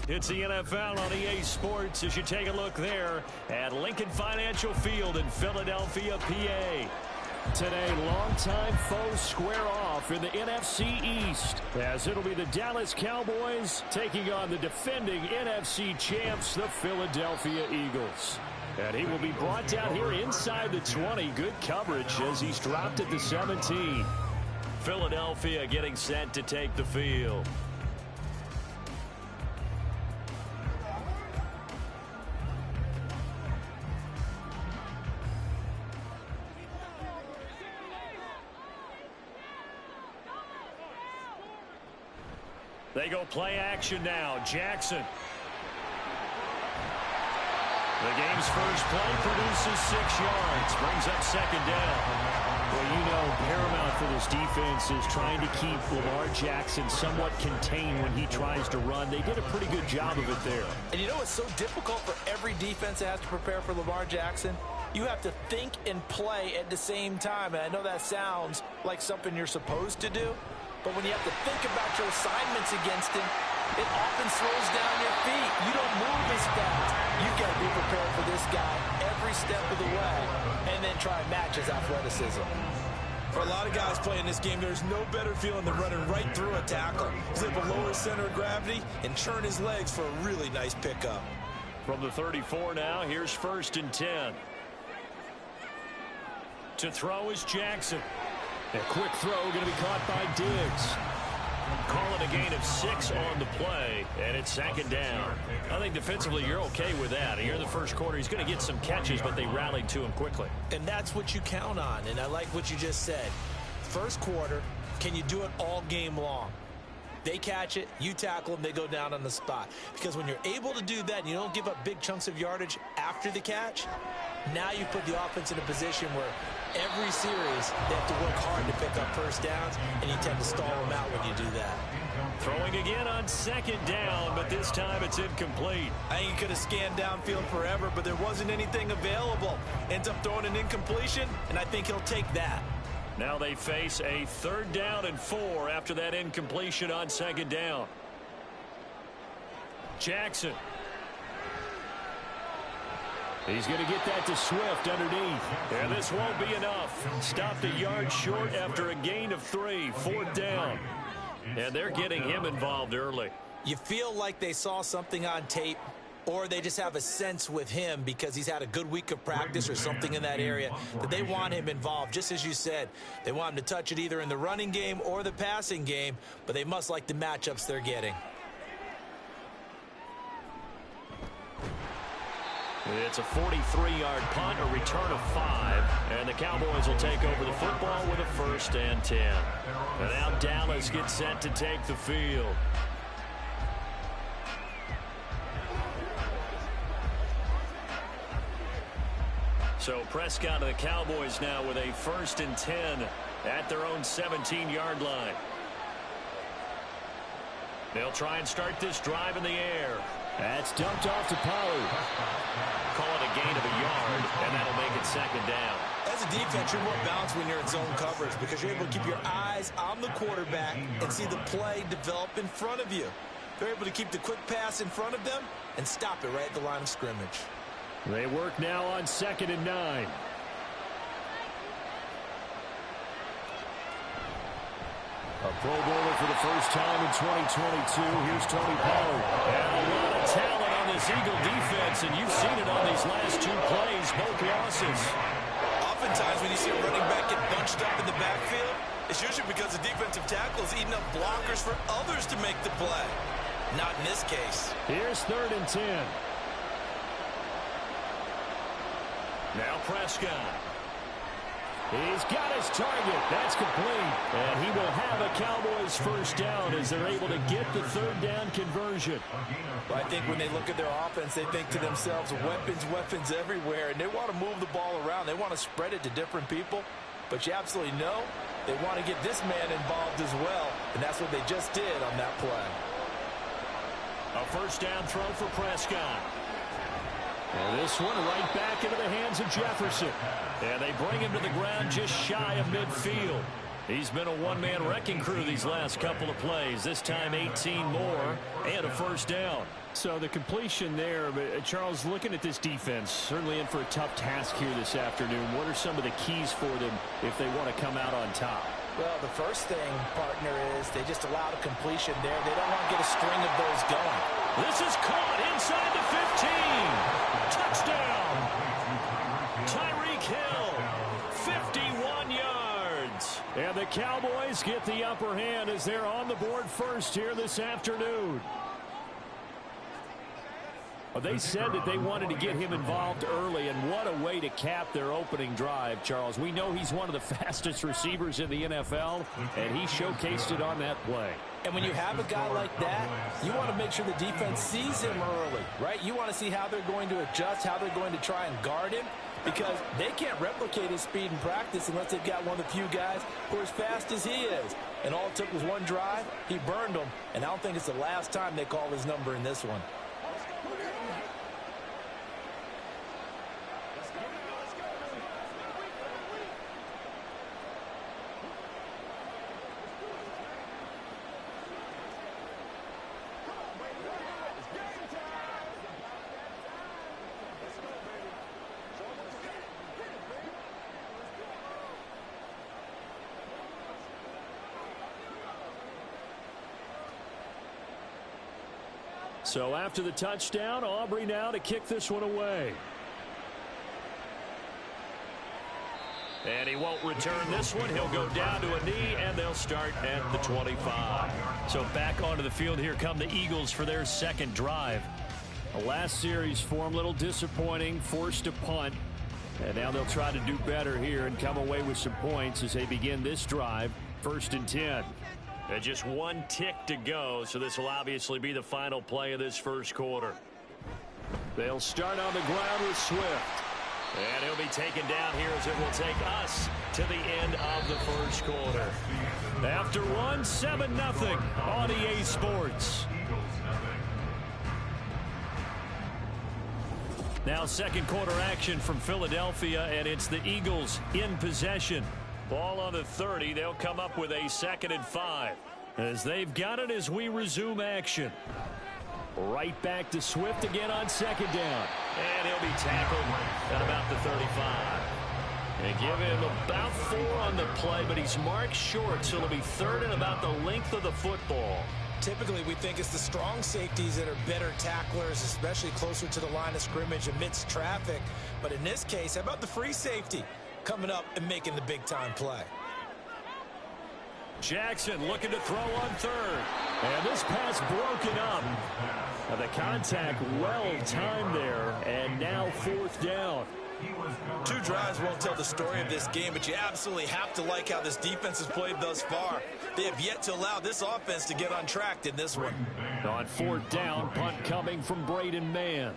It's the NFL on EA Sports as you take a look there at Lincoln Financial Field in Philadelphia, PA. Today, longtime foes square off in the NFC East, as it'll be the Dallas Cowboys taking on the defending NFC champs, the Philadelphia Eagles. And he will be brought down here inside the 20. Good coverage as he's dropped at the 17. Philadelphia getting set to take the field. They go play action now. Jackson. The game's first play produces 6 yards. Brings up second down. Well, you know, paramount for this defense is trying to keep Lamar Jackson somewhat contained when he tries to run. They did a pretty good job of it there. And you know it's so difficult for every defense that has to prepare for Lamar Jackson? You have to think and play at the same time. And I know that sounds like something you're supposed to do. But when you have to think about your assignments against him, it often slows down your feet. You don't move as fast. You've got to be prepared for this guy every step of the way and then try and match his athleticism. For a lot of guys playing this game, there's no better feeling than running right through a tackle. He's able to lower his center of gravity and churn his legs for a really nice pickup. From the 34 now, here's 1st and 10. To throw is Jackson. A quick throw going to be caught by Diggs. Call it a gain of 6 on the play, and it's 2nd down. I think defensively you're okay with that. Here in the first quarter, he's going to get some catches, but they rallied to him quickly. And that's what you count on, and I like what you just said. First quarter, can you do it all game long? They catch it, you tackle them, they go down on the spot. Because when you're able to do that and you don't give up big chunks of yardage after the catch, now you put the offense in a position where every series they have to work hard to pick up first downs, and you tend to stall them out when you do that. Throwing again on 2nd down, but this time it's incomplete. I think he could have scanned downfield forever, but there wasn't anything available. Ends up throwing an incompletion, and I think he'll take that. Now they face a 3rd down and 4 after that incompletion on 2nd down. Jackson. He's going to get that to Swift underneath. And this won't be enough. Stopped a yard short after a gain of 3. 4th down. And they're getting him involved early. You feel like they saw something on tape, or they just have a sense with him because he's had a good week of practice or something in that area that they want him involved. Just as you said, they want him to touch it either in the running game or the passing game, but they must like the matchups they're getting. It's a 43-yard punt, a return of 5, and the Cowboys will take over the football with a 1st and 10. And now Dallas gets set to take the field. So Prescott and the Cowboys now with a 1st and 10 at their own 17-yard line. They'll try and start this drive in the air. That's dumped off to Pollard. Call it a gain of a yard, and that'll make it 2nd down. As a defense, you're more balanced when you're in zone coverage because you're able to keep your eyes on the quarterback and see the play develop in front of you. They're able to keep the quick pass in front of them and stop it right at the line of scrimmage. They work now on 2nd and 9. A Pro Bowler for the first time in 2022. Here's Tony Pollard. And a lot of talent on this Eagle defense, and you've seen it on these last 2 plays, both losses. Oftentimes when you see a running back get bunched up in the backfield, it's usually because the defensive tackle is eating up blockers for others to make the play. Not in this case. Here's 3rd and 10. Now Prescott. He's got his target. That's complete. And he will have a Cowboys 1st down as they're able to get the 3rd down conversion. Well, I think when they look at their offense, they think to themselves, weapons everywhere, and they want to move the ball around. They want to spread it to different people. But you absolutely know they want to get this man involved as well, and that's what they just did on that play. A 1st down throw for Prescott. And this one right back into the hands of Jefferson. And they bring him to the ground just shy of midfield. He's been a one-man wrecking crew these last couple of plays. This time 18 more and a first down. So the completion there, but Charles, looking at this defense, certainly in for a tough task here this afternoon. What are some of the keys for them if they want to come out on top? Well, the first thing, partner, is they just allowed a completion there. They don't want to get a string of those going. This is caught inside the 15. Touchdown. Tyreek Hill, 51 yards. And the Cowboys get the upper hand as they're on the board first here this afternoon. Well, they said that they wanted to get him involved early, and what a way to cap their opening drive, Charles. We know he's one of the fastest receivers in the NFL, and he showcased it on that play. And when you have a guy like that, you want to make sure the defense sees him early, right? You want to see how they're going to adjust, how they're going to try and guard him, because they can't replicate his speed in practice unless they've got one of the few guys who are as fast as he is. And all it took was one drive. He burned them, and I don't think it's the last time they call his number in this one. So after the touchdown, Aubrey now to kick this one away. And he won't return this one. He'll go down to a knee, and they'll start at the 25. So back onto the field here come the Eagles for their second drive. The last series for them, a little disappointing, forced a punt. And now they'll try to do better here and come away with some points as they begin this drive, 1st and 10. And just one tick to go, so this will obviously be the final play of this first quarter. They'll start on the ground with Swift. And he'll be taken down here as it will take us to the end of the first quarter. After one, 7-0 on EA Sports. Now second quarter action from Philadelphia, and it's the Eagles in possession. Ball on the 30. They'll come up with a 2nd and 5. As they've got it as we resume action. Right back to Swift again on 2nd down. And he'll be tackled at about the 35. And give him about 4 on the play, but he's marked short, so it'll be 3rd and about the length of the football. Typically, we think it's the strong safeties that are better tacklers, especially closer to the line of scrimmage amidst traffic. But in this case, how about the free safety coming up and making the big-time play? Jackson looking to throw on 3rd. And this pass broken up. The contact well timed there, and now 4th down. 2 drives won't tell the story of this game, but you absolutely have to like how this defense has played thus far. They have yet to allow this offense to get untracked in this one. On 4th down, punt coming from Braden Mann.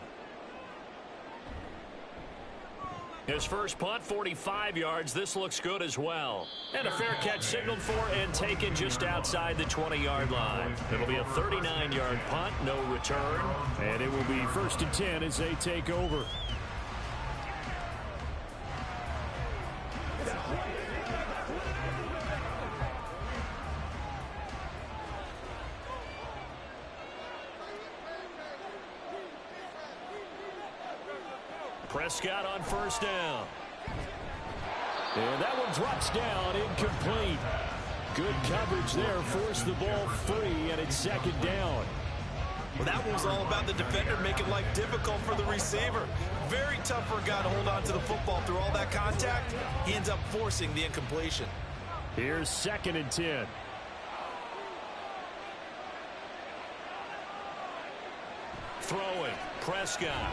His first punt, 45 yards. This looks good as well. And a fair catch signaled for and taken just outside the 20-yard line. It'll be a 39-yard punt, no return. And it will be 1st and 10 as they take over. Prescott on 1st down. And that one drops down, incomplete. Good coverage there, forced the ball free, and it's 2nd down. Well, that one was all about the defender making life difficult for the receiver. Very tough for a guy to hold on to the football through all that contact. He ends up forcing the incompletion. Here's 2nd and 10. Throwing, Prescott.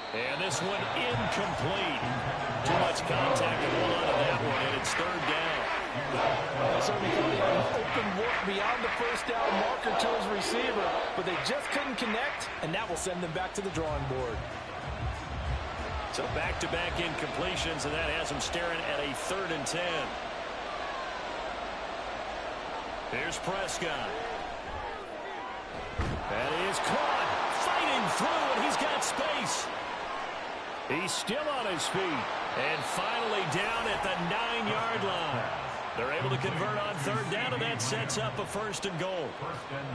And this one incomplete. Too much contact to hold on to that one, and it's 3rd down. Certainly thought he had an open look beyond the 1st down marker to his receiver, but they just couldn't connect, and that will send them back to the drawing board. So back-to-back incompletions, and that has them staring at a 3rd and 10. Here's Prescott. And he is caught, fighting through, and he's got space. He's still on his feet. And finally down at the 9-yard line. They're able to convert on third down, and that sets up a 1st and goal.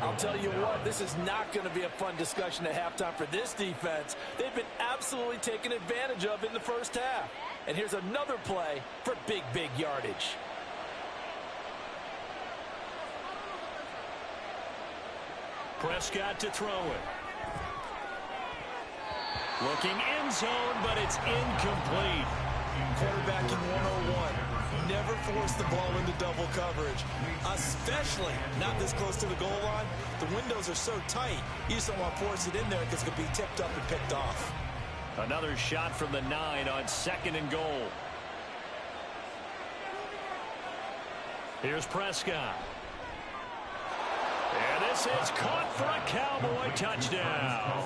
I'll tell you what, this is not going to be a fun discussion at halftime for this defense. They've been absolutely taken advantage of in the first half. And here's another play for big yardage. Prescott to throw it. Looking end zone, but it's incomplete. Quarterbacking 101. Never force the ball into double coverage, especially not this close to the goal line. The windows are so tight, you just don't want to force it in there because it could be tipped up and picked off. Another shot from the 9 on 2nd and goal. Here's Prescott. And this is caught for a Cowboy touchdown.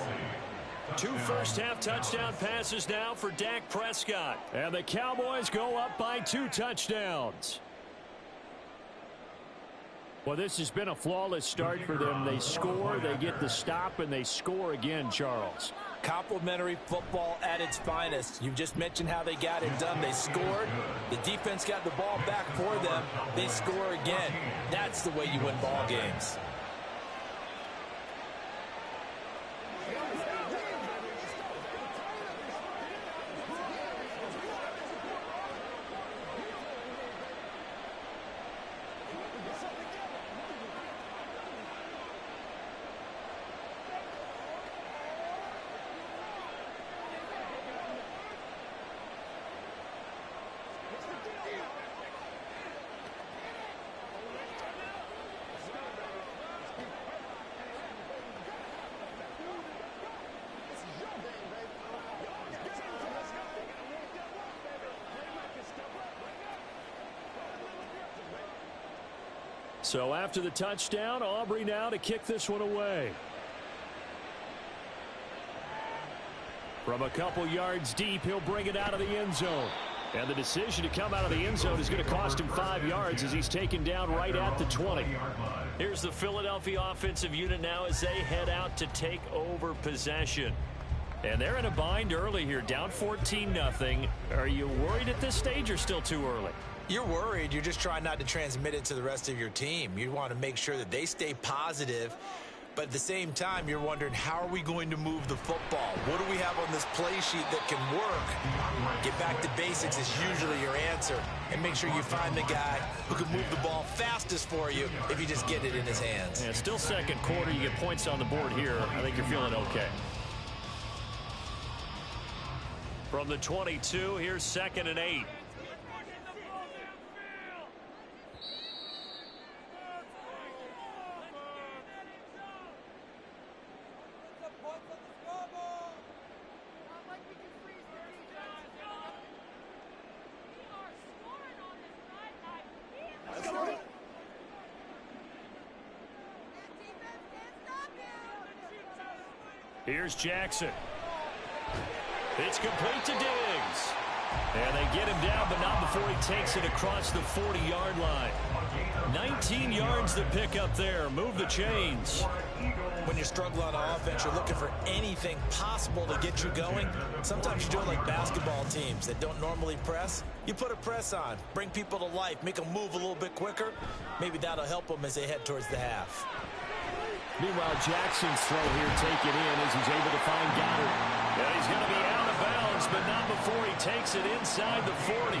2 first-half touchdown passes now for Dak Prescott. And the Cowboys go up by 2 touchdowns. Well, this has been a flawless start for them. They score, they get the stop, and they score again, Charles. Complimentary football at its finest. You just mentioned how they got it done. They scored. The defense got the ball back for them. They score again. That's the way you win ball games. So after the touchdown, Aubrey now to kick this one away. From a couple yards deep, he'll bring it out of the end zone. And the decision to come out of the end zone is going to cost him 5 yards as he's taken down right at the 20. Here's the Philadelphia offensive unit now as they head out to take over possession. And they're in a bind early here, down 14-0. Are you worried at this stage or still too early? You're worried. You're just trying not to transmit it to the rest of your team. You want to make sure that they stay positive. But at the same time, you're wondering, how are we going to move the football? What do we have on this play sheet that can work? Get back to basics is usually your answer. And make sure you find the guy who can move the ball fastest for you if you just get it in his hands. Yeah, still second quarter. You get points on the board here. I think you're feeling okay. From the 22, here's 2nd and 8. Here's Jackson. It's complete to Diggs. And they get him down, but not before he takes it across the 40-yard line. 19 yards to pick up there. Move the chains. When you struggle on offense, you're looking for anything possible to get you going. Sometimes you do it like basketball teams that don't normally press. You put a press on, bring people to life, make them move a little bit quicker. Maybe that'll help them as they head towards the half. Meanwhile, Jackson's throw here taken in as he's able to find Goddard. Yeah, he's going to be out of bounds, but not before he takes it inside the 40.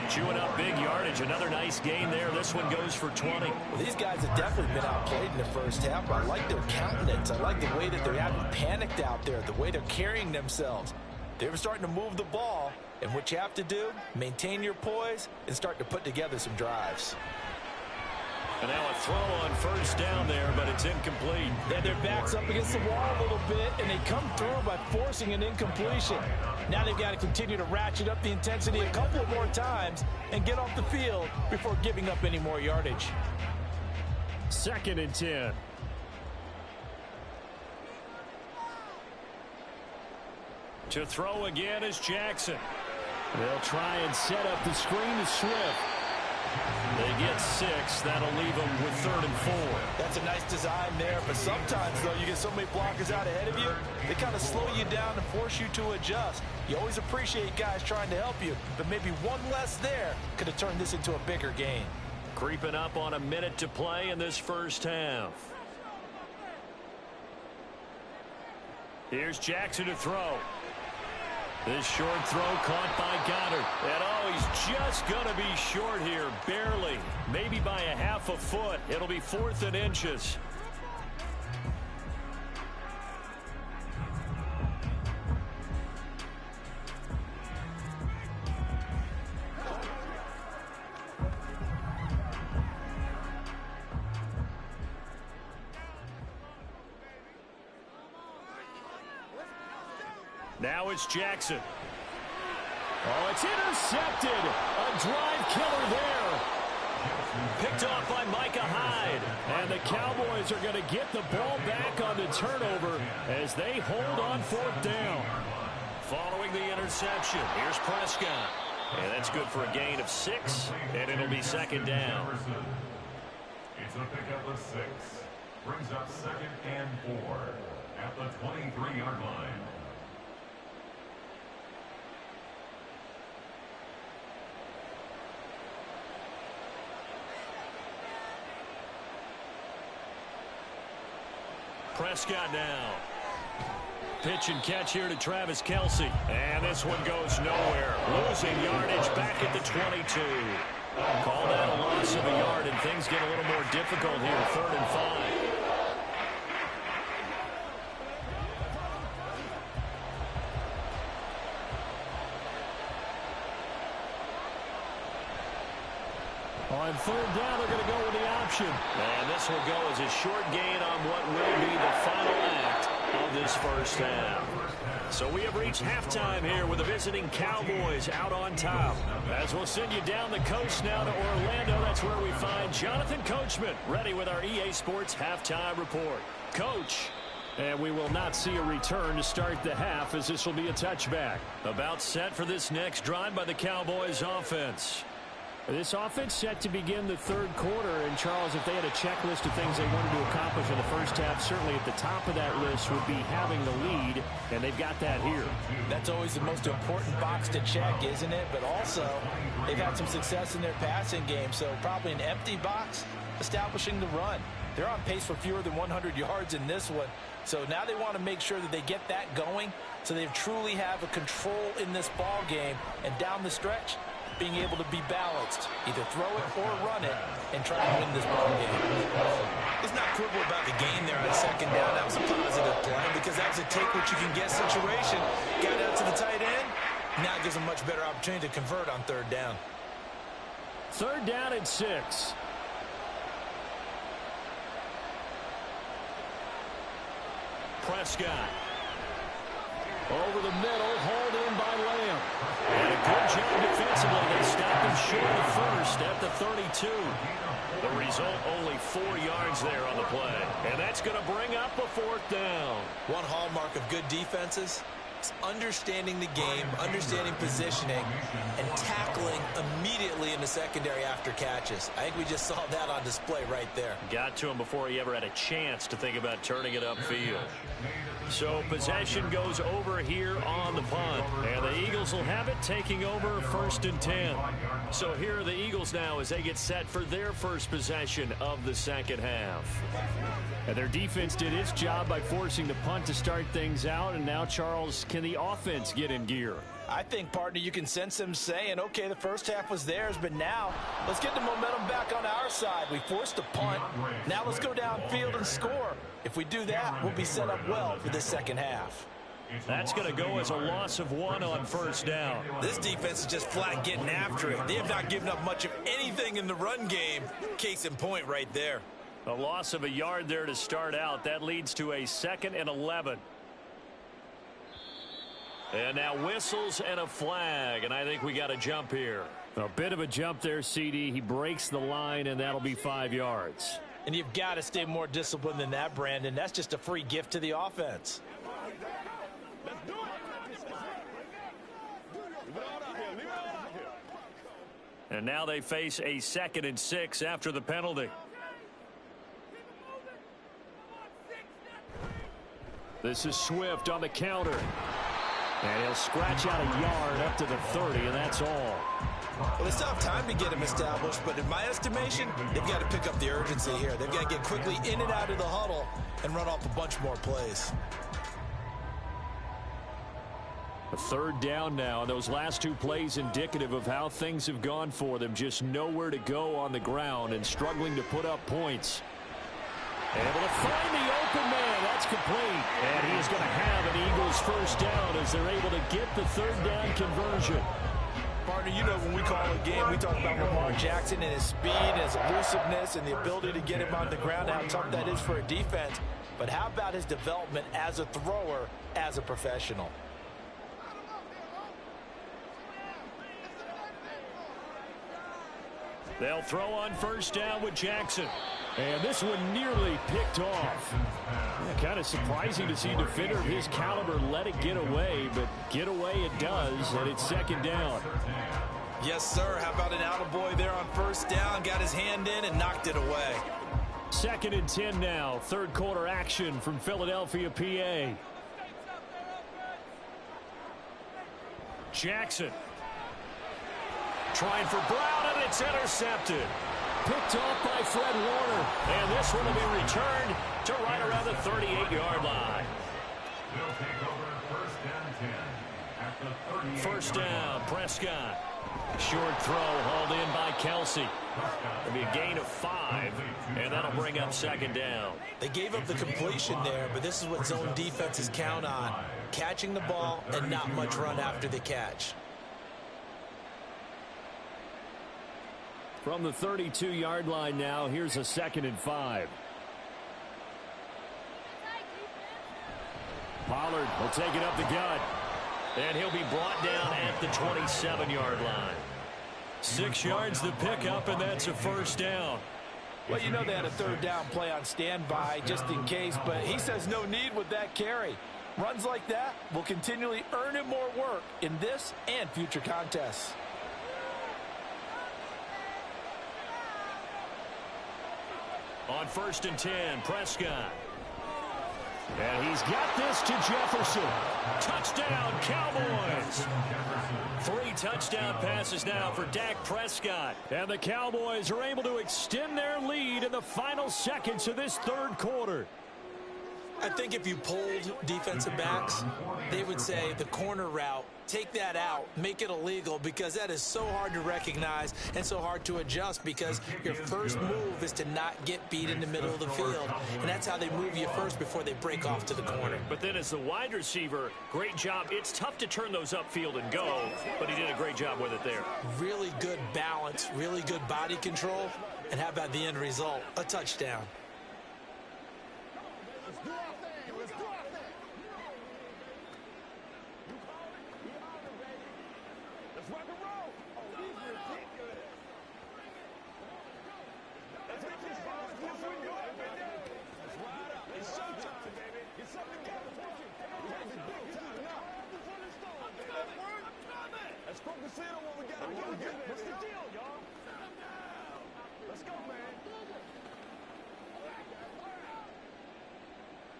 Chewing up big yardage. Another nice gain there. This one goes for 20. Well, these guys have definitely been outplayed in the first half. I like their countenance. I like the way that they're having panicked out there, the way they're carrying themselves. They're starting to move the ball, and what you have to do, maintain your poise and start to put together some drives. And now a throw on first down there, but it's incomplete. Yeah, their back's up against the wall a little bit, and they come through by forcing an incompletion. Now they've got to continue to ratchet up the intensity a couple of more times and get off the field before giving up any more yardage. 2nd and 10. To throw again is Jackson. They'll try and set up the screen to Swift. They get 6. That'll leave them with 3rd and 4. That's a nice design there, but sometimes, though, you get so many blockers out ahead of you, they kind of slow you down and force you to adjust. You always appreciate guys trying to help you, but maybe one less there could have turned this into a bigger game. Creeping up on a minute to play in this first half. Here's Jackson to throw. This short throw caught by Goddard. And oh, he's just going to be short here, barely. Maybe by a half a foot. It'll be 4th and inches. Now it's Jackson. Oh, it's intercepted. A drive killer there. Picked off by Micah Hyde. And the Cowboys are going to get the ball back on the turnover as they hold on 4th down. Following the interception, here's Prescott. And that's good for a gain of 6, and it'll be 2nd down. It's a pickup of 6. Brings up 2nd and 4 at the 23-yard line. Prescott now. Pitch and catch here to Travis Kelce. And this one goes nowhere. Losing yardage back at the 22. Call that a loss of a yard, and things get a little more difficult here. 3rd and 5. On 3rd down, they're going to go with the option. And this will go as a short gain on what will be the final act of this first half. So we have reached halftime here with the visiting Cowboys out on top. As we'll send you down the coast now to Orlando, that's where we find Jonathan Coachman ready with our EA Sports halftime report. Coach. And we will not see a return to start the half, as this will be a touchback. About set for this next drive by the Cowboys offense. This offense set to begin the 3rd quarter. And, Charles, if they had a checklist of things they wanted to accomplish in the first half, certainly at the top of that list would be having the lead, and they've got that here. That's always the most important box to check, isn't it? But also, they've had some success in their passing game, so probably an empty box establishing the run. They're on pace for fewer than 100 yards in this one, so now they want to make sure that they get that going so they truly have a control in this ball game, and down the stretch, being able to be balanced, either throw it or run it, and try to win this ball game. Let's not quibble about the gain there on 2nd down. That was a positive play because that was a take-what-you-can-get situation. Got out to the tight end. Now it gives them much better opportunity to convert on 3rd down. 3rd down and 6. Prescott. Over the middle, hauled in by Lamb. And a good job defensively. They stopped him short of 1st at the 32. The result, only 4 yards there on the play. And that's going to bring up a 4th down. One hallmark of good defenses is understanding the game, understanding positioning, and tackling immediately in the secondary after catches. I think we just saw that on display right there. Got to him before he ever had a chance to think about turning it upfield. So possession goes over here on the punt. And the Eagles will have it, taking over 1st and 10. So here are the Eagles now as they get set for their first possession of the 2nd half. And their defense did its job by forcing the punt to start things out. And now, Charles, can the offense get in gear? I think, partner, you can sense them saying, okay, the first half was theirs, but now let's get the momentum back on our side. We forced a punt. Now let's go downfield and score. If we do that, we'll be set up well for this 2nd half. That's going to go as a loss of 1 on 1st down. This defense is just flat getting after it. They have not given up much of anything in the run game. Case in point right there. A loss of a yard there to start out. That leads to a 2nd and 11. And now whistles and a flag, and I think we got a jump here. A bit of a jump there, CD. He breaks the line, and that'll be 5 yards. And you've got to stay more disciplined than that, Brandon. That's just a free gift to the offense. And now they face a 2nd and 6 after the penalty. This is Swift on the counter. And he'll scratch out a yard up to the 30, and that's all. Well, they still have time to get him established, but in my estimation, they've got to pick up the urgency here. They've got to get quickly in and out of the huddle and run off a bunch more plays. A 3rd down now, and those last 2 plays indicative of how things have gone for them. Just nowhere to go on the ground and struggling to put up points. Able to find the open man. That's complete. And he is going to have an Eagles first down as they're able to get the 3rd down conversion. Partner, you know when we call a game, we talk about Lamar Jackson and his speed and his elusiveness and the ability to get him on the ground, how tough that is for a defense. But how about his development as a thrower, as a professional? They'll throw on first down with Jackson. And this one nearly picked off. Yeah, kind of surprising to see a defender of his caliber let it get away, but get away it does, and it's 2nd down. Yes, sir. How about an attaboy there on first down? Got his hand in and knocked it away. 2nd and 10 now. 3rd quarter action from Philadelphia, PA. Jackson. Trying for Brown, and it's intercepted. Picked off by Fred Warner. And this one will be returned to right around the 38-yard line. They'll take over 1st and 10 at the 38. First down, Prescott. Short throw hauled in by Kelsey. It'll be a gain of 5, and that'll bring up 2nd down. They gave up the completion there, but this is what zone defenses count on. Catching the ball and not much run after the catch. From the 32-yard line now, here's a 2nd and 5. Pollard will take it up the gut. And he'll be brought down at the 27-yard line. 6 yards the pickup, and that's a first down. Well, you know they had a 3rd down play on standby just in case, but he says no need with that carry. Runs like that will continually earn him more work in this and future contests. On 1st and 10, Prescott. And he's got this to Jefferson. Touchdown, Cowboys. 3 touchdown passes now for Dak Prescott. And the Cowboys are able to extend their lead in the final seconds of this 3rd quarter. I think if you polled defensive backs, they would say the corner route, take that out, make it illegal, because that is so hard to recognize and so hard to adjust, because your first move is to not get beat in the middle of the field, and that's how they move you first before they break off to the corner. But then as the wide receiver, great job. It's tough to turn those upfield and go, but he did a great job with it there. Really good balance, really good body control, and how about the end result? A touchdown.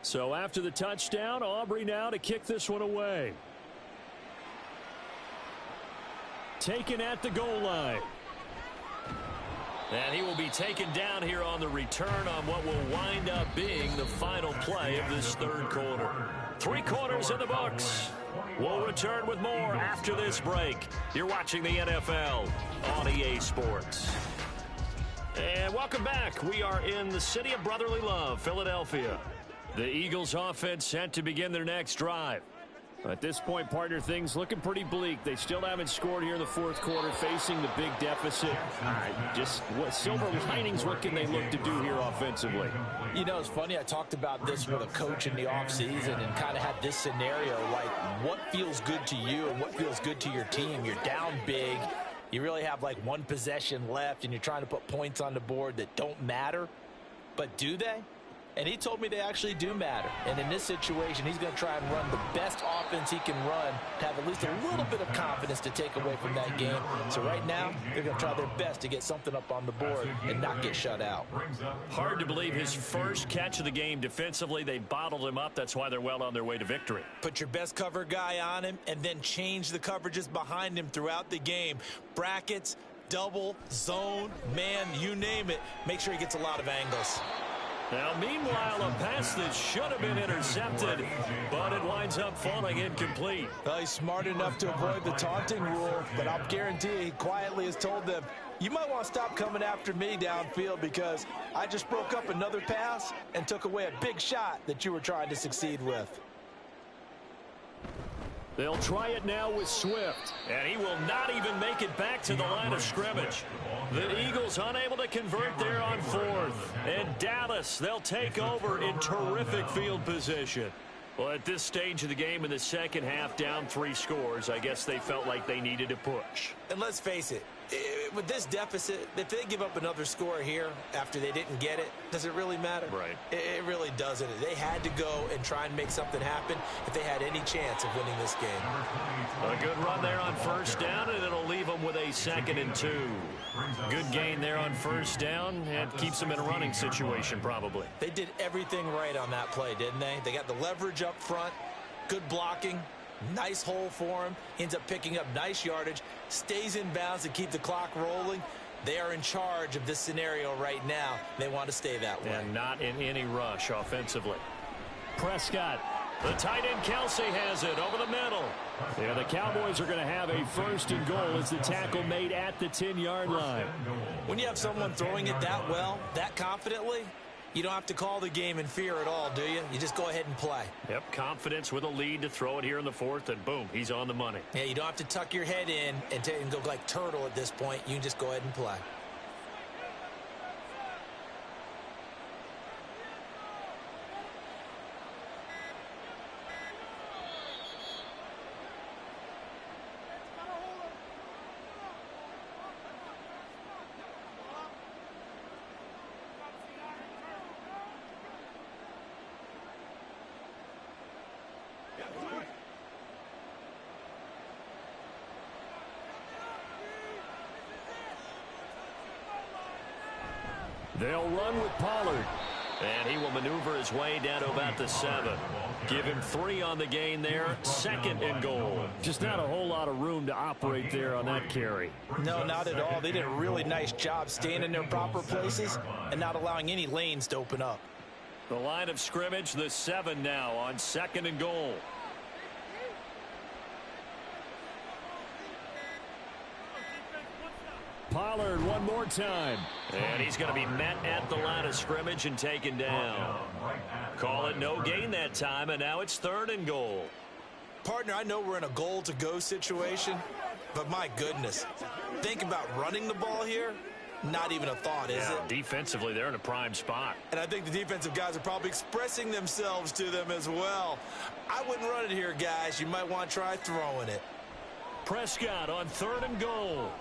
So after the touchdown, Aubrey now to kick this one away. Taken at the goal line. And he will be taken down here on the return on what will wind up being the final play of this 3rd quarter. 3 quarters in the books. We'll return with more after this break. You're watching the NFL on EA Sports. And welcome back. We are in the city of brotherly love, Philadelphia. The Eagles offense set to begin their next drive. At this point, partner, things looking pretty bleak. They still haven't scored here in the 4th quarter, facing the big deficit. Just what silver linings, what can they look to do here offensively? You know, it's funny. I talked about this with a coach in the offseason and kind of had this scenario, like what feels good to you and what feels good to your team. You're down big. You really have like 1 possession left, and you're trying to put points on the board that don't matter. But do they? and he told me they actually do matter. And in this situation, he's going to try and run the best offense he can run to have at least a little bit of confidence to take away from that game. So right now, they're going to try their best to get something up on the board and not get shut out. Hard to believe his first catch of the game defensively. They bottled him up. That's why they're well on their way to victory. Put your best cover guy on him and then change the coverages behind him throughout the game. Brackets, double, zone, man, you name it. Make sure he gets a lot of angles. Now, meanwhile, a pass that should have been intercepted, but it winds up falling incomplete. Well, he's smart enough to avoid the taunting rule, but I'll guarantee you he quietly has told them, you might want to stop coming after me downfield because I just broke up another pass and took away a big shot that you were trying to succeed with. They'll try it now with Swift, and he will not even make it back to the line of scrimmage. The Eagles unable to convert there on fourth. And Dallas, they'll take over in terrific field position. Well, at this stage of the game in the second half, down 3 scores, I guess they felt like they needed to push. And let's face it, with this deficit, if they give up another score here after they didn't get it, does it really matter? Right. It really doesn't. They had to go and try and make something happen if they had any chance of winning this game. A good run there on first down, and it'll leave them with a 2nd and 2. Good gain there on first down, and keeps them in a running situation probably. They did everything right on that play, didn't they? They got the leverage up front, good blocking, nice hole for him. He ends up picking up nice yardage, stays in bounds to keep the clock rolling. They are in charge of this scenario right now. They want to stay that way. And not in any rush offensively. Prescott, the tight end Kelsey has it over the middle. Yeah, the Cowboys are going to have a 1st and goal as the tackle made at the 10-yard line. When you have someone throwing it that well, that confidently, you don't have to call the game in fear at all, do you? You just go ahead and play. Yep, confidence with a lead to throw it here in the 4th, and boom, he's on the money. Yeah, you don't have to tuck your head in and go like turtle at this point. You can just go ahead and play. They'll run with Pollard. And he will maneuver his way down to about the 7. Give him 3 on the gain there. 2nd and goal. Just not a whole lot of room to operate there on that carry. No, not at all. They did a really nice job staying in their proper places and not allowing any lanes to open up. The line of scrimmage, the 7 now on 2nd and goal. Pollard one more time. And he's going to be met at the line of scrimmage and taken down. Call it no gain that time, and now it's 3rd and goal. Partner, I know we're in a goal-to-go situation, but my goodness, think about running the ball here. Not even a thought, is it? Defensively, they're in a prime spot. And I think the defensive guys are probably expressing themselves to them as well. I wouldn't run it here, guys. You might want to try throwing it. Prescott on 3rd and goal.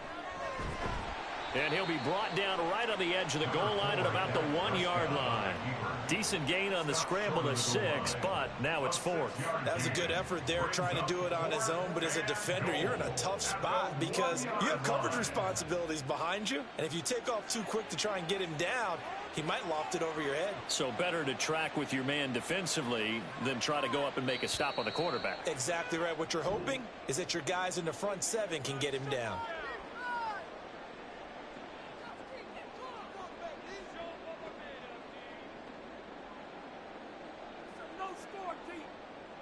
And he'll be brought down right on the edge of the goal line at about the 1-yard line. Decent gain on the scramble to 6, but now it's 4th. That was a good effort there trying to do it on his own, but as a defender, you're in a tough spot because you have coverage responsibilities behind you, and if you take off too quick to try and get him down, he might loft it over your head. So better to track with your man defensively than try to go up and make a stop on the quarterback. Exactly right. What you're hoping is that your guys in the front 7 can get him down.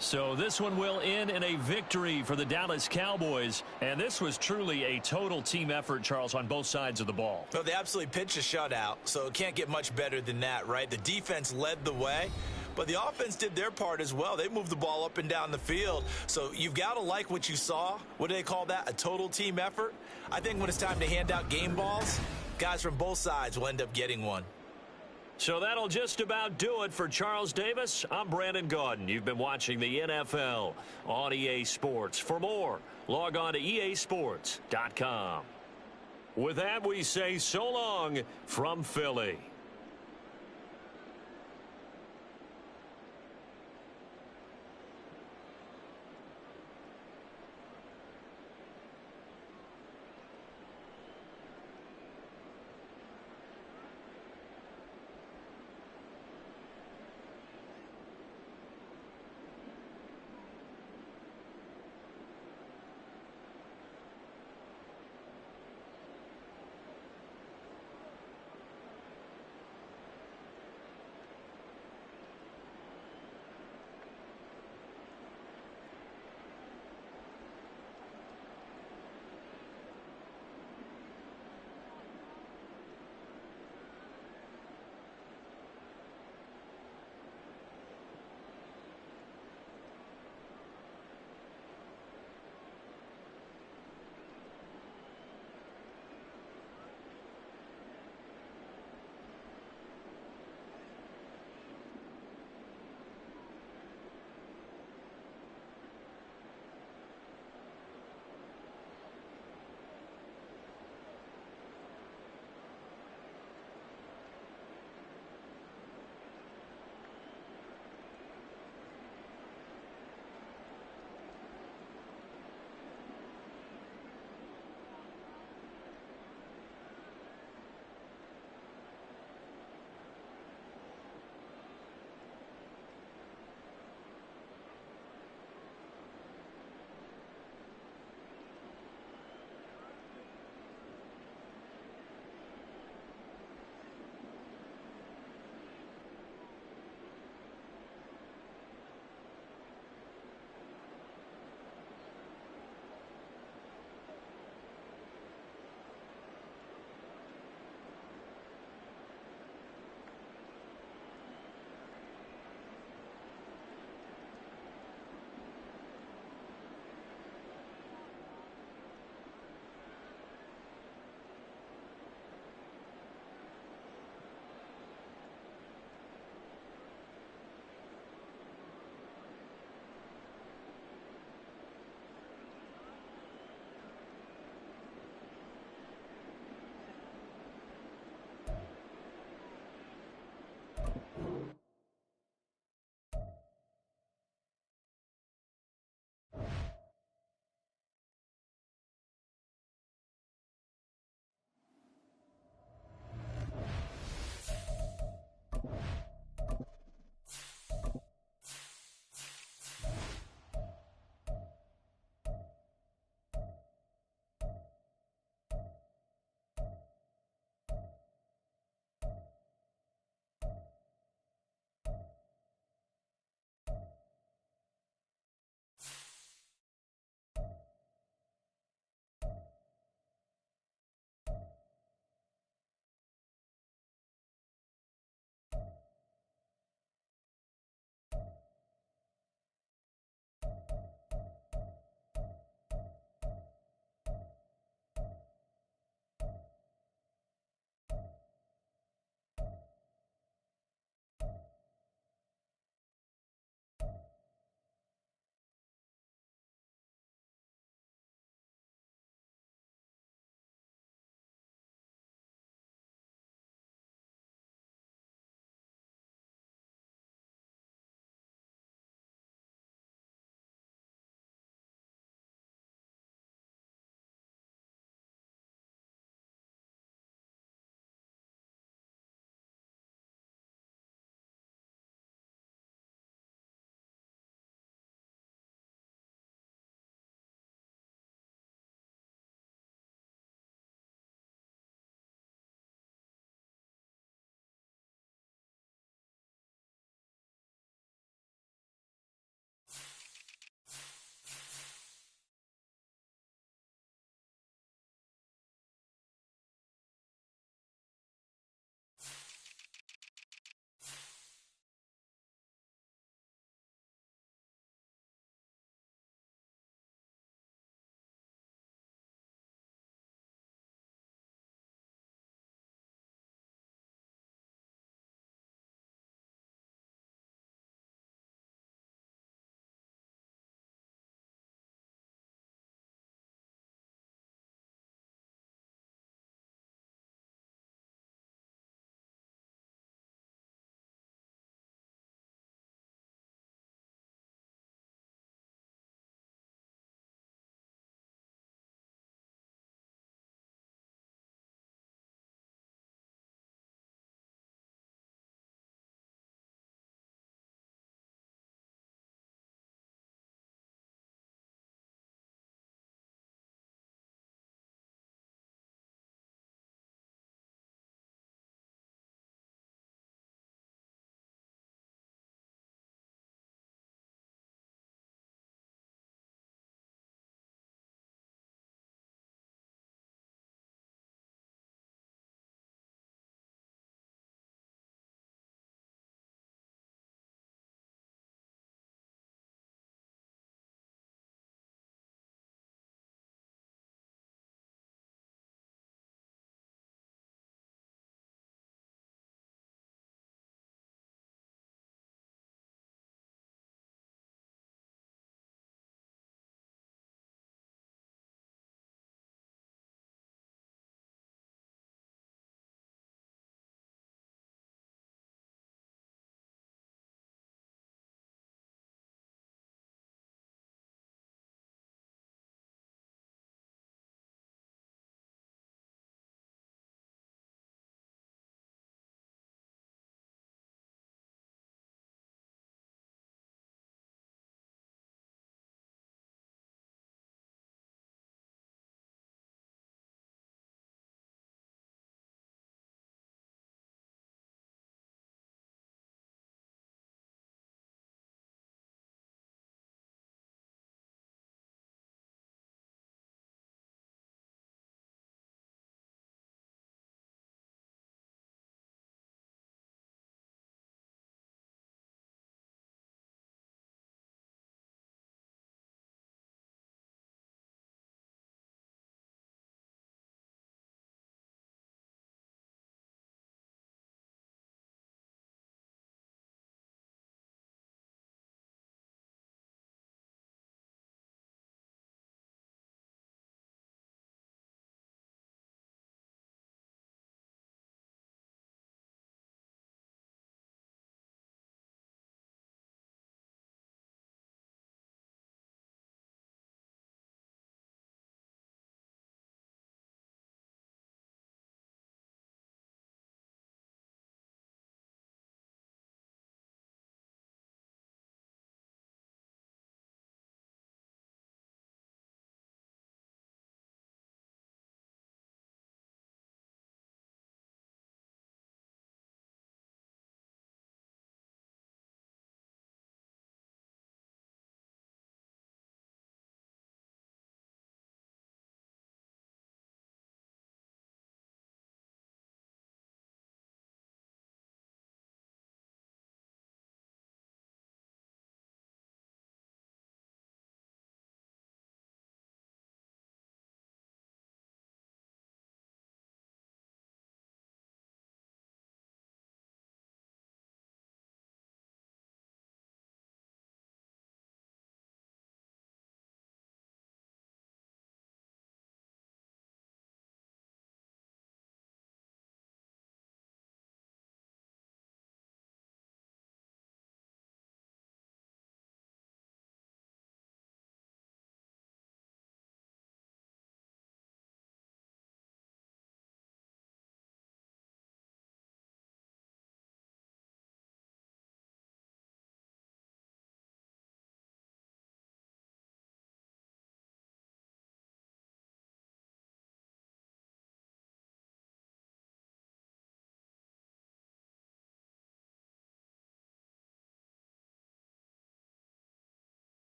So this one will end in a victory for the Dallas Cowboys. And this was truly a total team effort, Charles, on both sides of the ball. Well, they absolutely pitched a shutout, so it can't get much better than that, right? The defense led the way, but the offense did their part as well. They moved the ball up and down the field. So you've got to like what you saw. What do they call that? A total team effort? I think when it's time to hand out game balls, guys from both sides will end up getting one. So that'll just about do it for Charles Davis. I'm Brandon Gaudin. You've been watching the NFL on EA Sports. For more, log on to easports.com. With that, we say so long from Philly.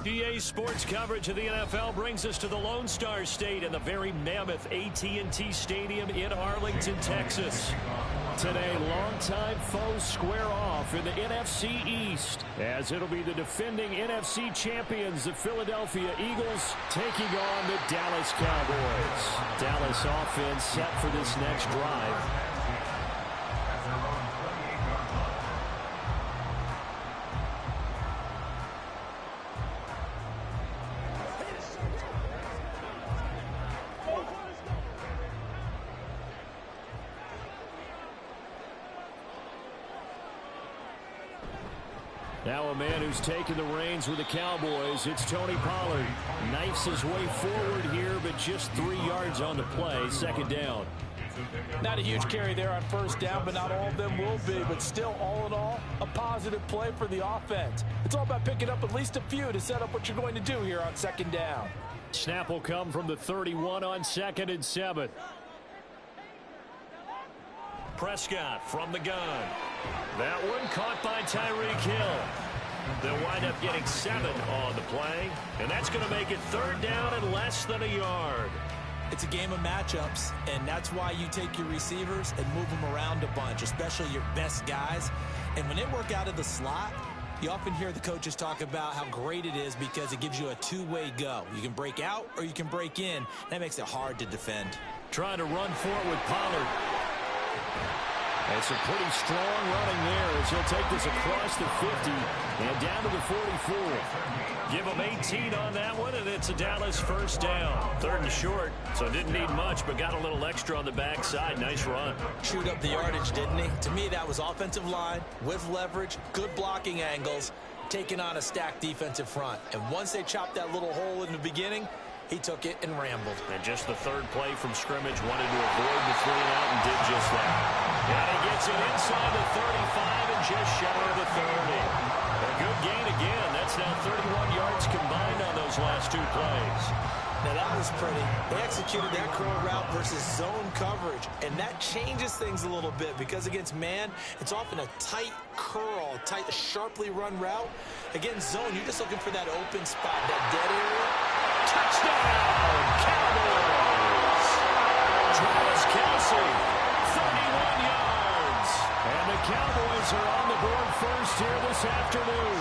EA Sports coverage of the NFL brings us to the Lone Star State and the very mammoth AT&T Stadium in Arlington, Texas. Today, longtime foes square off in the NFC East, as it'll be the defending NFC champions, the Philadelphia Eagles, taking on the Dallas Cowboys. Dallas offense set for this next drive. Now a man who's taken the reins with the Cowboys, it's Tony Pollard. Knifes his way forward here, but just 3 yards on the play, second down. Not a huge carry there on first down, but not all of them will be. But still, all in all, a positive play for the offense. It's all about picking up at least a few to set up what you're going to do here on second down. Snap will come from the 31 on 2nd and 7. Prescott from the gun. That one caught by Tyreek Hill. They'll wind up getting 7 on the play, and that's going to make it 3rd down and less than a yard. It's a game of matchups, and that's why you take your receivers and move them around a bunch, especially your best guys. And when they work out of the slot, you often hear the coaches talk about how great it is because it gives you a two-way go. You can break out or you can break in. That makes it hard to defend. Trying to run for it with Pollard. It's a pretty strong running there as he'll take this across the 50 and down to the 44. Give him 18 on that one, and it's a Dallas first down. 3rd and short, so didn't need much, but got a little extra on the backside. Nice run. Chewed up the yardage, didn't he? To me, that was offensive line with leverage, good blocking angles, taking on a stacked defensive front. And once they chopped that little hole in the beginning, he took it and rambled. And just the 3rd play from scrimmage, wanted to avoid the 3 and out and did just that. And he gets it inside the 35 and just shy of the 30. A good gain again. That's now 31 yards combined on those last 2 plays. Now that was pretty. They executed that curl route versus zone coverage, and that changes things a little bit because against man, it's often a tight curl, tight, sharply run route. Against zone, you're just looking for that open spot, that dead area. Touchdown, Cowboys! Travis Kelce, 31 yards. And the Cowboys are on the board first here this afternoon.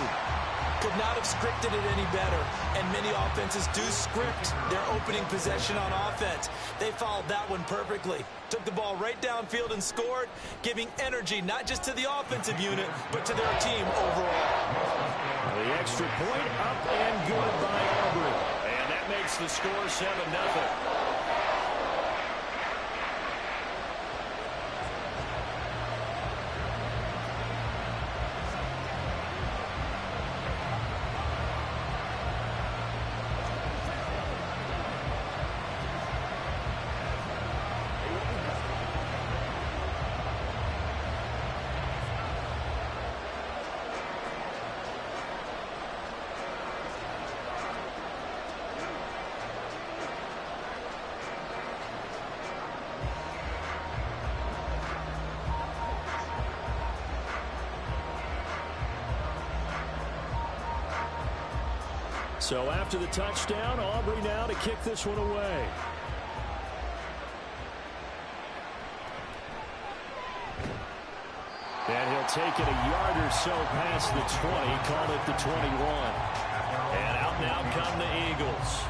Could not have scripted it any better. And many offenses do script their opening possession on offense. They followed that one perfectly. Took the ball right downfield and scored, giving energy not just to the offensive unit, but to their team overall. The extra point up and good by Aubrey. And that makes the score 7-0. So after the touchdown, Aubrey now to kick this one away. And he'll take it a yard or so past the 20, call it the 21. And out now come the Eagles.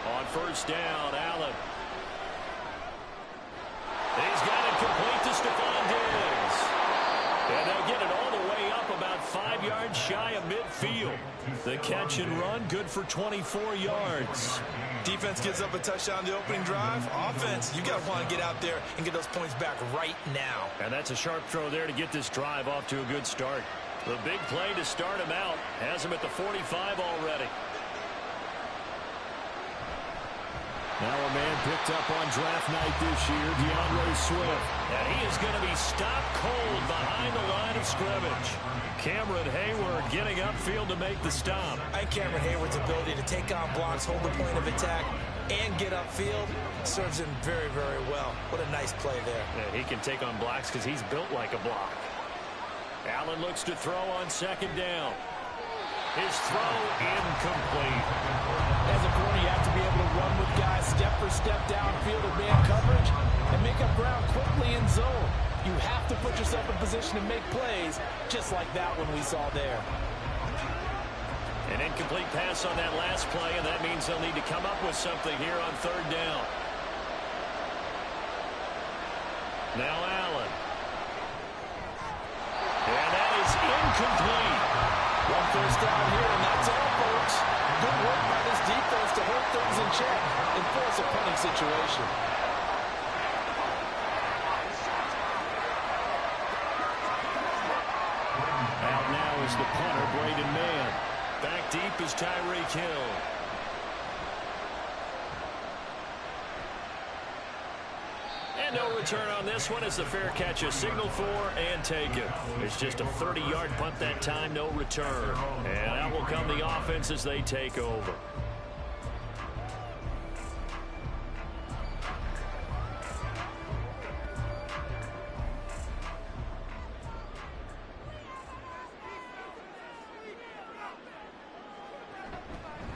On first down, Allen. He's got it complete to Stephon Diggs. And they'll get it all the way up about 5 yards shy of midfield. The catch and run, good for 24 yards. Defense gives up a touchdown the opening drive. Offense, you got to want to get out there and get those points back right now. And that's a sharp throw there to get this drive off to a good start. The big play to start him out has him at the 45 already. Now a man picked up on draft night this year, DeAndre Swift. And he is going to be stopped cold behind the line of scrimmage. Cameron Hayward getting upfield to make the stop. And Cameron Hayward's ability to take on blocks, hold the point of attack, and get upfield serves him very, very well. What a nice play there. Yeah, he can take on blocks because he's built like a block. Allen looks to throw on second down. His throw incomplete. As a corner, you have to be able to run with guys step for step downfield in man coverage and make up ground quickly in zone. You have to put yourself in position to make plays, just like that one we saw there. An incomplete pass on that last play, and that means they'll need to come up with something here on third down. Now Allen. And that is incomplete. One first down here, and that's all, folks. Good work by this defense to hold things in check and force a punting situation. Out now is the punter, Braden Mann. Back deep is Tyreek Hill. And no return on this one as the fair catch is signaled for and taken. It's just a 30-yard punt that time, no return. And out will come the offense as they take over.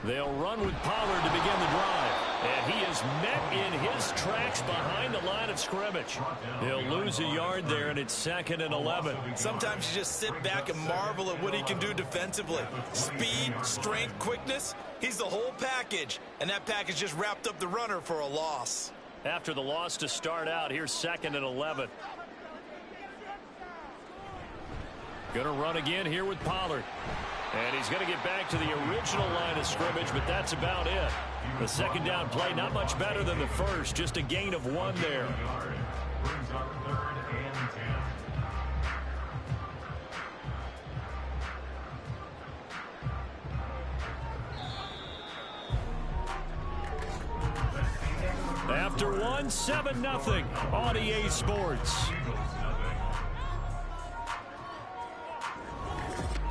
They'll run with Pollard to begin the drive. And he is met in his tracks behind the line of scrimmage. He'll lose a yard there, and it's 2nd and 11. Sometimes you just sit back and marvel at what he can do defensively. Speed, strength, quickness, he's the whole package. And that package just wrapped up the runner for a loss. After the loss to start out, here's 2nd and 11. Going to run again here with Pollard. And he's going to get back to the original line of scrimmage, but that's about it. The second down play, not much better than the first, just a gain of 1 there. Brings up 3rd and 10. After 1, 7-0 on EA Sports.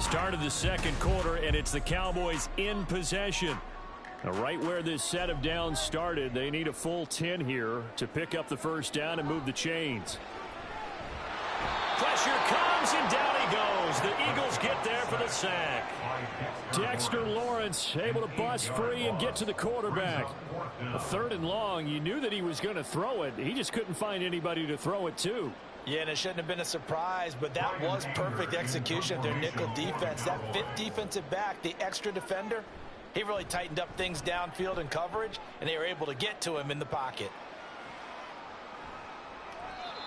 Start of the second quarter, and it's the Cowboys in possession. Now, right where this set of downs started, they need a full 10 here to pick up the first down and move the chains. Pressure comes, and down he goes. The Eagles get there for the sack. Dexter Lawrence able to bust free and get to the quarterback. A 3rd and long, you knew that he was going to throw it. He just couldn't find anybody to throw it to. Yeah, and it shouldn't have been a surprise, but that was perfect execution of their nickel defense. That 5th defensive back, the extra defender, he really tightened up things downfield in coverage, and they were able to get to him in the pocket.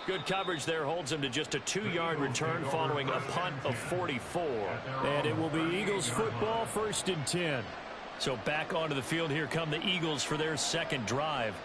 Good coverage there holds him to just a 2-yard return following a punt of 44. And it will be Eagles football, 1st and 10. So back onto the field, here come the Eagles for their second drive.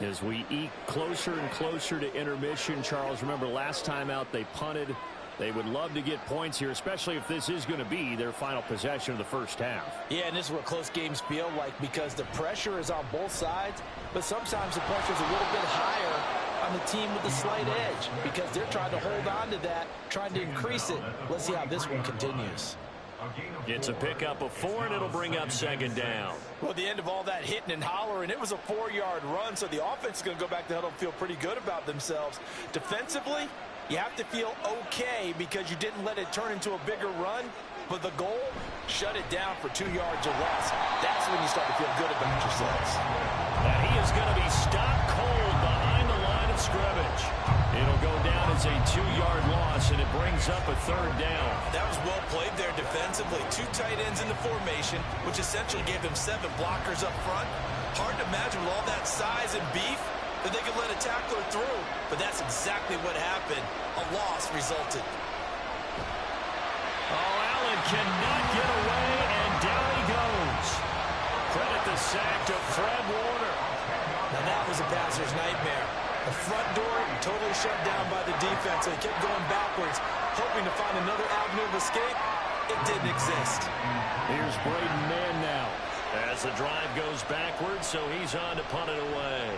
As we eke closer and closer to intermission, Charles, remember last time out they punted. They would love to get points here, especially if this is going to be their final possession of the first half. Yeah, and this is what close games feel like because the pressure is on both sides, but sometimes the pressure is a little bit higher on the team with the slight edge because they're trying to hold on to that, trying to increase it. Let's see how this one continues. It's a pickup of 4, and it'll bring up 2nd down. Well, at the end of all that hitting and hollering, it was a 4-yard run, so the offense is going to go back to huddle and feel pretty good about themselves. Defensively, you have to feel okay because you didn't let it turn into a bigger run, but the goal, shut it down for 2 yards or less. That's when you start to feel good about yourselves. And he is going to be stopped cold behind the line of scrimmage. It'll go down as a 2-yard loss, and it brings up a 3rd down. That was well played there defensively. 2 tight ends in the formation, which essentially gave them 7 blockers up front. Hard to imagine with all that size and beef that they could let a tackler through, but that's exactly what happened. A loss resulted. Oh, Allen cannot get away, and down he goes. Credit the sack to Fred Warner. Now that was a passer's nightmare. The front door totally shut down by the defense, so he kept going backwards, hoping to find another avenue of escape. It didn't exist. Here's Braden Mann now. As the drive goes backwards, so he's on to punt it away.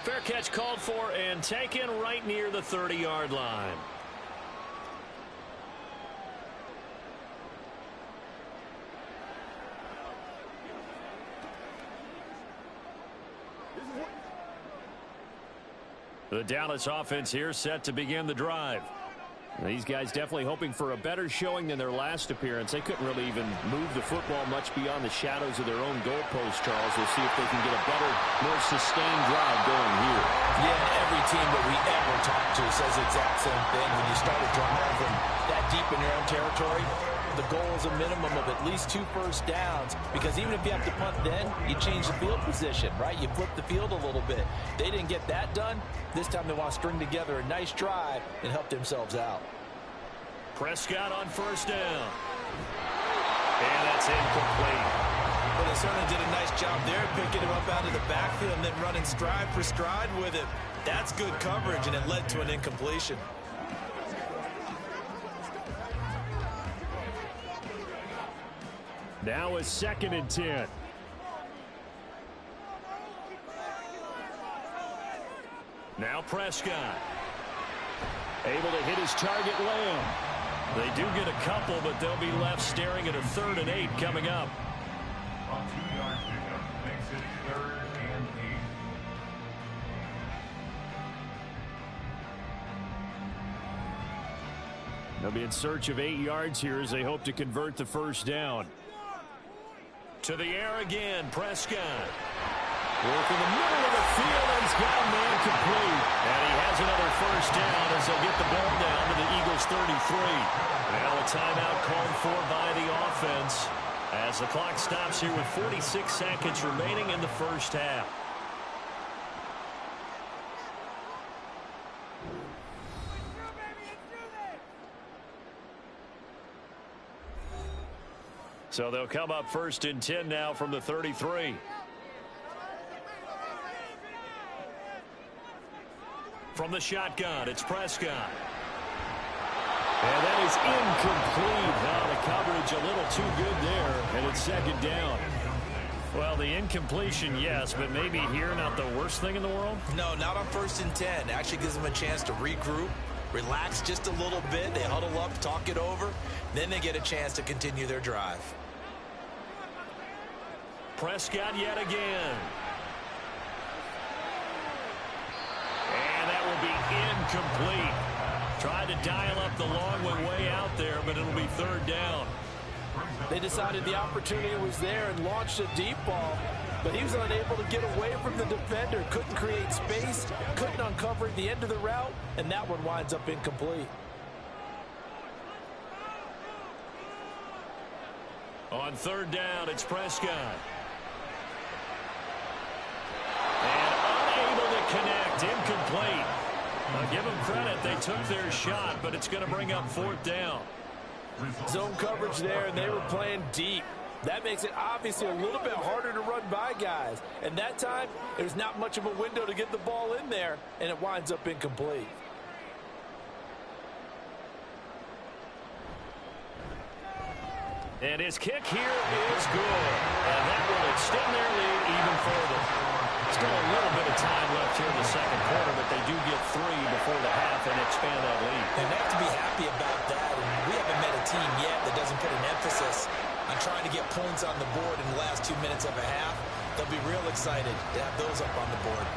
Fair catch called for and taken right near the 30-yard line. The Dallas offense here set to begin the drive. These guys definitely hoping for a better showing than their last appearance. They couldn't really even move the football much beyond the shadows of their own goalpost, Charles. We'll see if they can get a better, more sustained drive going here. Yeah, every team that we ever talk to says the exact same thing. When you start a drive and that deep in your own territory, the goal is a minimum of at least 2 first downs, because even if you have to punt then, you change the field position, right? You flip the field a little bit. They didn't get that done. This time they want to string together a nice drive and help themselves out. Prescott on first down. And that's incomplete. Well, they certainly did a nice job there, picking him up out of the backfield and then running stride for stride with him. That's good coverage, and it led to an incompletion. Now a 2nd and 10. Now Prescott. Able to hit his target, Lamb. They do get a couple, but they'll be left staring at a 3rd and 8 coming up. A 2-yard pickup makes it 3rd and 8. They'll be in search of 8 yards here as they hope to convert the first down. To the air again, Prescott. Work in the middle of the field, and he's got a man complete. And he has another first down as they'll get the ball down to the Eagles' 33. Now a timeout called for by the offense as the clock stops here with 46 seconds remaining in the first half. So they'll come up 1st and 10 now from the 33. From the shotgun, it's Prescott. And that is incomplete. Now the coverage a little too good there, and it's 2nd down. Well, the incompletion, yes, but maybe here not the worst thing in the world? No, not on 1st and 10. Actually gives them a chance to regroup, relax just a little bit. They huddle up, talk it over. Then they get a chance to continue their drive. Prescott yet again. And that will be incomplete. Tried to dial up the long one way out there, but it'll be 3rd down. They decided the opportunity was there and launched a deep ball, but he was unable to get away from the defender. Couldn't create space, couldn't uncover the end of the route, and that one winds up incomplete. On 3rd down, it's Prescott. And unable to connect, incomplete. I'll give them credit, they took their shot, but it's going to bring up 4th down. Zone coverage there, and they were playing deep. That makes it obviously a little bit harder to run by guys. And that time, there's not much of a window to get the ball in there, and it winds up incomplete. And his kick here is good. And that will extend their lead even further. Still a little bit of time left here in the 2nd quarter, but they do get 3 before the half and expand that lead. And they have to be happy about that. And we haven't met a team yet that doesn't put an emphasis on trying to get points on the board in the last 2 minutes of a half. They'll be real excited to have those up on the board.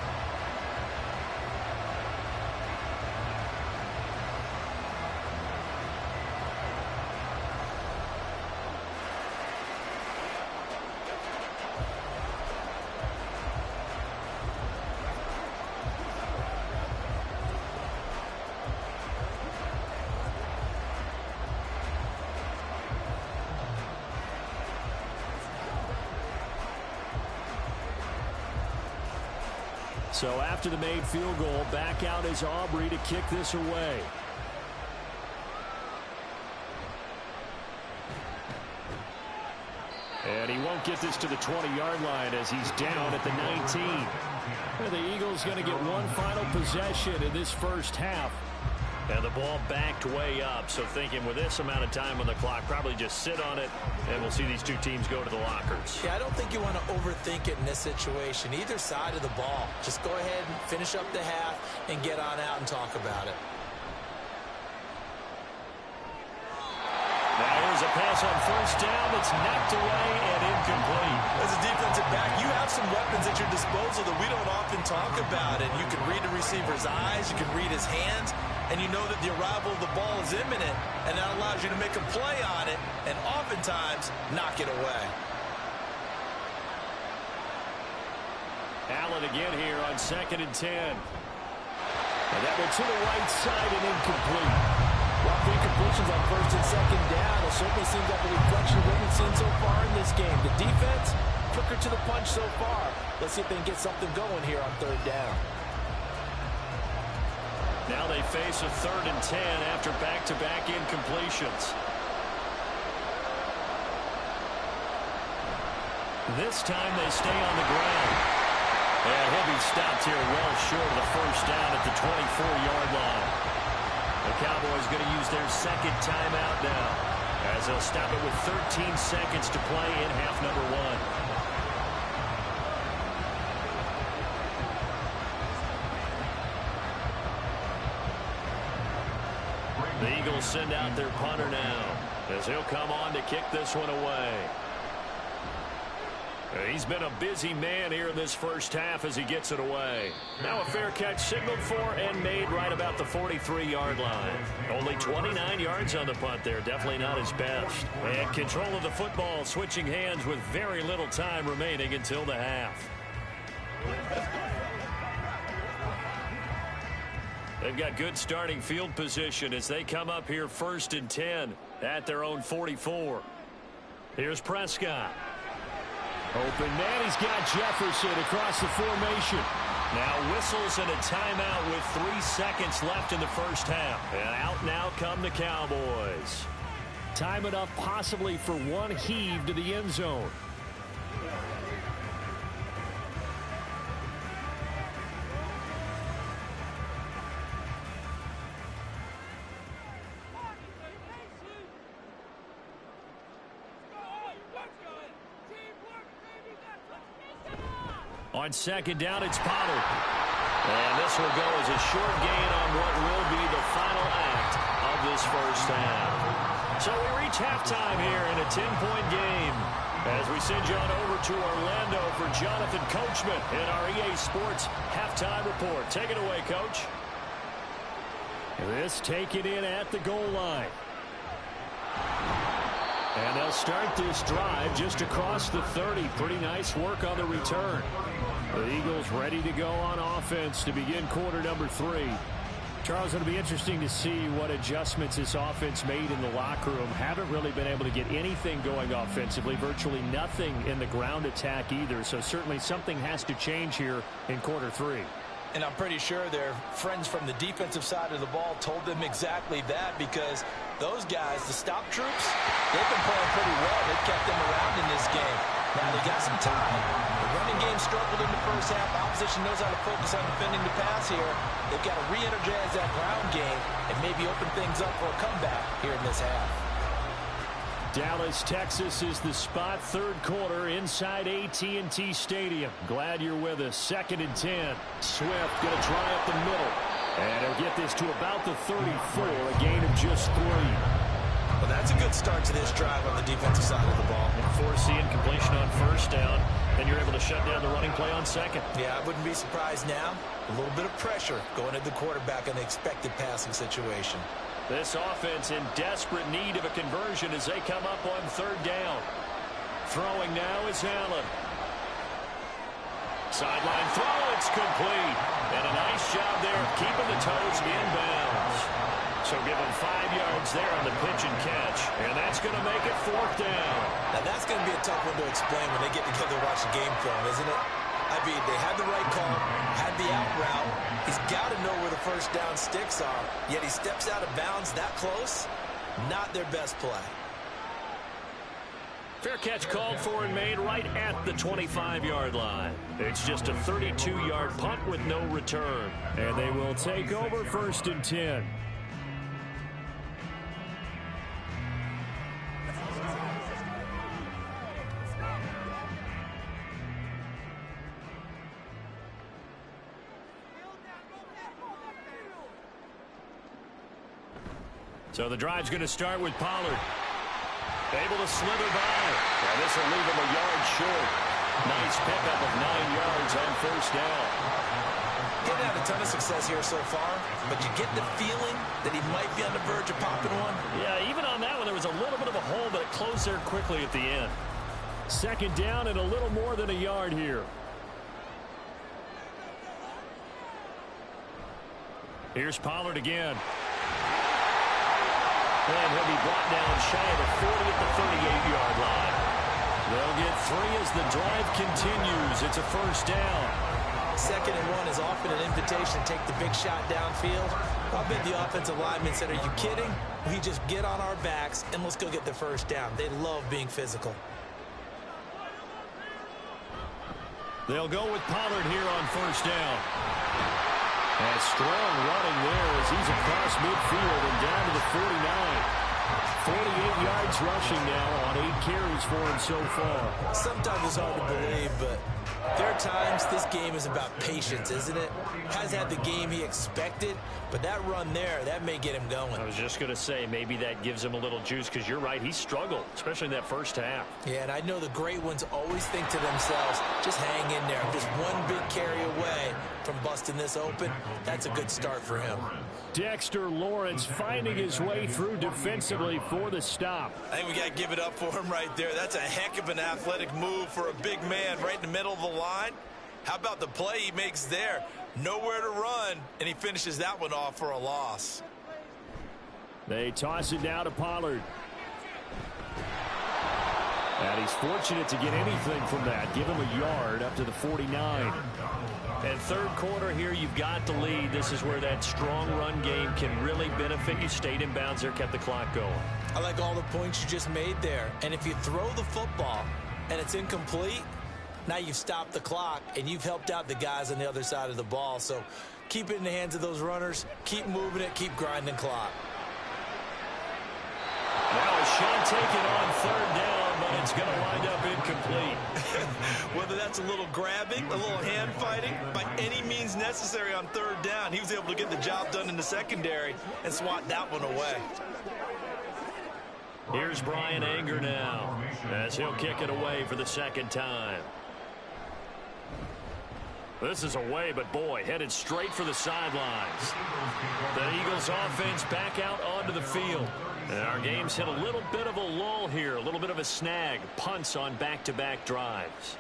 So after the made field goal, back out is Aubrey to kick this away. And he won't get this to the 20-yard line as he's down at the 19. And the Eagles going to get one final possession in this first half. And the ball backed way up, so thinking with this amount of time on the clock, probably just sit on it, and we'll see these two teams go to the lockers. Yeah, I don't think you want to overthink it in this situation. Either side of the ball. Just go ahead and finish up the half and get on out and talk about it. Now here's a pass on first down that's knocked away and incomplete. As a defensive back, you have some weapons at your disposal that we don't often talk about. And you can read the receiver's eyes, you can read his hands, and you know that the arrival of the ball is imminent, and that allows you to make a play on it and oftentimes knock it away. Allen again here on 2nd and 10. And that went to the right side and incomplete. Well, the incompletions on 1st and 2nd down, it certainly seems like a reflection of what we've seen so far in this game. The defense, quicker to the punch so far. Let's see if they can get something going here on 3rd down. Now they face a 3rd and 10 after back-to-back incompletions. This time they stay on the ground. And he'll be stopped here well short of the first down at the 24-yard line. The Cowboys going to use their 2nd timeout now, as they'll stop it with 13 seconds to play in half number 1. The Eagles send out their punter now, as he'll come on to kick this one away. He's been a busy man here in this first half as he gets it away. Now a fair catch signaled for and made right about the 43-yard line. Only 29 yards on the punt there. Definitely not his best. And control of the football switching hands with very little time remaining until the half. They've got good starting field position as they come up here 1st and 10 at their own 44. Here's Prescott. Open man, he's got Jefferson across the formation. Now whistles and a timeout with 3 seconds left in the first half. And out now come the Cowboys. Time enough possibly for one heave to the end zone. On 2nd down, it's Pollard. And this will go as a short gain on what will be the final act of this first half. So we reach halftime here in a 10-point game as we send you on over to Orlando for Jonathan Coachman in our EA Sports Halftime Report. Take it away, Coach. This taken in at the goal line. And they'll start this drive just across the 30. Pretty nice work on the return. The Eagles ready to go on offense to begin quarter number 3. Charles, it'll be interesting to see what adjustments this offense made in the locker room. Haven't really been able to get anything going offensively. Virtually nothing in the ground attack either. So certainly something has to change here in quarter 3. And I'm pretty sure their friends from the defensive side of the ball told them exactly that, because those guys, the stop troops, they've been playing pretty well. They've kept them around in this game. Now they got some time. The running game struggled in the first half. Opposition knows how to focus on defending the pass here. They've got to re-energize that ground game and maybe open things up for a comeback here in this half. Dallas, Texas is the spot. 3rd quarter inside AT&T Stadium. Glad you're with us. 2nd and 10. Swift going to try up the middle. And he'll get this to about the 34. A gain of just 3. Well, that's a good start to this drive on the defensive side of the ball. And force the incompletion on 1st down. And you're able to shut down the running play on 2nd. Yeah, I wouldn't be surprised now. A little bit of pressure going at the quarterback in the expected passing situation. This offense in desperate need of a conversion as they come up on 3rd down. Throwing now is Allen. Sideline throw, it's complete. And a nice job there of keeping the toes in bounds. So give them 5 yards there on the pitch and catch. And that's going to make it 4th down. Now that's going to be a tough one to explain when they get together and watch the game film, isn't it? I mean, they had the right call, had the out route. He's got to know where the first down sticks are, yet he steps out of bounds that close. Not their best play. Fair catch called for and made right at the 25-yard line. It's just a 32-yard punt with no return. And they will take over 1st and 10. So the drive's going to start with Pollard. Able to slither by. Yeah, this will leave him a yard short. Nice pickup of 9 yards on first down. He hadn't had a ton of success here so far, but you get the feeling that he might be on the verge of popping one. Yeah, even on that one, there was a little bit of a hole, but it closed there quickly at the end. Second down and a little more than a yard here. Here's Pollard again. And he'll be brought down shy of the 40 at the 38-yard line. They'll get 3 as the drive continues. It's a first down. 2nd and 1 is often an invitation to take the big shot downfield. I bet the offensive lineman said, are you kidding? We just get on our backs and let's go get the first down. They love being physical. They'll go with Pollard here on first down. And strong running there as he's across midfield and down to the 49. 48 yards rushing now on 8 carries for him so far. Sometimes it's hard to believe, but there are times this game is about patience, isn't it? Has had the game he expected, but that run there, that may get him going. I was just going to say, maybe that gives him a little juice, because you're right, he struggled, especially in that first half. Yeah, and I know the great ones always think to themselves, just hang in there. Just one big carry away from busting this open. That's a good start for him. Dexter Lawrence finding his way through defensively for the stop. I think we got to give it up for him right there. That's a heck of an athletic move for a big man right in the middle of the line. How about the play he makes there? Nowhere to run, and he finishes that one off for a loss. They toss it now to Pollard. And he's fortunate to get anything from that. Give him a yard up to the 49. And third quarter here, you've got the lead. This is where that strong run game can really benefit you. Stayed in bounds there, kept the clock going. I like all the points you just made there. And if you throw the football and it's incomplete, now you've stopped the clock and you've helped out the guys on the other side of the ball. So keep it in the hands of those runners. Keep moving it. Keep grinding clock. Now a shot taken on third down, but it's going to wind up incomplete. Whether that's a little grabbing, a little hand fighting, by any means necessary on third down, he was able to get the job done in the secondary and swat that one away. Here's Brian Anger now as he'll kick it away for the second time. This is away, but boy, headed straight for the sidelines. The Eagles offense back out onto the field. And our game's hit a little bit of a lull here, a little bit of a snag. Punts on back-to-back drives.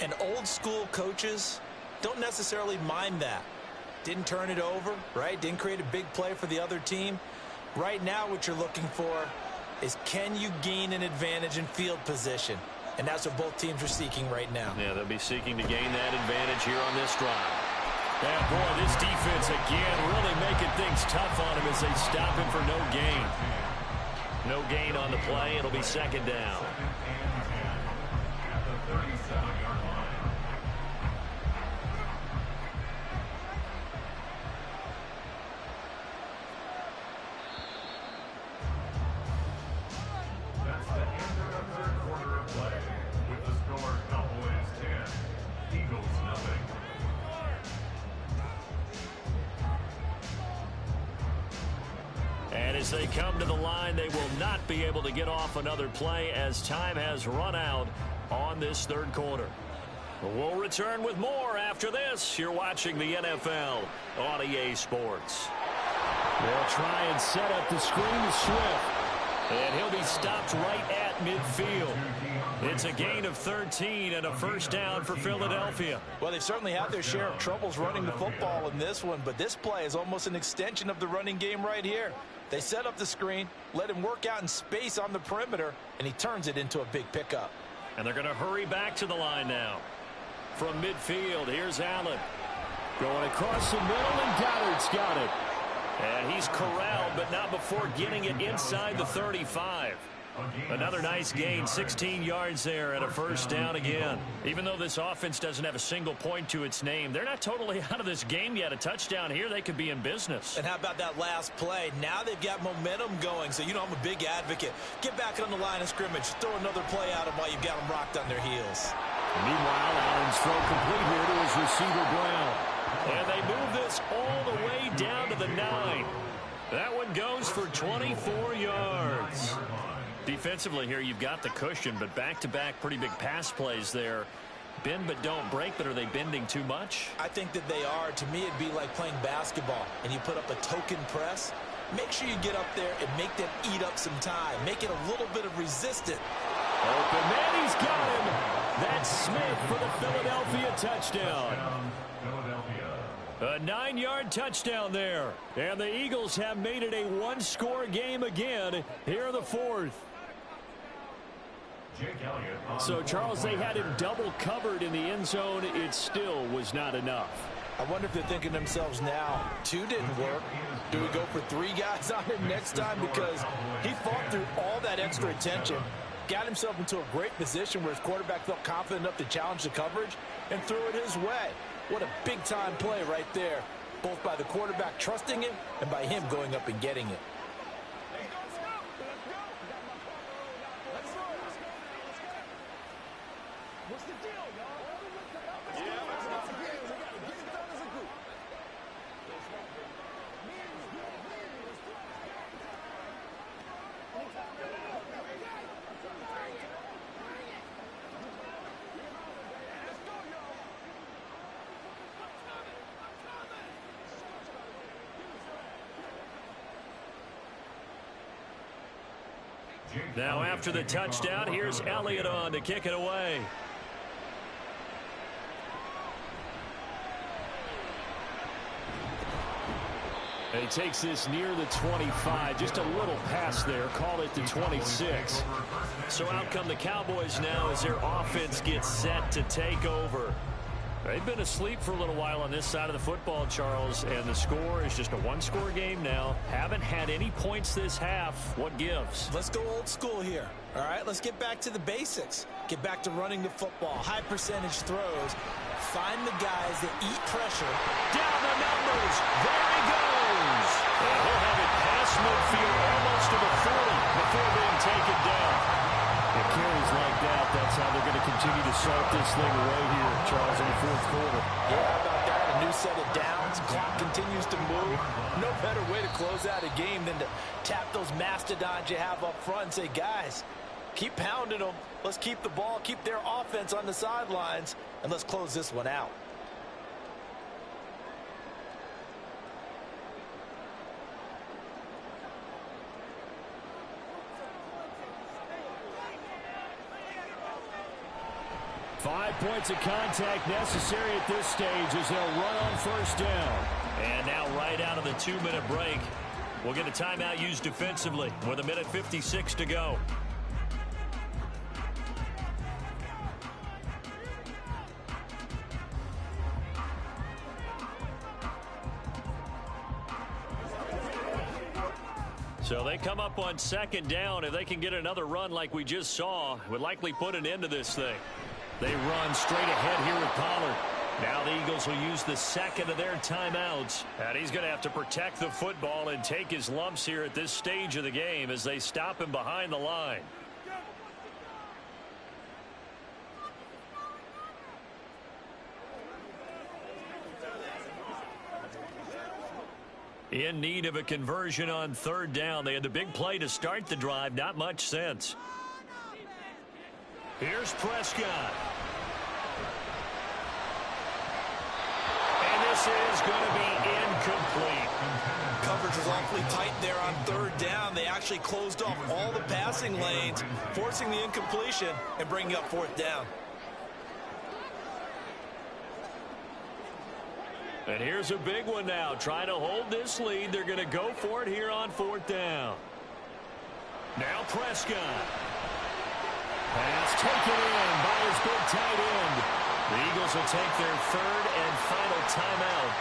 And old school coaches don't necessarily mind that. Didn't turn it over, right? Didn't create a big play for the other team. Right now what you're looking for is, can you gain an advantage in field position? And that's what both teams are seeking right now. Yeah, they'll be seeking to gain that advantage here on this drive. Yeah, boy, this defense again really making things tough on him as they stop him for no gain. No gain on the play. It'll be second down. That's the end of the third quarter of play. With the score, Cowboys 10, Eagles nothing. And as they come to the line, they will not be able to get off another play as time has run out on this third quarter. We'll return with more after this. You're watching the NFL on EA Sports. They'll try and set up the screen to Swift. And he'll be stopped right at midfield. It's a gain of 13 and a first down for Philadelphia. Well, they've certainly had their share of troubles running the football in this one, but this play is almost an extension of the running game right here. They set up the screen, let him work out in space on the perimeter, and he turns it into a big pickup. And they're going to hurry back to the line now. From midfield, here's Allen. Going across the middle, and Goddard's got it. And he's corralled, but not before getting it inside the 35. Another nice gain, 16 yards there and a first down again. Even though this offense doesn't have a single point to its name, they're not totally out of this game yet. A touchdown here, they could be in business. And how about that last play? Now they've got momentum going, so you know I'm a big advocate. Get back on the line of scrimmage. Throw another play at them while you've got them rocked on their heels. Meanwhile, Allen's throw complete here to his receiver, Brown. And they move this all the way down to the 9. That one goes for 24 yards. Defensively here, you've got the cushion, but back-to-back pretty big pass plays there. Bend but don't break, but are they bending too much? I think that they are. To me, it'd be like playing basketball, and you put up a token press. Make sure you get up there and make them eat up some time. Make it a little bit of resistance. Open man, he's got him. That's Smith for the Philadelphia touchdown. A 9-yard touchdown there. And the Eagles have made it a one-score game again here in the fourth. So, Charles, they had him double covered in the end zone. It still was not enough. I wonder if they're thinking to themselves now, 2 didn't work. Do we go for 3 guys on him next time? Because he fought through all that extra attention, got himself into a great position where his quarterback felt confident enough to challenge the coverage and threw it his way. What a big-time play right there, both by the quarterback trusting him and by him going up and getting it. What's the deal, y'all? Now after the touchdown, here's Elliott on to kick it away. And he takes this near the 25. Just a little pass there. Call it the 26. So out come the Cowboys now as their offense gets set to take over. They've been asleep for a little while on this side of the football, Charles, and the score is just a one-score game now. Haven't had any points this half. What gives? Let's go old school here. All right, let's get back to the basics. Get back to running the football, high percentage throws. Find the guys that eat pressure. Down the numbers. There he goes. And he'll have it past midfield almost to the 40 before being taken down. It carries like that. That's how they're going to continue to salt this thing away here, Charles, in the fourth quarter. Yeah, how about that? A new set of downs. Clock continues to move. No better way to close out a game than to tap those mastodons you have up front and say, guys, keep pounding them. Let's keep the ball, keep their offense on the sidelines, and let's close this one out. Five points of contact necessary at this stage as they'll run on first down. And now right out of the 2-minute break, we'll get a timeout used defensively with 1:56 to go. So they come up on second down. If they can get another run like we just saw, would likely put an end to this thing. They run straight ahead here with Pollard. Now the Eagles will use the second of their timeouts. And he's going to have to protect the football and take his lumps here at this stage of the game as they stop him behind the line. In need of a conversion on third down. They had the big play to start the drive. Not much sense. Here's Prescott. And this is going to be incomplete. Coverage was awfully tight there on third down. They actually closed off all the passing lanes, forcing the incompletion and bringing up fourth down. And here's a big one now. Trying to hold this lead. They're going to go for it here on fourth down. Now Prescott. Pass taken in by his big tight end. The Eagles will take their third and final timeout.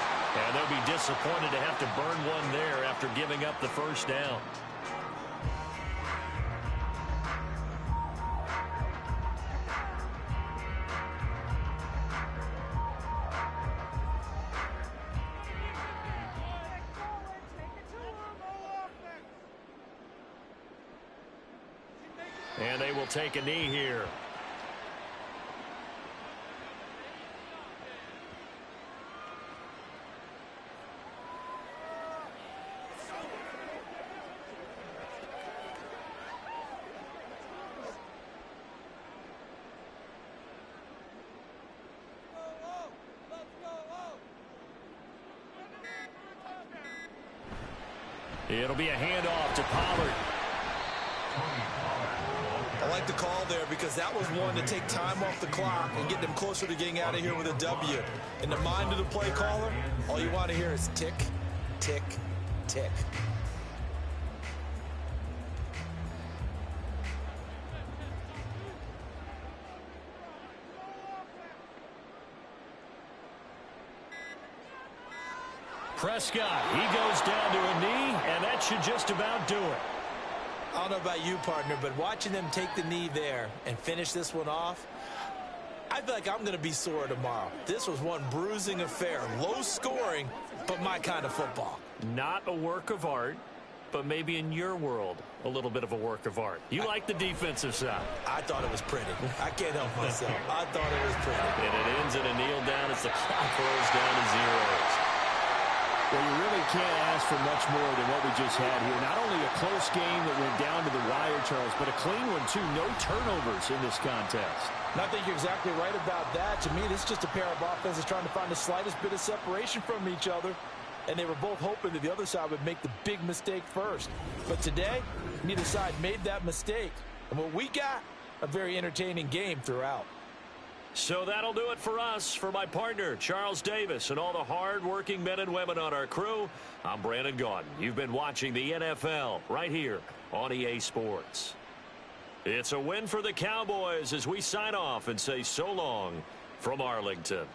And they'll be disappointed to have to burn one there after giving up the first down. And they will take a knee here. It'll be a handoff to Pollard. I like the call there because that was one to take time off the clock and get them closer to getting out of here with a W. In the mind of the play caller, all you want to hear is tick, tick, tick. Prescott, he goes down to a knee, and that should just about do it. I don't know about you, partner, but watching them take the knee there and finish this one off, I feel like I'm going to be sore tomorrow. This was one bruising affair. Low scoring, but my kind of football. Not a work of art, but maybe in your world, a little bit of a work of art. You like the defensive side. I thought it was pretty. I can't help myself. I thought it was pretty. And it ends in a kneel down as the clock rolls down to zeros. Well, you really can't ask for much more than what we just had here. Not only a close game that went down to the wire, Charles, but a clean one, too. No turnovers in this contest. And I think you're exactly right about that. To me, this is just a pair of offenses trying to find the slightest bit of separation from each other. And they were both hoping that the other side would make the big mistake first. But today, neither side made that mistake. And what we got, a very entertaining game throughout. So that'll do it for us. For my partner, Charles Davis, and all the hard-working men and women on our crew, I'm Brandon Gaudin. You've been watching the NFL right here on EA Sports. It's a win for the Cowboys as we sign off and say so long from Arlington.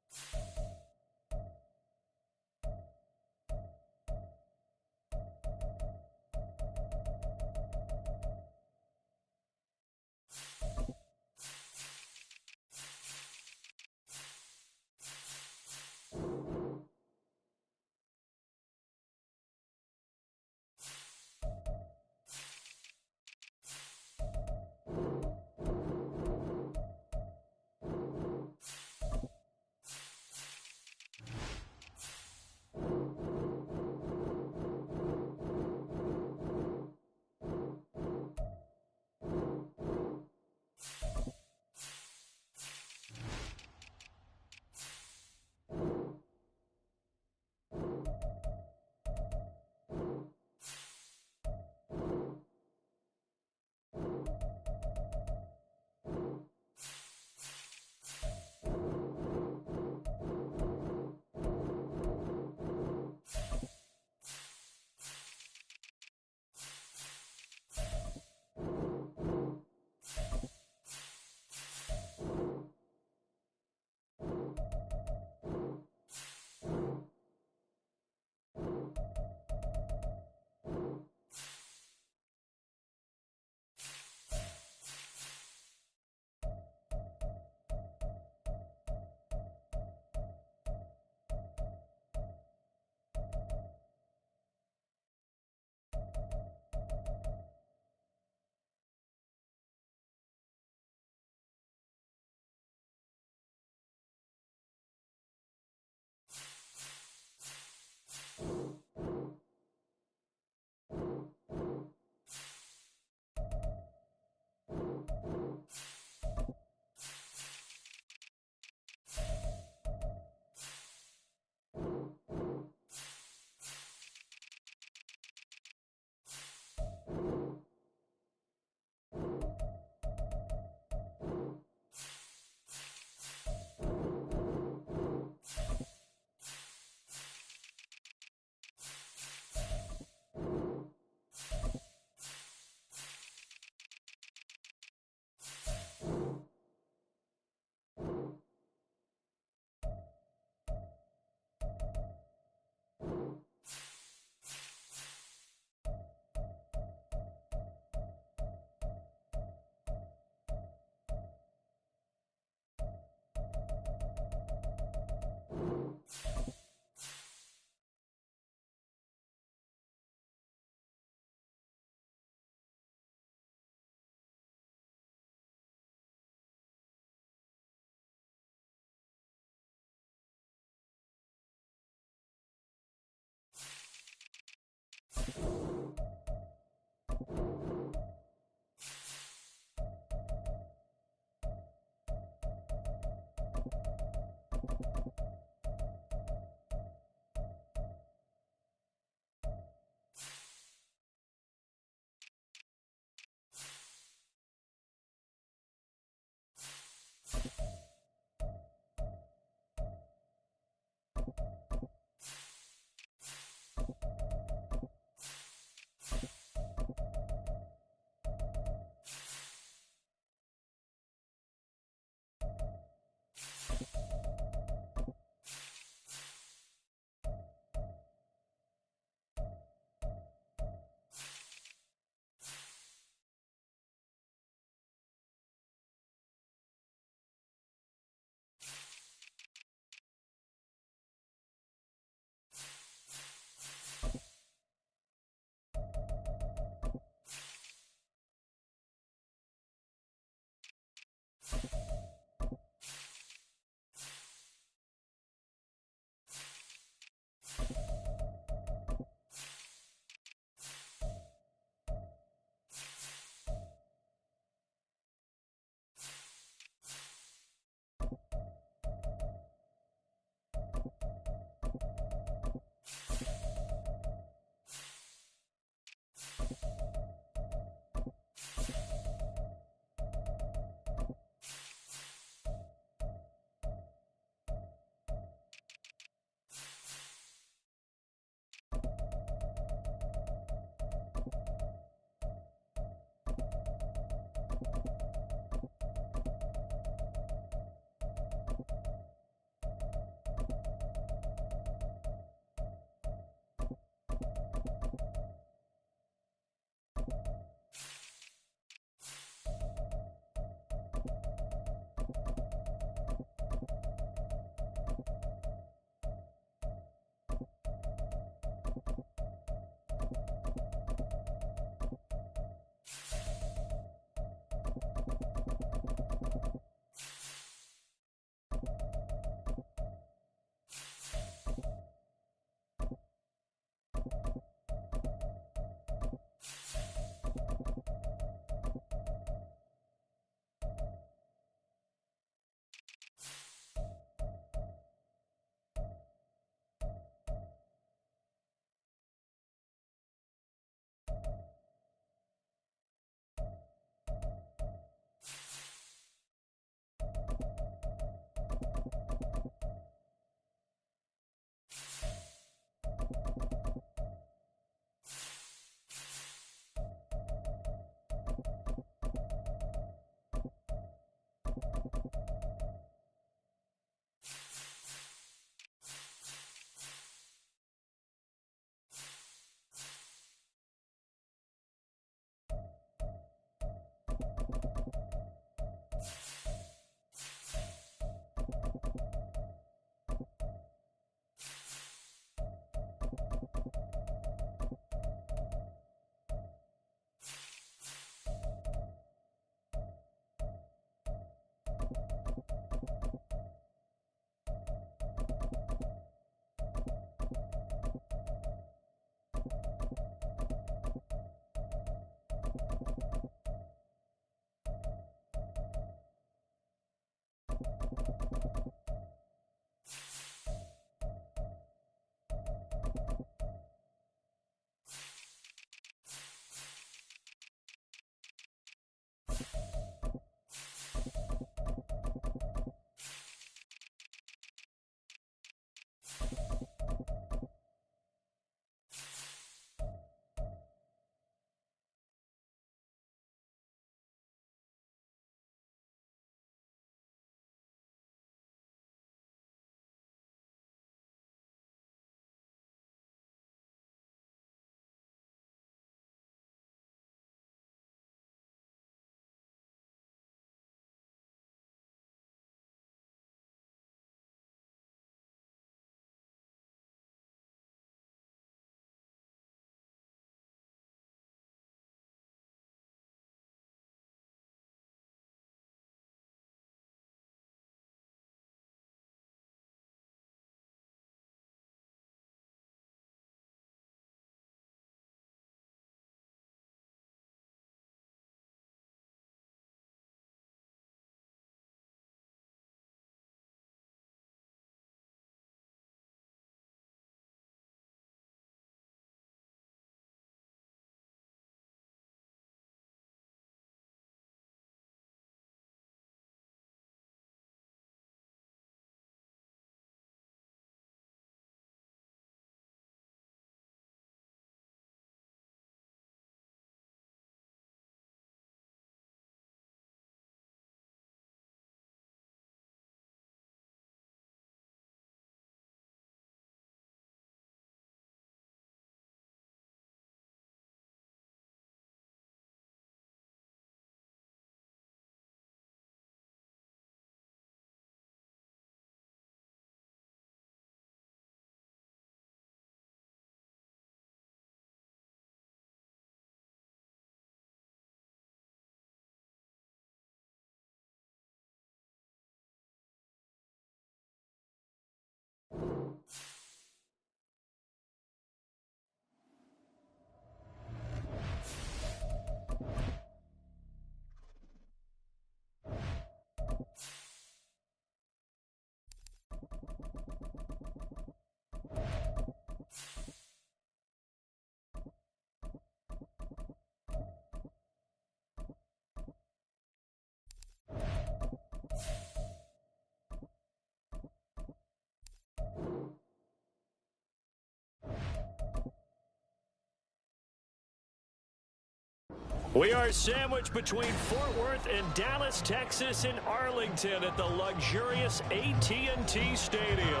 We are sandwiched between Fort Worth and Dallas, Texas, in Arlington at the luxurious AT&T Stadium.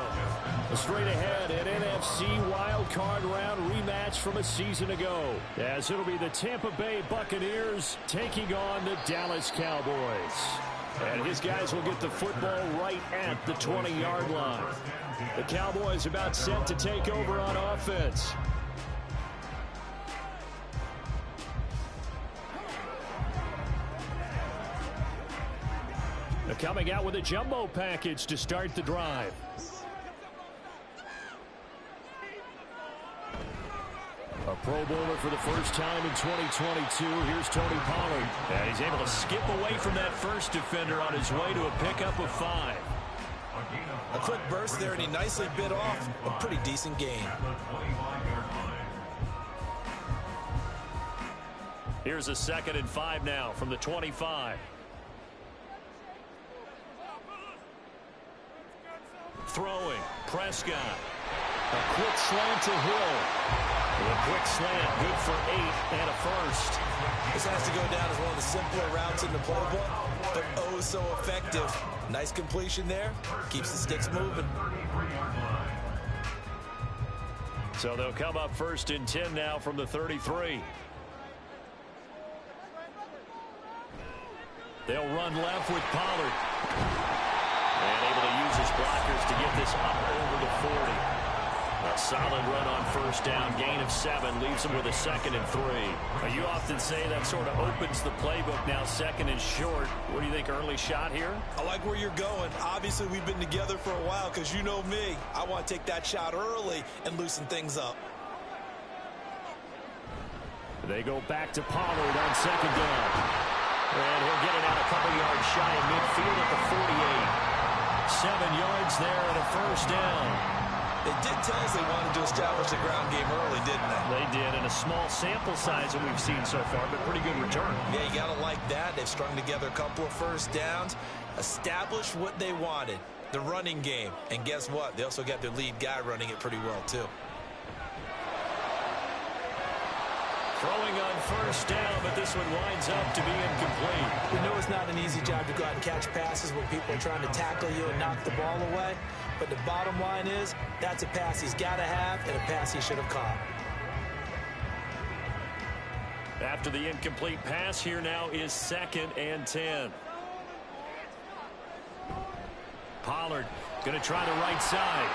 Straight ahead, an NFC wildcard round rematch from a season ago, as it'll be the Tampa Bay Buccaneers taking on the Dallas Cowboys. And his guys will get the football right at the 20-yard line. The Cowboys about set to take over on offense. They're coming out with a jumbo package to start the drive. A Pro Bowler for the first time in 2022. Here's Tony Pollard. And he's able to skip away from that first defender on his way to a pickup of 5. A quick burst there, and he nicely bit off a pretty decent gain. Here's a 2nd and 5 now from the 25. Throwing, Prescott. A quick slant to Hill. A quick slant, good for 8 and a first. This has to go down as one of the simpler routes in the playbook, but oh so effective. Nice completion there. Keeps the sticks moving. So they'll come up 1st and 10 now from the 33. They'll run left with Pollard. And able to use his blockers to get this up over the 40. A solid run on first down. Gain of 7 leaves them with a 2nd and 3. Now, you often say that sort of opens the playbook now, 2nd and short. What do you think, early shot here? I like where you're going. Obviously, we've been together for a while because you know me. I want to take that shot early and loosen things up. They go back to Pollard on 2nd down. And he'll get it out a couple yards shy of midfield at the 48. 7 yards there and a first down. They did tell us they wanted to establish the ground game early, didn't they? They did, and a small sample size that we've seen so far, but pretty good return. Yeah, you got to like that. They've strung together a couple of first downs, established what they wanted, the running game. And guess what? They also got their lead guy running it pretty well, too. Throwing on first down, but this one winds up to be incomplete. We know it's not an easy job to go out and catch passes when people are trying to tackle you and knock the ball away. But the bottom line is, that's a pass he's got to have and a pass he should have caught. After the incomplete pass, here now is 2nd and 10. Pollard going to try the right side.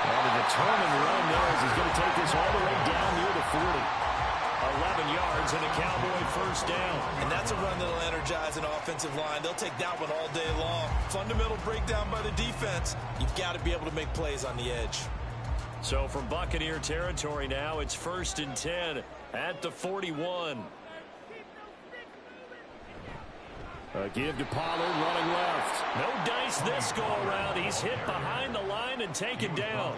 And a determined run there as he's going to take this all the way down near the 40. 11 yards and a Cowboy first down. And that's a run that'll energize an offensive line. They'll take that one all day long. Fundamental breakdown by the defense. You've got to be able to make plays on the edge. So from Buccaneer territory now, it's 1st and 10 at the 41. A give to Pollard, running left. No dice this go-around. He's hit behind the line and taken down.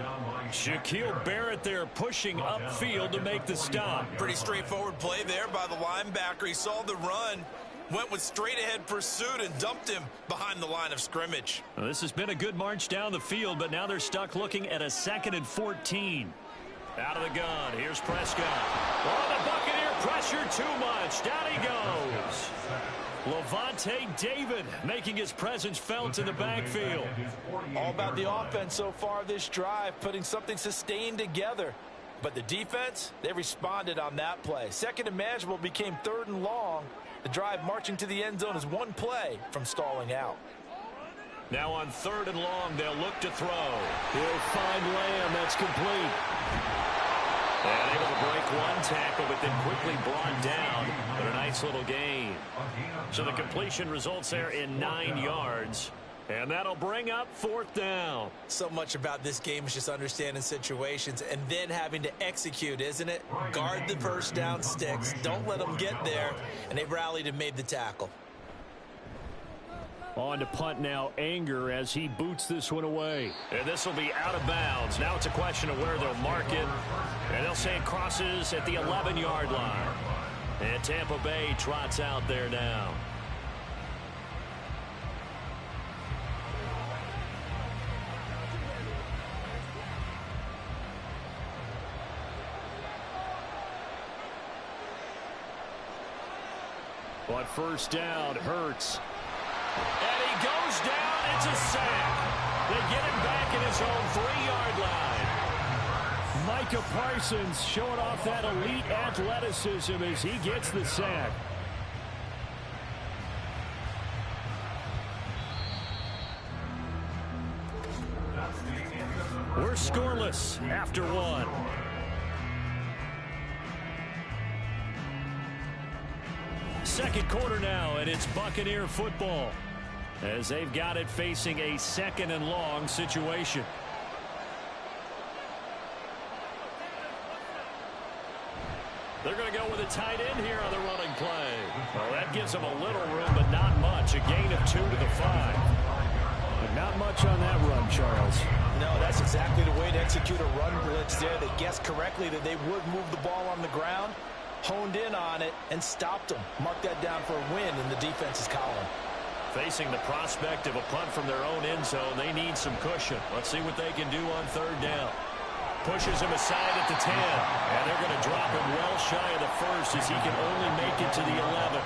Shaquille Barrett there pushing upfield to make the stop. Pretty straightforward play there by the linebacker. He saw the run, went with straight-ahead pursuit, and dumped him behind the line of scrimmage. Well, this has been a good march down the field, but now they're stuck looking at a 2nd and 14. Out of the gun, here's Prescott. Oh, the Buccaneer pressure too much. Down he goes. Lavonte David making his presence felt in the backfield. All about the offense so far this drive, putting something sustained together. But the defense, they responded on that play. 2nd and manageable became 3rd and long. The drive marching to the end zone is one play from stalling out. Now on 3rd and long, they'll look to throw. He'll find Lamb. That's complete. And able to break one tackle, but then quickly brought down. But a nice little gain. So the completion results there in 9 yards. And that'll bring up 4th down. So much about this game is just understanding situations and then having to execute, isn't it? Guard the first down sticks. Don't let them get there. And they rallied and made the tackle. On to punt now, Anger, as he boots this one away. And this will be out of bounds. Now it's a question of where they'll mark it. And they'll say it crosses at the 11-yard line. And Tampa Bay trots out there now. On first down, Hurts. And he goes down. It's a sack. They get him back at his own 3-yard line. Micah Parsons showing off that elite athleticism as he gets the sack. We're scoreless after 1. Second quarter now, and it's Buccaneer football as they've got it facing a 2nd and long situation. They're going to go with a tight end here on the running play. Well, that gives them a little room, but not much. A gain of 2 to the 5. But not much on that run, Charles. No, that's exactly the way to execute a run blitz there. They guessed correctly that they would move the ball on the ground, honed in on it, and stopped them. Mark that down for a win in the defense's column. Facing the prospect of a punt from their own end zone, they need some cushion. Let's see what they can do on 3rd down. Pushes him aside at the 10, and they're going to drop him well shy of the 1st as he can only make it to the 11.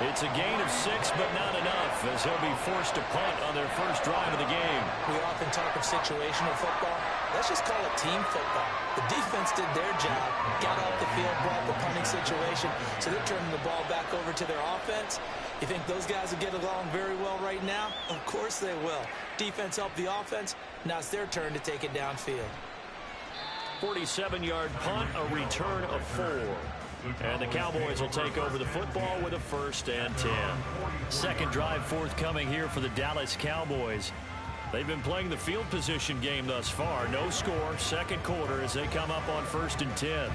It's a gain of 6, but not enough, as he'll be forced to punt on their first drive of the game. We often talk of situational football. Let's just call it team football. The defense did their job, got off the field, brought the punting situation, so they're turning the ball back over to their offense. You think those guys will get along very well right now? Of course they will. Defense helped the offense. Now it's their turn to take it downfield. 47-yard punt, a return of 4. And the Cowboys will take over the football with a 1st and 10. Second drive forthcoming here for the Dallas Cowboys. They've been playing the field position game thus far. No score, second quarter as they come up on 1st and 10.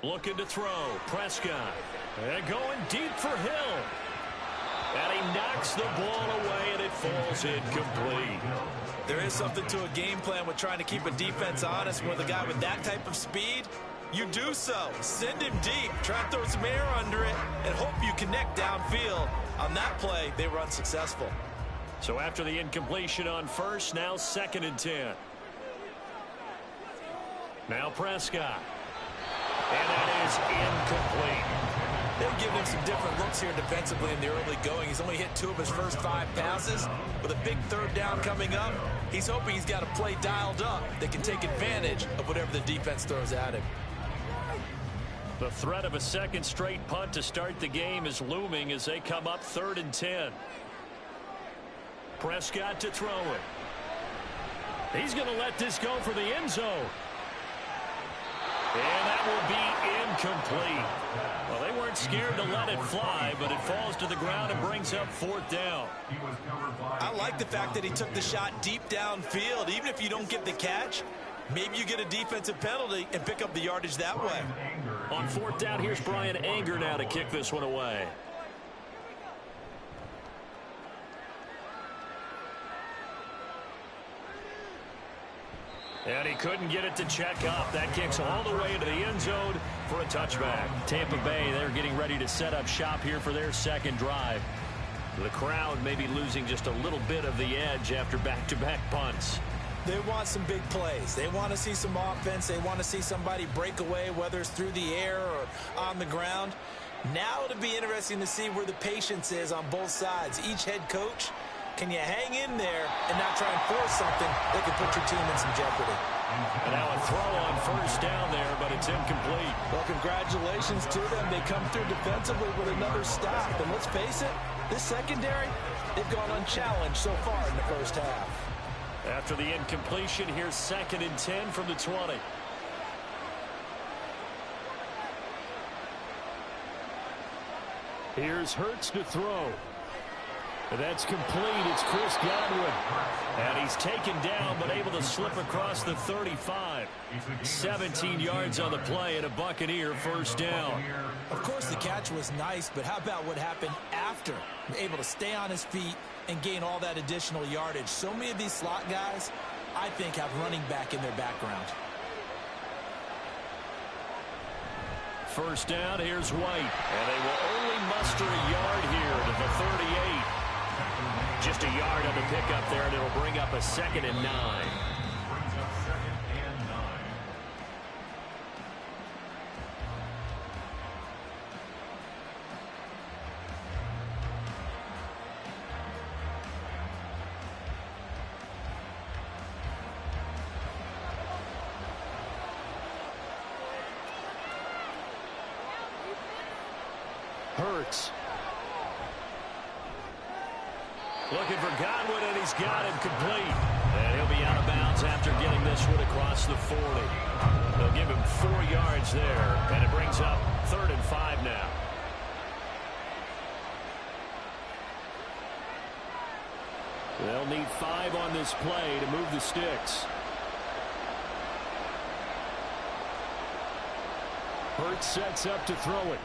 Looking to throw. Prescott. And going deep for Hill. And he knocks the ball away, and it falls incomplete. There is something to a game plan with trying to keep a defense honest with a guy with that type of speed. You do so. Send him deep. Try to throw some air under it and hope you connect downfield. On that play, they were unsuccessful. So after the incompletion on 1st, now 2nd and 10. Now Prescott. And that is incomplete. They've given him some different looks here defensively in the early going. He's only hit 2 of his first 5 passes. With a big 3rd down coming up, he's hoping he's got a play dialed up that can take advantage of whatever the defense throws at him. The threat of a second straight punt to start the game is looming as they come up 3rd and 10. Prescott to throw it. He's going to let this go for the end zone. And that will be incomplete. Well, they weren't scared to let it fly, but it falls to the ground and brings up 4th down. I like the fact that he took the shot deep downfield. Even if you don't get the catch, maybe you get a defensive penalty and pick up the yardage that way. On 4th down, here's Brian Anger now to kick this one away. And he couldn't get it to check up. That kicks all the way into the end zone for a touchback. Tampa Bay, they're getting ready to set up shop here for their second drive. The crowd may be losing just a little bit of the edge after back-to-back punts. They want some big plays. They want to see some offense. They want to see somebody break away, whether it's through the air or on the ground. Now it'll be interesting to see where the patience is on both sides. Each head coach, can you hang in there and not try and force something that could put your team in some jeopardy? And now a throw on 1st down there, but it's incomplete. Well, congratulations to them. They come through defensively with another stop. And let's face it, this secondary, they've gone unchallenged so far in the first half. After the incompletion, here's 2nd and 10 from the 20. Here's Hurts to throw. That's complete. It's Chris Godwin. And he's taken down but able to slip across the 35. 17 yards on the play and a Buccaneer 1st down. Of course, the catch was nice, but how about what happened after? Able to stay on his feet and gain all that additional yardage. So many of these slot guys, I think, have running back in their background. 1st down, here's White. And they will only muster a yard here to the 38. Just a yard on the pickup there, and it'll bring up a 2nd and 9. Hurts. Looking for Godwin, and he's got him complete. And he'll be out of bounds after getting this one across the 40. They'll give him 4 yards there, and it brings up 3rd and 5 now. They'll need 5 on this play to move the sticks. Hurts sets up to throw it.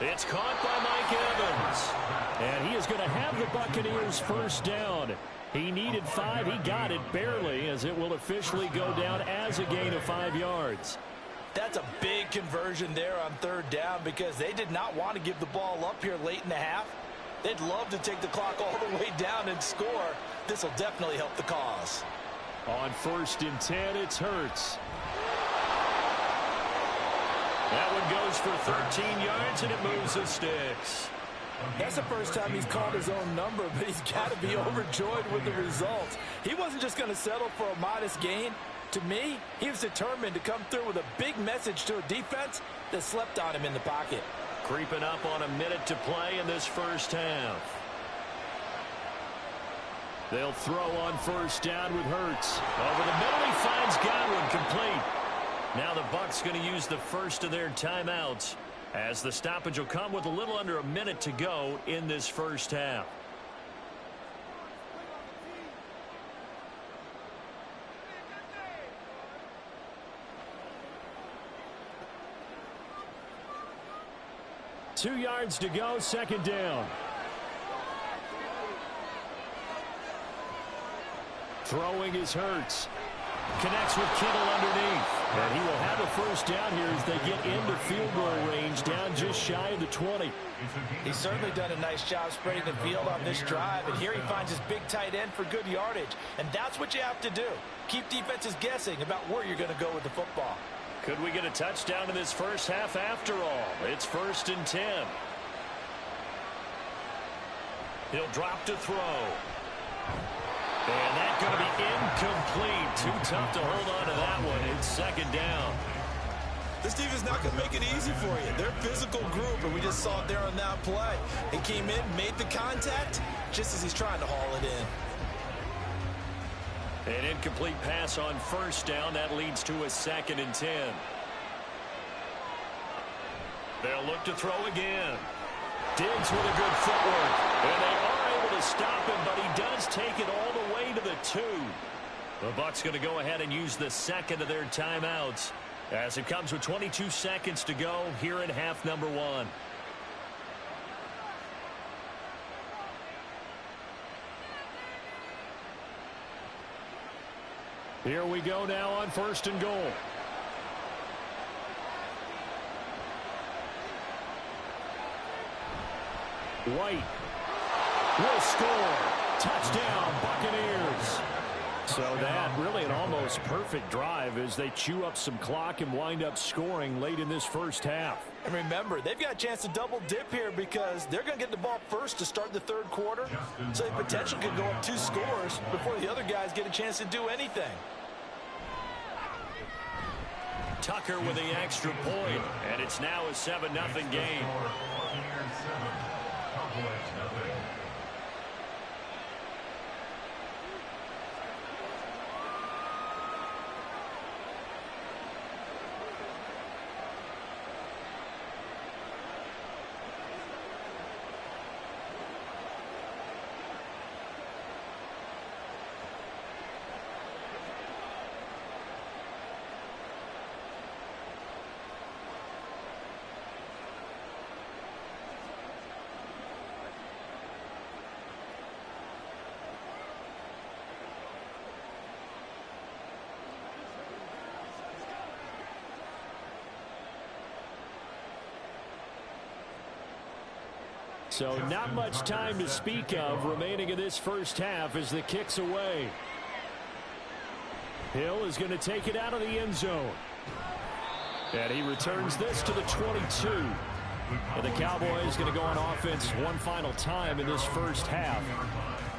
It's caught by Mike Evans. And he is going to have the Buccaneers 1st down. He needed 5. He got it barely, as it will officially go down as a gain of 5 yards. That's a big conversion there on 3rd down because they did not want to give the ball up here late in the half. They'd love to take the clock all the way down and score. This will definitely help the cause. On 1st and 10, it's Hurts. That one goes for 13 yards, and it moves the sticks. That's the first time he's called his own number, but he's got to be overjoyed with the results. He wasn't just going to settle for a modest gain. To me, he was determined to come through with a big message to a defense that slept on him in the pocket. Creeping up on a minute to play in this first half. They'll throw on first down with Hurts. Over the middle, he finds Godwin, complete. Now the Bucs going to use the first of their timeouts, as the stoppage will come with a little under a minute to go in this first half. Two yards to go, second down. Throwing is Hurts. Connects with Kittle underneath. And he will have a first down here as they get into field goal range, down just shy of the 20. He's certainly done a nice job spreading the field on this drive, and here he finds his big tight end for good yardage. And that's what you have to do. Keep defenses guessing about where you're going to go with the football. Could we get a touchdown in this first half after all? It's 1st and 10. He'll drop to throw. And that's going to be incomplete. Too tough to hold on to that one. It's second down. This defense not going to make it easy for you. They're a physical group, and we just saw it there on that play. He came in, made the contact, just as he's trying to haul it in. An incomplete pass on first down. That leads to a 2nd and 10. They'll look to throw again. Diggs with a good footwork. And they are able to stop him, but he does take it all the way to the 2. The Bucs going to go ahead and use the second of their timeouts, as it comes with 22 seconds to go here in half number 1. Here we go now on 1st and goal. White will score. Touchdown, Buccaneers. So that really an almost perfect drive as they chew up some clock and wind up scoring late in this first half. And remember, they've got a chance to double dip here because they're going to get the ball first to start the third quarter. So they potentially could go up 2 scores before the other guys get a chance to do anything. Tucker with the extra point, and it's now a 7-0 game. So not much time to speak of remaining in this first half as the kick's away. Hill is going to take it out of the end zone. And he returns this to the 22. And the Cowboys going to go on offense one final time in this first half.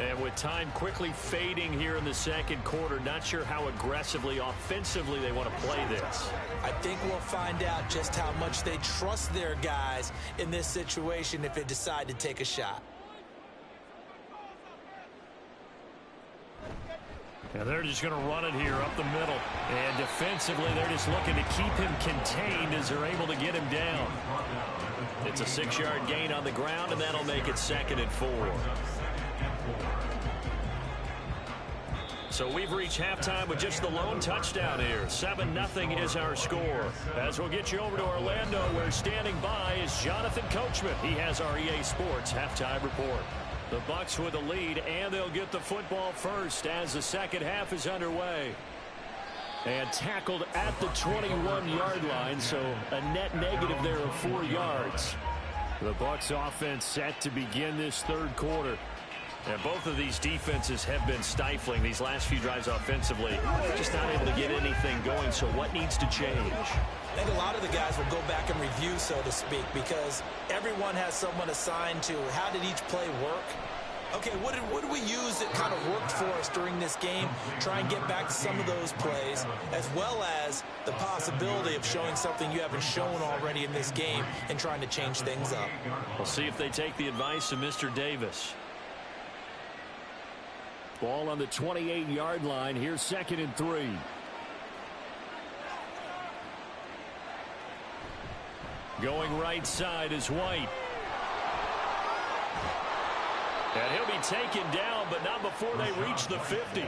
And with time quickly fading here in the second quarter, not sure how aggressively, offensively they want to play this. I think we'll find out just how much they trust their guys in this situation if they decide to take a shot. And they're just going to run it here up the middle. And defensively, they're just looking to keep him contained as they're able to get him down. It's a 6-yard gain on the ground, and that'll make it 2nd and 4. So we've reached halftime with just the lone touchdown here. 7-0 is our score. As we'll get you over to Orlando, where standing by is Jonathan Coachman. He has our EA Sports halftime report. The Bucs with the lead, and they'll get the football first as the second half is underway. And tackled at the 21-yard line, so a net negative there of 4 yards. The Bucs offense set to begin this third quarter. And both of these defenses have been stifling these last few drives offensively. Just not able to get anything going, so what needs to change? I think a lot of the guys will go back and review, so to speak, because everyone has someone assigned to how did each play work. Okay, what did we use that kind of worked for us during this game? Try and get back to some of those plays, as well as the possibility of showing something you haven't shown already in this game and trying to change things up. We'll see if they take the advice of Mr. Davis. Ball on the 28-yard line. Here's 2nd and 3. Going right side is White. And he'll be taken down, but not before they reach the 50.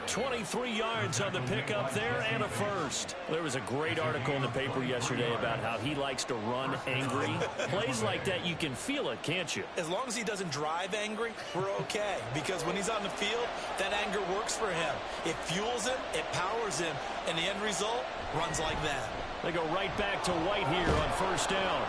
23 yards on the pickup there and a first. There was a great article in the paper yesterday about how he likes to run angry. Plays like that, you can feel it, can't you? As long as he doesn't drive angry, we're okay. Because when he's on the field, that anger works for him. It fuels him, it powers him, and the end result runs like that. They go right back to White here on 1st down.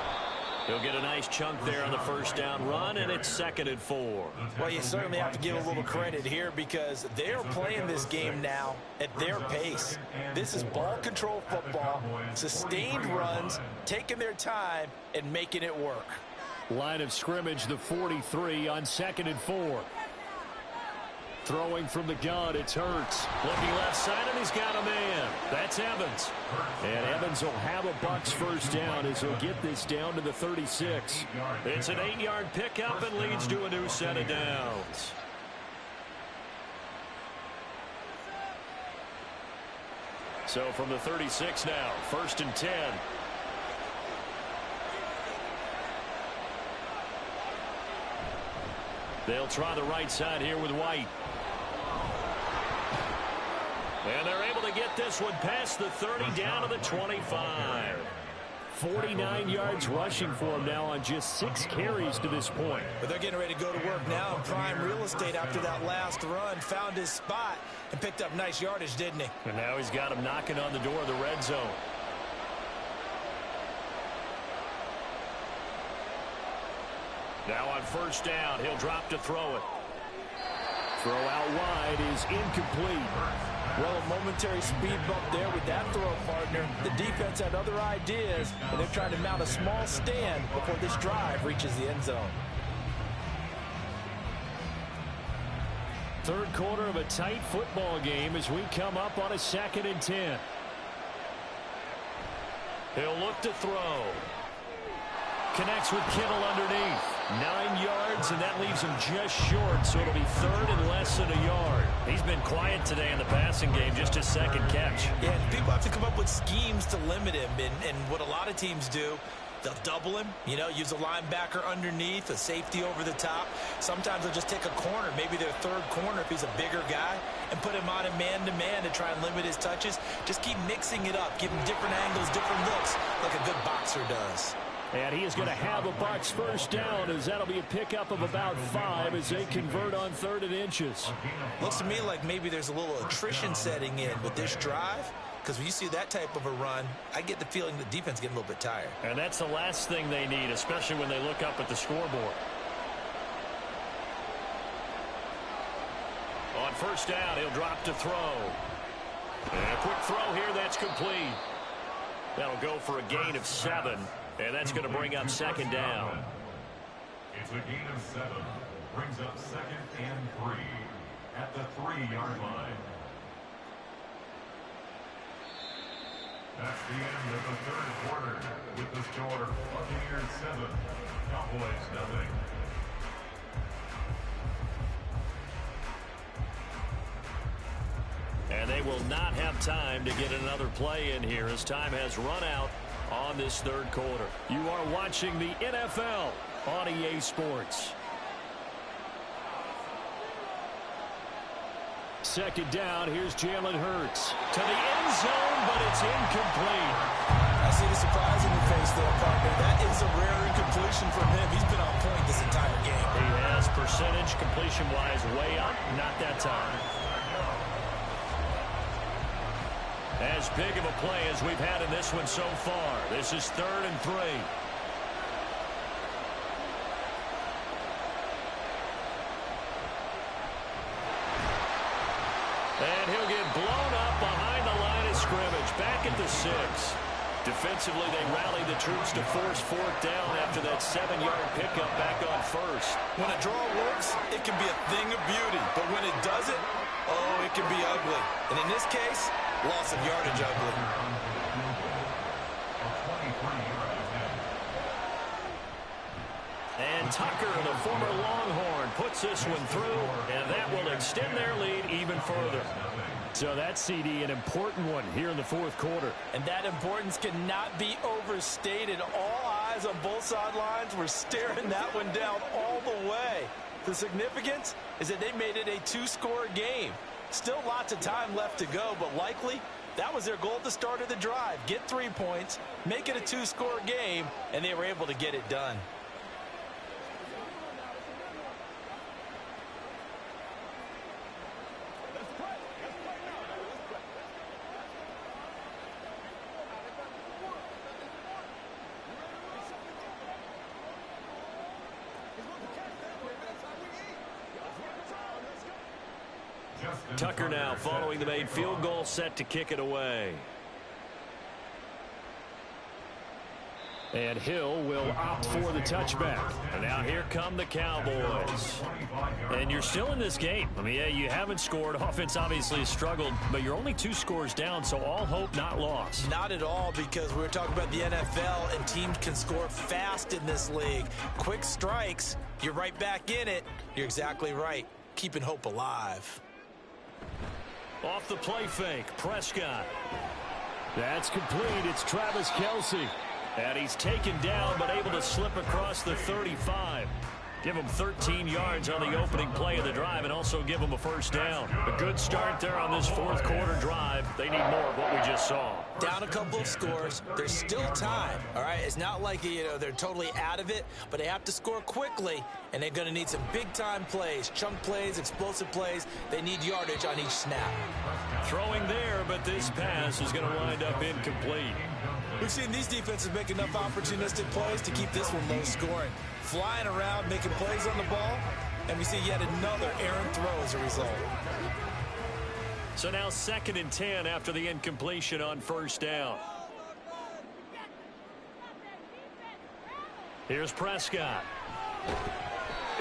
He'll get a nice chunk there on the 1st down run, and it's 2nd and 4. Well, you certainly have to give a little credit here because they're playing this game now at their pace. This is ball control football, sustained runs, taking their time, and making it work. Line of scrimmage, the 43 on 2nd and 4. Throwing from the gun, it's Hurts. Looking left side, and he's got a man. That's Evans. And Evans will have a Bucs 1st down as he'll get this down to the 36. It's an 8-yard pickup and leads to a new set of downs. So from the 36 now, 1st and 10. They'll try the right side here with White. And they're able to get this one past the 30 down to the 25. 49 yards rushing for him now on just 6 carries to this point. But they're getting ready to go to work now in prime real estate after that last run. Found his spot and picked up nice yardage, didn't he? And now he's got him knocking on the door of the red zone. Now on 1st down, he'll drop to throw it. Throw out wide is incomplete. Well, a momentary speed bump there with that throw partner. The defense had other ideas, and they're trying to mount a small stand before this drive reaches the end zone. 3rd quarter of a tight football game as we come up on a 2nd and 10. He'll look to throw. Connects with Kittle underneath. 9 yards, and that leaves him just short, so it'll be 3rd and less than a yard. He's been quiet today in the passing game, just his 2nd catch. Yeah, and people have to come up with schemes to limit him, and what a lot of teams do, they'll double him, use a linebacker underneath, a safety over the top. Sometimes they'll just take a corner, maybe their 3rd corner if he's a bigger guy, and put him on a man-to-man to try and limit his touches. Just keep mixing it up, give him different angles, different looks, like a good boxer does. And he is going to have a Bucs 1st down as that'll be a pickup of about 5 as they convert on 3rd and inches. Looks to me like maybe there's a little attrition setting in with this drive, because when you see that type of a run, I get the feeling the defense is getting a little bit tired. And that's the last thing they need, especially when they look up at the scoreboard. On 1st down, he'll drop to throw. And a quick throw here, that's complete. That'll go for a gain of 7. And that's going to bring up 2nd down. It's a gain of 7. Brings up 2nd and 3 at the 3-yard line. That's the end of the 3rd quarter with the score Buccaneers 7, Cowboys 0. And they will not have time to get another play in here as time has run out on this 3rd quarter. You are watching the NFL on EA Sports. 2nd down, here's Jalen Hurts. To the end zone, but it's incomplete. I see the surprise in your face there, partner. That is a rare incompletion from him. He's been on point this entire game. He has percentage completion-wise way up, not that time. As big of a play as we've had in this one so far. This is 3rd and 3. second to 6. Defensively, they rallied the troops to force 4th down after that 7-yard pickup back on first. When a draw works, it can be a thing of beauty. But when it doesn't, oh, it can be ugly. And in this case, loss of yardage ugly. And Tucker, the former Longhorn, puts this one through, and that will extend their lead even further. So that CD, an important one here in the 4th quarter. And that importance cannot be overstated. All eyes on both sidelines were staring that one down all the way. The significance is that they made it a 2-score game. Still lots of time left to go, but likely that was their goal at the start of the drive. Get 3 points, make it a 2-score game, and they were able to get it done. Tucker now following the made field goal, set to kick it away. And Hill will opt for the touchback. And now here come the Cowboys. And you're still in this game. I mean, yeah, you haven't scored. Offense obviously has struggled, but you're only 2 scores down, so all hope not lost. Not at all, because we were talking about the NFL, and teams can score fast in this league. Quick strikes, you're right back in it. You're exactly right. Keeping hope alive. Off the play fake, Prescott. That's complete. It's Travis Kelce. And he's taken down, but able to slip across the 35. Give him 13 yards on the opening play of the drive and also give him a first down. A good start there on this 4th quarter drive. They need more of what we just saw. Down a couple of scores. There's still time, all right? It's not like, they're totally out of it, but they have to score quickly, and they're going to need some big-time plays, chunk plays, explosive plays. They need yardage on each snap. Throwing there, but this pass is going to wind up incomplete. We've seen these defenses make enough opportunistic plays to keep this one low scoring. Flying around, making plays on the ball, and we see yet another errant throw as a result. So now 2nd and 10 after the incompletion on first down. Here's Prescott.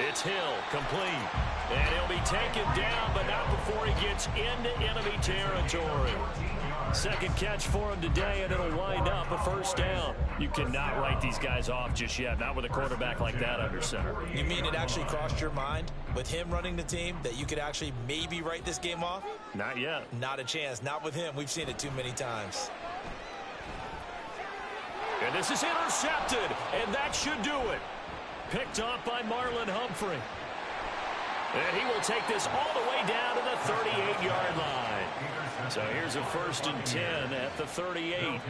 It's Hill, complete. And he'll be taken down, but not before he gets into enemy territory. Second catch for him today, and it'll wind up a first down. You cannot write these guys off just yet, not with a quarterback like that under center. You mean it actually crossed your mind with him running the team that you could actually maybe write this game off? Not yet. Not a chance. Not with him. We've seen it too many times. And this is intercepted, and that should do it. Picked off by Marlon Humphrey. And he will take this all the way down to the 38-yard line. So here's a 1st and 10 at the 38.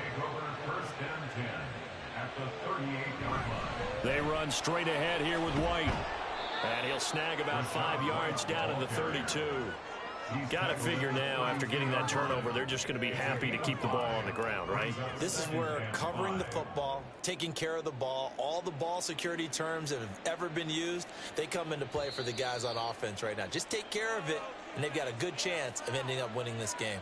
They run straight ahead here with White. And he'll snag about 5 yards down in the 32. Got to figure now, after getting that turnover, they're just going to be happy to keep the ball on the ground, right? This is where covering the football, taking care of the ball, all the ball security terms that have ever been used, they come into play for the guys on offense right now. Just take care of it, and they've got a good chance of ending up winning this game.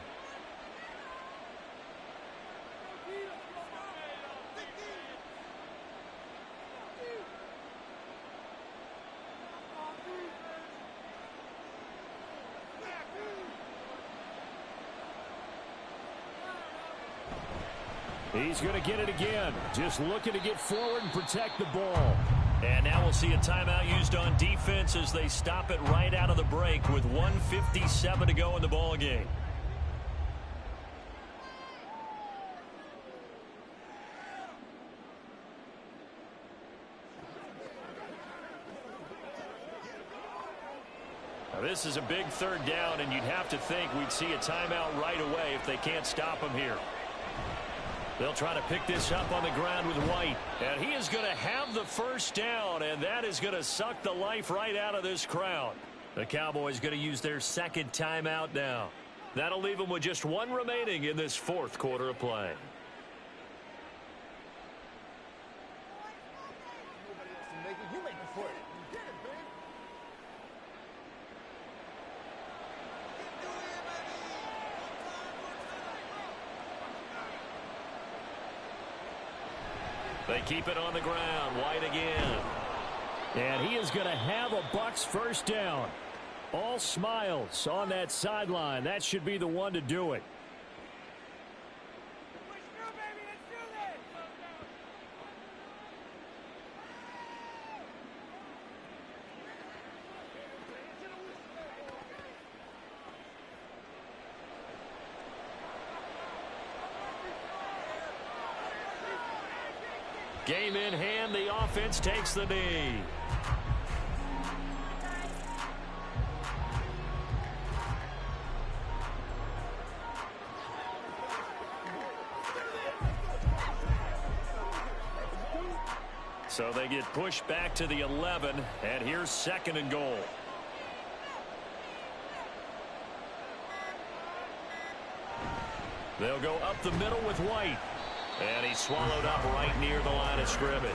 He's going to get it again. Just looking to get forward and protect the ball. And now we'll see a timeout used on defense as they stop it right out of the break with 1:57 to go in the ball game. Now this is a big 3rd down, and you'd have to think we'd see a timeout right away if they can't stop him here. They'll try to pick this up on the ground with White. And he is going to have the first down, and that is going to suck the life right out of this crowd. The Cowboys going to use their 2nd timeout now. That'll leave them with just 1 remaining in this 4th quarter of play. They keep it on the ground. White again. And he is going to have a Bucs first down. All smiles on that sideline. That should be the one to do it. Game in hand. The offense takes the knee. So they get pushed back to the 11, and here's 2nd and goal. They'll go up the middle with White. And he's swallowed up right near the line of scrimmage.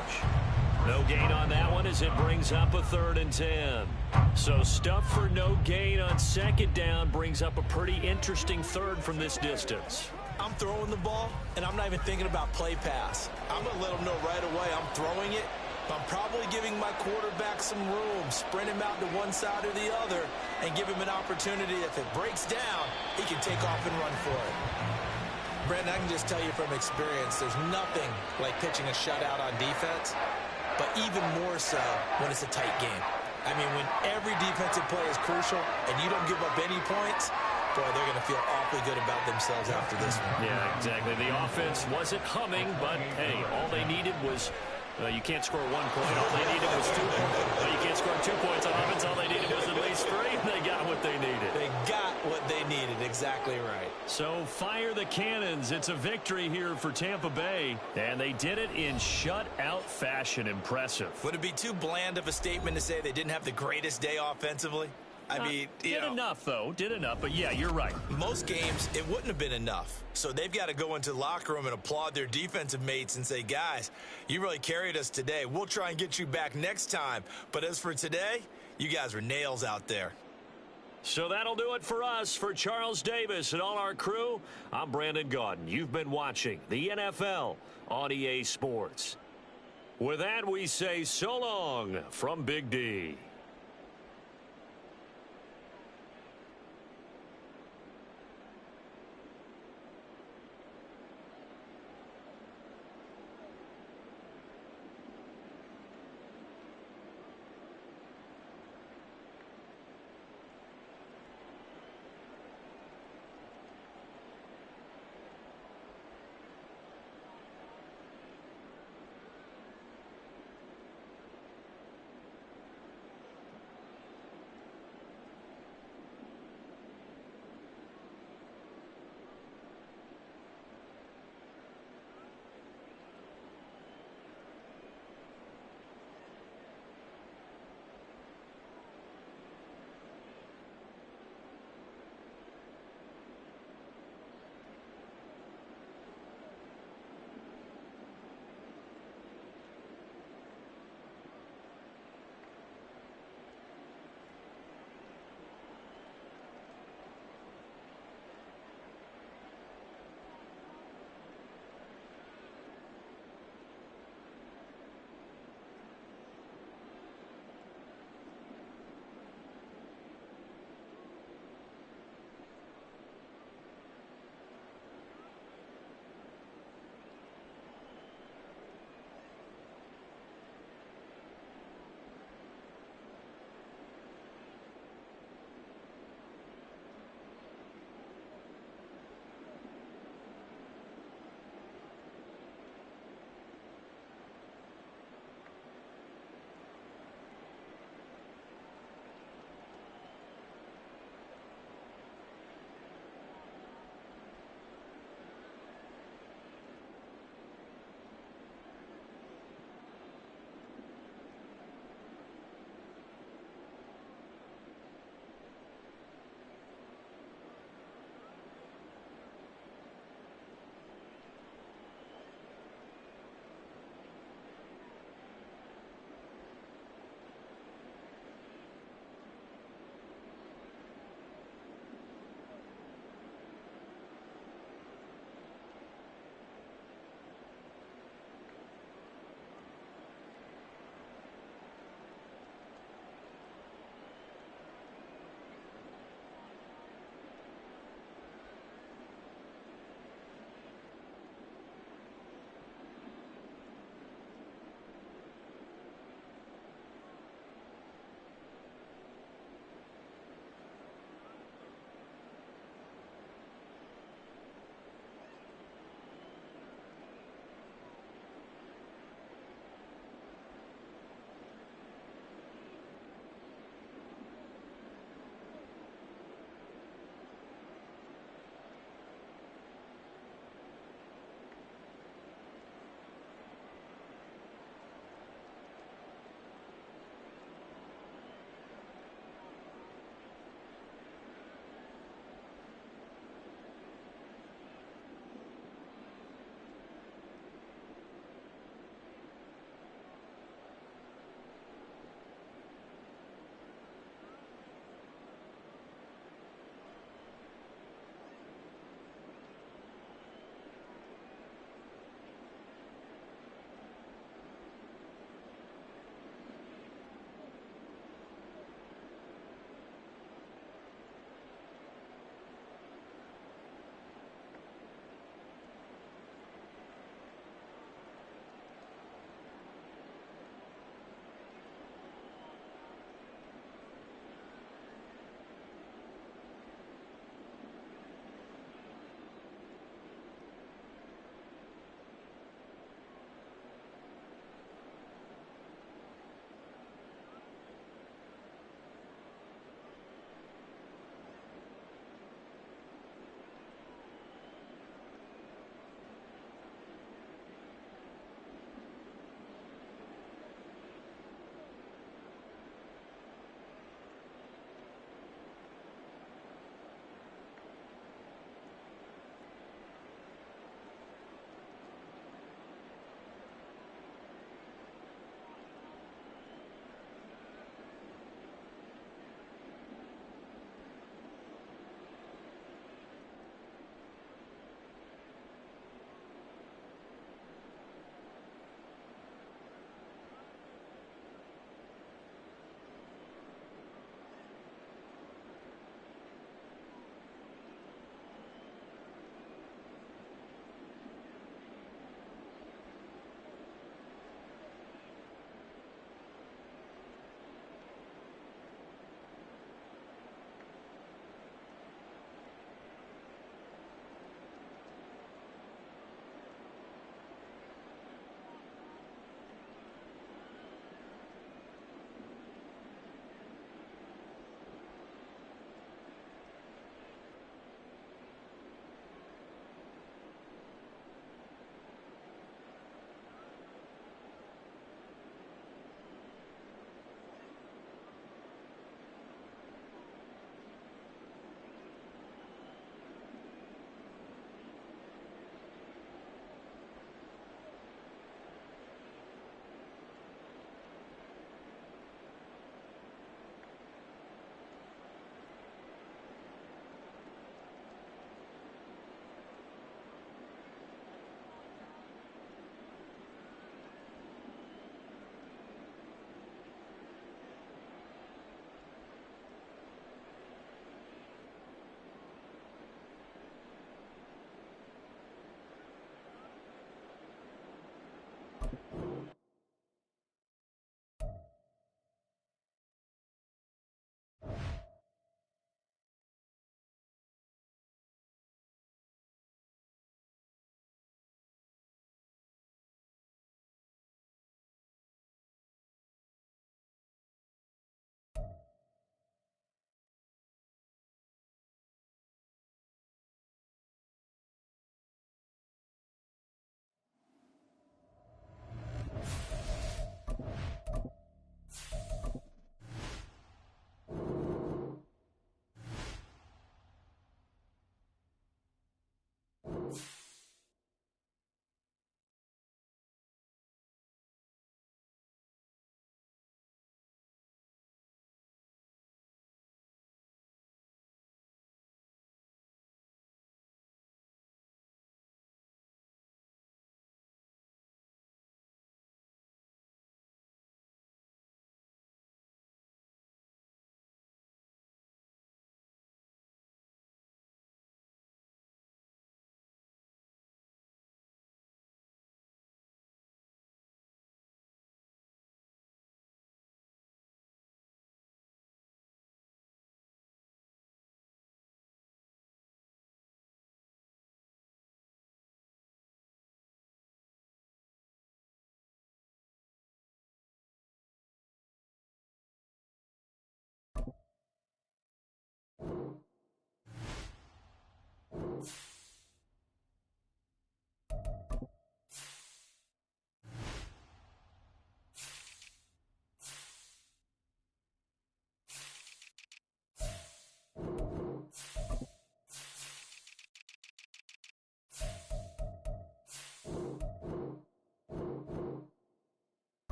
No gain on that one as it brings up a 3rd and 10. So stuff for no gain on 2nd down brings up a pretty interesting 3rd from this distance. I'm throwing the ball, and I'm not even thinking about play pass. I'm going to let them know right away I'm throwing it. But I'm probably giving my quarterback some room, sprint him out to one side or the other, and give him an opportunity. If it breaks down, he can take off and run for it. Brandon, I can just tell you from experience, there's nothing like pitching a shutout on defense, but even more so when it's a tight game. I mean, when every defensive play is crucial and you don't give up any points, boy, they're going to feel awfully good about themselves after this one. Yeah, exactly. The offense wasn't humming, but, hey, all they needed was you can't score 1 point. All they needed was 2 points. You can't score 2 points on offense. All they needed was at least 3. They got what they needed. They got what they needed. Exactly right. So fire the cannons. It's a victory here for Tampa Bay. And they did it in shutout fashion. Impressive. Would it be too bland of a statement to say they didn't have the greatest day offensively? I mean, did enough, though. Did enough. But, yeah, you're right. Most games, it wouldn't have been enough. So they've got to go into the locker room and applaud their defensive mates and say, guys, you really carried us today. We'll try and get you back next time. But as for today, you guys were nails out there. So that'll do it for us. For Charles Davis and all our crew, I'm Brandon Gaudin. You've been watching the NFL on EA Sports. With that, we say so long from Big D.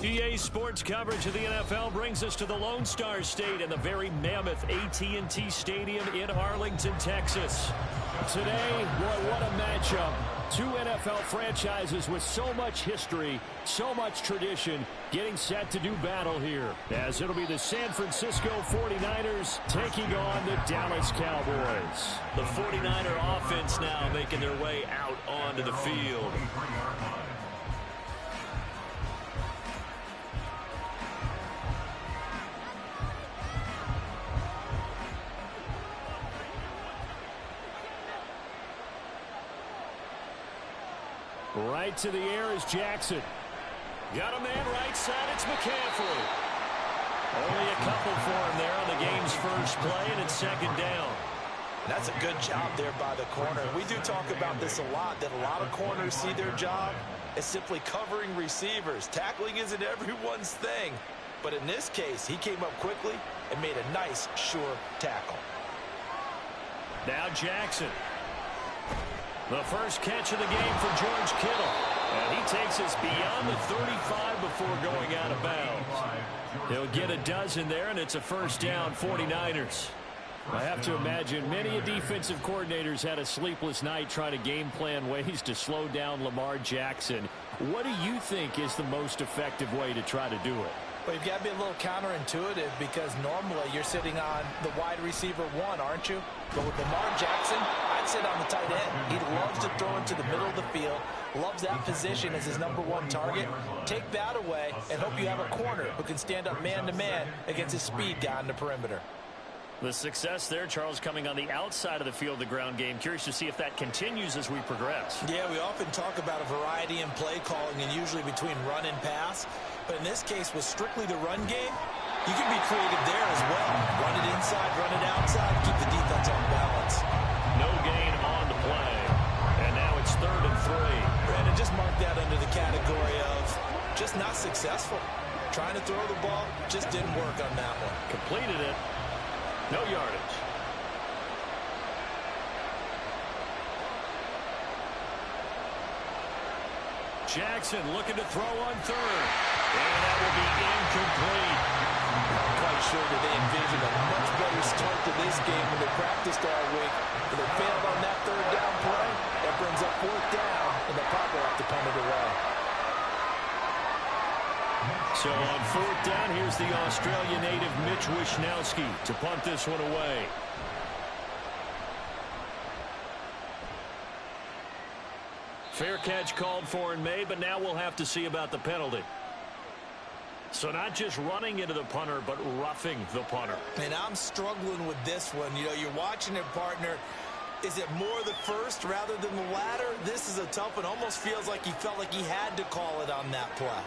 EA Sports coverage of the NFL brings us to the Lone Star State and the very mammoth AT&T Stadium in Arlington, Texas. Today, boy, what a matchup. Two NFL franchises with so much history, so much tradition, getting set to do battle here. As it'll be the San Francisco 49ers taking on the Dallas Cowboys. The 49er offense now making their way out onto the field. Right to the air is Jackson. Got a man right side, it's McCaffrey. Only a couple for him there on the game's first play, and it's second down. That's a good job there by the corner. We do talk about this a lot, that a lot of corners see their job as simply covering receivers. Tackling isn't everyone's thing. But in this case, he came up quickly and made a nice, sure tackle. Now Jackson. The first catch of the game for George Kittle. And he takes us beyond the 35 before going out of bounds. He'll get a dozen there, and it's a first down, 49ers. I have to imagine many defensive coordinators had a sleepless night trying to game plan ways to slow down Lamar Jackson. What do you think is the most effective way to try to do it? Well, you've got to be a little counterintuitive because normally you're sitting on the wide receiver one, aren't you? But with Lamar Jackson, I'd sit on the tight end. He loves to throw into the middle of the field, loves that position as his #1 target. Take that away and hope you have a corner who can stand up man-to-man against his speed guy on the perimeter. The success there, Charles, coming on the outside of the field, the ground game. Curious to see if that continues as we progress. Yeah, we often talk about a variety in play calling and usually between run and pass. But in this case, with strictly the run game, you can be creative there as well. Run it inside, run it outside, keep the defense on balance. No gain on the play. And now it's 3rd and 3. Brandon, just mark that under the category of just not successful. Trying to throw the ball, just didn't work on that one. Completed it. No yardage. Jackson looking to throw on 3rd. And that will be incomplete. Not quite sure that they envisioned a much better start to this game when they practiced all week. But they failed on that 3rd down play. That brings up 4th down, and they'll probably have to punt it away. So on 4th down, here's the Australian native Mitch Wishnowsky to punt this one away. Fair catch called for and made, but now we'll have to see about the penalty. So not just running into the punter, but roughing the punter. And I'm struggling with this one. You know, you're watching it, partner. Is it more the first rather than the latter? This is a tough one. Almost feels like he felt like he had to call it on that play.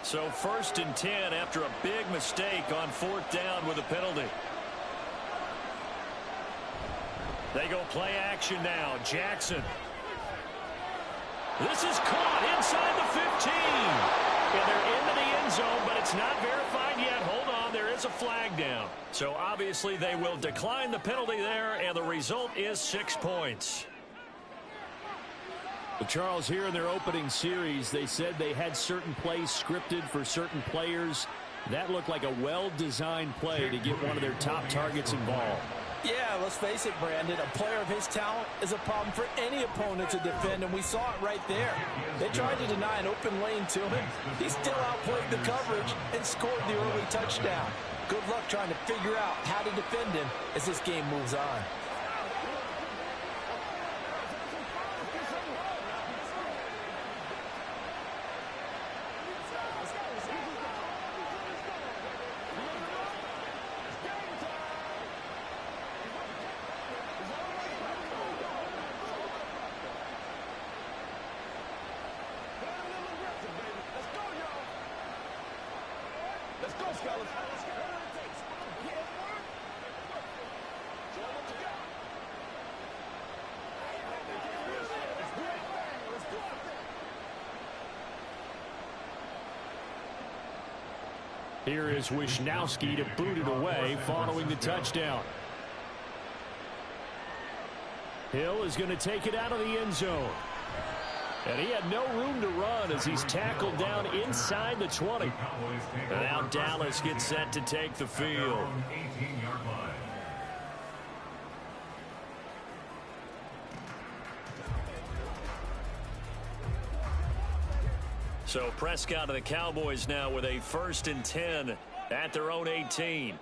So 1st and 10 after a big mistake on 4th down with a penalty. They go play action now. Jackson. This is caught inside the 15. And they're into the end zone, but it's not verified yet. Hold on, there is a flag down. So obviously they will decline the penalty there, and the result is 6 points. But Charles, here in their opening series, they said they had certain plays scripted for certain players. That looked like a well-designed play to get one of their top targets involved. Yeah, let's face it, Brandon. A player of his talent is a problem for any opponent to defend, and we saw it right there. They tried to deny an open lane to him. He still outplayed the coverage and scored the early touchdown. Good luck trying to figure out how to defend him as this game moves on. Here is Wishnowsky to boot it away following the touchdown. Hill is going to take it out of the end zone. And he had no room to run as he's tackled down inside the 20. And now Dallas gets set to take the field. So Prescott and the Cowboys now with a 1st and 10 at their own 18.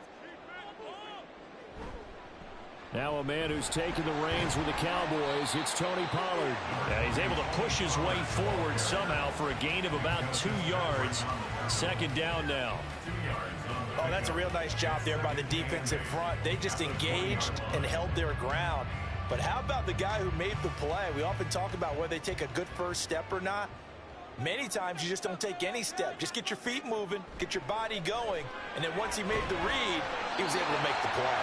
Now a man who's taken the reins with the Cowboys, it's Tony Pollard. Yeah, he's able to push his way forward somehow for a gain of about 2 yards. 2nd down now. Oh, that's a real nice job there by the defense in front. They just engaged and held their ground. But how about the guy who made the play? We often talk about whether they take a good first step or not. Many times you just don't take any step. Just get your feet moving, get your body going, and then once he made the read, he was able to make the play.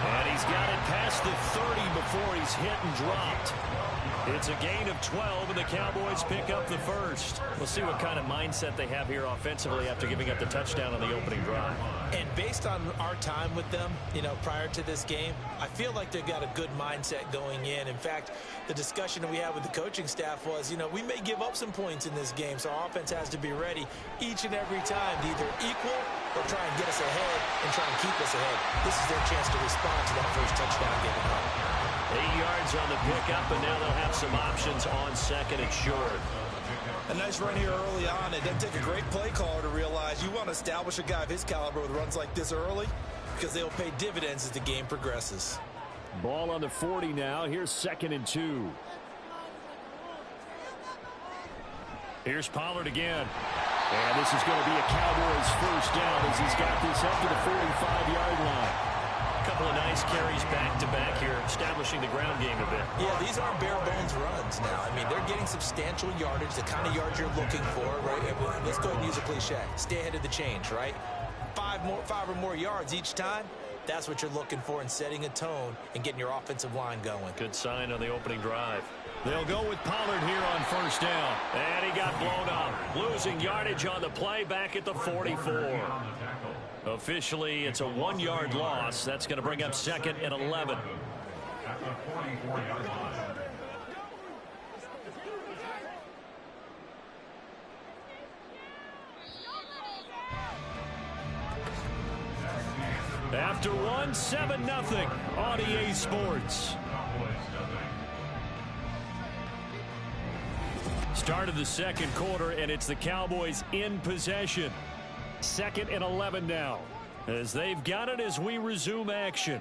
And he's got it past the 30 before he's hit and dropped. It's a gain of 12, and the Cowboys pick up the first. We'll see what kind of mindset they have here offensively after giving up the touchdown on the opening drive. And based on our time with them, you know, prior to this game, I feel like they've got a good mindset going in. In fact, the discussion that we had with the coaching staff was, you know, we may give up some points in this game, so our offense has to be ready each and every time to either equal they'll try and get us ahead and try and keep us ahead. This is their chance to respond to that first touchdown given up. 8 yards on the pickup, and now they'll have some options on second and short. A nice run here early on. It doesn't take a great play caller to realize you want to establish a guy of his caliber with runs like this early because they'll pay dividends as the game progresses. Ball on the 40 now. Here's 2nd and 2. Here's Pollard again. And this is going to be a Cowboys first down as he's got this up to the 45-yard line. A couple of nice carries back-to-back here, establishing the ground game a bit. Yeah, these aren't bare-bones runs now. I mean, they're getting substantial yardage, the kind of yards you're looking for, right? Let's go ahead and use a cliche. Stay ahead of the change, right? 5 or more yards each time. That's what you're looking for in setting a tone and getting your offensive line going. Good sign on the opening drive. They'll go with Pollard here on first down. And he got blown up. Losing yardage on the play back at the 44. Officially, it's a 1-yard loss. That's going to bring up 2nd and 11. At the 44-yard line. After one, 7-0 on EA Sports. Start of the second quarter, and it's the Cowboys in possession. 2nd and 11 now, as they've got it as we resume action.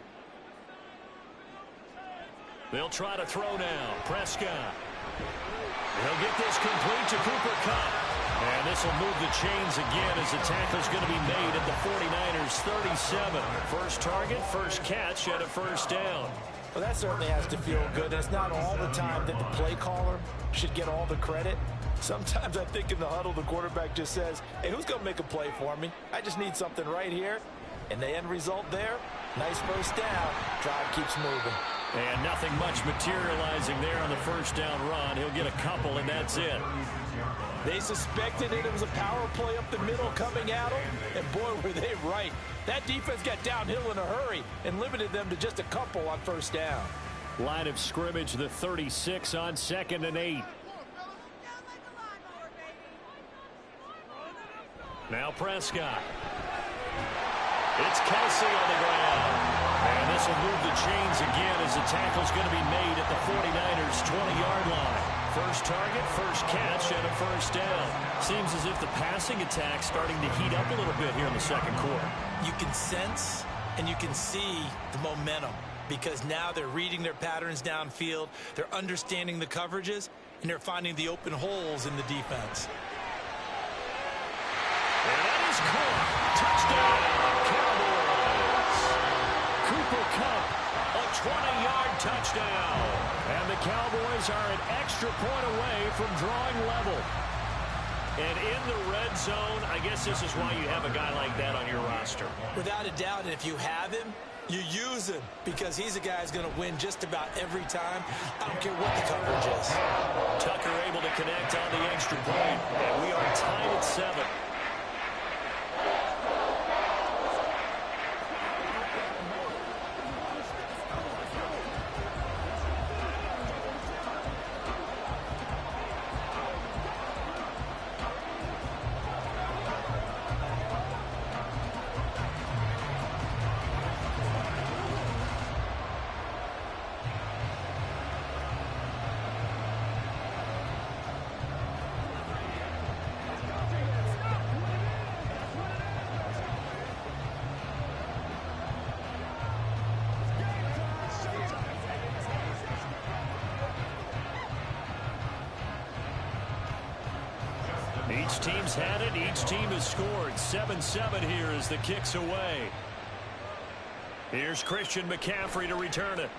They'll try to throw now. Prescott. He'll get this complete to Cooper Kupp. And this will move the chains again as the tackle's going to be made at the 49ers 37. First target, first catch, and a first down. Well, that certainly has to feel good. It's not all the time that the play caller should get all the credit. Sometimes I think in the huddle, the quarterback just says, hey, who's going to make a play for me? I just need something right here. And the end result there, nice first down. Drive keeps moving. And nothing much materializing there on the first down run. He'll get a couple, and that's it. They suspected it was a power play up the middle coming at them, and boy, were they right. That defense got downhill in a hurry and limited them to just a couple on first down. Line of scrimmage, the 36 on 2nd and 8. Now Prescott. It's Kelsey on the ground. And this will move the chains again as the tackle's going to be made at the 49ers 20-yard line. First target, first catch, and a first down. Seems as if the passing attack's starting to heat up a little bit here in the second quarter. You can sense and you can see the momentum because now they're reading their patterns downfield, they're understanding the coverages, and they're finding the open holes in the defense. And that is caught. Touchdown, Cowboys. Cooper Kupp, a 20-yard touchdown. and the Cowboys are an extra point away from drawing level. And in the red zone, I guess this is why you have a guy like that on your roster. Without a doubt, and if you have him, you use him because he's a guy who's going to win just about every time. I don't care what the coverage is. Tucker able to connect on the extra point, and we are tied at 7. Each team's had it. Each team has scored. 7-7 here as the kick's away. Here's Christian McCaffrey to return it.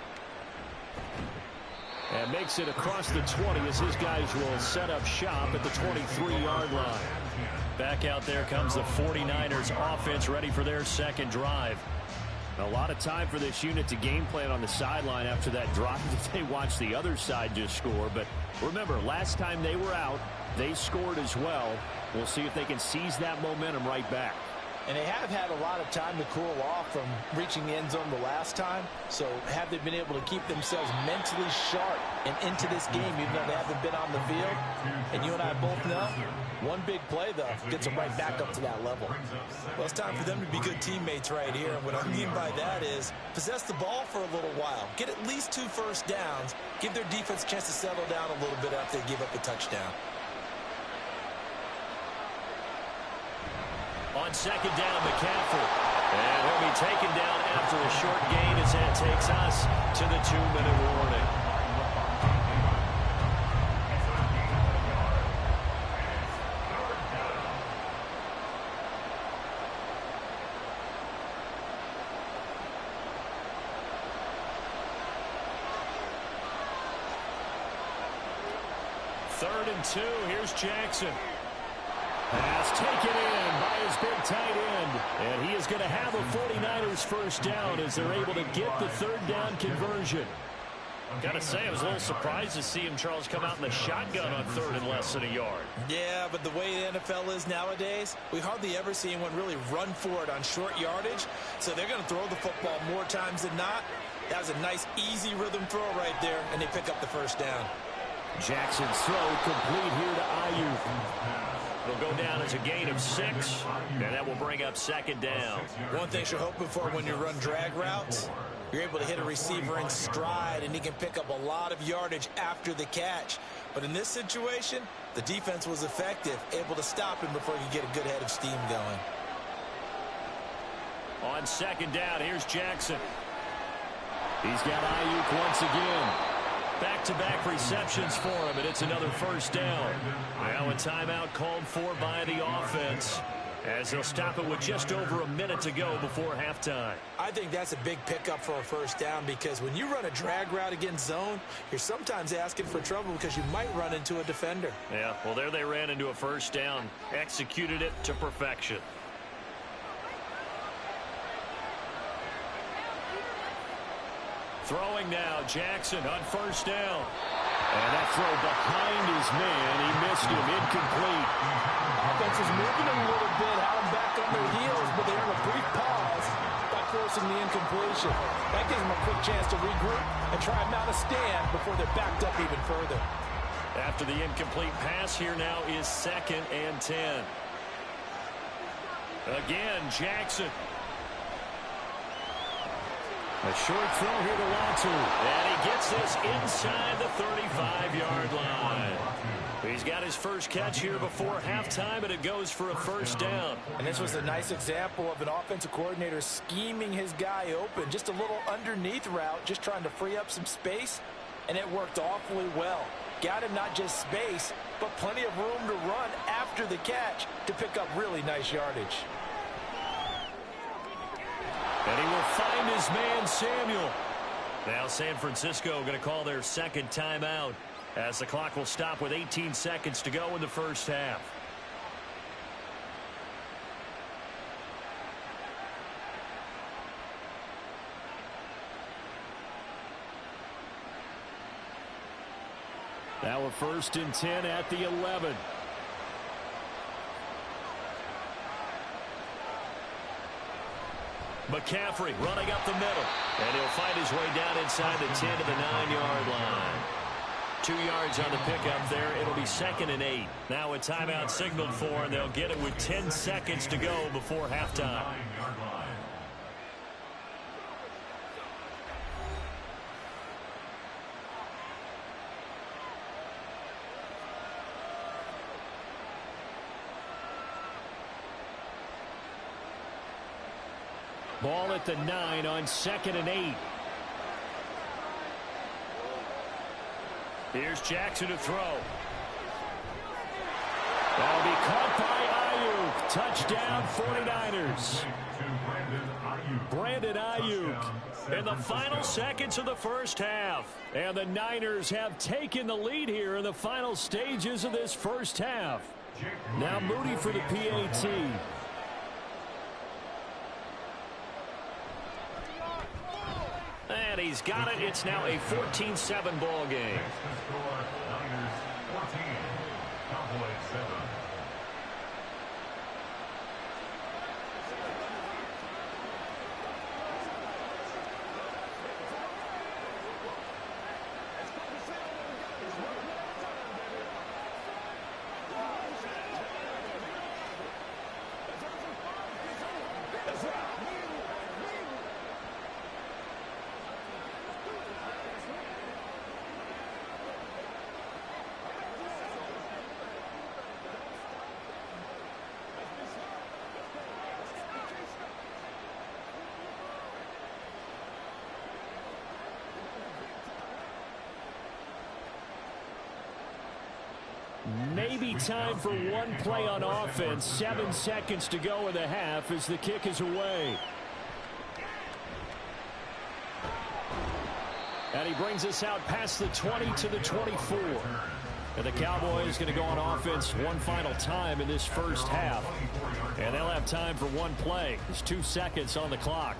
And makes it across the 20 as his guys will set up shop at the 23-yard line. Back out there comes the 49ers offense ready for their second drive. A lot of time for this unit to game plan on the sideline after that drive that they watched the other side just score. But remember, last time they were out, they scored as well. We'll see if they can seize that momentum right back. And they have had a lot of time to cool off from reaching the end zone the last time. So have they been able to keep themselves mentally sharp and into this game, even though they haven't been on the field? And you and I both know, one big play, though, gets them right back up to that level. Well, it's time for them to be good teammates right here. And what I mean by that is possess the ball for a little while. Get at least 2 first downs. Give their defense a chance to settle down a little bit after they give up a touchdown. On second down, McCaffrey. And he'll be taken down after a short gain as that takes us to the 2-minute warning. Third and 2. Here's Jackson. Pass taken in by his big tight end. And he is going to have a 49ers first down as they're able to get the third down conversion. Got to say, I was a little surprised to see him, Charles, come out in the shotgun on third and less than a yard. Yeah, but the way the NFL is nowadays, we hardly ever see anyone really run for it on short yardage. So they're going to throw the football more times than not. That was a nice, easy rhythm throw right there, and they pick up the first down. Jackson's throw complete here to Ayuk. It'll go down as a gain of 6, and that will bring up second down. One thing you're hoping for when you run drag routes, you're able to hit a receiver in stride, and he can pick up a lot of yardage after the catch. But in this situation, the defense was effective, able to stop him before he could get a good head of steam going. On second down, here's Jackson. He's got Ayuk once again. Back-to-back receptions for him, and it's another first down. Now a timeout called for by the offense as they'll stop it with just over a minute to go before halftime. I think that's a big pickup for a first down because when you run a drag route against zone, you're sometimes asking for trouble because you might run into a defender. Yeah, well, there they ran into a first down, executed it to perfection. Throwing now, Jackson on first down. And that throw behind his man. He missed him. Incomplete. Offense is moving a little bit, had them back on their heels, but they have a brief pause by forcing the incompletion. That gives them a quick chance to regroup and try and mount a stand before they're backed up even further. After the incomplete pass, here now is 2nd and 10. Again, Jackson. A short throw here to Latu. And he gets this inside the 35-yard line. He's got his first catch here before halftime, and it goes for a first down. And this was a nice example of an offensive coordinator scheming his guy open. Just a little underneath route, just trying to free up some space, and it worked awfully well. Got him not just space, but plenty of room to run after the catch to pick up really nice yardage. And he will find his man, Samuel. Now San Francisco going to call their second timeout as the clock will stop with 18 seconds to go in the first half. Now a 1st and 10 at the 11. McCaffrey running up the middle. And he'll find his way down inside the 10 to the 9-yard line. 2 yards on the pickup there. It'll be 2nd and 8. Now a timeout signaled for, and they'll get it with 10 seconds to go before halftime. Ball at the 9 on 2nd and 8. Here's Jackson to throw. That'll be caught by Ayuk. Touchdown 49ers. Brandon Ayuk in the final seconds of the first half. And the Niners have taken the lead here in the final stages of this first half. Now Moody for the PAT. And he's got it. It's now a 14-7 ball game. be time for one play on offense. 7 seconds to go in the half as the kick is away. And he brings us out past the 20 to the 24. And the Cowboys going to go on offense one final time in this first half. And they'll have time for one play. There's 2 seconds on the clock.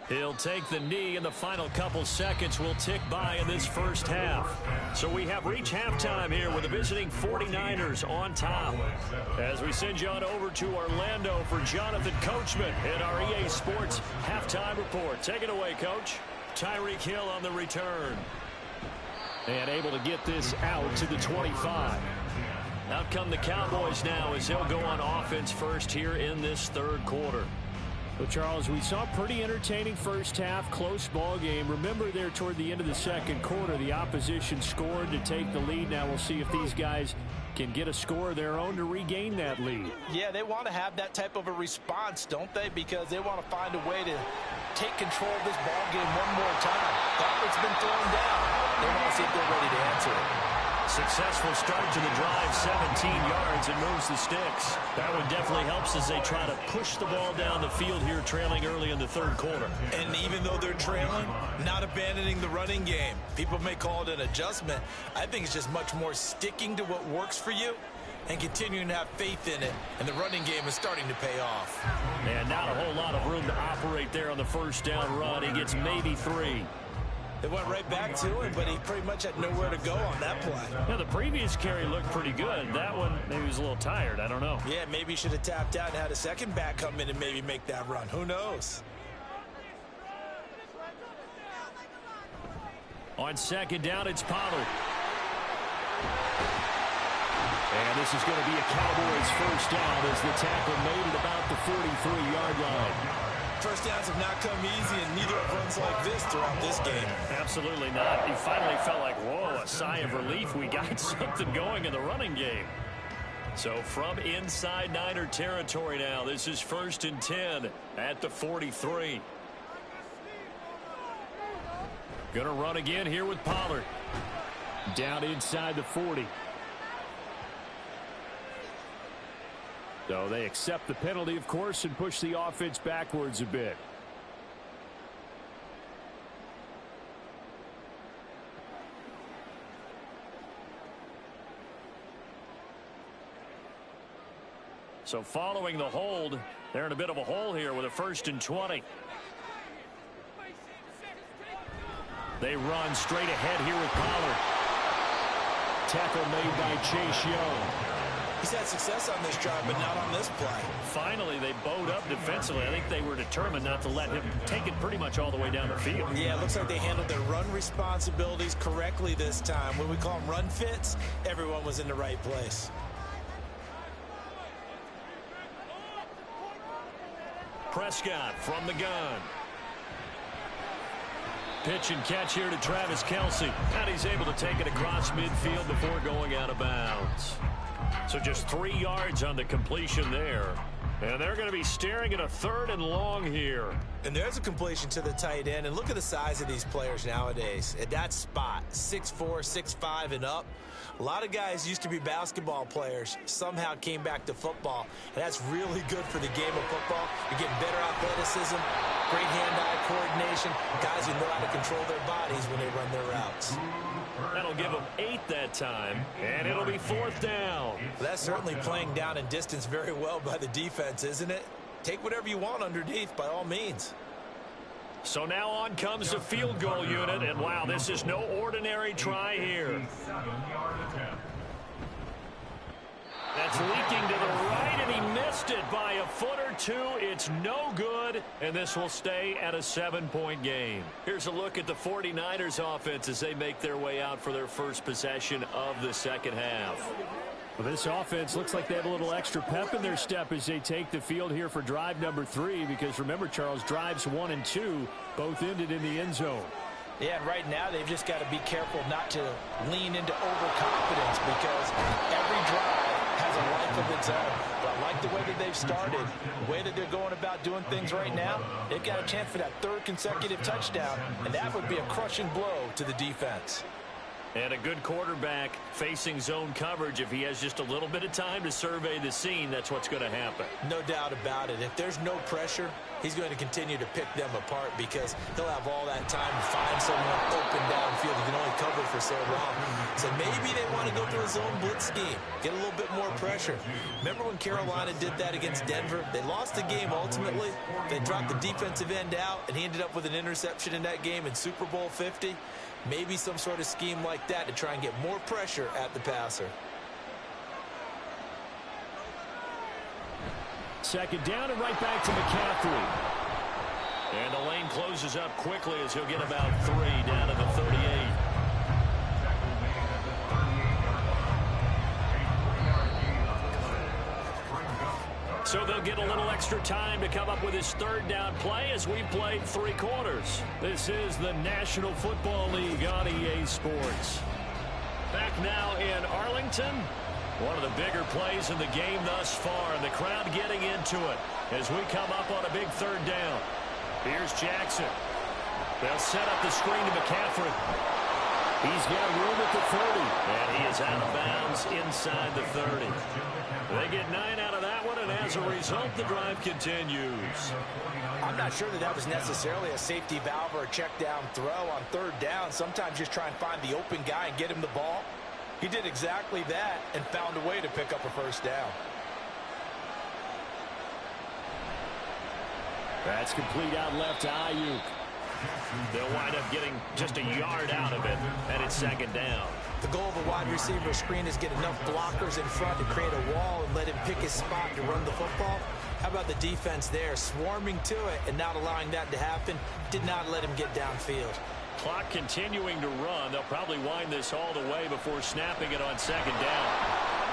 He'll take the knee, and the final couple seconds will tick by in this first half. So we have reached halftime here with the visiting 49ers on top. As we send you on over to Orlando for Jonathan Coachman in our EA Sports halftime report. Take it away, Coach. Tyreek Hill on the return. And able to get this out to the 25. Out come the Cowboys now as they'll go on offense first here in this third quarter. Well, Charles, we saw a pretty entertaining first half, close ball game. Remember there toward the end of the second quarter, the opposition scored to take the lead. Now we'll see if these guys can get a score of their own to regain that lead. Yeah, they want to have that type of a response, don't they? Because they want to find a way to take control of this ball game one more time. Gauntlet's been thrown down. They want to see if they're ready to answer it. Successful start to the drive, 17 yards, and moves the sticks. That one definitely helps as they try to push the ball down the field here, trailing early in the third quarter. And even though they're trailing, not abandoning the running game. People may call it an adjustment. I think it's just much more sticking to what works for you and continuing to have faith in it. And the running game is starting to pay off. And not a whole lot of room to operate there on the first down run. He gets maybe 3. They went right back to him, but he pretty much had nowhere to go on that play. Yeah, the previous carry looked pretty good. That one, maybe he was a little tired. I don't know. Yeah, maybe he should have tapped out and had a second back come in and maybe make that run. Who knows? On second down, it's Pollard. And this is going to be a Cowboys first down as the tackle made at about the 43-yard line. First downs have not come easy, and neither have runs like this throughout this game. Absolutely not. He finally felt like, whoa, a sigh of relief. We got something going in the running game. So from inside Niner territory now, this is 1st and 10 at the 43. Going to run again here with Pollard. Down inside the 40. So they accept the penalty, of course, and push the offense backwards a bit. So following the hold, they're in a bit of a hole here with a 1st and 20. They run straight ahead here with Pollard. Tackle made by Chase Young. He's had success on this drive, but not on this play. Finally, they bowed up defensively. I think they were determined not to let him take it pretty much all the way down the field. Yeah, it looks like they handled their run responsibilities correctly this time. When we call them run fits, everyone was in the right place. Prescott from the gun. Pitch and catch here to Travis Kelce. And he's able to take it across midfield before going out of bounds. So just 3 yards on the completion there. And they're going to be staring at a 3rd and long here. And there's a completion to the tight end. And look at the size of these players nowadays. At that spot, 6'4", 6'5", and up. A lot of guys used to be basketball players, somehow came back to football. And that's really good for the game of football. You're getting better athleticism, great hand-eye coordination, guys who know how to control their bodies when they run their routes. That'll give them 8 that time, and it'll be 4th down. That's certainly playing down and distance very well by the defense, isn't it? Take whatever you want underneath, by all means. So now on comes the field goal unit, and wow, this is no ordinary try here. That's leaking to the right, and he missed it by a foot or two. It's no good, and this will stay at a 7-point game. Here's a look at the 49ers offense as they make their way out for their first possession of the second half. Well, this offense looks like they have a little extra pep in their step as they take the field here for drive number 3, because remember, Charles, drives 1 and 2 both ended in the end zone. Yeah, and right now they've just got to be careful not to lean into overconfidence, because every drive has a life of its own. But like the way that they've started, the way that they're going about doing things right now. They've got a chance for that third consecutive touchdown, and that would be a crushing blow to the defense. And a good quarterback facing zone coverage, if he has just a little bit of time to survey the scene, that's what's going to happen. No doubt about it. If there's no pressure, he's going to continue to pick them apart because he'll have all that time to find someone open downfield. He can only cover for so long. So maybe they want to go to a zone blitz scheme, get a little bit more pressure. Remember when Carolina did that against Denver? They lost the game ultimately. They dropped the defensive end out, and he ended up with an interception in that game in Super Bowl 50. Maybe some sort of scheme like that to try and get more pressure at the passer. Second down and right back to McCaffrey. And the lane closes up quickly as he'll get about 3 down to the 38. So they'll get a little extra time to come up with his third down play as we've played 3 quarters. This is the National Football League on EA Sports. Back now in Arlington. One of the bigger plays in the game thus far, and the crowd getting into it as we come up on a big third down. Here's Jackson. They'll set up the screen to McCaffrey. He's got room at the 30, and he is out of bounds inside the 30. They get 9 out of that one, and as a result, the drive continues. I'm not sure that was necessarily a safety valve or a check down throw on third down. Sometimes just try and find the open guy and get him the ball. He did exactly that and found a way to pick up a first down. That's complete out left to Ayuk. They'll wind up getting just a yard out of it, and it's second down. The goal of a wide receiver screen is get enough blockers in front to create a wall and let him pick his spot to run the football. How about the defense there, swarming to it and not allowing that to happen? Did not let him get downfield. Clock continuing to run. They'll probably wind this all the way before snapping it on second down.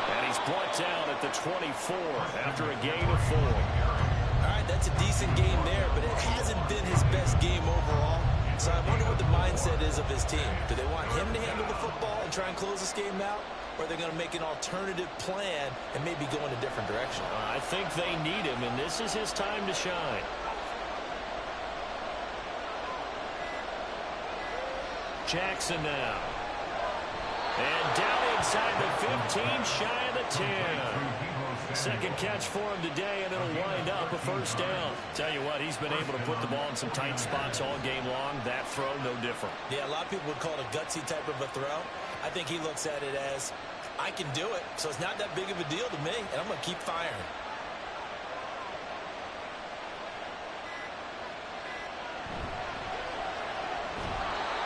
And he's brought down at the 24 after a gain of 4. All right, that's a decent game there, but it hasn't been his best game overall. So I wonder what the mindset is of his team. Do they want him to handle the football and try and close this game out? Or are they going to make an alternative plan and maybe go in a different direction? I think they need him, and this is his time to shine. Jackson now. And down inside the 15, shy of the 10. Second catch for him today, and it'll wind up a first down. Tell you what, he's been able to put the ball in some tight spots all game long. That throw, no different. Yeah, a lot of people would call it a gutsy type of a throw. I think he looks at it as, I can do it, so it's not that big of a deal to me, and I'm going to keep firing.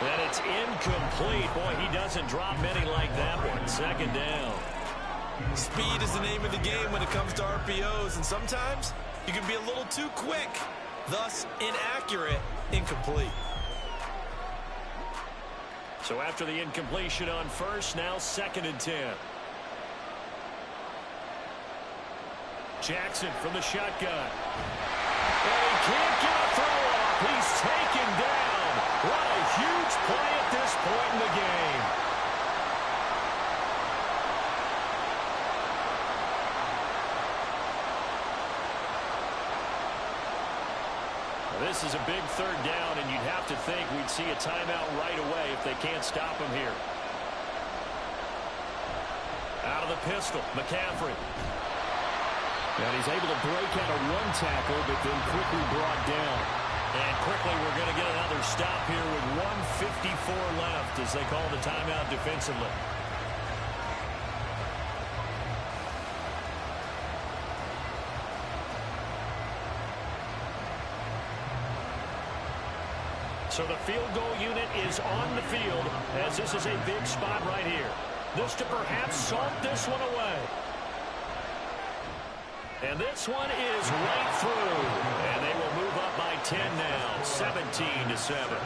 And it's incomplete. Boy, he doesn't drop many like that one. Second down. Speed is the name of the game when it comes to RPOs, and sometimes you can be a little too quick, thus inaccurate, incomplete. So after the incompletion on first, now second and 10. Jackson from the shotgun. And he can't get a throw off. He's taken down. What a huge play at this point in the game. This is a big third down, and you'd have to think we'd see a timeout right away if they can't stop him here. Out of the pistol, McCaffrey. And he's able to break out a run tackle, but then quickly brought down. And quickly we're going to get another stop here with 1:54 left as they call the timeout defensively. So the field goal unit is on the field as this is a big spot right here. This to perhaps salt this one away. And this one is right through. And they will move up by 10 now, 17-7.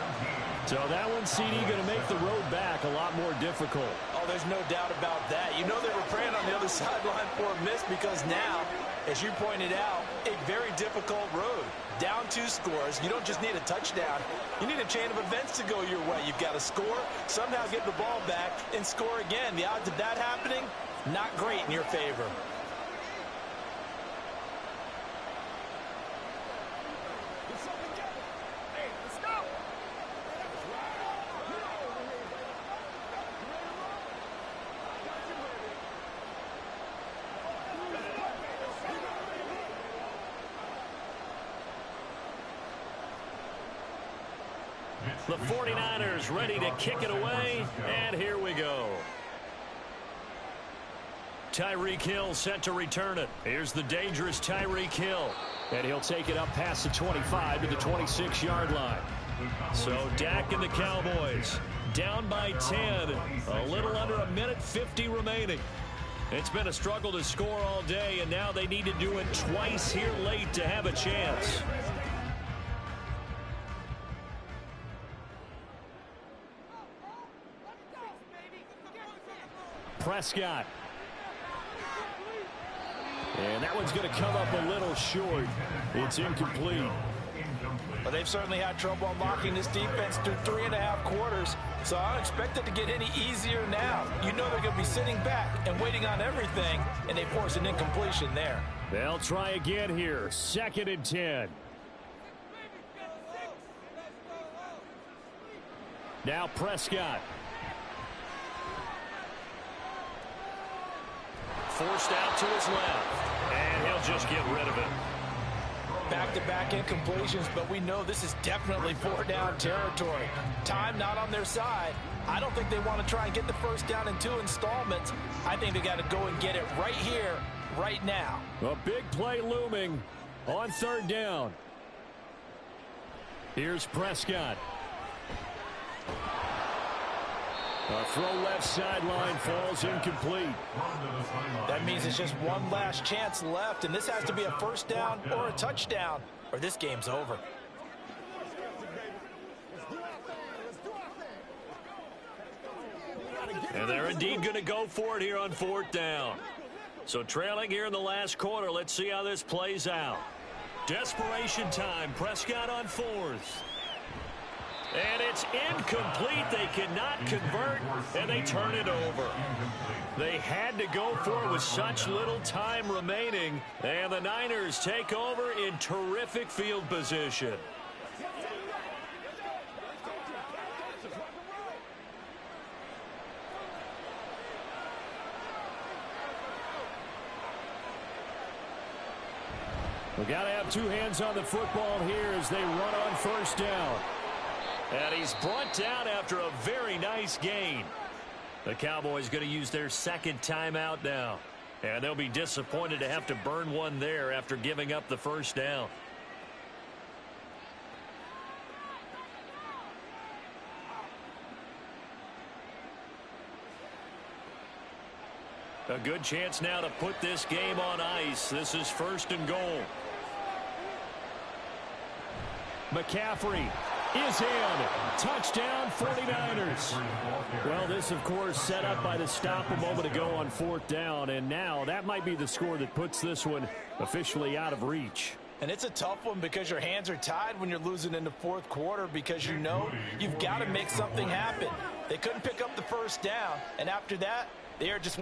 So that one, CD, going to make the road back a lot more difficult. Oh, there's no doubt about that. You know they were praying on the other sideline for a miss because now, as you pointed out, a very difficult road. Down 2 scores. You don't just need a touchdown. You need a chain of events to go your way. You've got to score, somehow get the ball back, and score again. The odds of that happening, not great in your favor. The 49ers ready to kick it away, and here we go. Tyreek Hill set to return it. Here's the dangerous Tyreek Hill. And he'll take it up past the 25 to the 26-yard line. So Dak and the Cowboys down by 10. A little under a minute 50 remaining. It's been a struggle to score all day, and now they need to do it twice here late to have a chance. Prescott. And that one's going to come up a little short. It's incomplete. Well, they've certainly had trouble unlocking this defense through 3.5 quarters, so I don't expect it to get any easier now. You know they're going to be sitting back and waiting on everything, and they force an incompletion there. They'll try again here. 2nd and 10. Now Prescott. Forced out to his left, and he'll just get rid of it. Back-to-back incompletions, but we know this is definitely 4-down territory. Time not on their side. I don't think they want to try and get the first down in 2 installments. I think they got to go and get it right here, right now. A big play looming on 3rd down. Here's Prescott. A throw left sideline falls incomplete. That means it's just one last chance left, and this has to be a first down or a touchdown, or this game's over. And they're indeed going to go for it here on 4th down. So trailing here in the last quarter, let's see how this plays out. Desperation time, Prescott on 4th. And it's incomplete. They cannot convert, and they turn it over. They had to go for it with such little time remaining, and the Niners take over in terrific field position. We've got to have 2 hands on the football here as they run on 1st down. And he's brought down after a very nice gain. The Cowboys going to use their 2nd timeout now. And they'll be disappointed to have to burn one there after giving up the first down. A good chance now to put this game on ice. This is 1st and goal. McCaffrey is in. Touchdown 49ers. Well, this, of course, set up by the stop a moment ago on 4th down, and now that might be the score that puts this one officially out of reach. And it's a tough one because your hands are tied when you're losing in the 4th quarter because you know you've got to make something happen. They couldn't pick up the first down, and after that, they are just...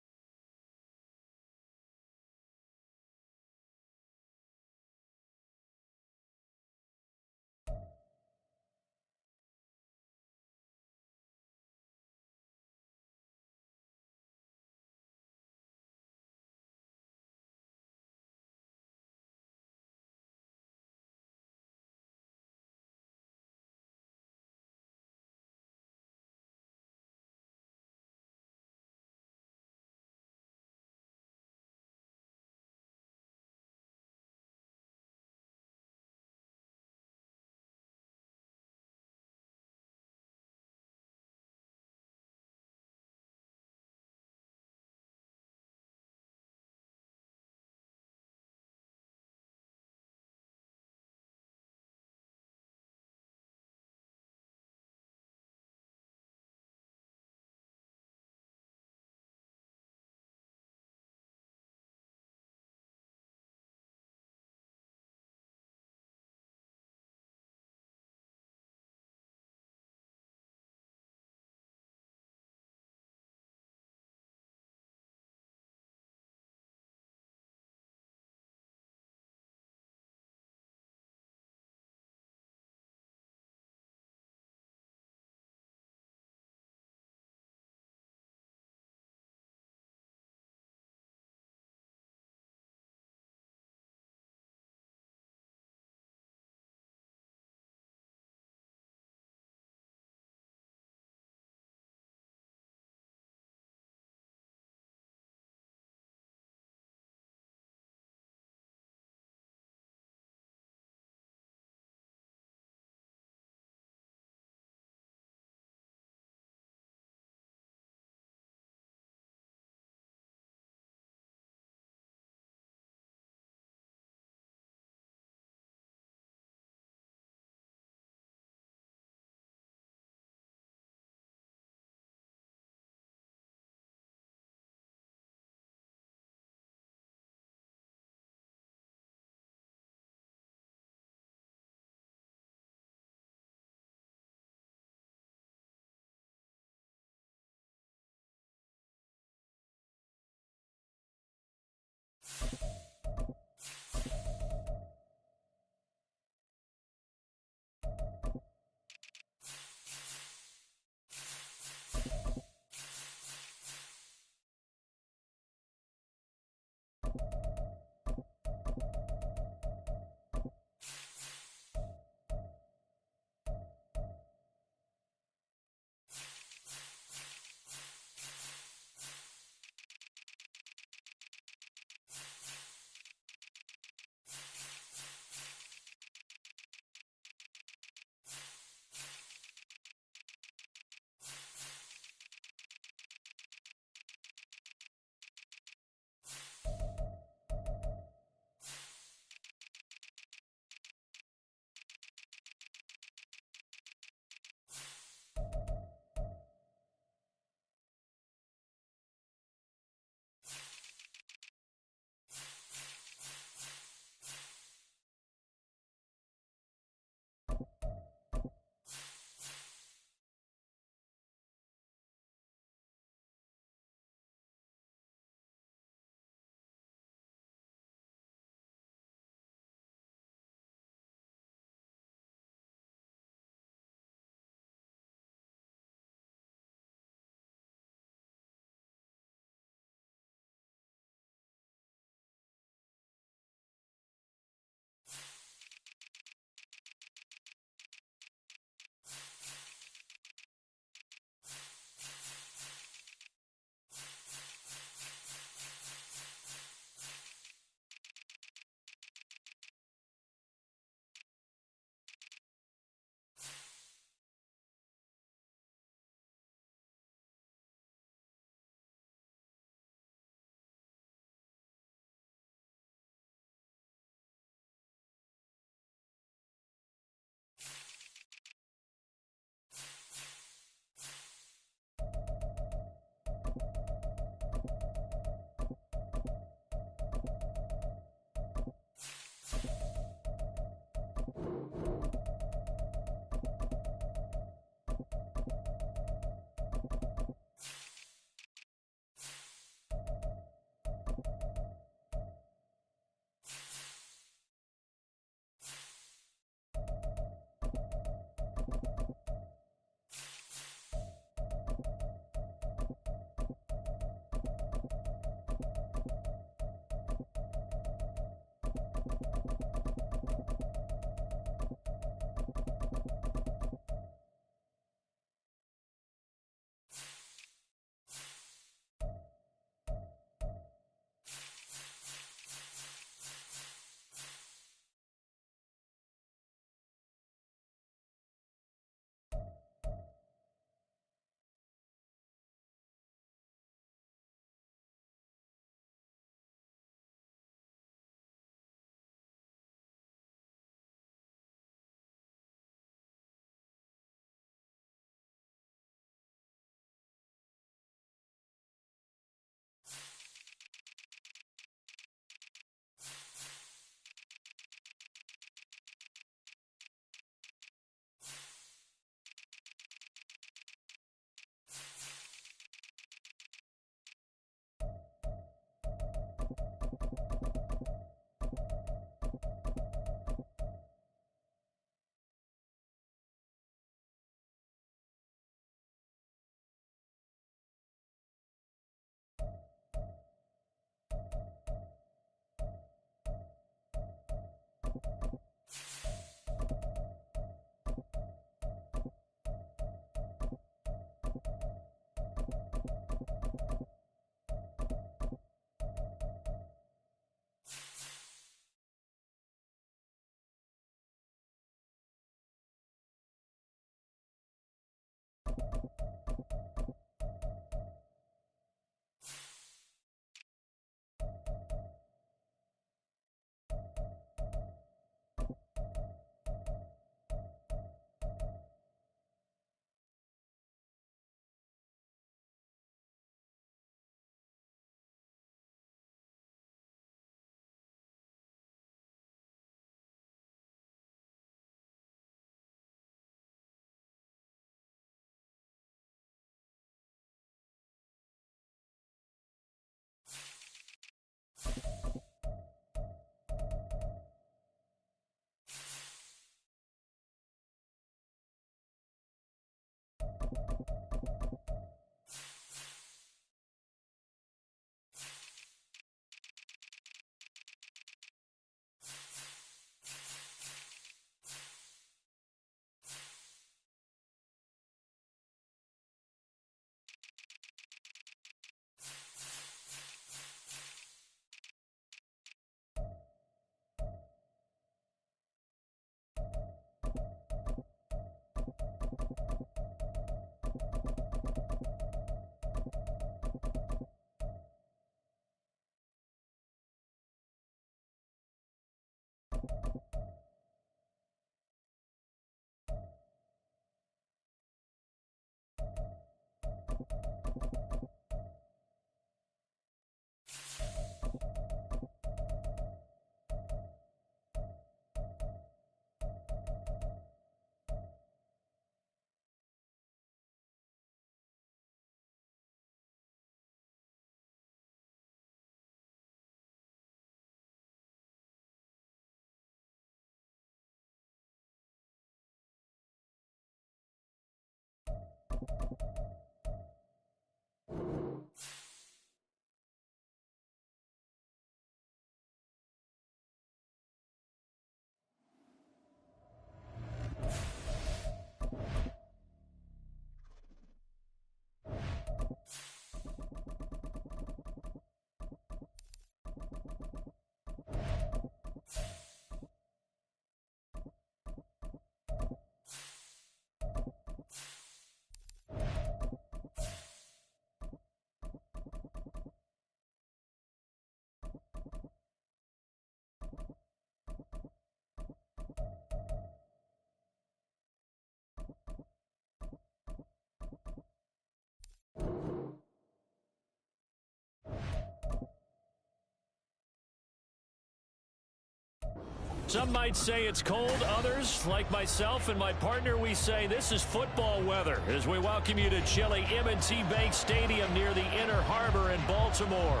Some might say it's cold. Others, like myself and my partner, we say this is football weather as we welcome you to chilly M&T Bank Stadium near the Inner Harbor in Baltimore.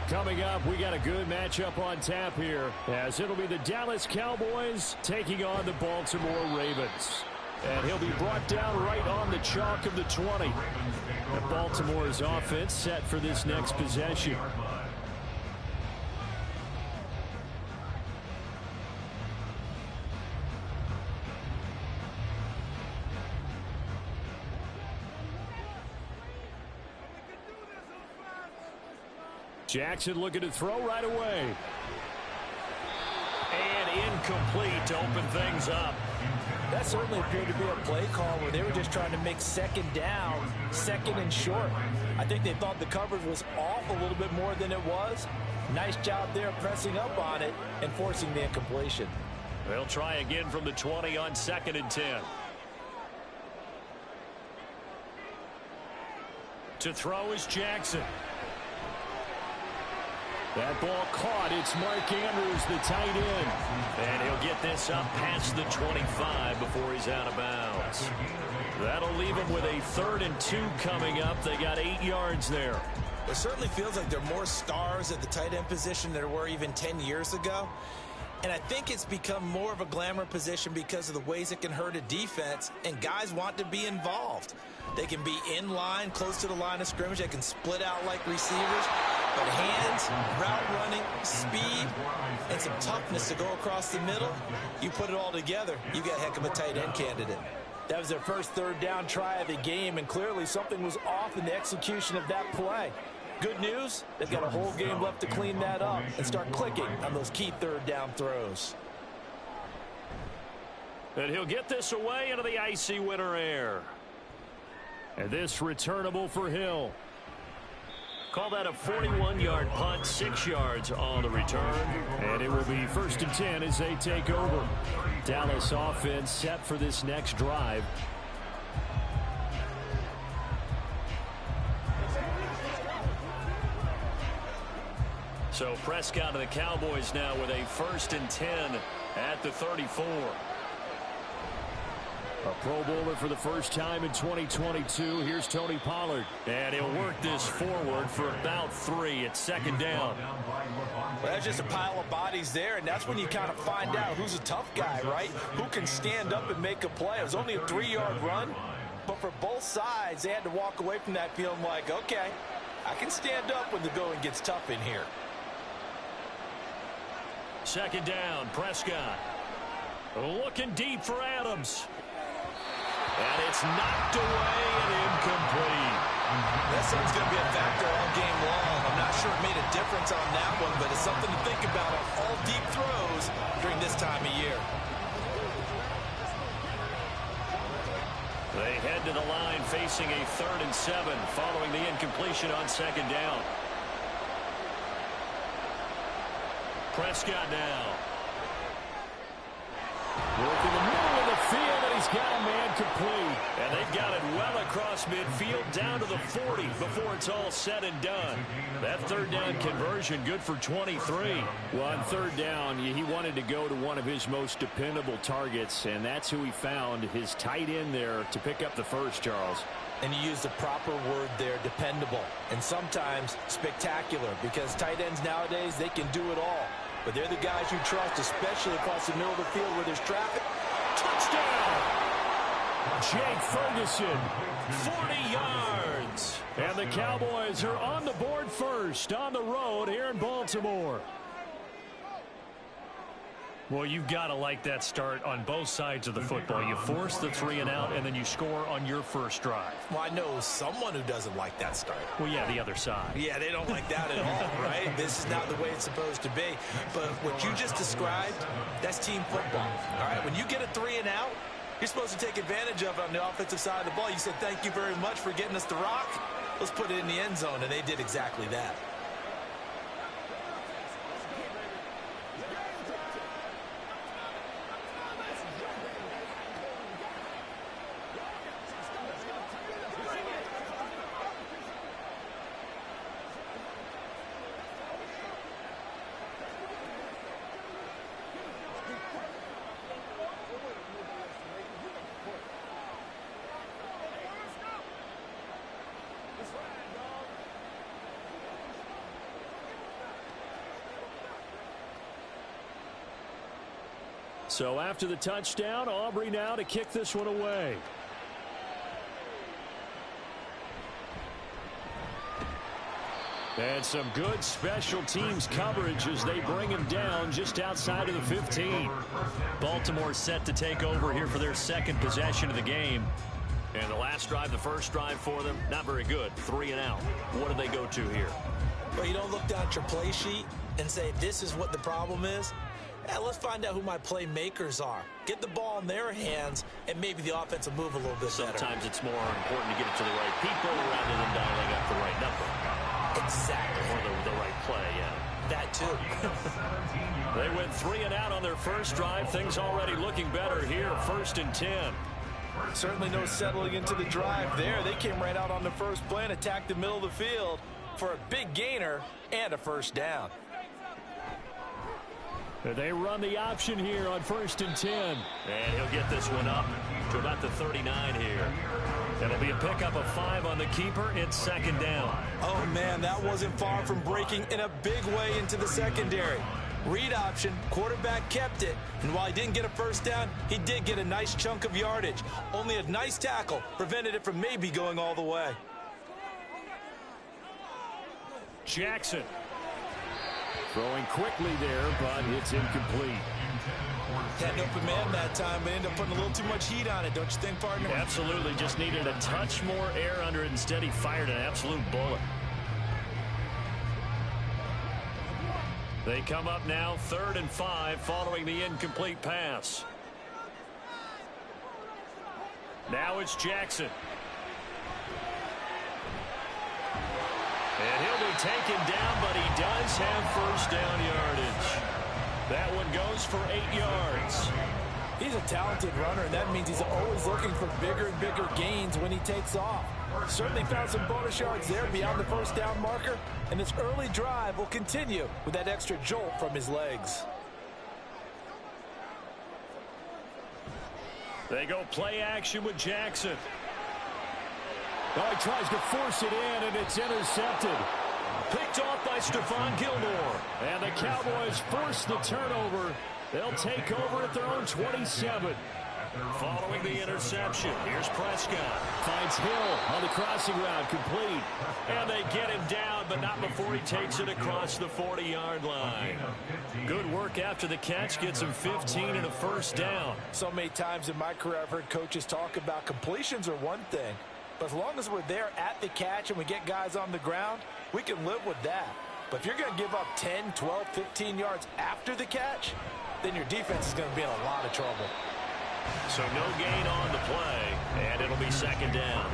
Coming up, we got a good matchup on tap here as it'll be the Dallas Cowboys taking on the Baltimore Ravens. And he'll be brought down right on the chalk of the 20. And Baltimore's offense set for this next possession. Jackson looking to throw right away. And incomplete to open things up. That certainly appeared to be a play call where they were just trying to make second down, second and short. I think they thought the coverage was off a little bit more than it was. Nice job there pressing up on it and forcing the incompletion. They'll try again from the 20 on 2nd and 10. To throw is Jackson. That ball caught. It's Mark Andrews, the tight end. And he'll get this up past the 25 before he's out of bounds. That'll leave him with a 3rd and 2 coming up. They got 8 yards there. It certainly feels like there are more stars at the tight end position than there were even 10 years ago. And I think it's become more of a glamour position because of the ways it can hurt a defense, and guys want to be involved. They can be in line, close to the line of scrimmage. They can split out like receivers. But hands, route running, speed, and some toughness to go across the middle, you put it all together, you got a heck of a tight end candidate. That was their first 3rd down try of the game, and clearly something was off in the execution of that play. Good news, they've got a whole game left to clean that up and start clicking on those key 3rd down throws. And he'll get this away into the icy winter air. And this returnable for Hill. Call that a 41-yard punt, 6 yards on the return. And it will be 1st and 10 as they take over. Dallas offense set for this next drive. So Prescott and the Cowboys now with a 1st and 10 at the 34. A Pro Bowler for the first time in 2022. Here's Tony Pollard. And he'll work this forward for about 3 at 2nd down. Well, that's just a pile of bodies there, and that's when you kind of find out who's a tough guy, right? Who can stand up and make a play. It was only a 3-yard run, but for both sides, they had to walk away from that feeling like, okay, I can stand up when the going gets tough in here. 2nd down, Prescott. Looking deep for Adams. And it's knocked away and incomplete. That sounds going to be a factor all game long. I'm not sure it made a difference on that one, but it's something to think about on all deep throws during this time of year. They head to the line facing a 3rd and 7 following the incompletion on 2nd down. Prescott now. Work in the middle of the field, and he he's got a man complete. And they've got it well across midfield down to the 40 before it's all said and done. That third down conversion good for 23. Well, on third down, he wanted to go to one of his most dependable targets, and that's who he found, his tight end there, to pick up the first, Charles. And you used the proper word there, dependable, and sometimes spectacular, because tight ends nowadays, they can do it all. But they're the guys you trust, especially across the middle of the field where there's traffic. Touchdown! Jake Ferguson, 40 yards. And the Cowboys are on the board first on the road here in Baltimore. Well, you've got to like that start on both sides of the football. You force the 3 and out, and then you score on your first drive. Well, I know someone who doesn't like that start. Well, yeah, the other side. Yeah, they don't like that at all, right? This is not the way it's supposed to be. But what you just described, that's team football, all right? When you get a 3 and out, you're supposed to take advantage of it on the offensive side of the ball. You said, thank you very much for getting us the rock. Let's put it in the end zone, and they did exactly that. So after the touchdown, Aubrey now to kick this one away. And some good special teams coverage as they bring him down just outside of the 15. Baltimore set to take over here for their second possession of the game. And the last drive, the first drive for them, not very good. 3 and out. What do they go to here? Well, you don't look down at your play sheet and say, this is what the problem is. Yeah, let's find out who my playmakers are. Get the ball in their hands, and maybe the offense will move a little bit better. Sometimes it's more important to get it to the right people rather than dialing up the right number. Exactly. Or the right play, yeah. That too. They went 3 and out on their first drive. Things already looking better here. 1st and 10. Certainly no settling into the drive there. They came right out on the first play and attacked the middle of the field for a big gainer and a first down. They run the option here on 1st and 10. And he'll get this one up to about the 39 here. It'll be a pickup of 5 on the keeper. It's 2nd down. Oh, man, that wasn't far from breaking in a big way into the secondary. Read option, quarterback kept it, and while he didn't get a first down, he did get a nice chunk of yardage. Only a nice tackle prevented it from maybe going all the way. Jackson. Throwing quickly there, but it's incomplete. Had an open man that time, but ended up putting a little too much heat on it, don't you think, partner? Absolutely. Just needed a touch more air under it. Instead, he fired an absolute bullet. They come up now 3rd and 5 following the incomplete pass. Now it's Jackson. And he'll be taken down, but he does have first down yardage. That one goes for 8 yards. He's a talented runner, and that means he's always looking for bigger and bigger gains when he takes off. Certainly found some bonus yards there beyond the first down marker, and this early drive will continue with that extra jolt from his legs. They go play action with Jackson. Oh, he tries to force it in, and it's intercepted. Picked off by Stephon Gilmore. And the Cowboys force the turnover. They'll take over at their own 27. Following the interception, here's Prescott. Finds Hill on the crossing route, complete. And they get him down, but not before he takes it across the 40-yard line. Good work after the catch, gets him 15 and a first down. So many times in my career I've heard coaches talk about completions are one thing. But as long as we're there at the catch and we get guys on the ground, we can live with that. But if you're going to give up 10, 12, 15 yards after the catch, then your defense is going to be in a lot of trouble. So no gain on the play, and it'll be 2nd down.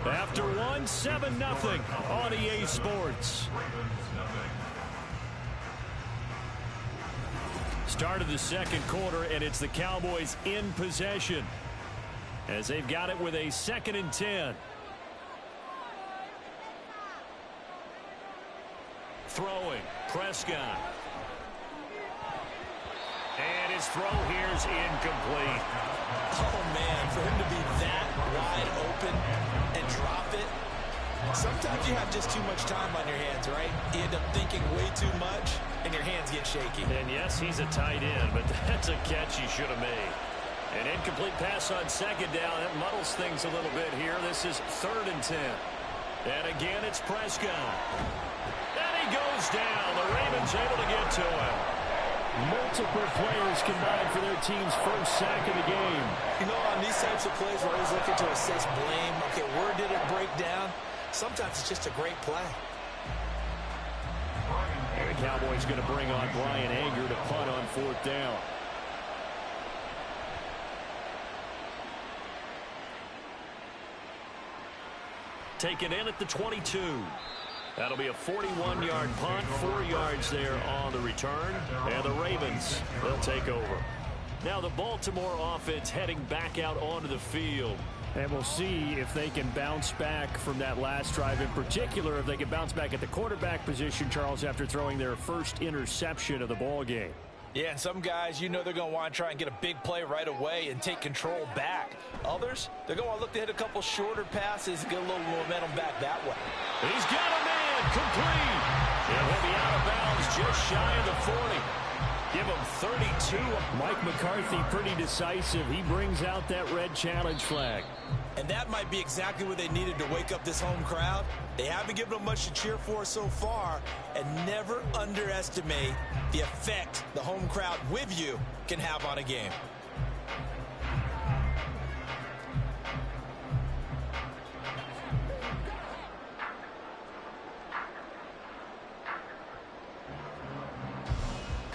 After after one, 7-0 on EA Sports. Start of the second quarter, and it's the Cowboys in possession as they've got it with a 2nd and 10. Throwing, Prescott. And his throw here is incomplete. Oh, man, for him to be that wide open and drop it. Sometimes you have just too much time on your hands, right? You end up thinking way too much, and your hands get shaky. And yes, he's a tight end, but that's a catch he should have made. An incomplete pass on 2nd down. That muddles things a little bit here. This is 3rd and 10. And again, it's Prescott. And he goes down. The Ravens able to get to him. Multiple players combined for their team's first sack of the game. You know, on these types of plays, we're always looking to assess blame. Okay, where did it break down? Sometimes it's just a great play. And the Cowboys going to bring on Brian Anger to punt on 4th down. Taken in at the 22. That'll be a 41-yard punt, 4 yards there on the return. And the Ravens, they'll take over. Now the Baltimore offense heading back out onto the field. And we'll see if they can bounce back from that last drive. In particular, if they can bounce back at the quarterback position, Charles, after throwing their first interception of the ball game. Yeah, and some guys, you know they're going to want to try and get a big play right away and take control back. Others, they're going to want to look to hit a couple shorter passes and get a little momentum back that way. He's got a man complete. And he'll be out of bounds just shy of the 40. Give him 32. Mike McCarthy pretty decisive. He brings out that red challenge flag. And that might be exactly what they needed to wake up this home crowd. They haven't given them much to cheer for so far. And never underestimate the effect the home crowd with you can have on a game.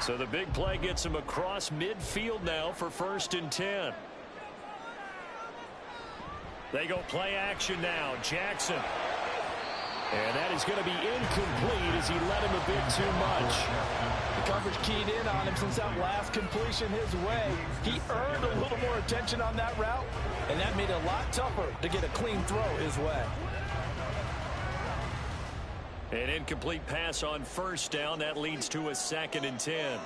So the big play gets him across midfield now for 1st and 10. They go play action now. Jackson. And that is going to be incomplete as he led him a bit too much. The coverage keyed in on him since that last completion his way. He earned a little more attention on that route, and that made it a lot tougher to get a clean throw his way. An incomplete pass on 1st down. That leads to a 2nd and 10.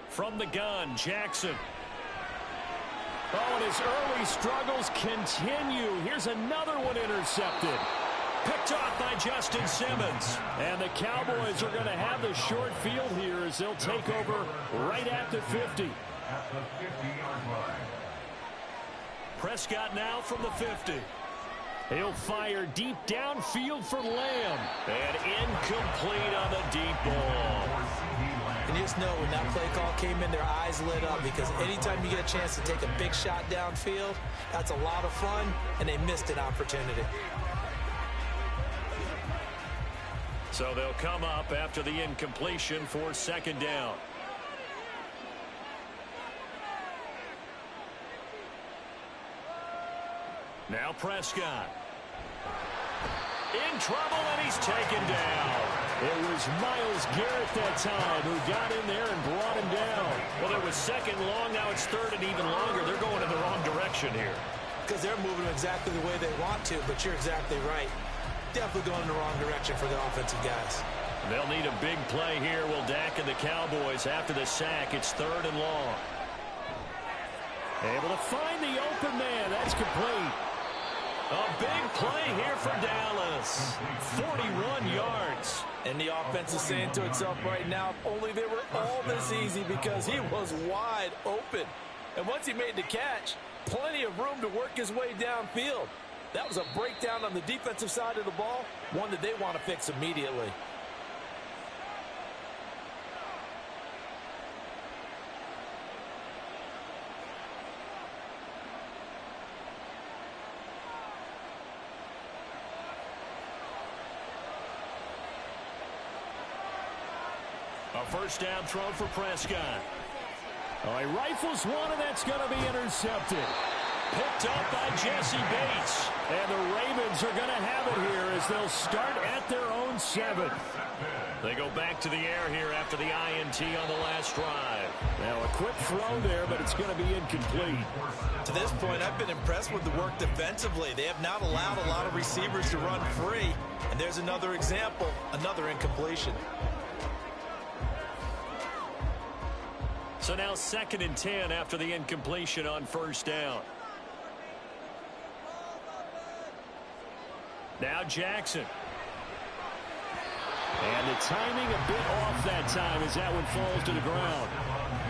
From the gun, Jackson. Oh, and his early struggles continue. Here's another one intercepted. Picked off by Justin Simmons. And the Cowboys are going to have the short field here as they'll take over right at the 50. At the 50-yard line. Prescott now from the 50. He'll fire deep downfield for Lamb. And incomplete on the deep ball. And you just know when that play call came in, their eyes lit up, because anytime you get a chance to take a big shot downfield, that's a lot of fun, and they missed an opportunity. So they'll come up after the incompletion for 2nd down. Now Prescott. In trouble, and he's taken down. It was Myles Garrett that time who got in there and brought him down. Well, it was 2nd long. Now it's 3rd and even longer. They're going in the wrong direction here. Because they're moving exactly the way they want to, but you're exactly right. Definitely going in the wrong direction for the offensive guys. They'll need a big play here. Will Dak and the Cowboys after the sack. It's 3rd and long. Able to find the open man. That's complete. A big play here for Dallas. 41 yards. And the offense is saying to itself right now, if only they were all this easy, because he was wide open. And once he made the catch, plenty of room to work his way downfield. That was a breakdown on the defensive side of the ball, one that they want to fix immediately. A 1st down throw for Prescott. Oh, he rifles one, and that's going to be intercepted. picked up by Jesse Bates. And the Ravens are going to have it here as they'll start at their own 7. They go back to the air here after the INT on the last drive. Now a quick throw there, but it's going to be incomplete. To this point, I've been impressed with the work defensively. They have not allowed a lot of receivers to run free. And there's another example, another incompletion. So now 2nd and 10 after the incompletion on first down. Now Jackson. And the timing a bit off that time as that one falls to the ground.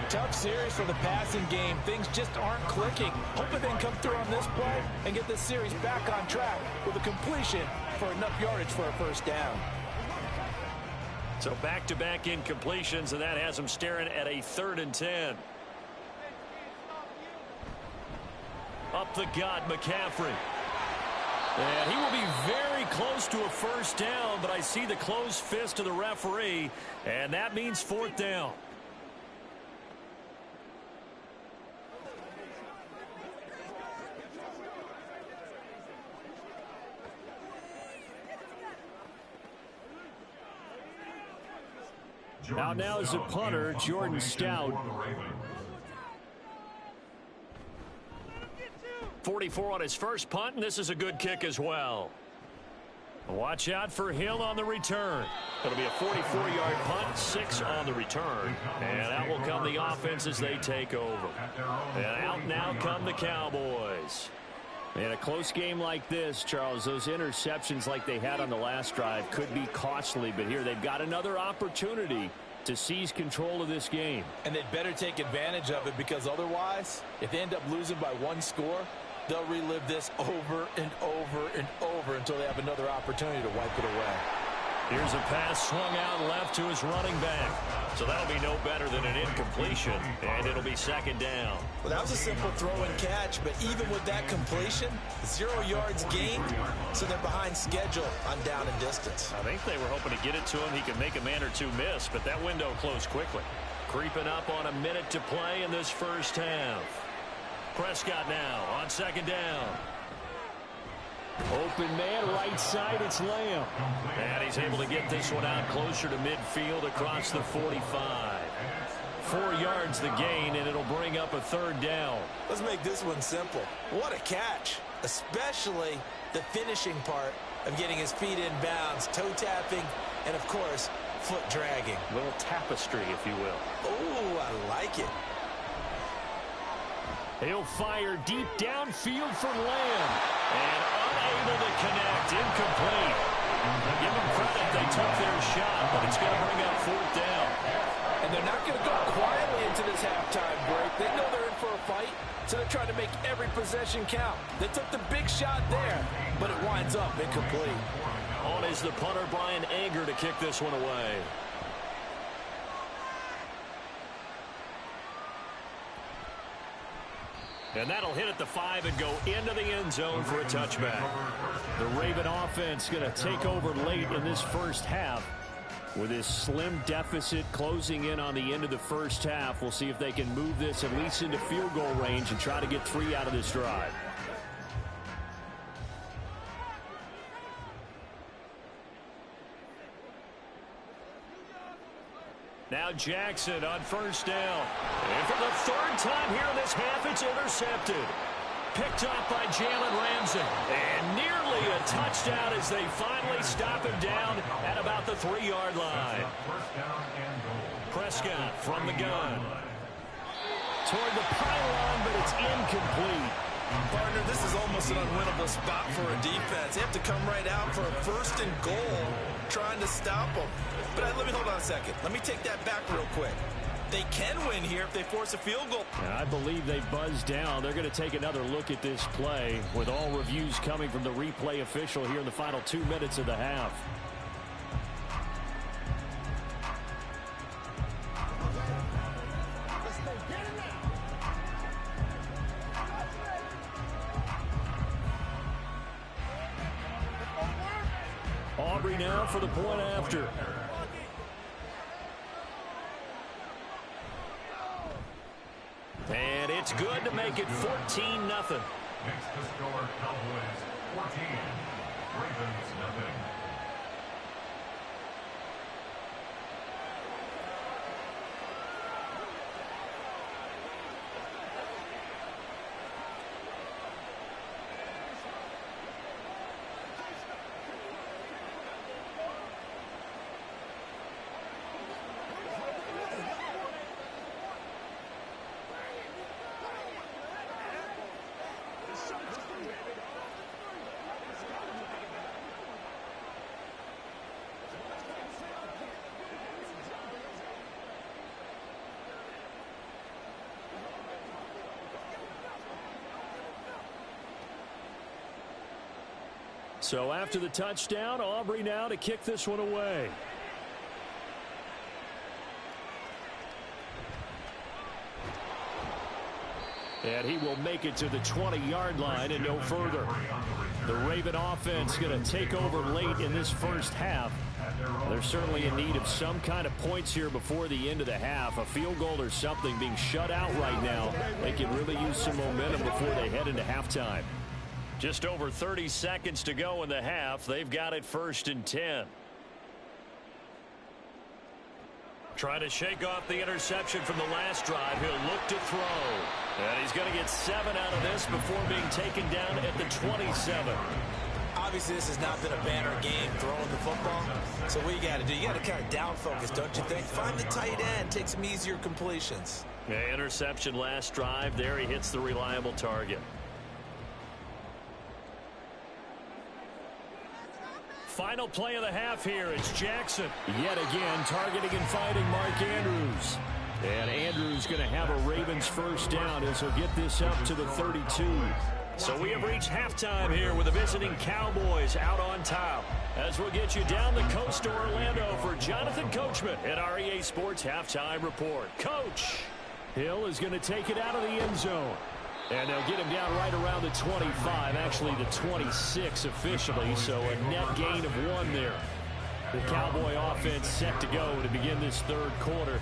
Tough series for the passing game. Things just aren't clicking. Hoping they can come through on this play and get this series back on track with a completion for enough yardage for a first down. So back-to-back incompletions, and that has them staring at a 3rd and 10. Up the gut, McCaffrey. And he will be very close to a first down, but I see the closed fist of the referee, and that means 4th down. Now is the punter, Jordan Stout. 44 on his first punt, and this is a good kick as well. Watch out for Hill on the return. It'll be a 44-yard punt, 6 on the return. And out will come the offense as they take over. And out now come the Cowboys. In a close game like this, Charles, those interceptions like they had on the last drive could be costly. But here they've got another opportunity to seize control of this game. And they'd better take advantage of it, because otherwise, if they end up losing by 1 score, they'll relive this over and over and over until they have another opportunity to wipe it away. Here's a pass swung out left to his running back. So that'll be no better than an incompletion, and it'll be 2nd down. Well, that was a simple throw and catch, but even with that completion, 0 yards gained, so they're behind schedule on down and distance. I think they were hoping to get it to him. He could make a man or two miss, but that window closed quickly. Creeping up on a minute to play in this first half. Prescott now on 2nd down. Open man, right side, it's Lamb. And he's able to get this one out closer to midfield across the 45. 4 yards the gain, and it'll bring up a 3rd down. Let's make this one simple. What a catch, especially the finishing part of getting his feet in bounds, toe tapping, and of course, foot dragging. A little tapestry, if you will. Oh, I like it. He'll fire deep downfield for Lamb. And unable to connect, incomplete. Give them credit, they took their shot, but it's going to bring up 4th down. And they're not going to go quietly into this halftime break. They know they're in for a fight, so they're trying to make every possession count. They took the big shot there, but it winds up incomplete. On is the punter, Brian Anger, to kick this one away. And that'll hit at the 5 and go into the end zone for a touchback. The Raven offense going to take over late in this first half. With this slim deficit closing in on the end of the first half, we'll see if they can move this at least into field goal range and try to get 3 out of this drive. Now Jackson on first down. And for the 3rd time here in this half, it's intercepted. Picked up by Jalen Ramsey. And nearly a touchdown as they finally stop him down at about the 3-yard line. Prescott from the gun. Toward the pylon, but it's incomplete. Partner, this is almost an unwinnable spot for a defense. They have to come right out for a 1st and goal, trying to stop them. But let me hold on a second. Let me take that back real quick. They can win here if they force a field goal. And I believe they buzzed down. They're going to take another look at this play, with all reviews coming from the replay official here in the final 2 minutes of the half. Aubrey now for the point after. And it's good to make it 14-0. Makes the score Cowboys 14, Ravens nothing. So after the touchdown, Aubrey now to kick this one away. And he will make it to the 20-yard line and no further. The Raven offense going to take over late in this first half. They're certainly in need of some kind of points here before the end of the half. A field goal or something being shut out right now. They can really use some momentum before they head into halftime. Just over 30 seconds to go in the half. They've got it 1st and 10. Trying to shake off the interception from the last drive. He'll look to throw. And he's going to get 7 out of this before being taken down at the 27. Obviously, this has not been a banner game throwing the football. So what you got to do, you got to kind of down focus, don't you think? Find the tight end, take some easier completions. Yeah, interception last drive. There he hits the reliable target. Final play of the half here. It's Jackson. Yet again, targeting and fighting Mark Andrews. And Andrews going to have a Ravens first down as he'll get this up to the 32. So we have reached halftime here with the visiting Cowboys out on top. As we'll get you down the coast to Orlando for Jonathan Coachman at our EA Sports Halftime Report. Coach. Hill is going to take it out of the end zone. And they'll get him down right around the 25, actually the 26 officially, so a net gain of 1 there. The Cowboy offense set to go to begin this third quarter.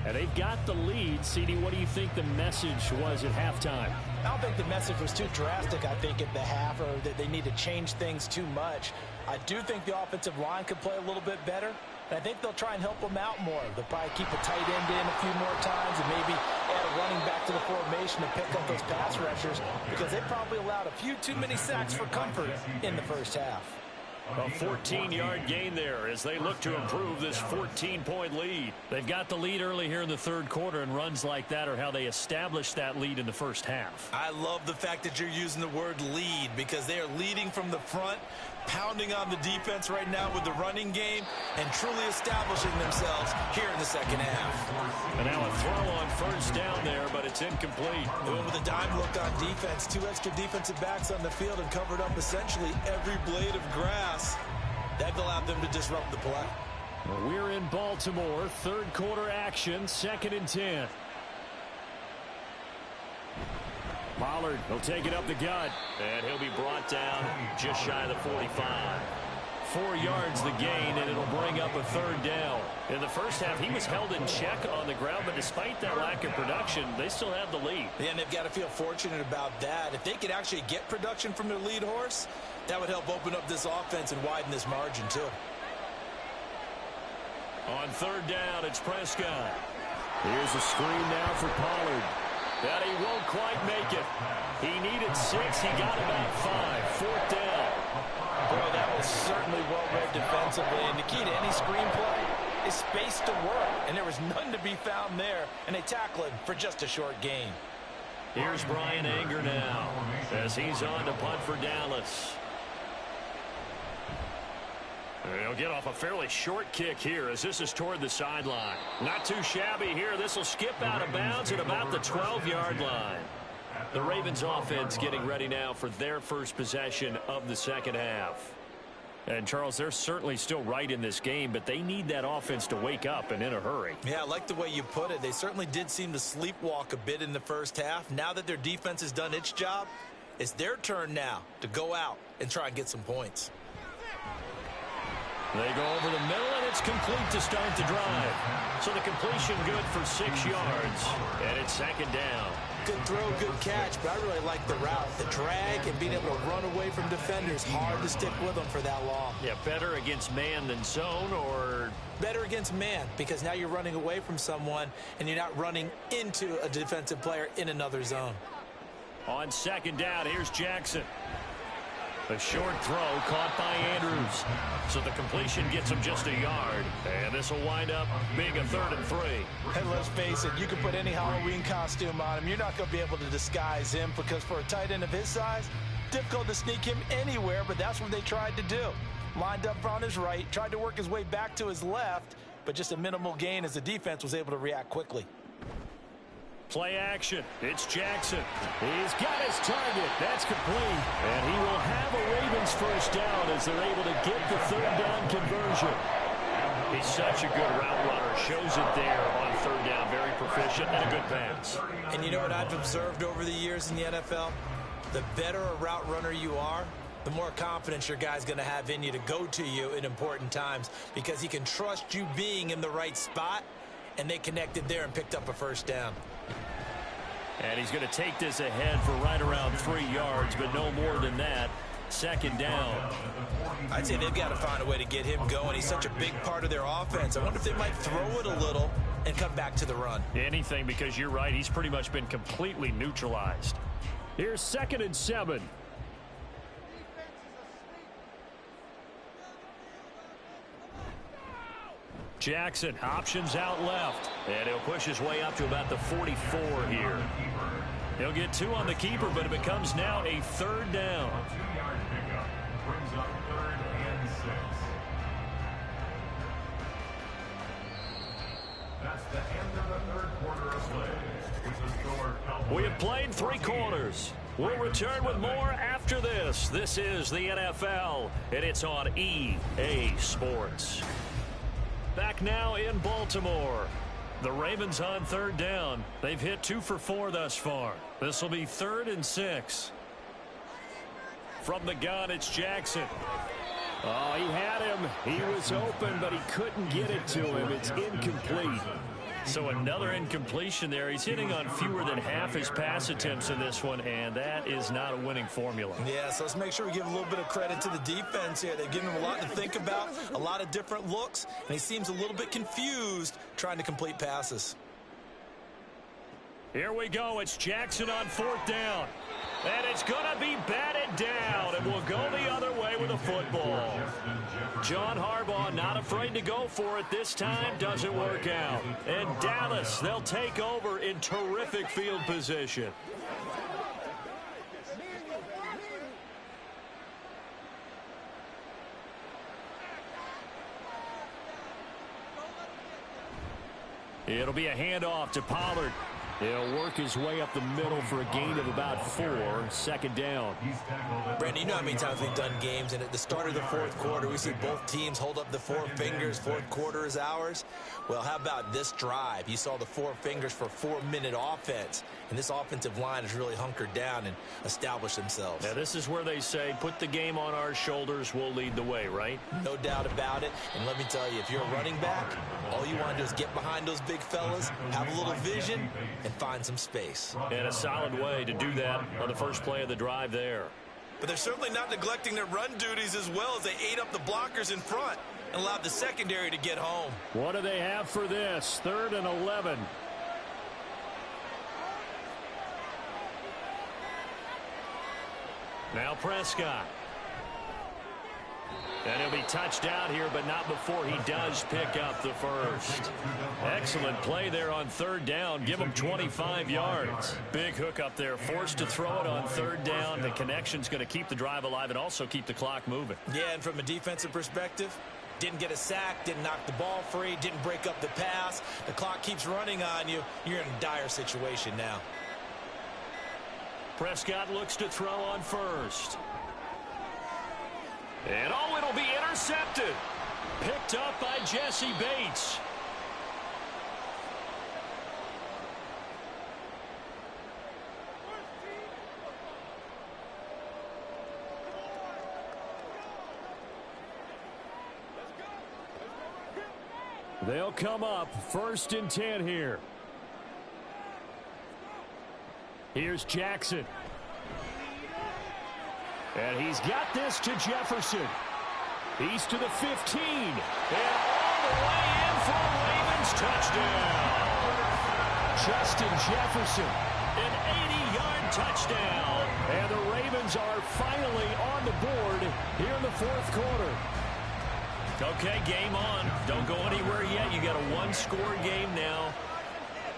And they've got the lead. CD, what do you think the message was at halftime? I don't think the message was too drastic, I think, at the half, or that they need to change things too much. I do think the offensive line could play a little bit better. And I think they'll try and help them out more. They'll probably keep a tight end in a few more times and maybe add a running back to the formation to pick up those pass rushers, because they probably allowed a few too many sacks for comfort in the first half. A 14-yard gain there as they look to improve this 14-point lead. They've got the lead early here in the third quarter, and runs like that are how they establish that lead in the first half. I love the fact that you're using the word lead, because they are leading from the front, pounding on the defense right now with the running game, and truly establishing themselves here in the second half. And now a throw on first down there, but it's incomplete. They went with a dime look on defense. 2 extra defensive backs on the field and covered up essentially every blade of grass. That allowed them to disrupt the play. Well, we're in Baltimore. Third quarter action, 2nd and 10. Pollard will take it up the gut. And he'll be brought down just shy of the 45. 4 yards the gain, and it'll bring up a third down. In the first half, he was held in check on the ground, but despite that lack of production, they still have the lead. Yeah, and they've got to feel fortunate about that. If they could actually get production from their lead horse, that would help open up this offense and widen this margin, too. On third down, it's Prescott. Here's a screen now for Pollard. That he won't quite make it. He needed 6. He got about 5. Fourth down. Boy, that was certainly well-read defensively. And the key to any screenplay is space to work. And there was none to be found there. And they tackle him for just a short gain. Here's Brian Anger now as he's on to punt for Dallas. He'll get off a fairly short kick here as this is toward the sideline. Not too shabby here. This will skip out of bounds at about the 12-yard line. The Ravens offense getting ready now for their first possession of the second half. And, Charles, they're certainly still right in this game, but they need that offense to wake up and in a hurry. Yeah, I like the way you put it. They certainly did seem to sleepwalk a bit in the first half. Now that their defense has done its job, it's their turn now to go out and try and get some points. They go over the middle, and it's complete to start the drive. So the completion good for 6 yards. And it's second down. Good throw, good catch, but I really like the route. The drag and being able to run away from defenders. Hard to stick with them for that long. Yeah, better against man than zone, or? Better against man, because now you're running away from someone and you're not running into a defensive player in another zone. On second down, here's Jackson. A short throw caught by Andrews. So the completion gets him just a yard. And this will wind up being a 3rd and 3. And let's face it, you can put any Halloween costume on him. You're not going to be able to disguise him, because for a tight end of his size, difficult to sneak him anywhere, but that's what they tried to do. Lined up on his right, tried to work his way back to his left, but just a minimal gain as the defense was able to react quickly. Play action. It's Jackson. He's got his target. That's complete. And he will have a Ravens first down as they're able to get the 3rd down conversion. He's such a good route runner. Shows it there on 3rd down. Very proficient and a good pass. And you know what I've observed over the years in the NFL? The better a route runner you are, the more confidence your guy's going to have in you to go to you in important times, because he can trust you being in the right spot, and they connected there and picked up a first down. And he's going to take this ahead for right around 3 yards, but no more than that. Second down. I'd say they've got to find a way to get him going. He's such a big part of their offense. I wonder if they might throw it a little and come back to the run. Anything, because you're right. He's pretty much been completely neutralized. Here's 2nd and 7. Jackson, options out left. And he'll push his way up to about the 44 here. He'll get 2 on the keeper, but it becomes now a 3rd down. 2-yard pickup brings up 3rd and 6. That's the end of the 3rd quarter of play. With the score We have played 3 quarters. We'll return with more after this. This is the NFL, and it's on EA Sports. Back now in Baltimore. The Ravens on 3rd down. They've hit 2 for 4 thus far. This will be 3rd and 6. From the gun, it's Jackson. Oh, he had him. He was open, but he couldn't get it to him. It's incomplete. So another incompletion there. He's hitting on fewer than half his pass attempts in this one, and that is not a winning formula. Yeah, so let's make sure we give a little bit of credit to the defense here. They've given him a lot to think about, a lot of different looks, and he seems a little bit confused trying to complete passes. Here we go. It's Jackson on 4th down. And it's going to be batted down, and we'll go the other way with a football. John Harbaugh not afraid to go for it this time. Doesn't work out. And Dallas, they'll take over in terrific field position. It'll be a handoff to Pollard. He'll work his way up the middle for a gain of about 4. 2nd down. Brandon, you know how many times we've done games, and at the start of the 4th quarter, we see both teams hold up the 4 fingers. 4th quarter is ours. Well, how about this drive? You saw the 4 fingers for 4-minute offense, and this offensive line has really hunkered down and established themselves. Now, this is where they say, put the game on our shoulders, we'll lead the way, right? No doubt about it. And let me tell you, if you're a running back, all you want to do is get behind those big fellas, have a little vision, and find some space. And a solid way to do that on the first play of the drive there. But they're certainly not neglecting their run duties as well, as they ate up the blockers in front and allowed the secondary to get home. What do they have for this? 3rd and 11. Now Prescott. And he'll be touched out here, but not before he does pick up the first. Excellent play there on 3rd down. Give him 25 yards. Big hook up there. Forced to throw it on 3rd down. The connection's going to keep the drive alive and also keep the clock moving. Yeah, and from a defensive perspective, didn't get a sack, didn't knock the ball free, didn't break up the pass. The clock keeps running on you. You're in a dire situation now. Prescott looks to throw on 1st. And oh, it'll be intercepted. Picked up by Jesse Bates. They'll come up 1st and 10 here. Here's Jackson. And he's got this to Jefferson. He's to the 15. And all the way in for a Ravens touchdown. Justin Jefferson, an 80-yard touchdown. And the Ravens are finally on the board here in the fourth quarter. Okay, game on. Don't go anywhere yet. You got a one-score game now.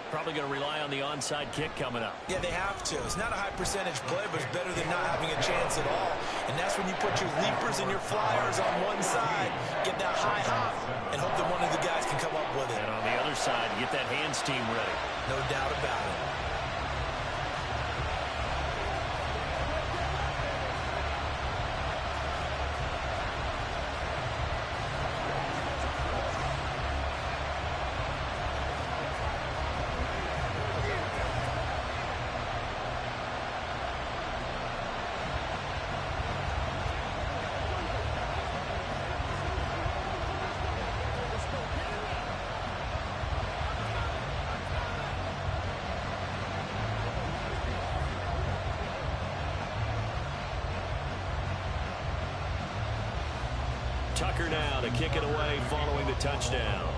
Probably going to rely on the onside kick coming up. Yeah, they have to. It's not a high percentage play, but it's better than not having a chance at all. And that's when you put your leapers and your flyers on one side, get that high hop, and hope that one of the guys can come up with it. And on the other side, get that hands team ready. No doubt about it. Tucker now to kick it away following the touchdown.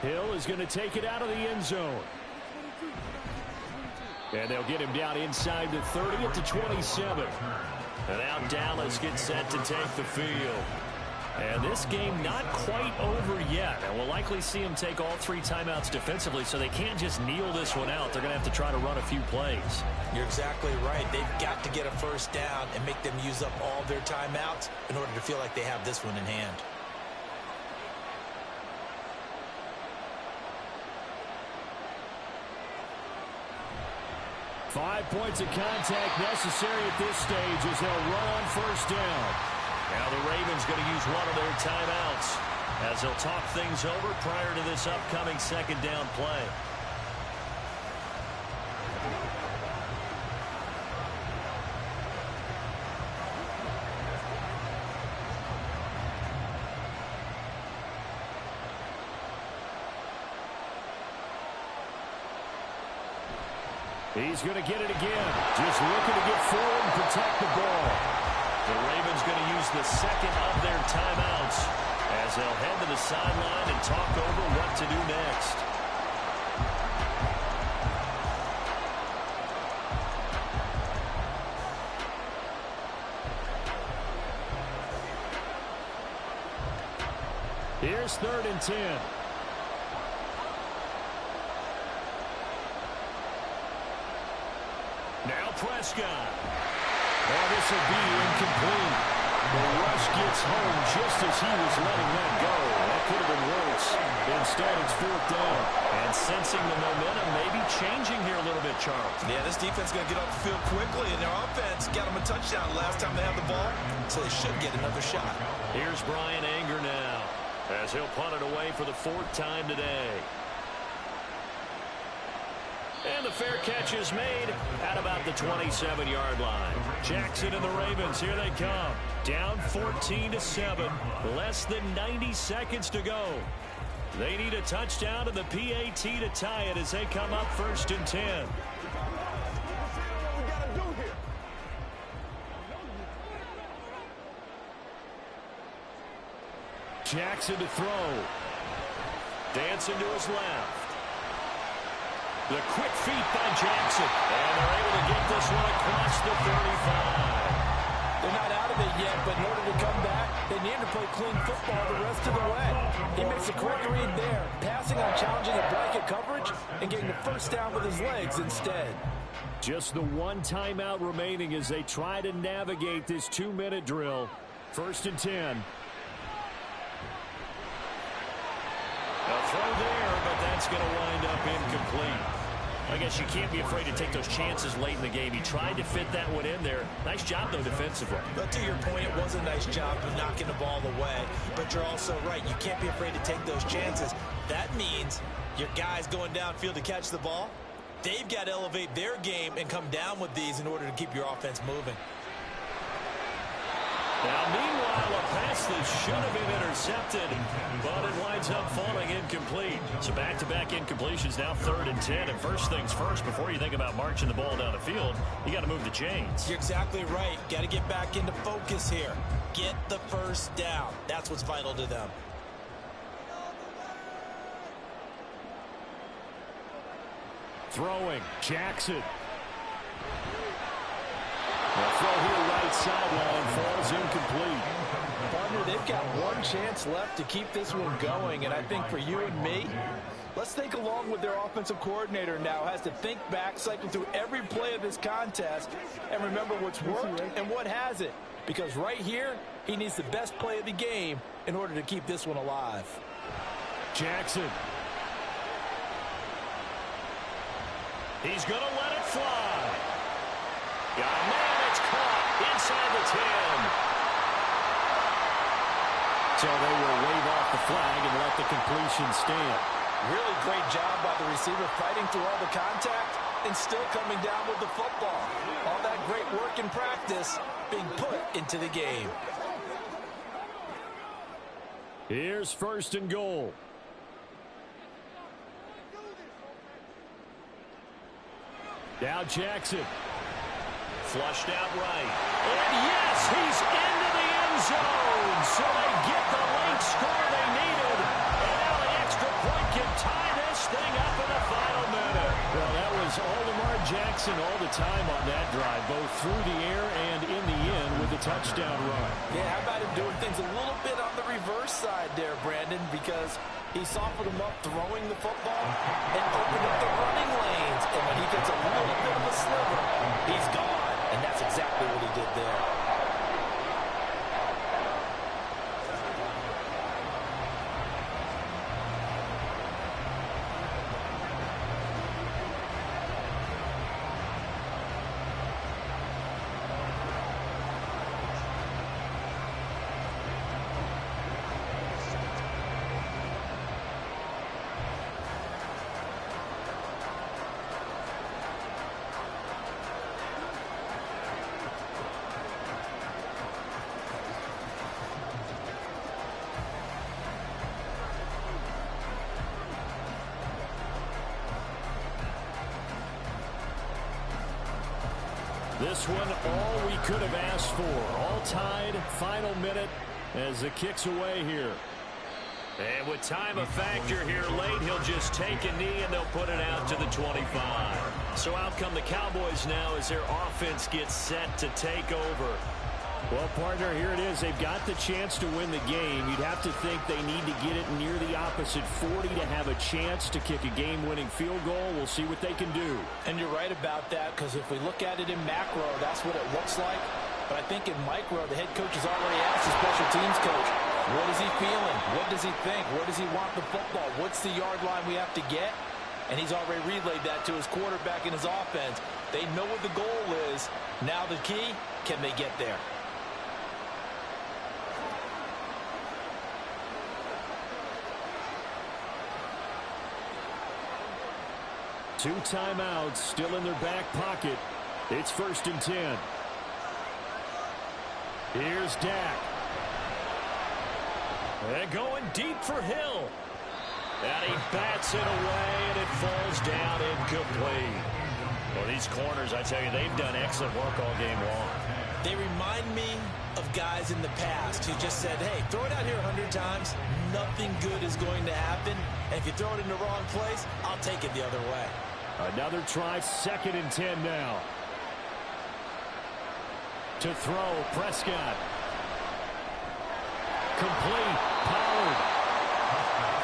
Hill is going to take it out of the end zone. And they'll get him down inside the 30 at the 27. And now Dallas gets set to take the field. And this game not quite over yet. And we'll likely see him take all three timeouts defensively, so they can't just kneel this one out. They're going to have to try to run a few plays. You're exactly right. They've got to get a first down and make them use up all their timeouts in order to feel like they have this one in hand. Five points of contact necessary at this stage as they'll run on first down. Now the Ravens going to use one of their timeouts as they'll talk things over prior to this upcoming second down play. He's going to get it again. Just looking to get forward and protect the ball. The Ravens going to use the second of their timeouts as they'll head to the sideline and talk over what to do next. Here's 3rd and 10. Now Prescott. Oh, this will be incomplete. The rush gets home just as he was letting that go. That could have been worse. Instead, it's 4th down. And sensing the momentum maybe changing here a little bit, Charles. Yeah, this defense is going to get off the field quickly, and their offense got them a touchdown last time they had the ball, so they should get another shot. Here's Brian Anger now as he'll punt it away for the 4th time today. And the fair catch is made at about the 27-yard line. Jackson and the Ravens, here they come. Down 14-7. Less than 90 seconds to go. They need a touchdown and the PAT to tie it as they come up 1st and 10. Jackson to throw. Dancing to his left. The quick feet by Jackson. And they're able to get this one across the 35. They're not out of it yet, but in order to come back, they need to play clean football the rest of the way. He makes a quick read there, passing on challenging a blanket coverage and getting the first down with his legs instead. Just the one timeout remaining as they try to navigate this 2-minute drill. 1st and 10. A throw there, but that's going to wind up incomplete. I guess you can't be afraid to take those chances late in the game. He tried to fit that one in there. Nice job, though, defensively. But to your point, it was a nice job of knocking the ball away. But you're also right. You can't be afraid to take those chances. That means your guys going downfield to catch the ball, they've got to elevate their game and come down with these in order to keep your offense moving. Now, meanwhile, a pass that should have been intercepted, but it winds up falling incomplete. So back-to-back incompletions, now 3rd and 10. And first things first, before you think about marching the ball down the field, you got to move the chains. You're exactly right. Got to get back into focus here. Get the first down. That's what's vital to them. Throwing, Jackson. The throw here right sideline falls incomplete. Partner, they've got one chance left to keep this one going, and I think for you and me, let's think along with their offensive coordinator now. Has to think back, cycle through every play of this contest, and remember what's worked and what hasn't. Because right here, he needs the best play of the game in order to keep this one alive. Jackson. He's going to let it fly. Man, it's caught inside the 10. So they will wave off the flag and let the completion stand. Really great job by the receiver fighting through all the contact and still coming down with the football. All that great work in practice being put into the game. Here's 1st and goal. Now Jackson. Flushed out right. And yes, he's into the end zone. So they get the late score they needed. And now the extra point can tie this thing up in the final minute. Well, that was all Lamar Jackson all the time on that drive, both through the air and in the end with the touchdown run. Yeah, how about him doing things a little bit on the reverse side there, Brandon, because he softened him up throwing the football and opened up the running lanes. And when he gets a little bit of a sliver, he's gone. And that's exactly what he did there. This one, all we could have asked for. All tied, final minute as the kick's away here. And with time a factor here late, he'll just take a knee and they'll put it out to the 25. So out come the Cowboys now as their offense gets set to take over. Well, partner, here it is. They've got the chance to win the game. You'd have to think they need to get it near the opposite 40 to have a chance to kick a game-winning field goal. We'll see what they can do. And you're right about that, because if we look at it in macro, that's what it looks like. But I think in micro, the head coach has already asked the special teams coach, what is he feeling? What does he think? Where does he want the football? What's the yard line we have to get? And he's already relayed that to his quarterback and his offense. They know what the goal is. Now the key, can they get there? Two timeouts still in their back pocket. It's 1st and 10. Here's Dak. They're going deep for Hill. And he bats it away, and it falls down incomplete. Well, these corners, I tell you, they've done excellent work all game long. They remind me of guys in the past who just said, hey, throw it out here 100 times. Nothing good is going to happen. And if you throw it in the wrong place, I'll take it the other way. Another try, 2nd and 10 now. To throw, Prescott. Complete, Pollard.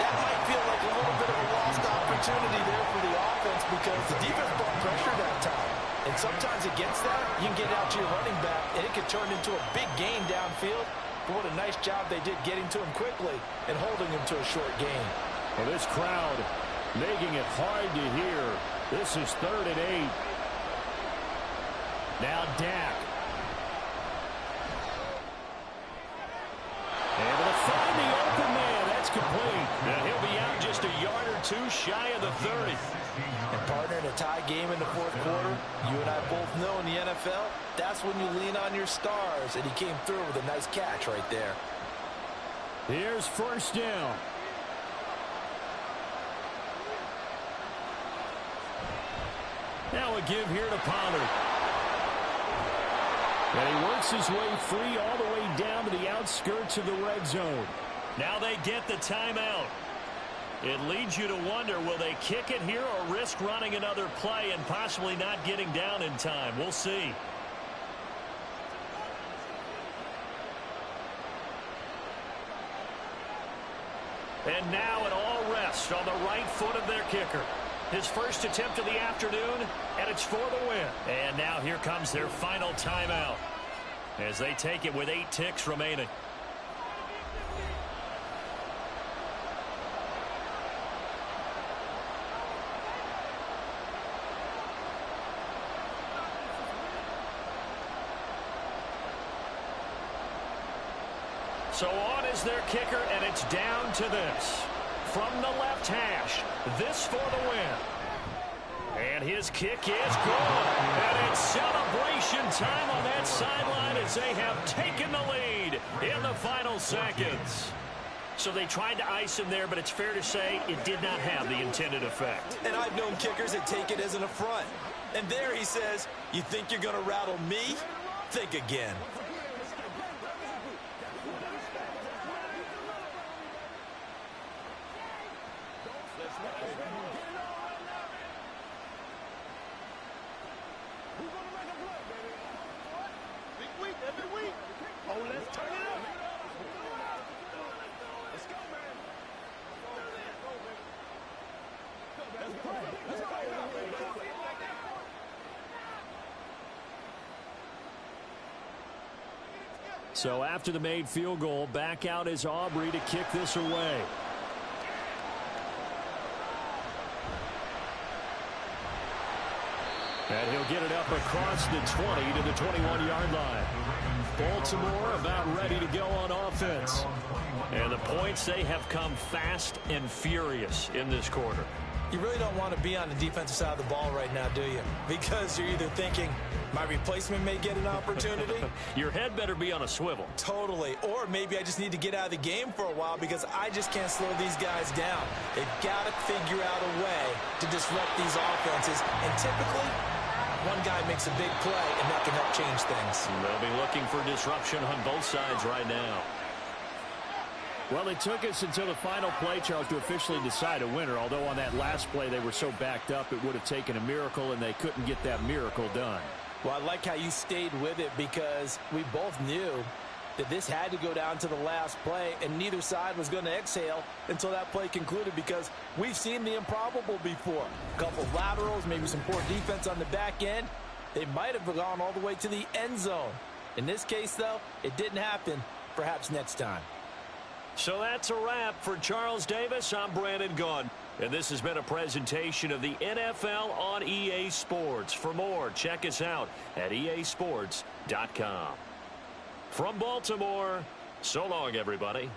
That might feel like a little bit of a lost opportunity there for the offense because the defense brought pressure that time. And sometimes against that, you can get out to your running back, and it could turn into a big gain downfield. But what a nice job they did getting to him quickly and holding him to a short gain. Well, this crowd making it hard to hear. This is 3rd and 8. Now Dak. Able to find the open man. That's complete. Now he'll be out just a yard or two shy of the 30. And partner, in a tie game in the 4th quarter, you and I both know in the NFL, that's when you lean on your stars. And he came through with a nice catch right there. Here's first down. Now a give here to Pollard. And he works his way free all the way down to the outskirts of the red zone. Now they get the timeout. It leads you to wonder, will they kick it here or risk running another play and possibly not getting down in time? We'll see. And now it all rests on the right foot of their kicker. His first attempt of the afternoon, and it's for the win. And now here comes their final timeout as they take it with 8 ticks remaining. So on is their kicker, and it's down to this. From the left hash, this for the win. And his kick is good. And it's celebration time on that sideline as they have taken the lead in the final seconds. So they tried to ice him there, but it's fair to say it did not have the intended effect. And I've known kickers that take it as an affront. And there he says, you think you're going to rattle me? Think again. So after the made field goal, back out is Aubrey to kick this away. And he'll get it up across the 20 to the 21-yard line. Baltimore about ready to go on offense. And the points, they have come fast and furious in this quarter. You really don't want to be on the defensive side of the ball right now, do you? Because you're either thinking, my replacement may get an opportunity. Your head better be on a swivel. Totally. Or maybe I just need to get out of the game for a while because I just can't slow these guys down. They've got to figure out a way to disrupt these offenses. And typically, one guy makes a big play, and that can help change things. They'll be looking for disruption on both sides right now. Well, it took us until the final play, Charles, to officially decide a winner. Although on that last play they were so backed up, it would have taken a miracle, and they couldn't get that miracle done. Well, I like how you stayed with it because we both knew that this had to go down to the last play, and neither side was going to exhale until that play concluded because we've seen the improbable before. A couple of laterals, maybe some poor defense on the back end. They might have gone all the way to the end zone. In this case, though, it didn't happen. Perhaps next time. So that's a wrap for Charles Davis. I'm Brandon Gaudin. And this has been a presentation of the NFL on EA Sports. For more, check us out at easports.com. From Baltimore, so long, everybody.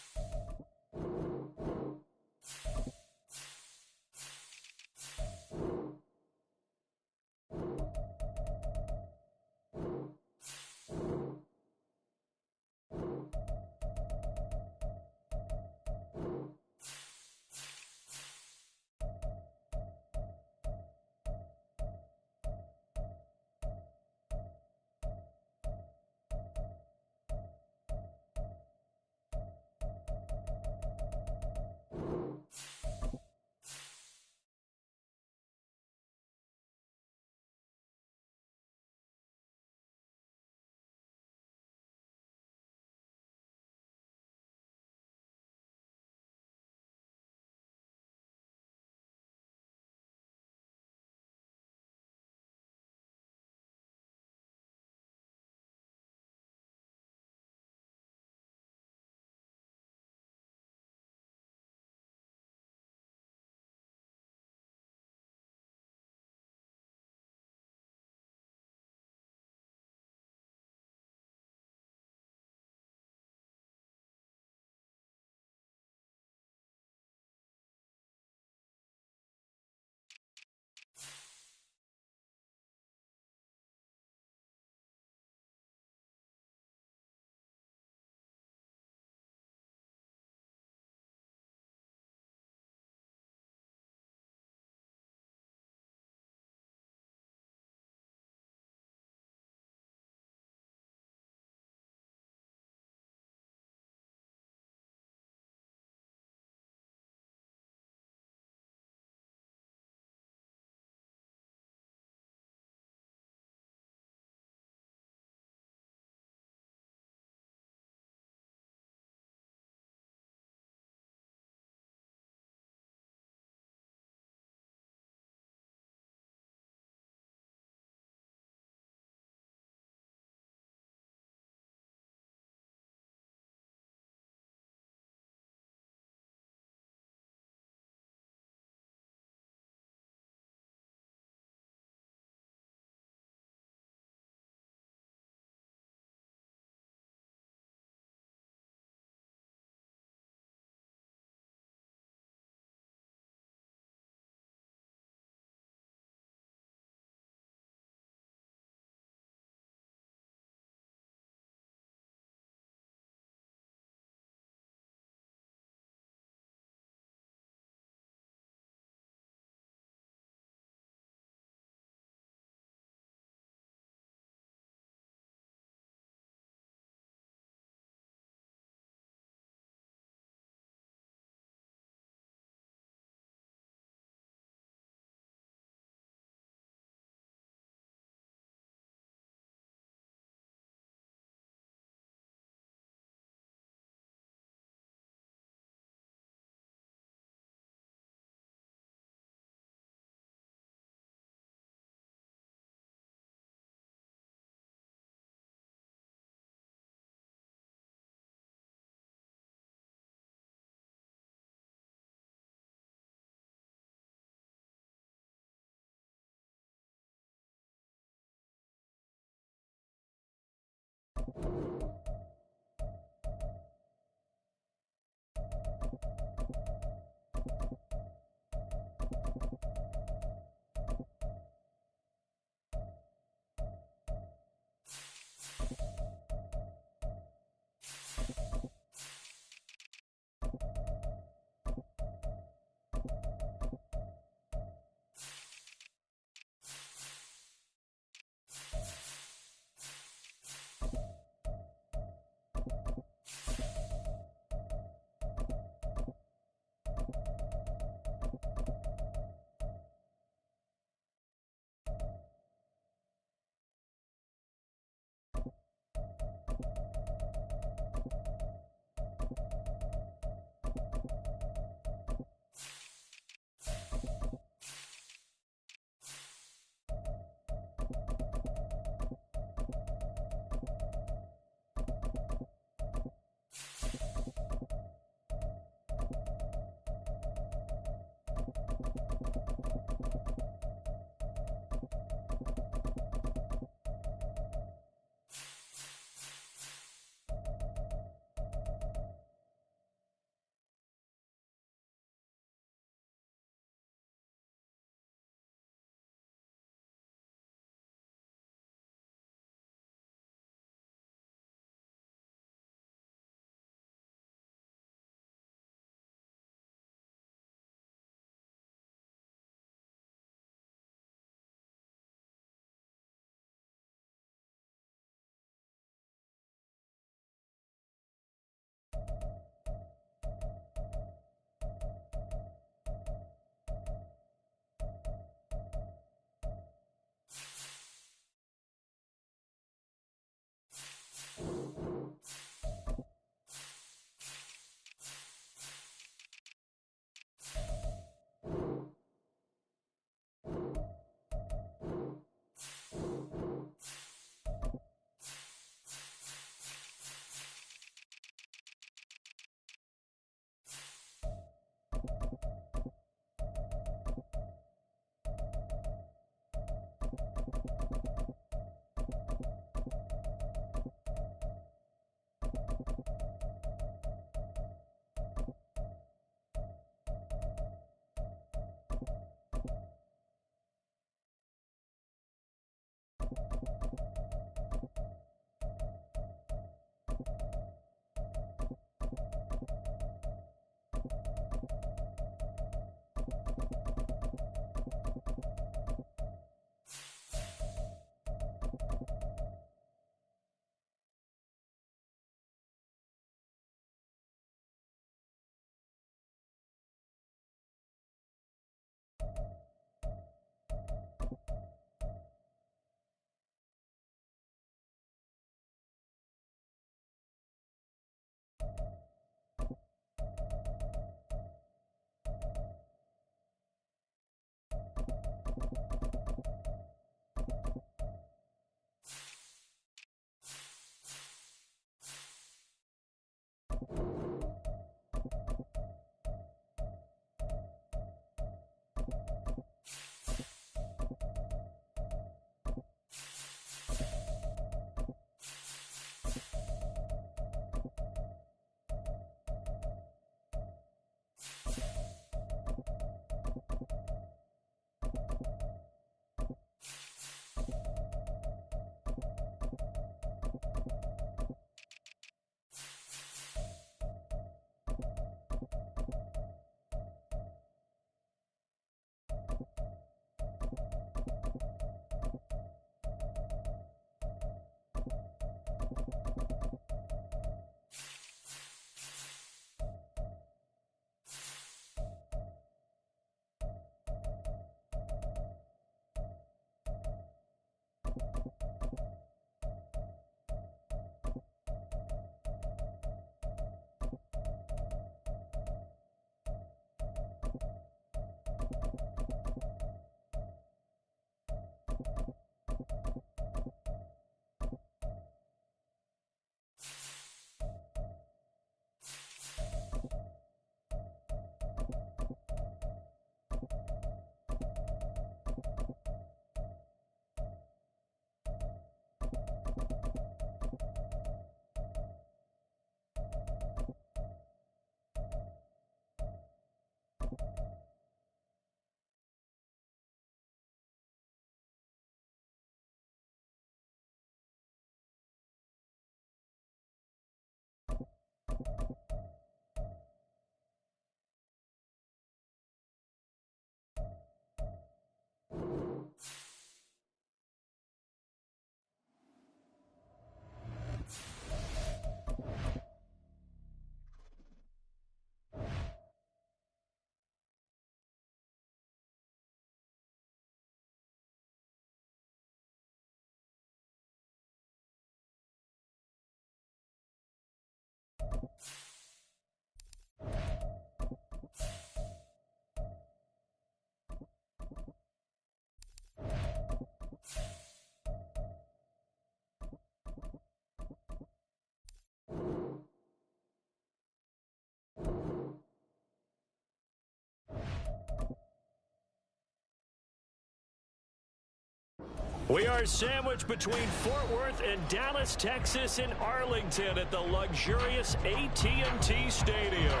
We are sandwiched between Fort Worth and Dallas, Texas, and Arlington at the luxurious AT&T Stadium.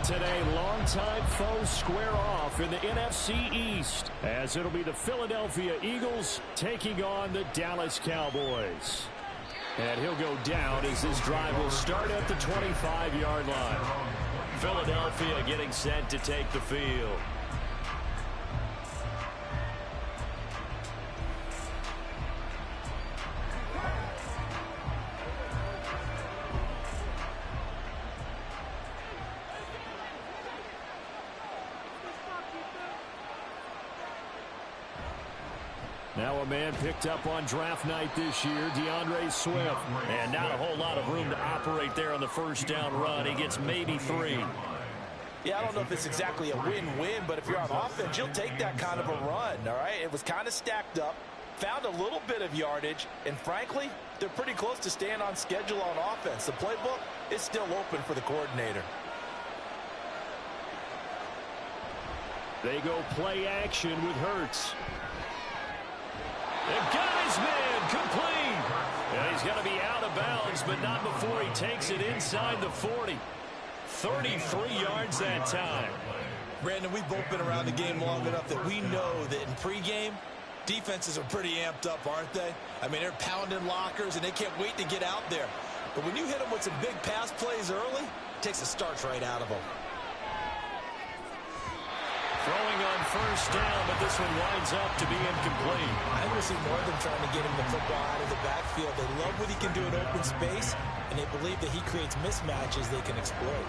Today, longtime foes square off in the NFC East, as it'll be the Philadelphia Eagles taking on the Dallas Cowboys. And he'll go down as this drive will start at the 25-yard line. Philadelphia getting set to take the field. Now a man picked up on draft night this year, DeAndre Swift. And not a whole lot of room to operate there on the first down run. He gets maybe 3. Yeah, I don't know if it's exactly a win-win, but if you're on offense, you'll take that kind of a run, all right? It was kind of stacked up, found a little bit of yardage, and frankly, they're pretty close to staying on schedule on offense. The playbook is still open for the coordinator. They go play action with Hurts. And got his man complete. And he's going to be out of bounds, but not before he takes it inside the 40. 33 yards that time. Brandon, we've both been around the game long enough that we know that in pregame, defenses are pretty amped up, aren't they? I mean, they're pounding lockers, and they can't wait to get out there. But when you hit them with some big pass plays early, it takes the starch right out of them. Throwing on first down, but this one winds up to be incomplete. I think we'll see more of them trying to get him the football out of the backfield. They love what he can do in open space, and they believe that he creates mismatches they can exploit.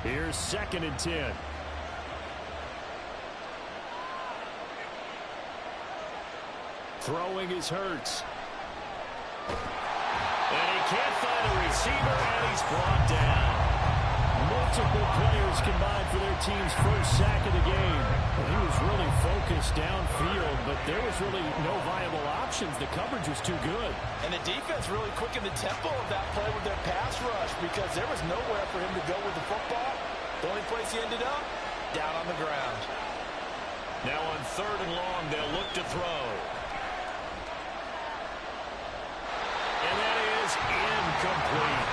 Here's 2nd and 10. Throwing is Hurts. And he can't find a receiver, and he's brought down. Multiple players combined for their team's first sack of the game. Well, he was really focused downfield, but there was really no viable options. The coverage was too good. And the defense really quickened the tempo of that play with their pass rush because there was nowhere for him to go with the football. The only place he ended up, down on the ground. Now on 3rd and long, they'll look to throw. And that is incomplete.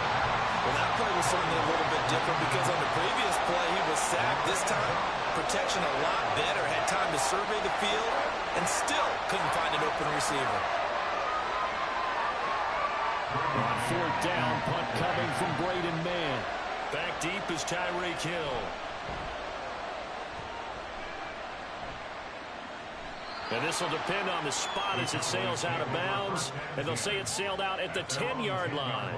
Well, that play was certainly a little bit different because on the previous play, he was sacked. This time, protection a lot better. Had time to survey the field and still couldn't find an open receiver. On 4th down, punt coming from Braden Mann. Back deep is Tyreek Hill. And this will depend on the spot as it sails out of bounds. And they'll say it sailed out at the 10-yard line.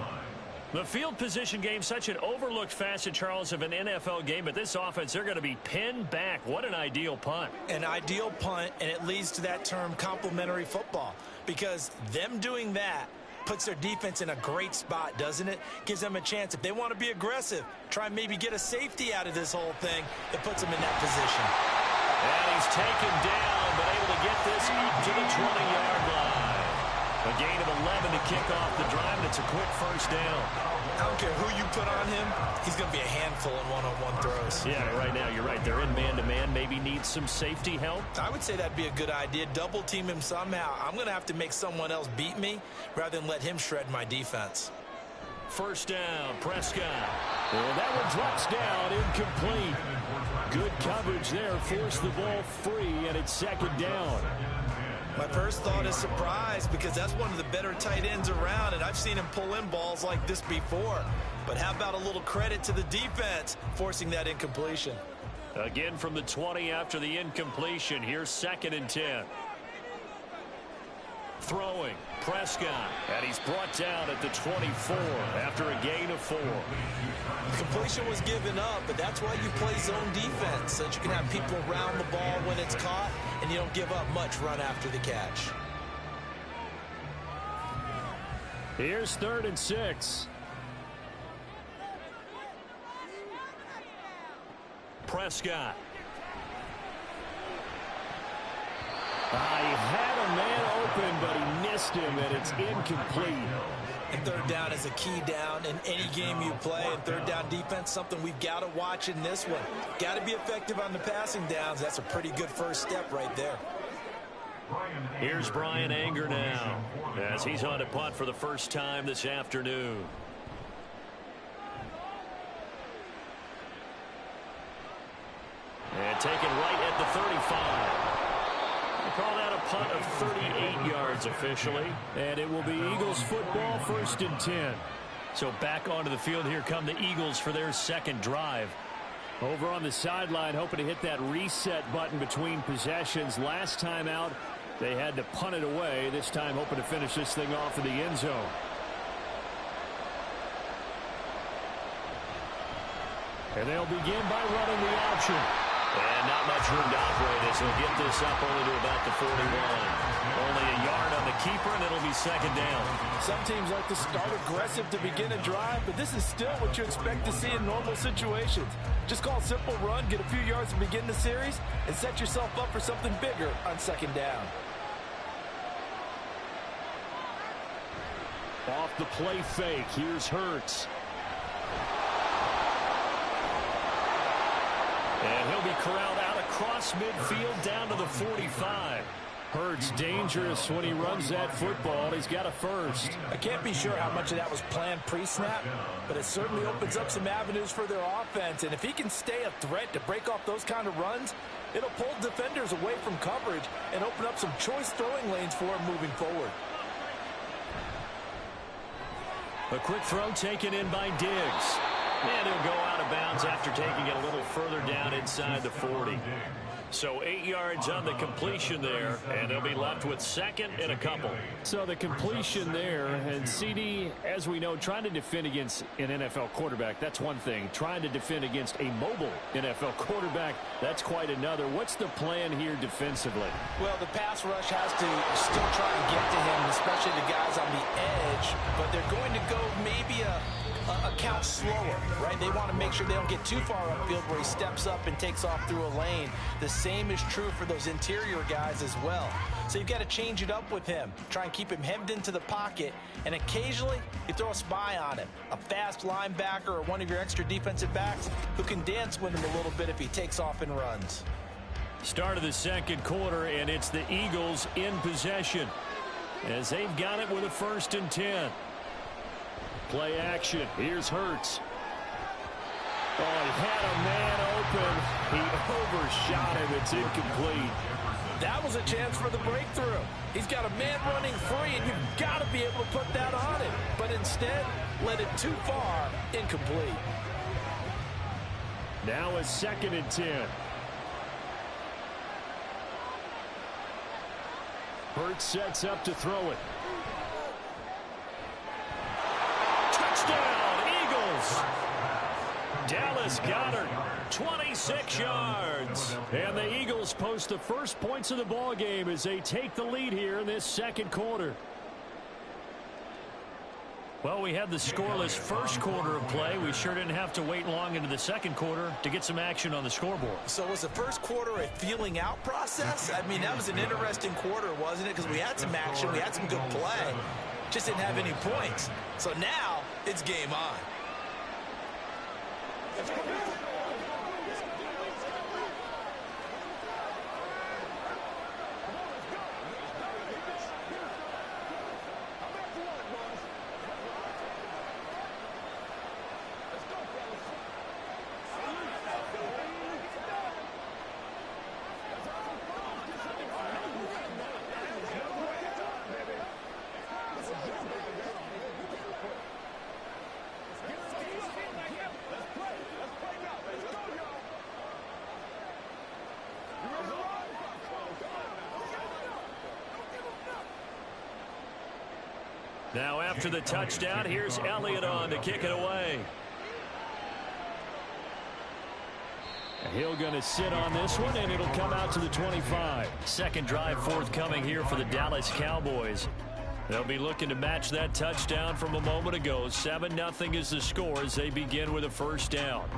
The field position game, such an overlooked facet, Charles, of an NFL game. But this offense, they're going to be pinned back. What an ideal punt. An ideal punt, and it leads to that term complementary football. Because them doing that puts their defense in a great spot, doesn't it? Gives them a chance. If they want to be aggressive, try and maybe get a safety out of this whole thing, it puts them in that position. And he's taken down, but able to get this up to the 20-yard line. A gain of 11 to kick off the drive, and it's a quick first down. I don't care who you put on him, he's going to be a handful in one-on-one throws. Yeah, right now, you're right. They're in man-to-man, maybe needs some safety help. I would say that'd be a good idea. Double team him somehow. I'm going to have to make someone else beat me rather than let him shred my defense. First down, Prescott. Well, that one drops down, incomplete. Good coverage there, forced the ball free, and it's 2nd down. My first thought is surprise because that's one of the better tight ends around, and I've seen him pull in balls like this before. But how about a little credit to the defense forcing that incompletion? Again from the 20 after the incompletion. Here's 2nd and 10. Throwing, Prescott, and he's brought down at the 24 after a gain of 4. Completion was given up, but that's why you play zone defense, so that you can have people around the ball when it's caught, and you don't give up much run after the catch. Here's 3rd and 6. Prescott. He had a man open, but he missed him, and it's incomplete. And 3rd down is a key down in any game you play. And 3rd down defense, something we've got to watch in this one. Got to be effective on the passing downs. That's a pretty good first step right there. Here's Brian Anger now as he's on to punt for the first time this afternoon. And taken right at the 35. They call that a punt of 38 yards officially. And it will be Eagles football, 1st and 10. So back onto the field, here come the Eagles for their 2nd drive. Over on the sideline, hoping to hit that reset button between possessions. Last time out, they had to punt it away. This time hoping to finish this thing off in the end zone. And they'll begin by running the option. And not much room to operate as they'll get this up only to about the 41. Only a yard on the keeper, and it'll be 2nd down. Some teams like to start aggressive to begin a drive, but this is still what you expect to see in normal situations. Just call a simple run, get a few yards to begin the series, and set yourself up for something bigger on 2nd down. Off the play fake, here's Hurts. And he'll be corralled out across midfield down to the 45. Hurts dangerous when he runs that football. He's got a first. I can't be sure how much of that was planned pre-snap, but it certainly opens up some avenues for their offense. And if he can stay a threat to break off those kind of runs, it'll pull defenders away from coverage and open up some choice throwing lanes for him moving forward. A quick throw taken in by Diggs. And he'll go out of bounds after taking it a little further down inside the 40. So 8 yards on the completion there, and they'll be left with 2nd and a couple. So the completion there, and CD, as we know, trying to defend against an NFL quarterback, that's one thing. Trying to defend against a mobile NFL quarterback, that's quite another. What's the plan here defensively? Well, the pass rush has to still try and get to him, especially the guys on the edge, but they're going to go maybe a account slower, right? They want to make sure they don't get too far upfield where he steps up and takes off through a lane. The same is true for those interior guys as well. So you've got to change it up with him. Try and keep him hemmed into the pocket, and occasionally you throw a spy on him. A fast linebacker or one of your extra defensive backs who can dance with him a little bit if he takes off and runs. Start of the second quarter, and it's the Eagles in possession as they've got it with a 1st and 10. Play action. Here's Hurts. Oh, he had a man open. He overshot him. It's incomplete. That was a chance for the breakthrough. He's got a man running free, and you've got to be able to put that on him. But instead, led it too far, incomplete. Now a 2nd and 10. Hurts sets up to throw it. Touchdown, Eagles! Dallas Goedert, 26 yards. And the Eagles post the first points of the ball game as they take the lead here in this second quarter. Well, we had the scoreless first quarter of play. We sure didn't have to wait long into the second quarter to get some action on the scoreboard. So was the first quarter a feeling out process? I mean, that was an interesting quarter, wasn't it? Because we had some action, we had some good play, just didn't have any points. So now it's game on. Now after the touchdown, here's Elliott on to kick it away. Hill going to sit on this one, and it'll come out to the 25. Second drive forthcoming here for the Dallas Cowboys. They'll be looking to match that touchdown from a moment ago. 7-0 is the score as they begin with a 1st down.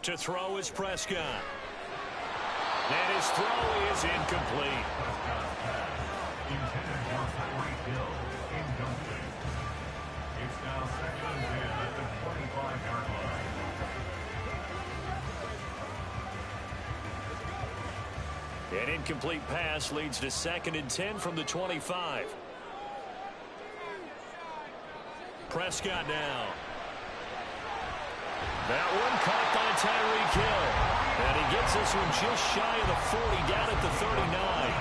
To throw is Prescott. And his throw is incomplete. Intended for Tyreek Hill. Incomplete. It's now 2nd and 10 at the 25-yard line. An incomplete pass leads to 2nd and 10 from the 25. Prescott now. That one caught by Tyreek Hill. And he gets this one just shy of the 40, down at the 39.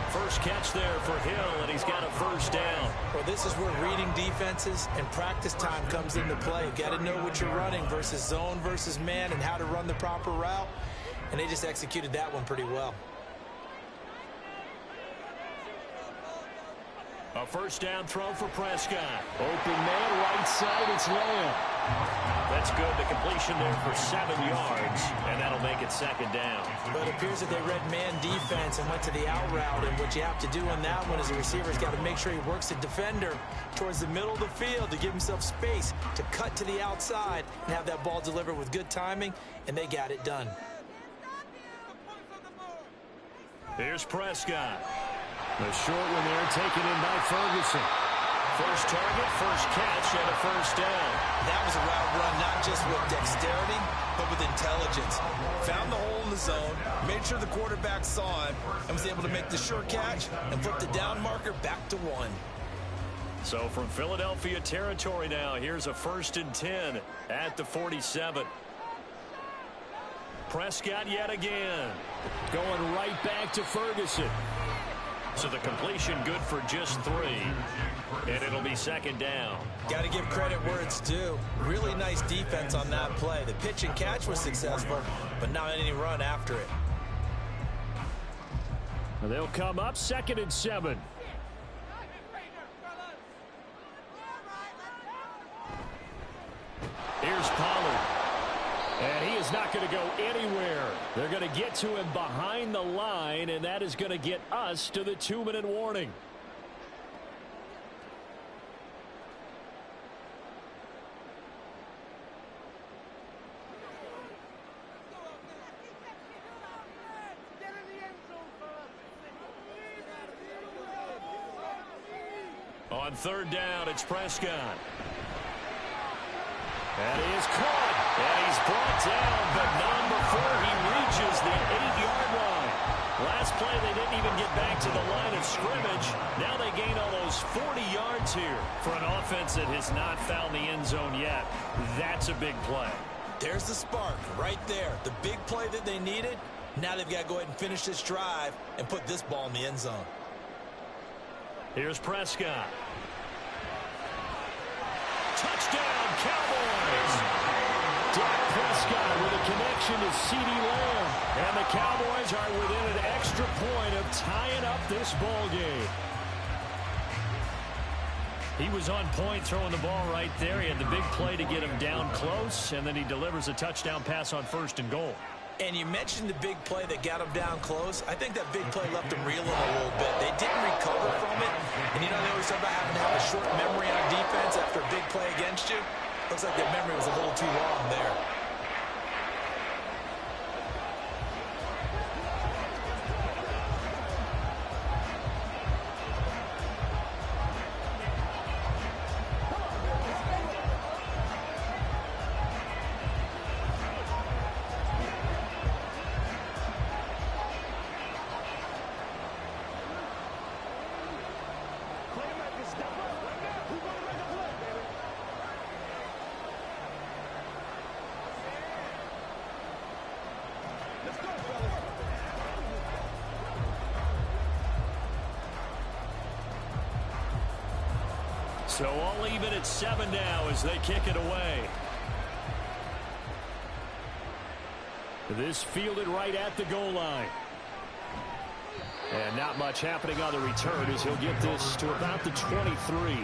First catch there for Hill, and he's got a 1st down. Well, this is where reading defenses and practice time comes into play. You've got to know what you're running versus zone versus man and how to run the proper route. And they just executed that one pretty well. A 1st down throw for Prescott. Open man, right side, it's Lamb. That's good. The completion there for 7 yards, and that'll make it 2nd down. But it appears that they read man defense and went to the out route, and what you have to do on that one is the receiver's got to make sure he works the defender towards the middle of the field to give himself space to cut to the outside and have that ball delivered with good timing, and they got it done. Here's Prescott. The short one there taken in by Ferguson. First target, first catch, and a 1st down. That was a route run not just with dexterity, but with intelligence. Found the hole in the zone, made sure the quarterback saw him, and was able to make the sure catch and flip the down marker back to 1. So from Philadelphia territory now, here's a 1st and 10 at the 47. Prescott yet again. Going right back to Ferguson. So the completion good for just 3. And it'll be 2nd down. Got to give credit where it's due. Really nice defense on that play. The pitch and catch was successful, but not any run after it. They'll come up 2nd and 7. Here's Pollard. And he is is not going to go anywhere. They're going to get to him behind the line, and that is going to get us to the 2-minute warning. On third down, it's Prescott. And he is caught. And he's brought down, but not before he reaches the 8-yard line. Last play, they didn't even get back to the line of scrimmage. Now they gain almost 40 yards here. For an offense that has not found the end zone yet, that's a big play. There's the spark right there. The big play that they needed. Now they've got to go ahead and finish this drive and put this ball in the end zone. Here's Prescott. Touchdown, Cowboys! Dak Prescott with a connection to CeeDee Lamb. And the Cowboys are within an extra point of tying up this ball game. He was on point throwing the ball right there. He had the big play to get him down close, and then he delivers a touchdown pass on 1st and goal. And you mentioned the big play that got him down close. I think that big play left him reeling a little bit. They didn't recover from it. And you know, they always talk about having to have a short memory on defense after a big play against you. Looks like their memory was a little too long there. So all even at 7 now as they kick it away. This fielded right at the goal line. And not much happening on the return as he'll get this to about the 23.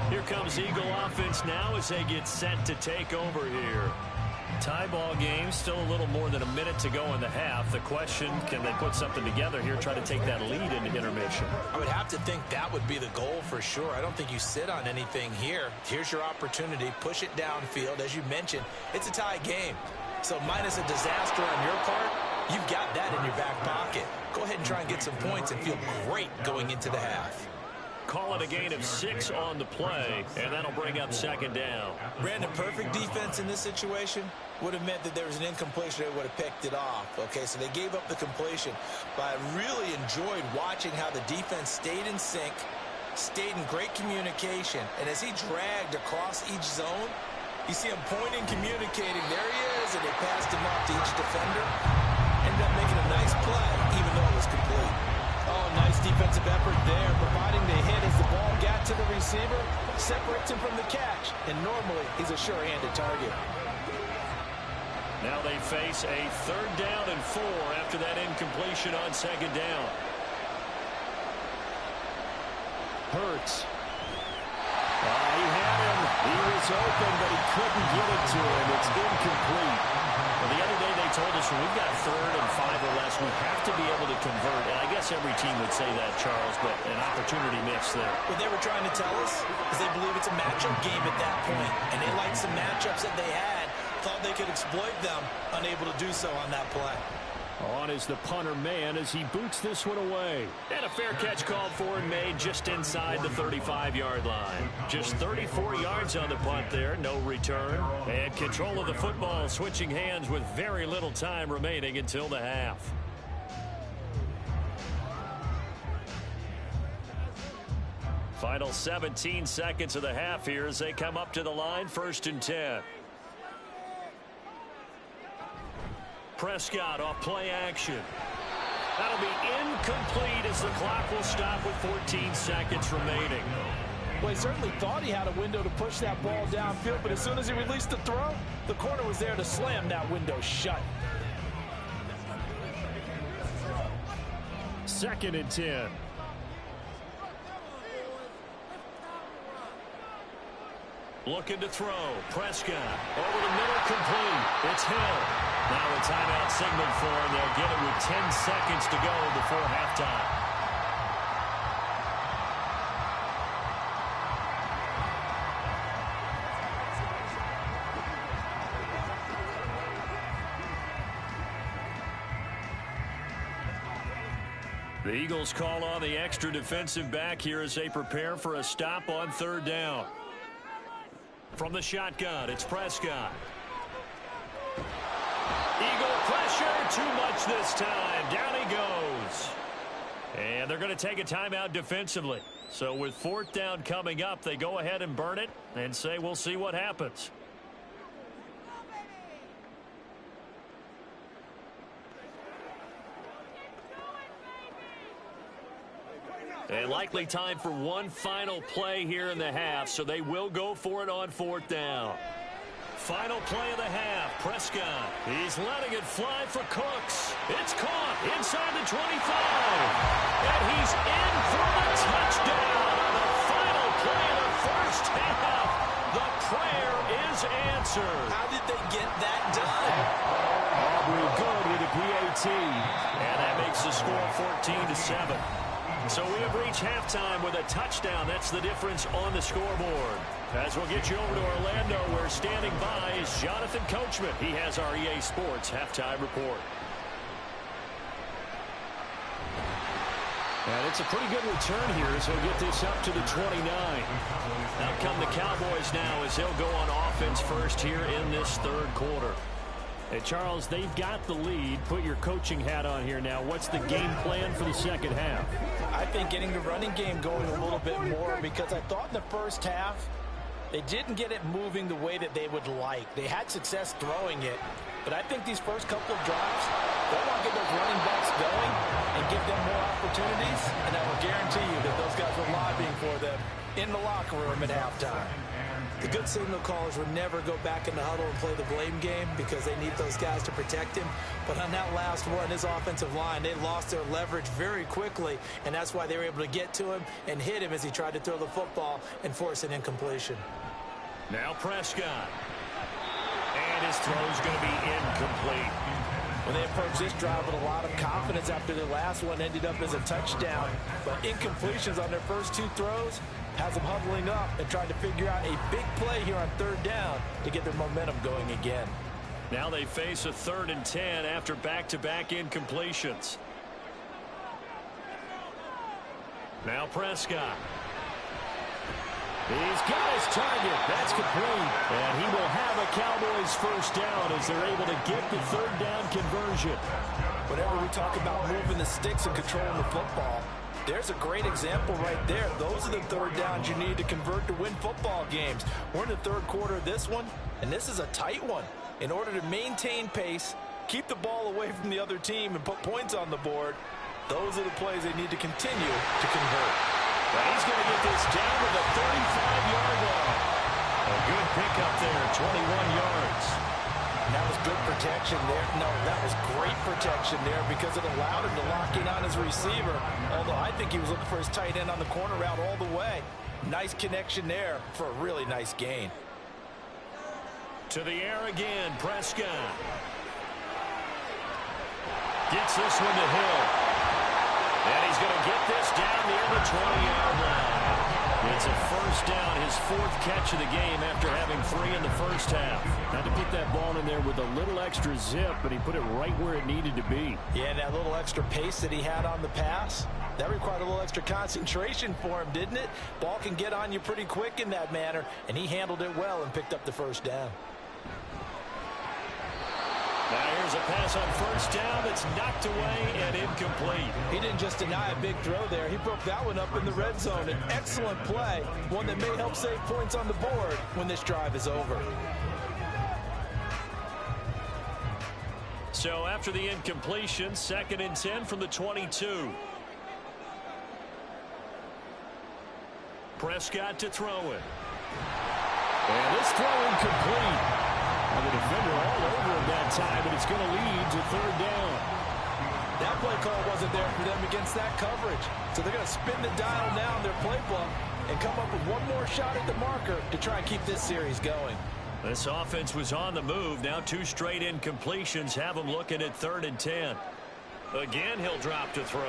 Here comes Eagle offense now as they get set to take over here. Tie ball game, still a little more than a minute to go in the half. The question, can they put something together here, try to take that lead into intermission? I would have to think that would be the goal for sure. I don't think you sit on anything here. Here's your opportunity. Push it downfield. As you mentioned, it's a tie game. So minus a disaster on your part, you've got that in your back pocket. Go ahead and try and get some points and feel great going into the half. Call it a gain of 6 on the play, and that'll bring up 2nd down. Brandon, perfect defense in this situation would have meant that there was an incompletion. They would have picked it off. Okay, so they gave up the completion. But I really enjoyed watching how the defense stayed in sync, stayed in great communication. And as he dragged across each zone, you see him pointing, communicating. There he is, and they passed him off to each defender. Ended up making a nice play, even though it was complete. Oh, nice defensive effort there, providing the hit as the ball got to the receiver, separates him from the catch, and normally he's a sure-handed target. Now they face a 3rd down and 4 after that incompletion on 2nd down. Hurts. He had him. He was open, but he couldn't get it to him. It's incomplete. Well, the other day they told us when we've got 3rd and 5 or less, we have to be able to convert. And I guess every team would say that, Charles, but an opportunity missed there. What they were trying to tell us is they believe it's a matchup game at that point, and they liked some matchups that they had, thought they could exploit them, unable to do so on that play. On is the punter man as he boots this one away. And a fair catch called for and made just inside the 35-yard line. Just 34 yards on the punt there, no return. And control of the football switching hands with very little time remaining until the half. Final 17 seconds of the half here as they come up to the line, 1st and 10. Prescott off play action. That'll be incomplete as the clock will stop with 14 seconds remaining. Well, he certainly thought he had a window to push that ball downfield, but as soon as he released the throw, the corner was there to slam that window shut. 2nd and 10. Looking to throw. Prescott over the middle, complete. It's Hill. Now a timeout signal for them. They'll get it with 10 seconds to go before halftime. The Eagles call on the extra defensive back here as they prepare for a stop on third down. From the shotgun, it's Prescott. Eagle pressure, too much this time. Down he goes. And they're going to take a timeout defensively. So with fourth down coming up, they go ahead and burn it and say we'll see what happens. And likely time for one final play here in the half, so they will go for it on fourth down. Final play of the half, Prescott. He's letting it fly for Cooks. It's caught inside the 25. And he's in for the touchdown on the final play of the first half. The prayer is answered. How did they get that done? Aubrey good with a PAT. And that makes the score 14-7. So we have reached halftime with a touchdown. That's the difference on the scoreboard. As we'll get you over to Orlando, where standing by is Jonathan Coachman. He has our EA Sports halftime report. And it's a pretty good return here as he'll get this up to the 29. Out come the Cowboys now as they'll go on offense first here in this third quarter. Hey, Charles, they've got the lead. Put your coaching hat on here now. What's the game plan for the second half? I think getting the running game going a little bit more, because I thought in the first half they didn't get it moving the way that they would like. They had success throwing it, but I think these first couple of drives, they want to get those running backs going and give them more opportunities, and I will guarantee you that those guys were lobbying for them in the locker room at halftime. The good signal callers would never go back in the huddle and play the blame game because they need those guys to protect him. But on that last one, his offensive line, they lost their leverage very quickly, and that's why they were able to get to him and hit him as he tried to throw the football and force an incompletion. Now Prescott. And his throw's going to be incomplete. Well, they approached this drive with a lot of confidence after their last one ended up as a touchdown. But incompletions on their first two throws has them huddling up and trying to figure out a big play here on third down to get their momentum going again. Now they face a 3rd and 10 after back-to-back incompletions. Now Prescott. He's got his target. That's complete. And he will have a Cowboys first down as they're able to get the third down conversion. Whenever we talk about moving the sticks and controlling the football, there's a great example right there. Those are the third downs you need to convert to win football games. We're in the third quarter of this one, and this is a tight one. In order to maintain pace, keep the ball away from the other team, and put points on the board, those are the plays they need to continue to convert. But he's going to get this down to the 35-yard line. A good pickup there, 21 yards. And that was good protection there. No, that was great protection there because it allowed him to lock in on his receiver. Although I think he was looking for his tight end on the corner route all the way. Nice connection there for a really nice gain. To the air again, Prescott. Gets this one to Hill. And he's going to get this down near the 20-yard line. It's a first down, his 4th catch of the game after having 3 in the first half. Had to put that ball in there with a little extra zip, but he put it right where it needed to be. Yeah, and that little extra pace that he had on the pass, that required a little extra concentration for him, didn't it? Ball can get on you pretty quick in that manner, and he handled it well and picked up the first down. Now here's a pass on first down that's knocked away and incomplete. He didn't just deny a big throw there. He broke that one up in the red zone. An excellent play, one that may help save points on the board when this drive is over. So after the incompletion, 2nd and 10 from the 22. Prescott to throw it. And this throw incomplete. And the defender all over him that time, but it's going to lead to third down. That play call wasn't there for them against that coverage. So they're going to spin the dial now in their playbook and come up with one more shot at the marker to try and keep this series going. This offense was on the move. Now 2 straight incompletions have them looking at 3rd and 10. Again, he'll drop to throw.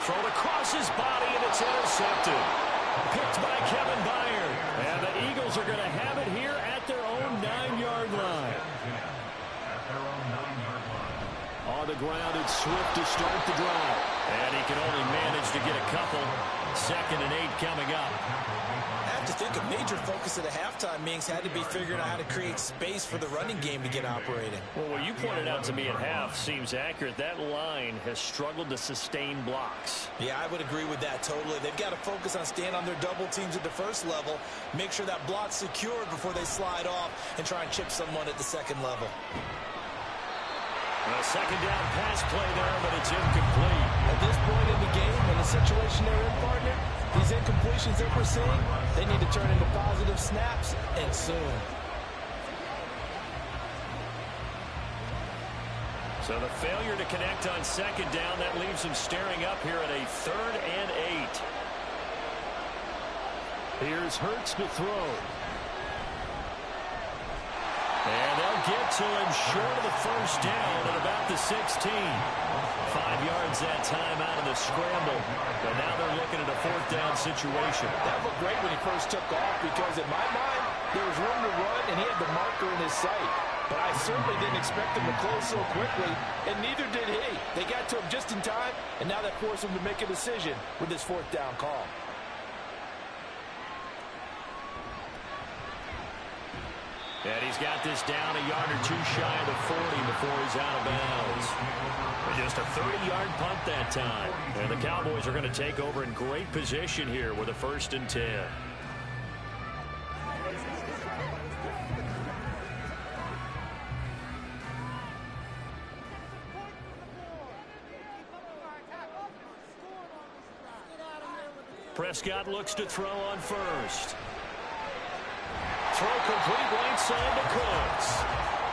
Thrown across his body, and it's intercepted. Picked by Kevin Byard. And the Eagles are going to have it here at their own 9-yard line. On the ground, it's Swift to start the drive. And he can only manage to get a couple. 2nd and 8 coming up. I have to think a major focus at the halftime meetings had to be figuring out how to create space for the running game to get operating. Well, what you pointed out to me at half seems accurate. That line has struggled to sustain blocks. Yeah, I would agree with that totally. They've got to focus on staying on their double teams at the first level, make sure that block's secured before they slide off and try and chip someone at the second level. A 2nd down pass play there, but it's incomplete. At this point in the game, in the situation they're in, partner, these incompletions that we're seeing, they need to turn into positive snaps, and soon. So the failure to connect on 2nd down, that leaves him staring up here at a 3rd and 8. Here's Hurts to throw. And they'll get to him short of the 1st down at about the 16. 5 yards that time out of the scramble. But now they're looking at a 4th down situation. That looked great when he first took off because in my mind, there was room to run and he had the marker in his sight. But I certainly didn't expect him to close so quickly, and neither did he. They got to him just in time, and now that forced him to make a decision with this 4th down call. And he's got this down a yard or 2 shy of the 40 before he's out of bounds. And just a 30-yard punt that time. And the Cowboys are going to take over in great position here with a 1st and 10. Prescott looks to throw on 1st. Throw complete right side to Cooks.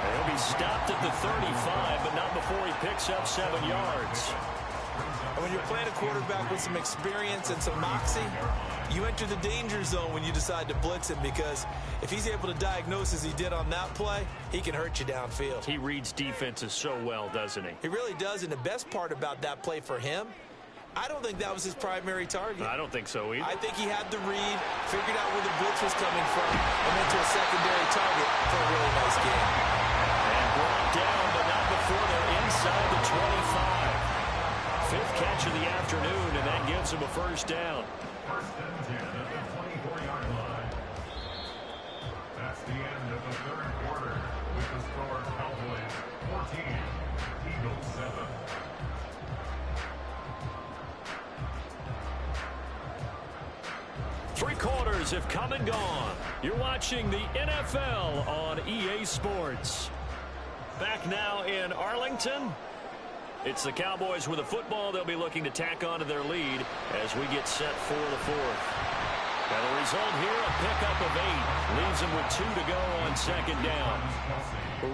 He'll be stopped at the 35, but not before he picks up 7 yards. And when you're playing a quarterback with some experience and some moxie, you enter the danger zone when you decide to blitz him, because if he's able to diagnose as he did on that play, he can hurt you downfield. He reads defenses so well, doesn't he? He really does, and the best part about that play for him, I don't think that was his primary target. I don't think so either. I think he had the read, figured out where the blitz was coming from, and went to a secondary target for a really nice game. And brought down, but not before they're inside the 25. 5th catch of the afternoon, and that gives him a 1st down. 1st and 10 at the 24-yard line. That's the end of the 3rd quarter with the score Cowboys 14, Eagles 7. Three quarters have come and gone. You're watching the NFL on EA Sports. Back now in Arlington. It's the Cowboys with a football. They'll be looking to tack onto their lead as we get set for the 4th. And the result here, a pickup of 8. Leaves them with 2 to go on 2nd down.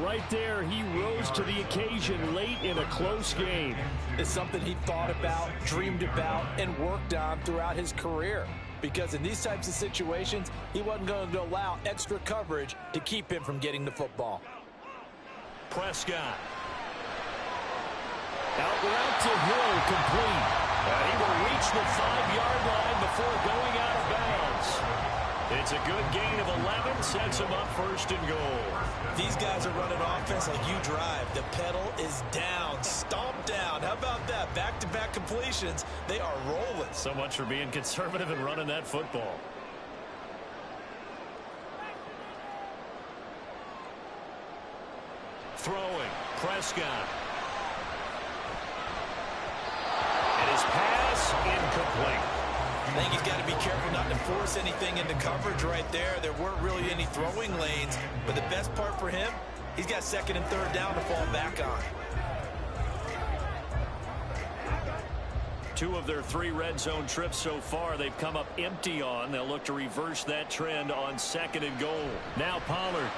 Right there, he rose to the occasion late in a close game. It's something he thought about, dreamed about, and worked on throughout his career. Because in these types of situations, he wasn't going to allow extra coverage to keep him from getting the football. Prescott. Out route to Hill, complete. And he will reach the 5-yard line before going out of bounds. It's a good gain of 11, sets him up 1st and goal. These guys are running offense like you drive. The pedal is down, stomped down. How about that? Back-to-back completions. They are rolling. So much for being conservative and running that football. Throwing, Prescott. And his pass incomplete. I think he's got to be careful not to force anything into coverage right there. There weren't really any throwing lanes, but the best part for him, he's got 2nd and 3rd down to fall back on. 2 of their 3 red zone trips so far, they've come up empty on. They'll look to reverse that trend on 2nd and goal. Now Pollard.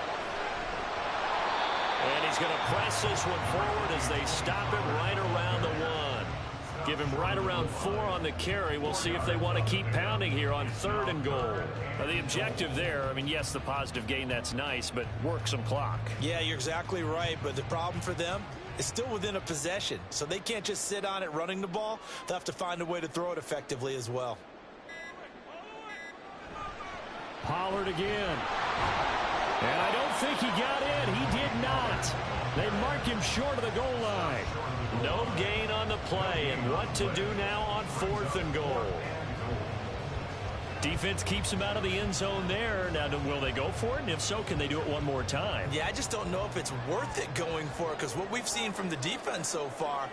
And he's going to press this one forward as they stop it right around the 1. Give him right around 4 on the carry. We'll see if they want to keep pounding here on 3rd and goal. Now, the objective there, I mean, yes, the positive gain, that's nice, but work some clock. Yeah, you're exactly right, but the problem for them is still within a possession, so they can't just sit on it running the ball. They'll have to find a way to throw it effectively as well. Pollard again. And I don't think he got in. He did not. They mark him short of the goal line. No gain on the play, and what to do now on 4th and goal. Defense keeps him out of the end zone there. Now, will they go for it? And if so, can they do it one more time? Yeah, I just don't know if it's worth it going for it, because what we've seen from the defense so far,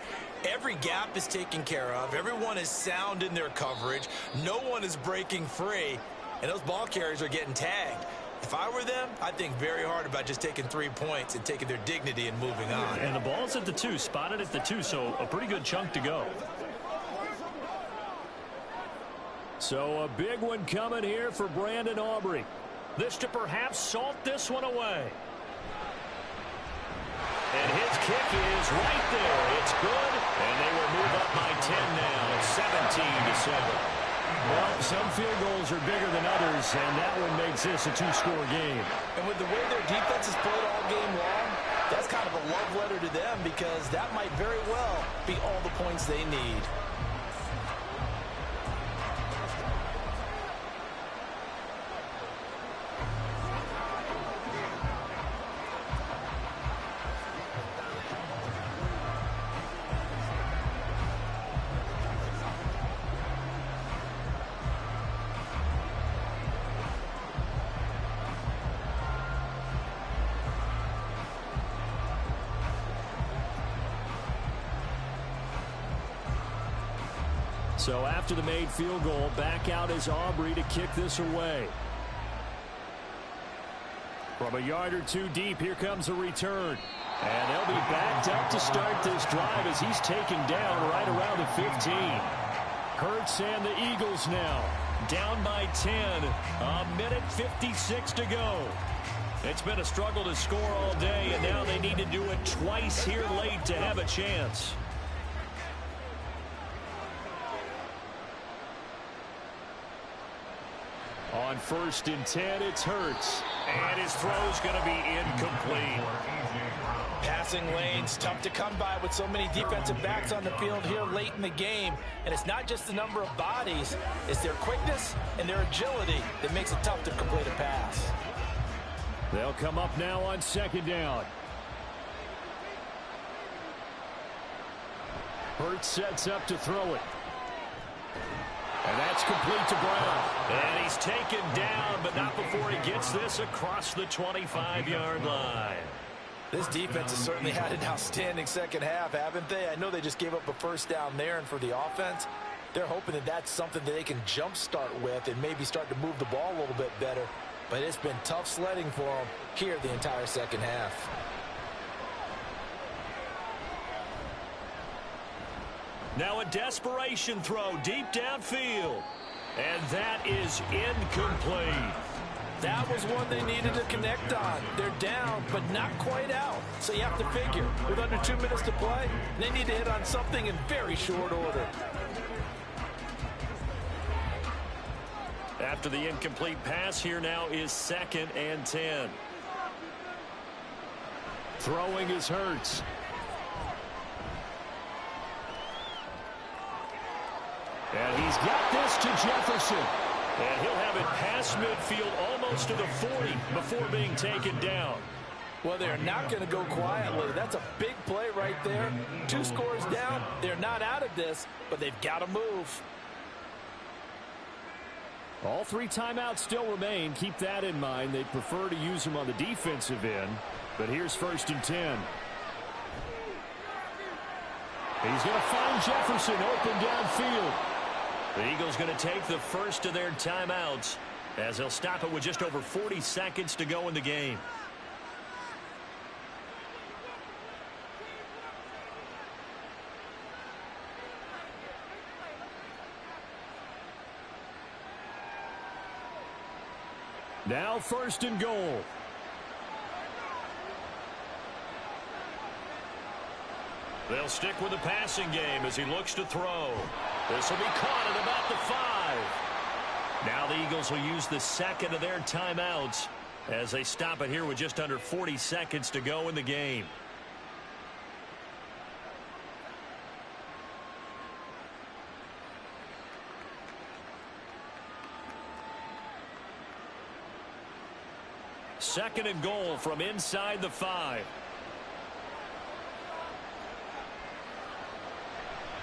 every gap is taken care of. Everyone is sound in their coverage. No one is breaking free, and those ball carriers are getting tagged. If I were them, I'd think very hard about just taking 3 points and taking their dignity and moving on. And the ball's at the 2, spotted at the 2, so a pretty good chunk to go. So a big one coming here for Brandon Aubrey. This to perhaps salt this one away. And his kick is right there. It's good, and they will move up by 10 now, 17-7. Well, some field goals are bigger than others, and that one makes this a 2-score game. And with the way their defense has played all game long, that's kind of a love letter to them, because that might very well be all the points they need. So after the made field goal, back out is Aubrey to kick this away. From a yard or 2 deep, here comes a return. And they'll be backed up to start this drive as he's taken down right around the 15. Hurts and the Eagles now down by 10. A minute 56 to go. It's been a struggle to score all day, and now they need to do it twice here late to have a chance. On 1st and 10, it's Hurts. And his throw's going to be incomplete. Passing lanes, tough to come by with so many defensive backs on the field here late in the game. And it's not just the number of bodies, it's their quickness and their agility that makes it tough to complete a pass. They'll come up now on 2nd down. Hurts sets up to throw it. And that's complete to Brown. And he's taken down, but not before he gets this across the 25-yard line. This defense has certainly had an outstanding second half, haven't they? I know they just gave up a 1st down there, and for the offense, they're hoping that that's something that they can jumpstart with and maybe start to move the ball a little bit better. But it's been tough sledding for them here the entire second half. Now a desperation throw deep downfield. And that is incomplete. That was one they needed to connect on. They're down, but not quite out. So you have to figure, with under 2 minutes to play, they need to hit on something in very short order. After the incomplete pass, here now is 2nd and 10. Throwing is Hurts. And he's got this to Jefferson. And he'll have it past midfield almost to the 40 before being taken down. Well, they're not going to go quietly. That's a big play right there. 2 scores down. They're not out of this, but they've got to move. All 3 timeouts still remain. Keep that in mind. They'd prefer to use them on the defensive end. But here's 1st and 10. He's going to find Jefferson open downfield. The Eagles going to take the first of their timeouts as they'll stop it with just over 40 seconds to go in the game. Now 1st and goal. They'll stick with the passing game as he looks to throw. This will be caught at about the 5. Now the Eagles will use the second of their timeouts as they stop it here with just under 40 seconds to go in the game. Second and goal from inside the 5.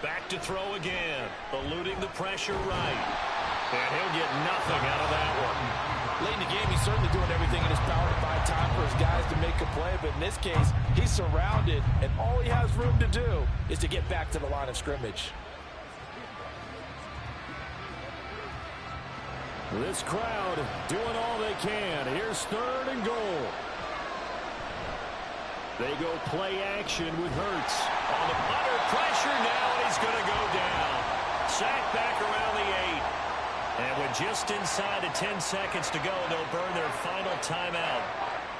Back to throw again, eluding the pressure right. And he'll get nothing out of that one. Late in the game, he's certainly doing everything in his power to find time for his guys to make a play. But in this case, he's surrounded, and all he has room to do is to get back to the line of scrimmage. This crowd doing all they can. Here's third and goal. They go play action with Hurts. Under pressure now, and he's going to go down. Sacked back around the 8. And with just inside of 10 seconds to go, they'll burn their final timeout.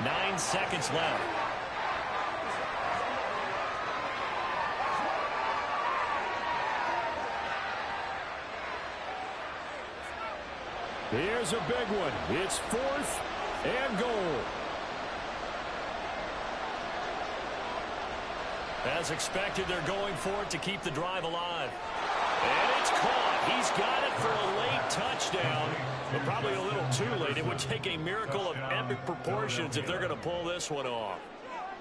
9 seconds left. Here's a big one. It's fourth and goal. As expected, they're going for it to keep the drive alive. And it's caught. He's got it for a late touchdown, but probably a little too late. It would take a miracle of epic proportions if they're going to pull this one off.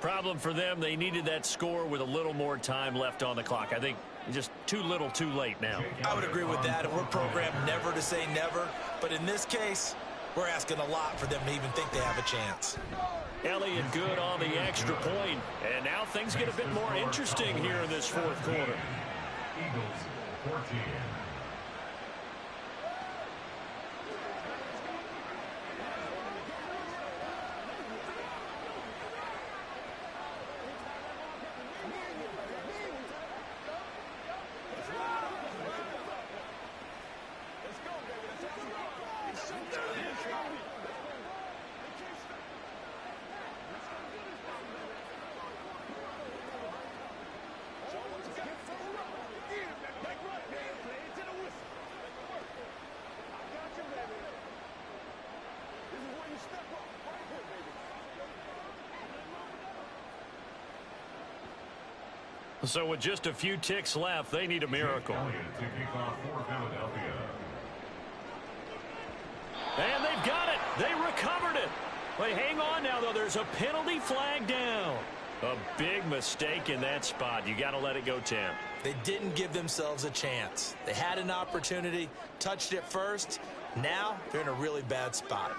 Problem for them, they needed that score with a little more time left on the clock. I think just too little too late now. I would agree with that, and we're programmed never to say never. But in this case, we're asking a lot for them to even think they have a chance. Elliott good on the extra point, and now things get a bit more interesting here in this fourth quarter. Eagles 14. So with just a few ticks left, they need a miracle. Elliott to kick off for Philadelphia. And they've got it. They recovered it. But hang on now, though. There's a penalty flag down. A big mistake in that spot. You got to let it go, Tim. They didn't give themselves a chance. They had an opportunity, touched it first. Now they're in a really bad spot.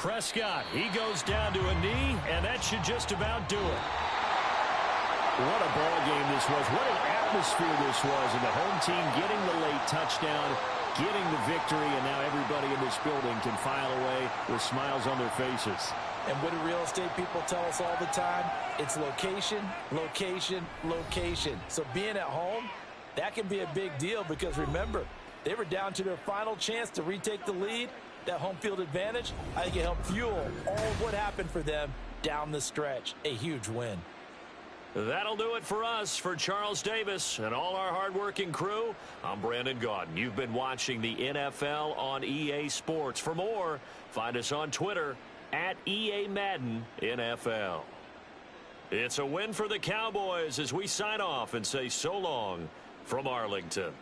Prescott, he goes down to a knee, and that should just about do it. What a ball game this was. What an atmosphere this was. And the home team getting the late touchdown, getting the victory, and now everybody in this building can file away with smiles on their faces. And what do real estate people tell us all the time? It's location, location, location. So being at home, that can be a big deal because, remember, they were down to their final chance to retake the lead. That home field advantage, I think it helped fuel all of what happened for them down the stretch. A huge win. That'll do it for us. For Charles Davis and all our hardworking crew, I'm Brandon Gaudin. You've been watching the NFL on EA Sports. For more, find us on Twitter at EA Madden NFL. It's a win for the Cowboys as we sign off and say so long from Arlington.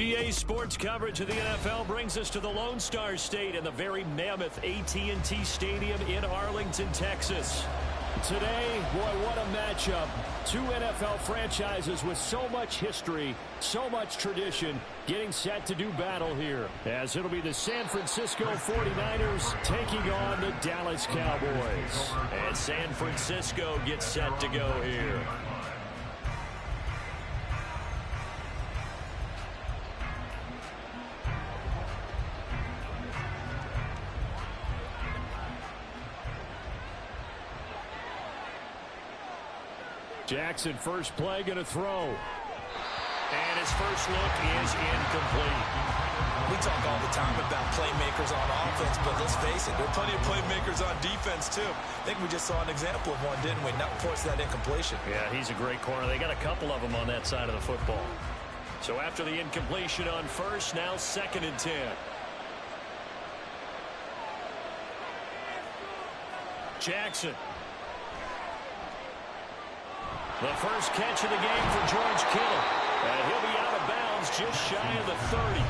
EA Sports coverage of the NFL brings us to the Lone Star State and the very mammoth AT&T Stadium in Arlington, Texas. Today, boy, what a matchup. Two NFL franchises with so much history, so much tradition, getting set to do battle here. As it'll be the San Francisco 49ers taking on the Dallas Cowboys. And San Francisco gets set to go here. Jackson, first play, going to throw. And his first look is incomplete. We talk all the time about playmakers on offense, but let's face it, there are plenty of playmakers on defense, too. I think we just saw an example of one, didn't we? Not force that incompletion. Yeah, he's a great corner. They got a couple of them on that side of the football. So after the incompletion on first, now 2nd and 10. Jackson. The first catch of the game for George Kittle. And he'll be out of bounds just shy of the 30.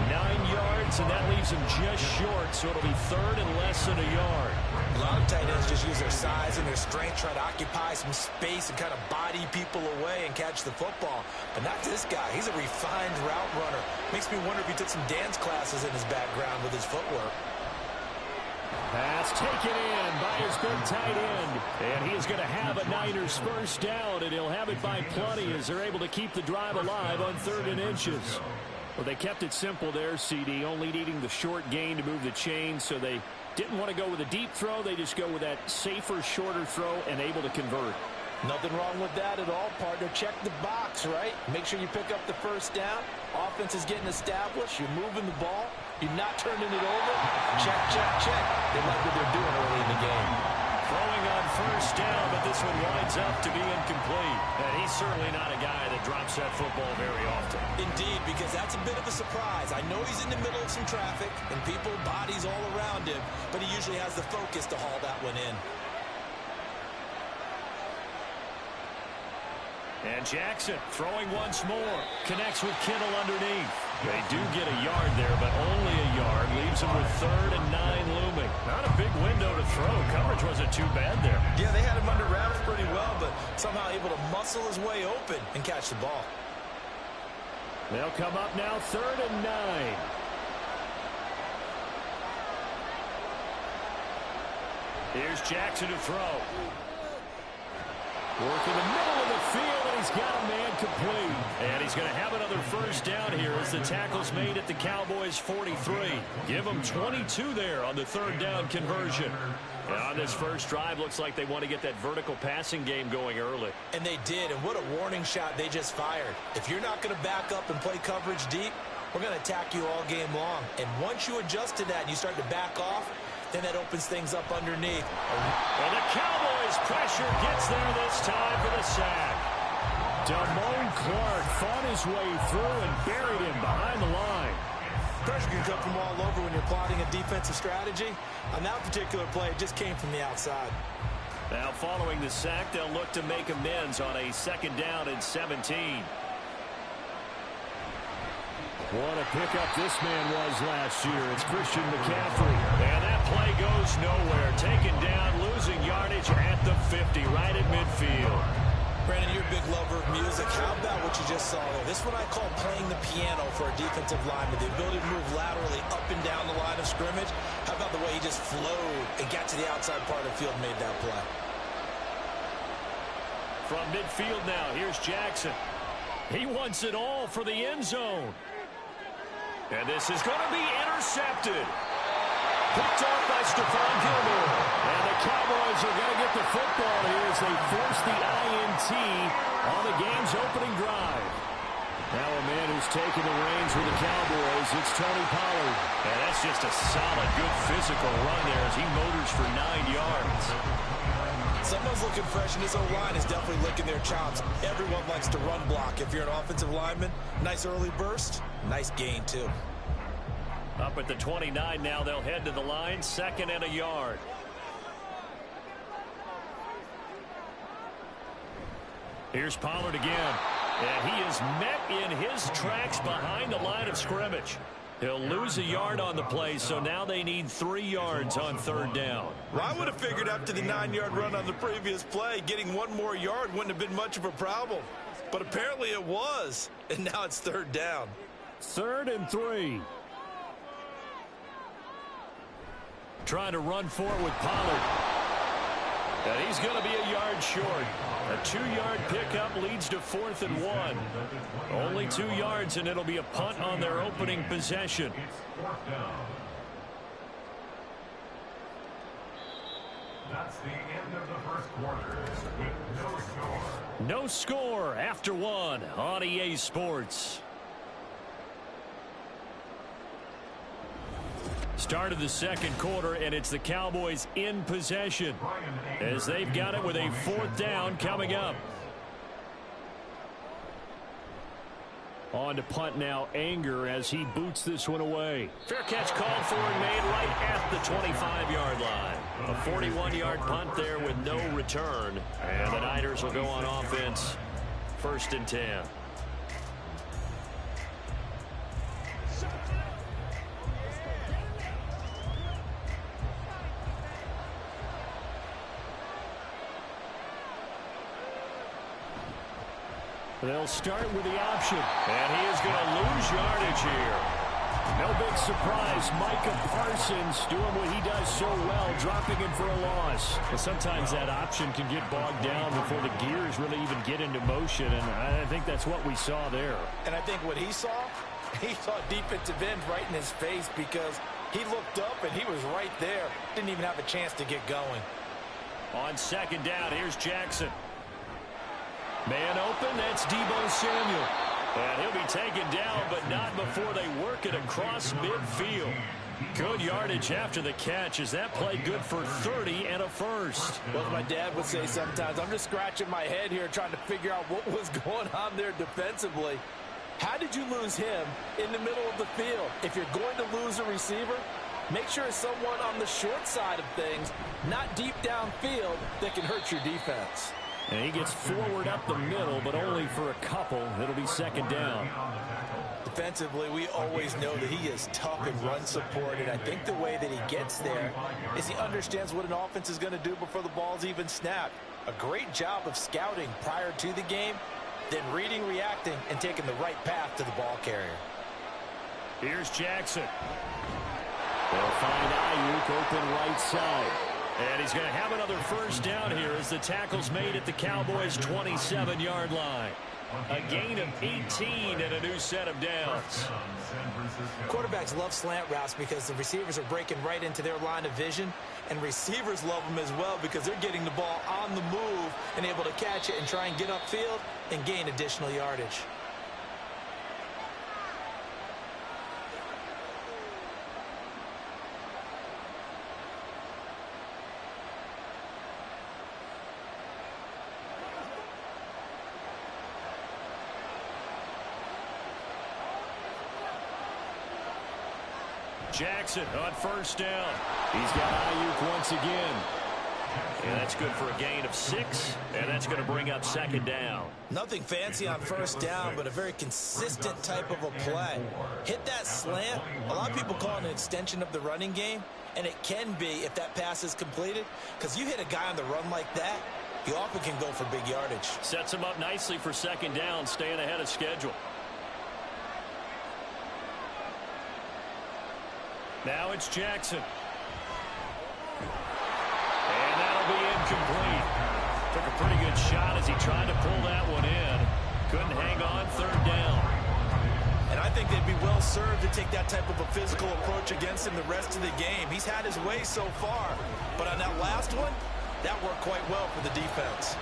9 yards, and that leaves him just short, so it'll be 3rd and less than a yard. A lot of tight ends just use their size and their strength, try to occupy some space and kind of body people away and catch the football. But not this guy. He's a refined route runner. Makes me wonder if he took some dance classes in his background with his footwork. Pass taken in by his big tight end. And he is going to have a Niners first down, and he'll have it by plenty as they're able to keep the drive alive on 3rd and inches. Well, they kept it simple there, CD, only needing the short gain to move the chain, so they didn't want to go with a deep throw. They just go with that safer, shorter throw and able to convert. Nothing wrong with that at all, partner. Check the box, right? Make sure you pick up the first down. Offense is getting established. You're moving the ball. You're not turning it over. Check, check, check. They like what they're doing early in the game. Throwing on first down, but this one winds up to be incomplete. And he's certainly not a guy that drops that football very often. Indeed, because that's a bit of a surprise. I know he's in the middle of some traffic and people, bodies all around him, but he usually has the focus to haul that one in. And Jackson throwing once more. Connects with Kittle underneath. They do get a yard there, but only a yard. Leaves him with 3rd and 9 looming. Not a big window to throw. Coverage wasn't too bad there. Yeah, they had him under wraps pretty well, but somehow able to muscle his way open and catch the ball. They'll come up now 3rd and 9. Here's Jackson to throw. Work in the middle of the field, and he's got a man complete. And he's going to have another first down here as the tackle's made at the Cowboys' 43. Give them 22 there on the 3rd down conversion. And on this first drive, looks like they want to get that vertical passing game going early. And they did, and what a warning shot they just fired. If you're not going to back up and play coverage deep, we're going to attack you all game long. And once you adjust to that and you start to back off, then that opens things up underneath. And the Cowboys pressure gets there this time for the sack. Damone Clark fought his way through and buried him behind the line. Pressure can come from all over when you're plotting a defensive strategy. On that particular play, it just came from the outside. Now following the sack, they'll look to make amends on a 2nd down and 17. What a pickup this man was last year. It's Christian McCaffrey. And that play goes nowhere. Taken down, losing yardage at the 50, right at midfield. Brandon, you're a big lover of music. How about what you just saw there? This is what I call playing the piano for a defensive lineman. The ability to move laterally up and down the line of scrimmage. How about the way he just flowed and got to the outside part of the field and made that play? From midfield now, here's Jackson. He wants it all for the end zone. And this is going to be intercepted. Picked off by Stephon Gilmore. And the Cowboys are going to get the football here as they force the INT on the game's opening drive. Now a man who's taken the reins with the Cowboys, it's Tony Pollard. And that's just a solid, good physical run there as he motors for 9 yards. Someone's looking fresh, and this O-line is definitely licking their chops. Everyone likes to run block. If you're an offensive lineman, nice early burst, nice gain, too. Up at the 29 now, they'll head to the line, 2nd and a yard. Here's Pollard again. And he is met in his tracks behind the line of scrimmage. He'll lose a yard on the play, so now they need 3 yards on 3rd down. Well, I would have figured after the 9-yard run on the previous play, getting 1 more yard wouldn't have been much of a problem. But apparently it was, and now it's 3rd down. 3rd and 3. Trying to run for it with Pollard. And he's going to be a yard short. A 2-yard pickup leads to 4th and 1. Only 2 yards, and it'll be a punt on their opening possession. It's 4th down. That's the end of the first quarter with no score. No score after 1 on EA Sports. Start of the 2nd quarter, and it's the Cowboys in possession as they've got it with a 4th down coming up. On to punt now, Anger, as he boots this one away. Fair catch called for and made right at the 25-yard line. A 41-yard punt there with no return. And the Niners will go on offense. 1st and 10. They'll start with the option, and he is going to lose yardage here. No big surprise. Micah Parsons doing what he does so well, dropping him for a loss. But sometimes that option can get bogged down before the gears really even get into motion, and I think that's what we saw there. And I think what he saw defensive end right in his face, because he looked up and he was right there. Didn't even have a chance to get going. On 2nd down, here's Jackson. Man open, that's Deebo Samuel. And he'll be taken down, but not before they work it across midfield. Good yardage after the catch. Is that play good for 30 and a first? Well, as my dad would say sometimes, I'm just scratching my head here trying to figure out what was going on there defensively. How did you lose him in the middle of the field? If you're going to lose a receiver, make sure it's someone on the short side of things, not deep downfield, that can hurt your defense. And he gets forward up the middle, but only for a couple. It'll be 2nd down. Defensively, we always know that he is tough and run support, and I think the way that he gets there is he understands what an offense is going to do before the ball's even snapped. A great job of scouting prior to the game, then reading, reacting, and taking the right path to the ball carrier. Here's Jackson. They'll find Ayuk open right side. And he's going to have another 1st down here as the tackle's made at the Cowboys' 27-yard line. A gain of 18 and a new set of downs. Quarterbacks love slant routes because the receivers are breaking right into their line of vision, and receivers love them as well because they're getting the ball on the move and able to catch it and try and get upfield and gain additional yardage. Jackson on 1st down. He's got Ayuk once again. And that's good for a gain of 6, and that's going to bring up 2nd down. Nothing fancy on 1st down, but a very consistent type of a play. Hit that slant. A lot of people call it an extension of the running game, and it can be if that pass is completed, because you hit a guy on the run like that, you often can go for big yardage. Sets him up nicely for 2nd down, staying ahead of schedule. Now it's Jackson. And that'll be incomplete. Took a pretty good shot as he tried to pull that one in. Couldn't hang on 3rd down. And I think they'd be well served to take that type of a physical approach against him the rest of the game. He's had his way so far. But on that last one, that worked quite well for the defense.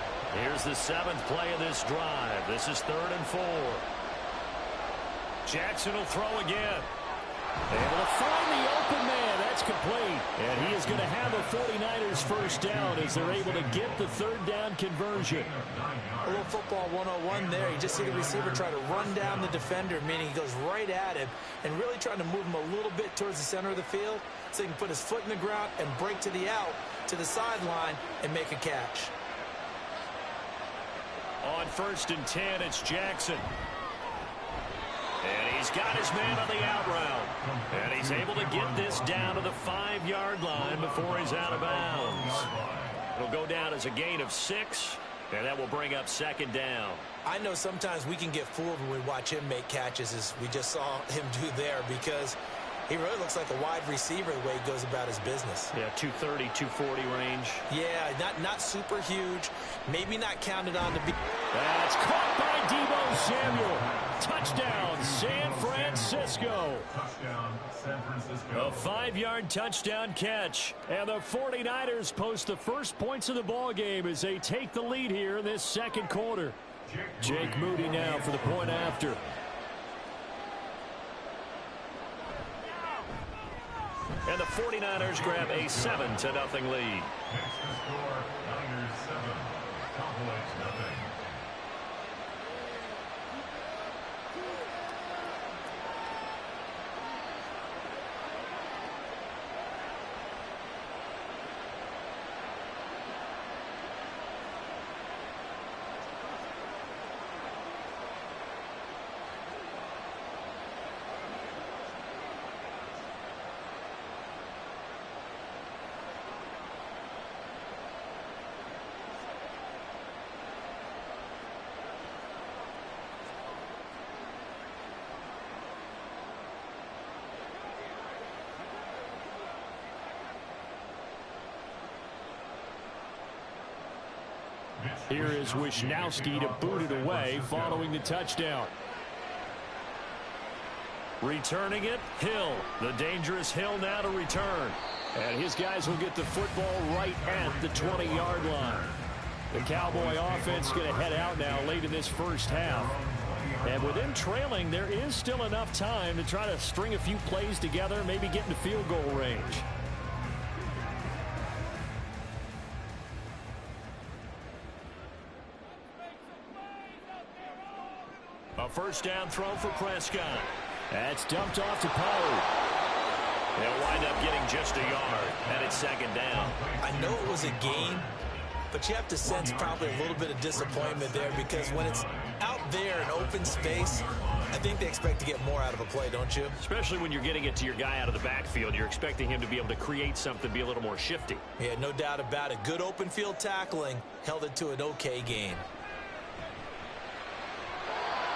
Here's the 7th play of this drive. This is 3rd and 4. Jackson will throw again. Able to find the open man. That's complete. And he is going to have a 49ers 1st down as they're able to get the 3rd down conversion. A little football 101 there. You just see the receiver try to run down the defender, meaning he goes right at him and really trying to move him a little bit towards the center of the field so he can put his foot in the ground and break to the out, to the sideline, and make a catch. On 1st and 10, it's Jackson. And he's got his man on the out route. And he's able to get this down to the 5-yard line before he's out of bounds. It'll go down as a gain of 6, and that will bring up 2nd down. I know sometimes we can get fooled when we watch him make catches, as we just saw him do there, because he really looks like a wide receiver the way he goes about his business. Yeah, 230, 240 range. Yeah, not super huge. Maybe not counted on to be. That's caught by Deebo Samuel. Touchdown, San Francisco. Touchdown, San Francisco. A 5-yard touchdown catch. And the 49ers post the first points of the ball game as they take the lead here in this second quarter. Jake Moody now for the point after. And the 49ers grab a 7-0 lead. Next to score, Niners 7, Cowboys nothing. Here is Wisnowski to boot it away following the touchdown. Returning it, Hill. The dangerous Hill now to return. And his guys will get the football right at the 20-yard line. The Cowboy offense going to head out now late in this first half. And with them trailing, there is still enough time to try to string a few plays together, maybe get into field goal range. A first down throw for Prescott. That's dumped off to Pollard. They'll wind up getting just a yard, and it's 2nd down. I know it was a gain, but you have to sense probably a little bit of disappointment there, because when it's out there in open space, I think they expect to get more out of a play, don't you? Especially when you're getting it to your guy out of the backfield. You're expecting him to be able to create something, be a little more shifty. Yeah, no doubt about it. Good open field tackling held it to an okay gain.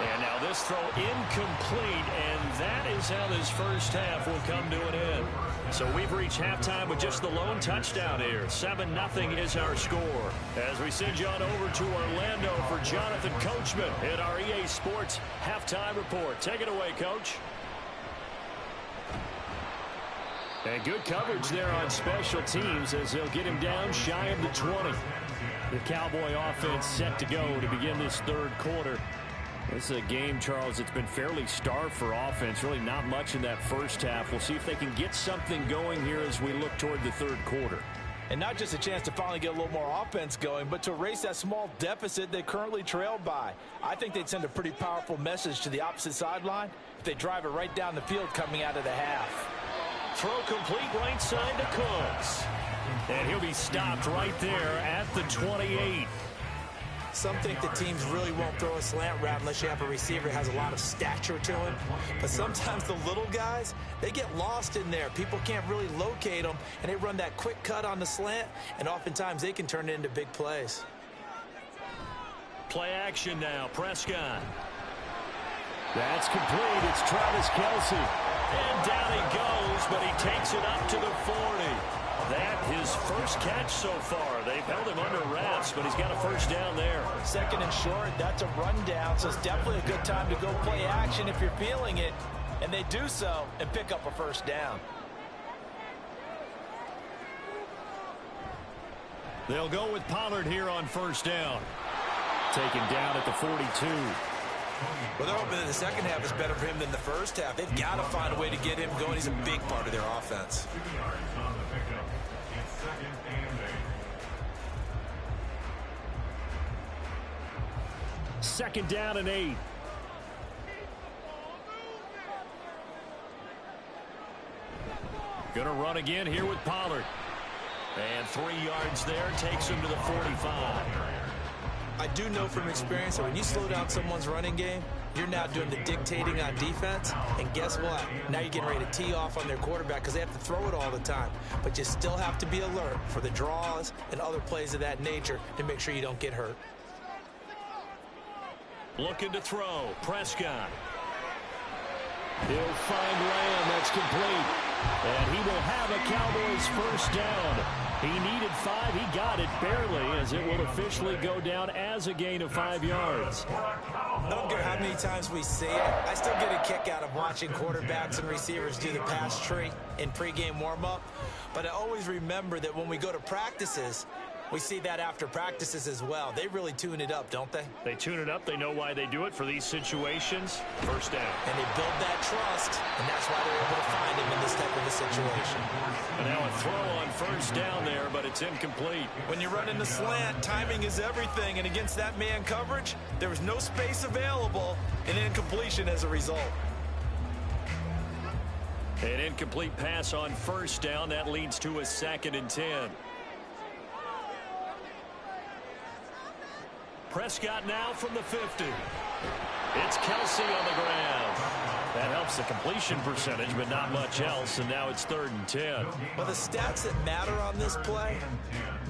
And now this throw incomplete, and that is how this first half will come to an end. So we've reached halftime with just the lone touchdown here. 7-0 is our score. As we send you on over to Orlando for Jonathan Coachman in our EA Sports Halftime Report. Take it away, Coach. And good coverage there on special teams as they'll get him down shy of the 20. The Cowboy offense set to go to begin this third quarter. This is a game, Charles, that's been fairly starved for offense. Really not much in that first half. We'll see if they can get something going here as we look toward the third quarter. And not just a chance to finally get a little more offense going, but to erase that small deficit they currently trailed by. I think they'd send a pretty powerful message to the opposite sideline if they drive it right down the field coming out of the half. Throw complete right side to Cooks. And he'll be stopped right there at the 28. Some think the teams really won't throw a slant route unless you have a receiver who has a lot of stature to him. But sometimes the little guys, they get lost in there. People can't really locate them, and they run that quick cut on the slant, and oftentimes they can turn it into big plays. Play action now, Prescott. That's complete. It's Travis Kelce. And down he goes, but he takes it up to the 40. That his first catch so far. They've held him under wraps, but he's got a first down there. 2nd and short, that's a rundown, so it's definitely a good time to go play action if you're feeling it. And they do so and pick up a first down. They'll go with Pollard here on first down. Taken down at the 42. Well, they're hoping that the second half is better for him than the first half. They've got to find a way to get him going. He's a big part of their offense. 2 yards on the pickup. It's 2nd and 8. Second down and 8. Gonna run again here with Pollard. And 3 yards there takes him to the 45. I do know from experience that when you slow down someone's running game, you're now doing the dictating on defense. And guess what? Now you're getting ready to tee off on their quarterback because they have to throw it all the time. But you still have to be alert for the draws and other plays of that nature to make sure you don't get hurt. Looking to throw. Prescott. He'll find Lamb. That's complete. And he will have a Cowboys first down. He needed 5. He got it barely, as it will officially go down as a gain of 5 yards. I don't care how many times we see it. I still get a kick out of watching quarterbacks and receivers do the pass tree in pregame warm-up. But I always remember that when we go to practices, we see that after practices as well. They really tune it up, don't they? They tune it up. They know why they do it for these situations. First down. And they build that trust, and that's why they're able to find him in this type of a situation. And now a throw on first down there, but it's incomplete. When you're running the slant, timing is everything, and against that man coverage, there was no space available, and incompletion as a result. An incomplete pass on first down. That leads to a 2nd and 10. Prescott now from the 50. It's Kelsey on the ground. That helps the completion percentage, but not much else, and now it's 3rd and 10. Well, the stats that matter on this play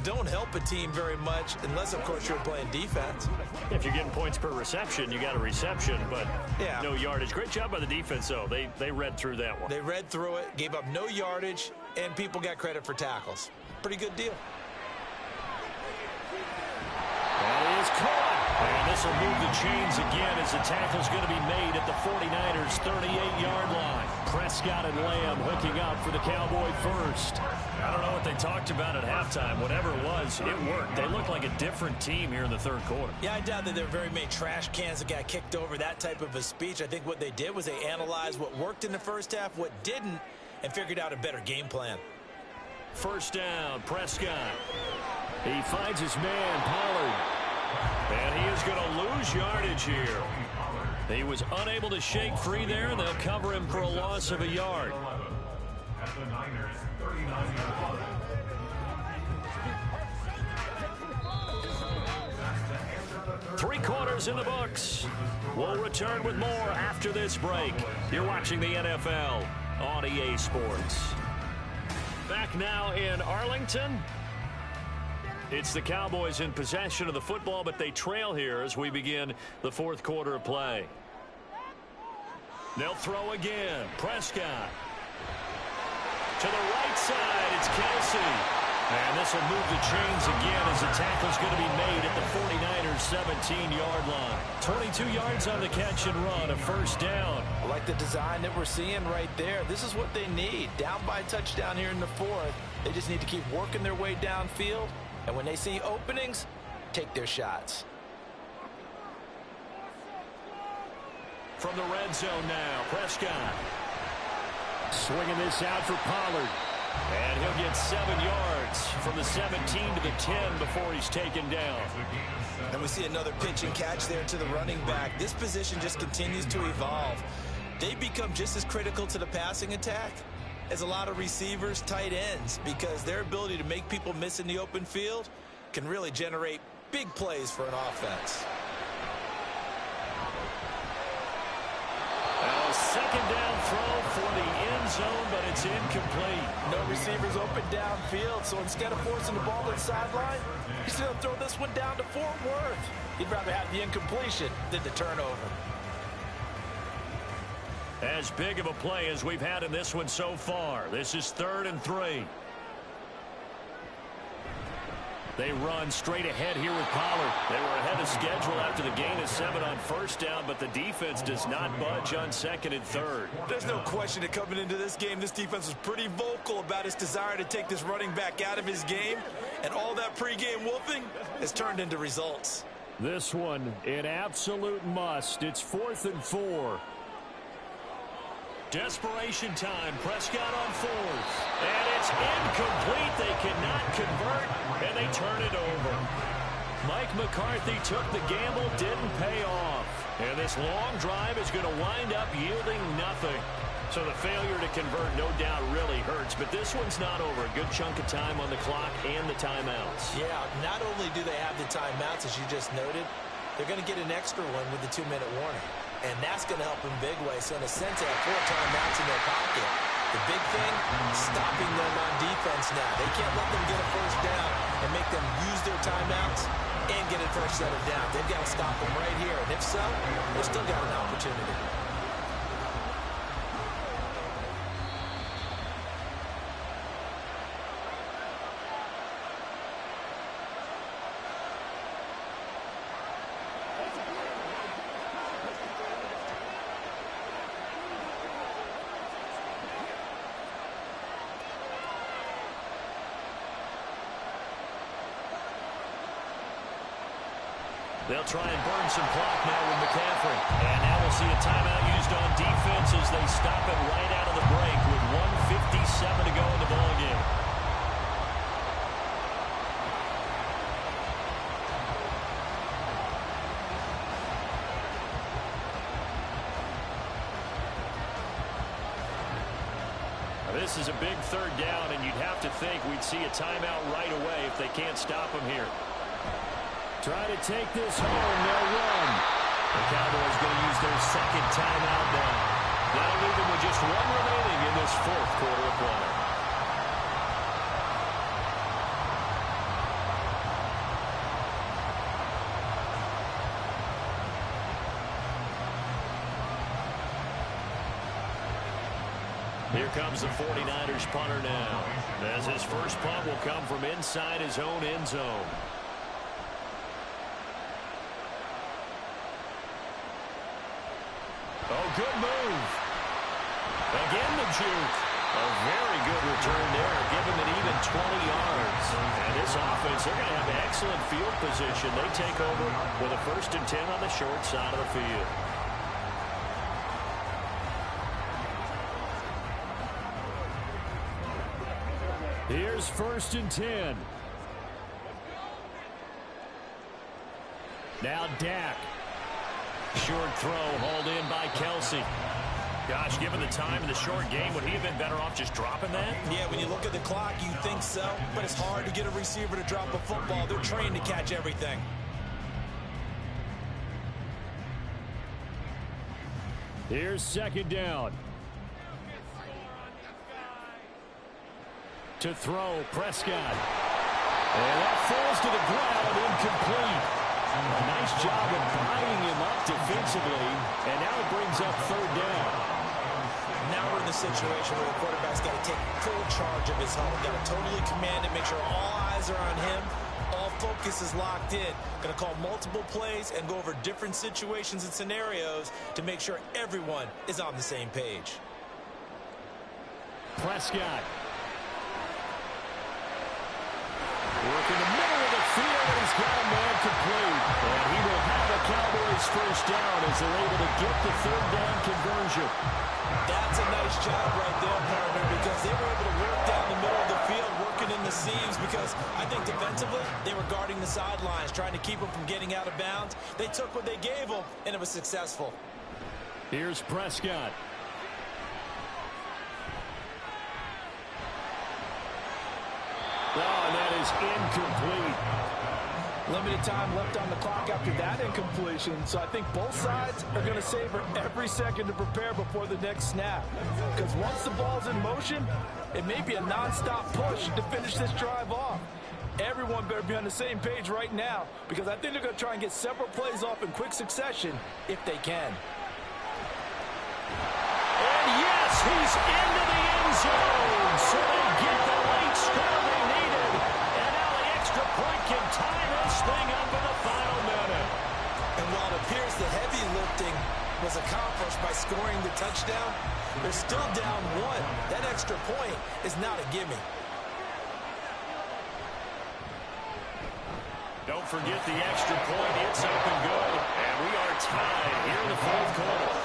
don't help a team very much unless, of course, you're playing defense. If you're getting points per reception, you got a reception, but yeah, no yardage. Great job by the defense, though. They read through that one. They read through it, gave up no yardage, and people got credit for tackles. Pretty good deal. That is caught. And this will move the chains again as the tackle's going to be made at the 49ers' 38-yard line. Prescott and Lamb hooking up for the Cowboy first. I don't know what they talked about at halftime. Whatever it was, it worked. They look like a different team here in the 3rd quarter. Yeah, I doubt that there were very many trash cans that got kicked over, that type of a speech. I think what they did was they analyzed what worked in the first half, what didn't, and figured out a better game plan. First down, Prescott. He finds his man, Pollard. And he is going to lose yardage here. He was unable to shake free there, and they'll cover him for a loss of a yard. At the Niners' 39-yard line. 3 quarters in the books. We'll return with more after this break. You're watching the NFL on EA Sports. Back now in Arlington. It's the Cowboys in possession of the football, but they trail here as we begin the 4th quarter of play. They'll throw again. Prescott. To the right side, it's Kelsey. And this will move the chains again as the tackle's going to be made at the 49ers' 17-yard line. 22 yards on the catch and run, a first down. I like the design that we're seeing right there. This is what they need. Down by a touchdown here in the 4th. They just need to keep working their way downfield. And when they see openings, take their shots. From the red zone now, Prescott. Swinging this out for Pollard. And he'll get 7 yards from the 17 to the 10 before he's taken down. And we see another pitch and catch there to the running back. This position just continues to evolve. They become just as critical to the passing attack as a lot of receivers, tight ends, because their ability to make people miss in the open field can really generate big plays for an offense. A second down throw for the end zone, but it's incomplete. No receivers open downfield, so instead of forcing the ball to the sideline, he's going to throw this one down to Fort Worth. He'd rather have the incompletion than the turnover. As big of a play as we've had in this one so far. This is 3rd and 3. They run straight ahead here with Pollard. They were ahead of schedule after the gain of 7 on first down, but the defense does not budge on 2nd and 3rd. There's no question that coming into this game, this defense was pretty vocal about its desire to take this running back out of his game, and all that pregame wolfing has turned into results. This one, an absolute must. It's 4th and 4. Desperation time. Prescott on 4th. And it's incomplete. They cannot convert, and they turn it over. Mike McCarthy took the gamble, didn't pay off. And this long drive is going to wind up yielding nothing. So the failure to convert, no doubt, really hurts. But this one's not over. A good chunk of time on the clock and the timeouts. Yeah, not only do they have the timeouts, as you just noted, they're going to get an extra one with the 2-minute warning. And that's going to help in big way. So in a sense, they have 4 timeouts in their pocket. The big thing, stopping them on defense now. They can't let them get a first down and make them use their timeouts and get a first set of down. They've got to stop them right here. And if so, they've still got an opportunity. They'll try and burn some clock now with McCaffrey. And now we'll see a timeout used on defense as they stop it right out of the break with 1:57 to go in the ballgame. This is a big third down, and you'd have to think we'd see a timeout right away if they can't stop them here. Try to take this home. They'll run. The Cowboys going to use their second timeout now. That'll leave them with just 1 remaining in this 4th quarter of play. Here comes the 49ers punter now, as his first punt will come from inside his own end zone. Oh, good move. Again, the juke. A very good return there, giving it even 20 yards. And this offense, they're going to have excellent field position. They take over with a 1st and 10 on the short side of the field. Here's 1st and 10. Now Dak. Short throw hauled in by Kelsey. Gosh, given the time and the short game, would he have been better off just dropping that? Yeah, when you look at the clock, you think so, but it's hard to get a receiver to drop a football. They're trained to catch everything. Here's 2nd down. To throw, Prescott. And that falls to the ground, incomplete. A nice job of buying him up defensively, and now it brings up 3rd down. Now we're in the situation where the quarterback's got to take full charge of his home. Got to totally command it, make sure all eyes are on him. All focus is locked in. Going to call multiple plays and go over different situations and scenarios to make sure everyone is on the same page. Prescott. Work in the middle of the field, and he's got a man complete. And he will have a Cowboys 1st down as they're able to get the 3rd down conversion. That's a nice job right there, partner, because they were able to work down the middle of the field, working in the seams, because I think defensively they were guarding the sidelines, trying to keep them from getting out of bounds. They took what they gave them, and it was successful. Here's Prescott. Oh, and that is incomplete. Limited time left on the clock after that incompletion, so I think both sides are going to savor every second to prepare before the next snap. Because once the ball's in motion, it may be a nonstop push to finish this drive off. Everyone better be on the same page right now, because I think they're going to try and get several plays off in quick succession if they can. And yes, he's into the end zone, so they get the late score they needed. And now the extra point can tie this thing up in the final minute. And while it appears the heavy lifting was accomplished by scoring the touchdown, they're still down 1. That extra point is not a gimme. Don't forget the extra point. It's up and good. And we are tied here in the 4th quarter.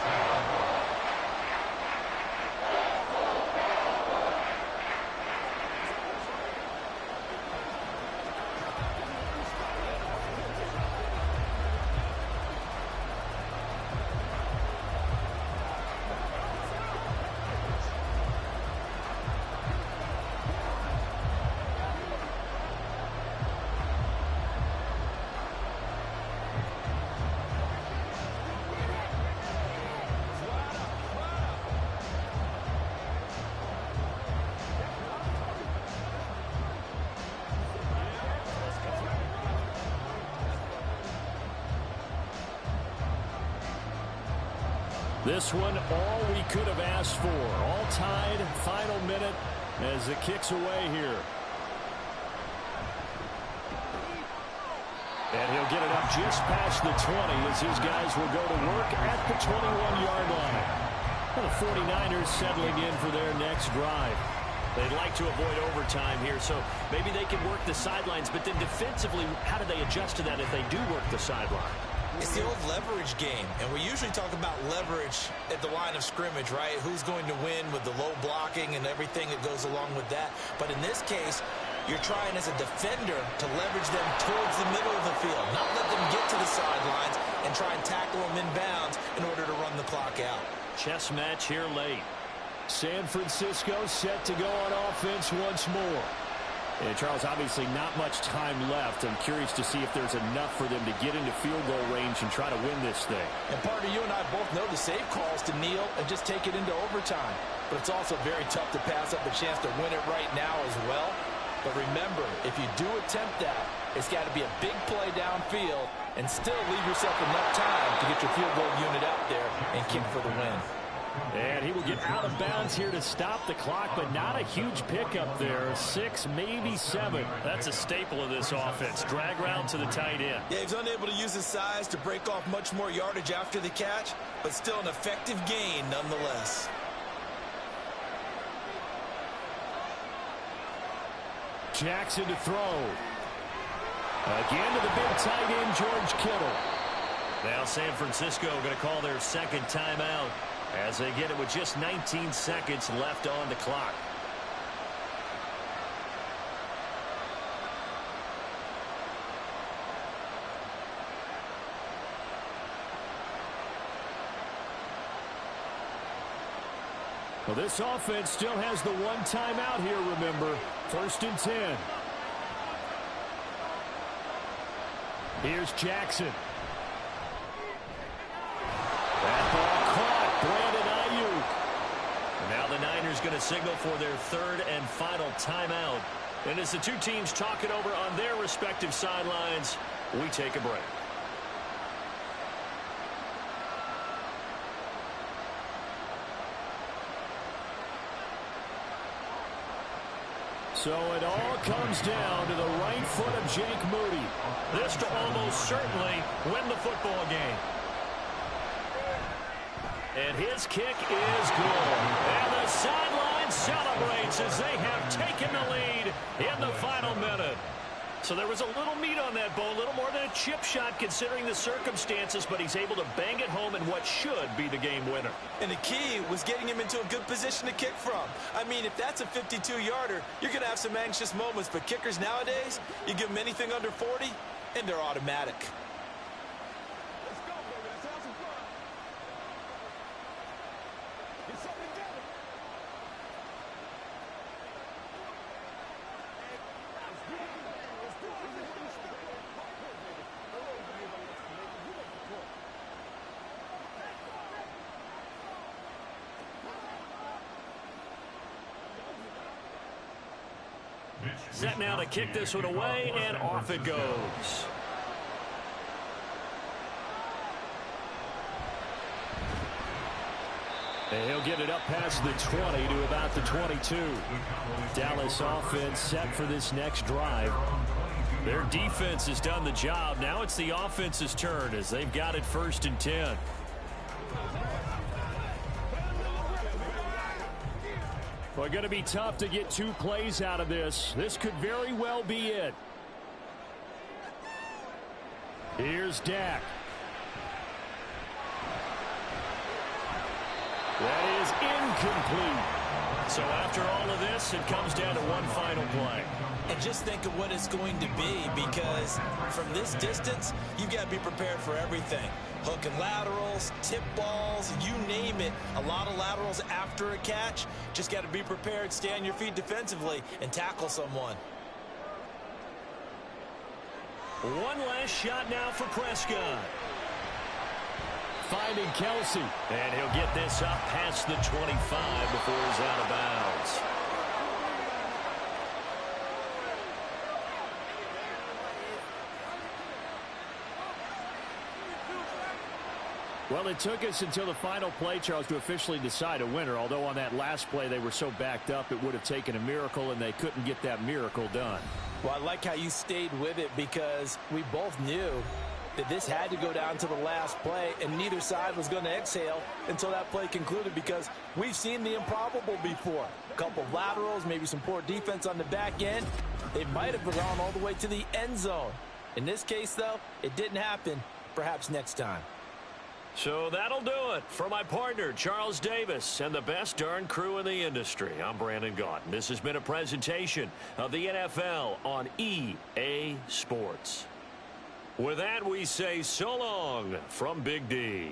This one, all we could have asked for. All tied, final minute as it kicks away here. And he'll get it up just past the 20 as his guys will go to work at the 21-yard line. Well, the 49ers settling in for their next drive. They'd like to avoid overtime here, so maybe they can work the sidelines, but then defensively, how do they adjust to that if they do work the sideline? It's the old leverage game, and we usually talk about leverage at the line of scrimmage, right? Who's going to win with the low blocking and everything that goes along with that. But in this case, you're trying as a defender to leverage them towards the middle of the field, not let them get to the sidelines and try and tackle them inbounds in order to run the clock out. Chess match here late. San Francisco set to go on offense once more. And Charles, obviously not much time left. I'm curious to see if there's enough for them to get into field goal range and try to win this thing. And partner, you and I both know the save calls to kneel and just take it into overtime. But it's also very tough to pass up a chance to win it right now as well. But remember, if you do attempt that, it's got to be a big play downfield and still leave yourself enough time to get your field goal unit out there and kick for the win. And he will get out of bounds here to stop the clock, but not a huge pickup there. 6, maybe 7. That's a staple of this offense. Drag route to the tight end. Yeah, he's unable to use his size to break off much more yardage after the catch, but still an effective gain nonetheless. Jackson to throw. Again to the big tight end, George Kittle. Now San Francisco going to call their second timeout as they get it with just 19 seconds left on the clock. Well, this offense still has the one timeout here, remember. 1st and 10. Here's Jackson. That ball caught. Brandon Ayuk. Now the Niners going to signal for their third and final timeout. And as the two teams talk it over on their respective sidelines, we take a break. So it all comes down to the right foot of Jake Moody. This to almost certainly win the football game. And his kick is good. And the sideline celebrates as they have taken the lead in the final minute. So there was a little meat on that bone, a little more than a chip shot considering the circumstances, but he's able to bang it home in what should be the game winner. And the key was getting him into a good position to kick from. I mean, if that's a 52-yarder, you're going to have some anxious moments, but kickers nowadays, you give them anything under 40, and they're automatic. Set now to kick this one away, and off it goes. And he'll get it up past the 20 to about the 22. Dallas offense set for this next drive. Their defense has done the job. Now it's the offense's turn as they've got it 1st and 10. Well, going to be tough to get 2 plays out of this. This could very well be it. Here's Dak. That is incomplete. So after all of this, it comes down to one final play. And just think of what it's going to be, because from this distance, you've got to be prepared for everything. Hook and laterals, tip balls, you name it. A lot of laterals after a catch. Just got to be prepared, stay on your feet defensively, and tackle someone. One last shot now for Prescott. Finding Kelsey. And he'll get this up past the 25 before he's out of bounds. Well, it took us until the final play, Charles, to officially decide a winner, although on that last play they were so backed up it would have taken a miracle, and they couldn't get that miracle done. Well, I like how you stayed with it because we both knew that this had to go down to the last play, and neither side was going to exhale until that play concluded because we've seen the improbable before. A couple of laterals, maybe some poor defense on the back end. They might have gone all the way to the end zone. In this case, though, it didn't happen. Perhaps next time. So that'll do it for my partner, Charles Davis, and the best darn crew in the industry. I'm Brandon Gaudin. This has been a presentation of the NFL on EA Sports. With that, we say so long from Big D.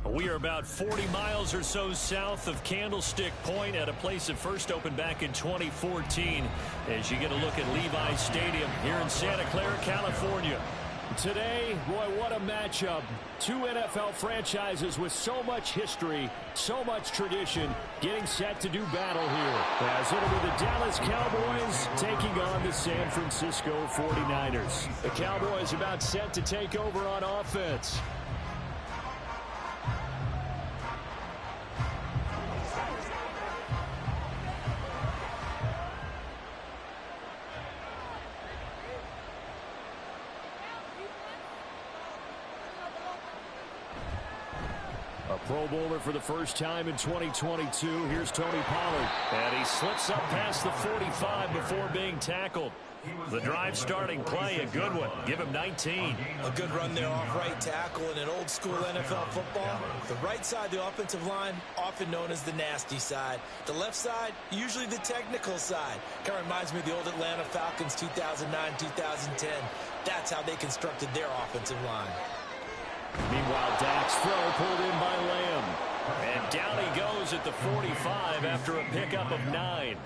We are about 40 miles or so south of Candlestick Point at a place that first opened back in 2014 as you get a look at Levi's Stadium here in Santa Clara, California. Today, boy, what a matchup. Two NFL franchises with so much history, so much tradition, getting set to do battle here. As it'll be the Dallas Cowboys taking on the San Francisco 49ers. The Cowboys about set to take over on offense. Pro Bowler for the first time in 2022. Here's Tony Pollard. And he slips up past the 45 before being tackled. The drive starting play, a good one. Give him 19. A good run there off right tackle in an old school NFL football. The right side of the offensive line, often known as the nasty side. The left side, usually the technical side. Kind of reminds me of the old Atlanta Falcons 2009, 2010. That's how they constructed their offensive line. Meanwhile, Dak's throw pulled in by Lamb. And down he goes at the 45 after a pickup of 9.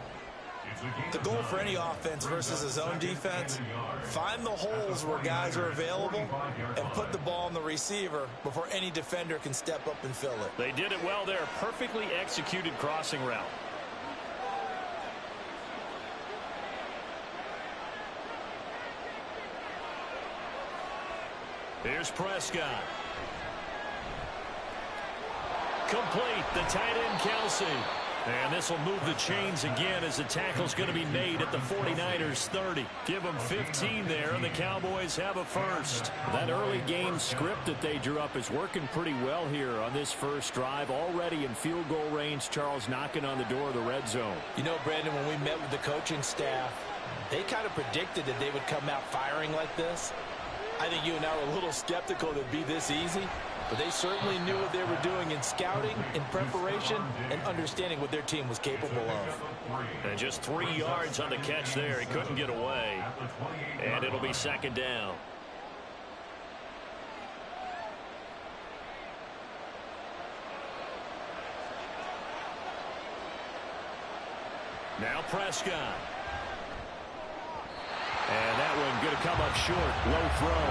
The goal for any offense versus a zone defense, find the holes where guys are available and put the ball on the receiver before any defender can step up and fill it. They did it well there. Perfectly executed crossing route. Here's Prescott. Complete, the tight end Kelsey. And this will move the chains again as the tackle's going to be made at the 49ers 30. Give them 15 there, and the Cowboys have a first. That early game script that they drew up is working pretty well here on this first drive. Already in field goal range, Charles knocking on the door of the red zone. You know, Brandon, when we met with the coaching staff, they kind of predicted that they would come out firing like this. I think you and I were a little skeptical that it'd be this easy, but they certainly knew what they were doing in scouting, in preparation, and understanding what their team was capable of. And just 3 yards on the catch there. He couldn't get away. And it'll be second down. Now Prescott. And that one going to come up short. Low throw.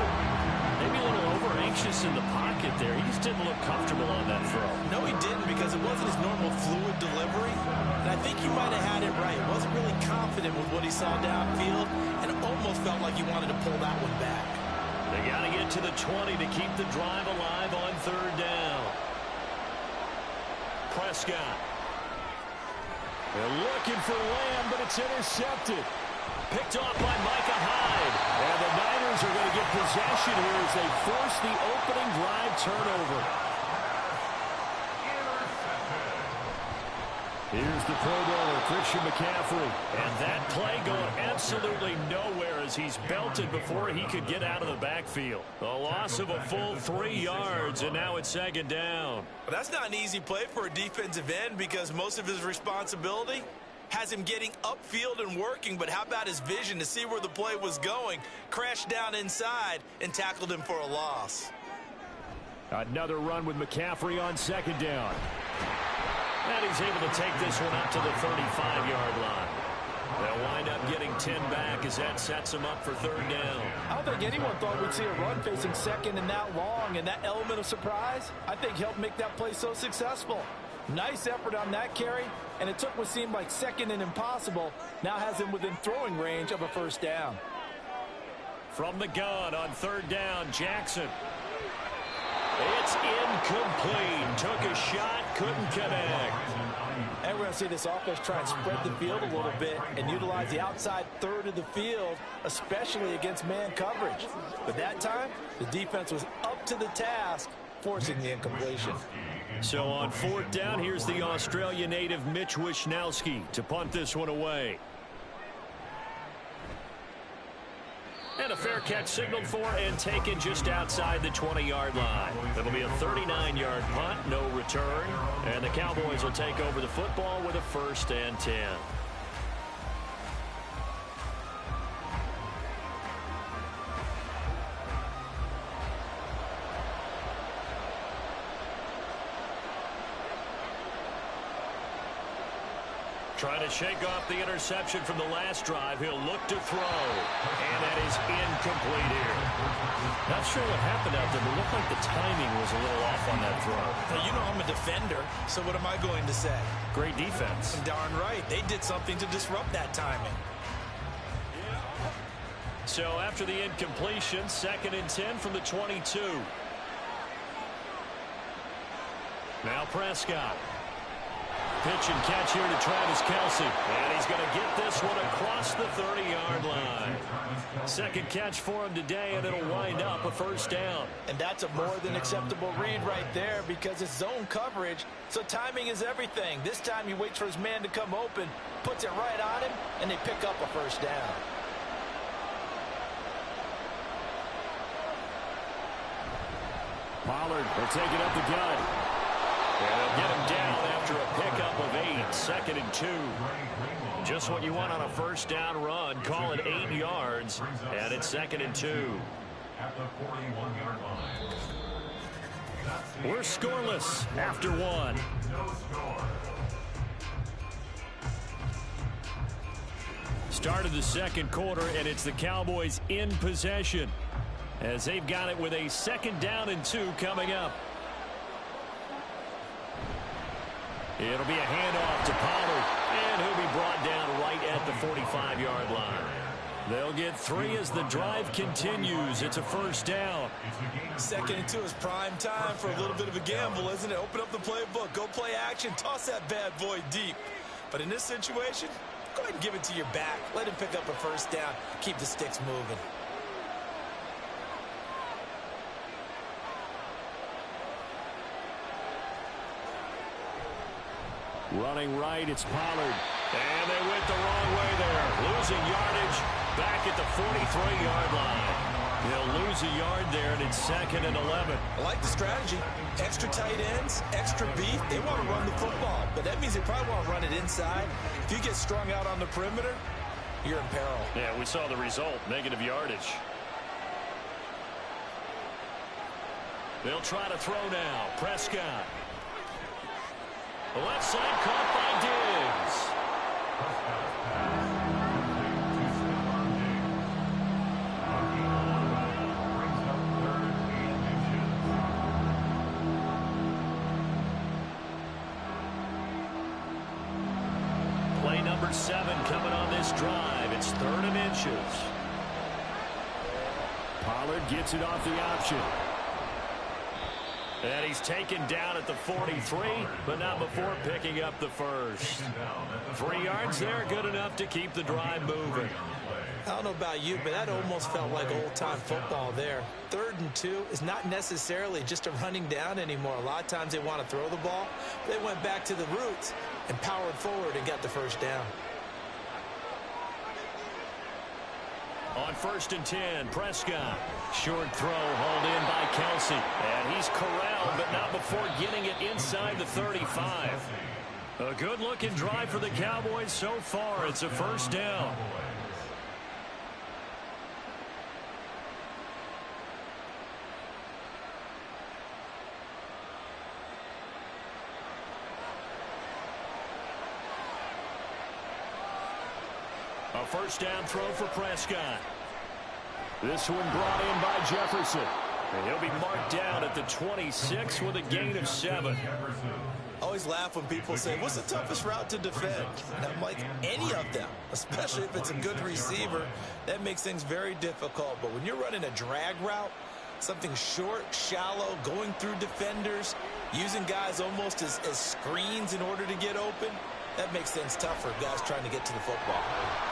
Maybe a little over-anxious in the pocket there. He just didn't look comfortable on that throw. No, he didn't, because it wasn't his normal fluid delivery. And I think you might have had it right. He wasn't really confident with what he saw downfield, and it almost felt like he wanted to pull that one back. They got to get to the 20 to keep the drive alive on third down. Prescott. They're looking for Lamb, but it's intercepted. Picked off by Micah Hyde. And the Niners are going to get possession here as they force the opening drive turnover. Here's the Pro Bowler, Christian McCaffrey. And that play going absolutely nowhere as he's belted before he could get out of the backfield. A loss of a full 3 yards, and now it's second down. But that's not an easy play for a defensive end, because most of his responsibility has him getting upfield and working, but how about his vision to see where the play was going, crashed down inside, and tackled him for a loss. Another run with McCaffrey on second down. And he's able to take this one up to the 35-yard line. They'll wind up getting 10 back as that sets them up for third down. I don't think anyone thought we'd see a run facing second and that long, and that element of surprise, I think, helped make that play so successful. Nice effort on that carry, and it took what seemed like second and impossible, now has him within throwing range of a first down. From the gun on third down, Jackson. It's incomplete. Took a shot, couldn't connect. And we're going to see this offense try and spread the field a little bit and utilize the outside third of the field, especially against man coverage. But that time, the defense was up to the task, forcing the incompletion. So on fourth down, here's the Australia native Mitch Wishnowsky to punt this one away. And a fair catch signaled for and taken just outside the 20-yard line. It'll be a 39-yard punt, no return. And the Cowboys will take over the football with a 1st and 10. Trying to shake off the interception from the last drive. He'll look to throw. And that is incomplete here. Not sure what happened out there, but it looked like the timing was a little off on that throw. Now, you know I'm a defender, so what am I going to say? Great defense. Darn right. They did something to disrupt that timing. So after the incompletion, 2nd and 10 from the 22. Now Prescott. Pitch and catch here to Travis Kelce. And he's going to get this one across the 30-yard line. 2nd catch for him today, and it'll wind up a first down. And that's a more than acceptable read right there because it's zone coverage, so timing is everything. This time he waits for his man to come open, puts it right on him, and they pick up a first down. Pollard will take it up the gut. And they'll get him down after a pickup of 8, 2nd and 2. Just what you want on a first down run. Call it 8 yards, and it's 2nd and 2. At the 41-yard line. We're scoreless after 1. No score. Started the 2nd quarter, and it's the Cowboys in possession as they've got it with a 2nd down and 2 coming up. It'll be a handoff to Pollard, and he'll be brought down right at the 45-yard line. They'll get 3 as the drive continues. It's a first down. 2nd and 2 is prime time for a little bit of a gamble, isn't it? Open up the playbook, go play action, toss that bad boy deep. But in this situation, go ahead and give it to your back. Let him pick up a first down. Keep the sticks moving. Running right, it's Pollard. And they went the wrong way there. Losing yardage back at the 43-yard line. They'll lose a yard there, and it's 2nd and 11. I like the strategy. Extra tight ends, extra beef. They want to run the football, but that means they probably want to run it inside. If you get strung out on the perimeter, you're in peril. Yeah, we saw the result, negative yardage. They'll try to throw now. Prescott. The left side caught by Diggs. Play number 7 coming on this drive. It's 3rd and inches. Pollard gets it off the option. And he's taken down at the 43, but not before picking up the first. 3 yards there, good enough to keep the drive moving. I don't know about you, but that almost felt like old-time football there. 3rd and 2 is not necessarily just a running down anymore. A lot of times they want to throw the ball. They went back to the roots and powered forward and got the first down. On 1st and 10, Prescott. Short throw hauled in by Kelce. And he's corralled, but not before getting it inside the 35. A good-looking drive for the Cowboys so far. It's a first down. A first down throw for Prescott. This one brought in by Jefferson. And he'll be marked down at the 26 with a gain of 7. I always laugh when people say, what's the toughest route to defend? And I'm like, any of them, especially if it's a good receiver. That makes things very difficult. But when you're running a drag route, something short, shallow, going through defenders, using guys almost as screens in order to get open, that makes things tough for guys trying to get to the football.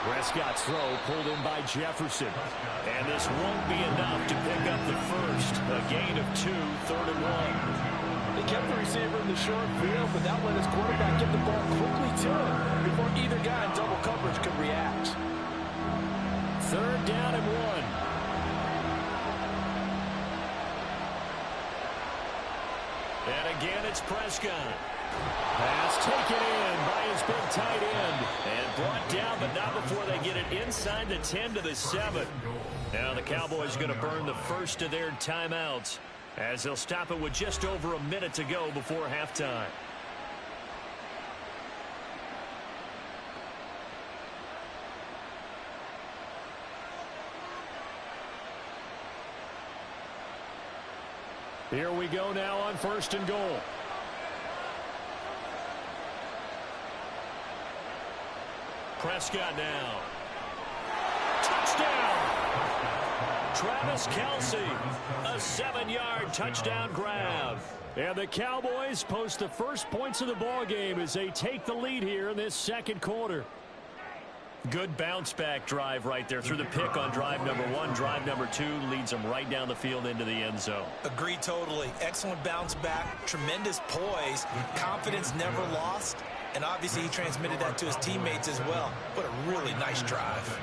Prescott's throw pulled in by Jefferson. And this won't be enough to pick up the first. A gain of 2, 3rd and 1. They kept the receiver in the short field, but that let his quarterback get the ball quickly to him before either guy in double coverage could react. 3rd down and 1. And again, it's Prescott. Pass taken in by his big tight end. And brought down, but not before they get it inside the 10 to the 7. Now the Cowboys going to burn the first of their timeouts as they'll stop it with just over a minute to go before halftime. Here we go now on 1st and goal. Prescott now. Touchdown! Travis Kelce, a 7-yard touchdown grab. And the Cowboys post the first points of the ball game as they take the lead here in this second quarter. Good bounce-back drive right there through the pick on drive number 1. Drive number 2 leads them right down the field into the end zone. Agree totally. Excellent bounce back, tremendous poise, confidence never lost, and obviously he transmitted that to his teammates as well. What a really nice drive.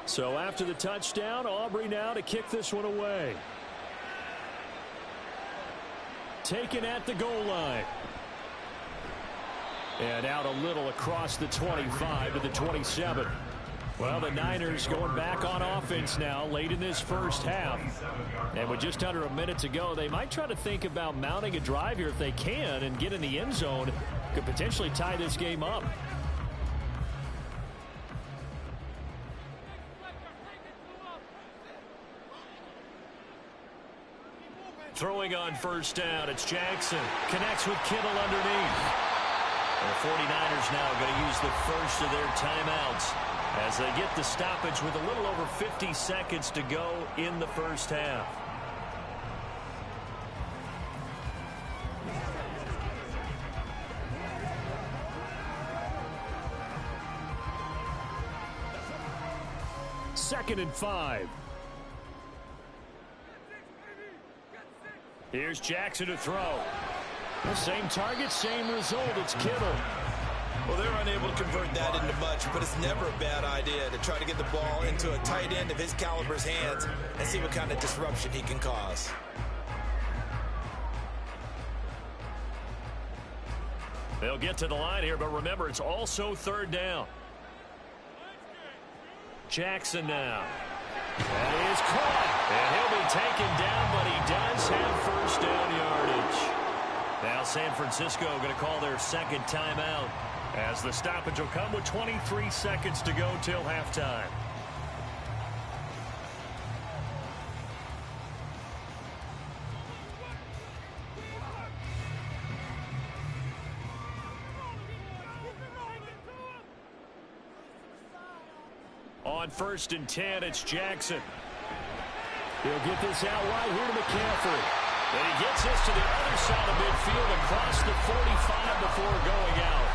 So after the touchdown, Aubrey now to kick this one away. Taken at the goal line. And out a little across the 25 to the 27. Well, the Niners going back on offense now late in this first half. And with just under a minute to go, they might try to think about mounting a drive here if they can and get in the end zone. Could potentially tie this game up. Throwing on first down, it's Jackson. Connects with Kittle underneath. And the 49ers now going to use the first of their timeouts as they get the stoppage with a little over 50 seconds to go in the first half. Second and 5. Here's Jackson to throw. The same target, same result. It's Kittle. Well, they're unable to convert that into much, but it's never a bad idea to try to get the ball into a tight end of his caliber's hands and see what kind of disruption he can cause. They'll get to the line here, but remember, it's also third down. Jackson now. That is caught. And he'll be taken down, but he does have first down yardage. Now San Francisco going to call their second timeout as the stoppage will come with 23 seconds to go till halftime. On 1st and 10, it's Jackson. He'll get this out right here to McCaffrey. And he gets this to the other side of midfield across the 45 before going out.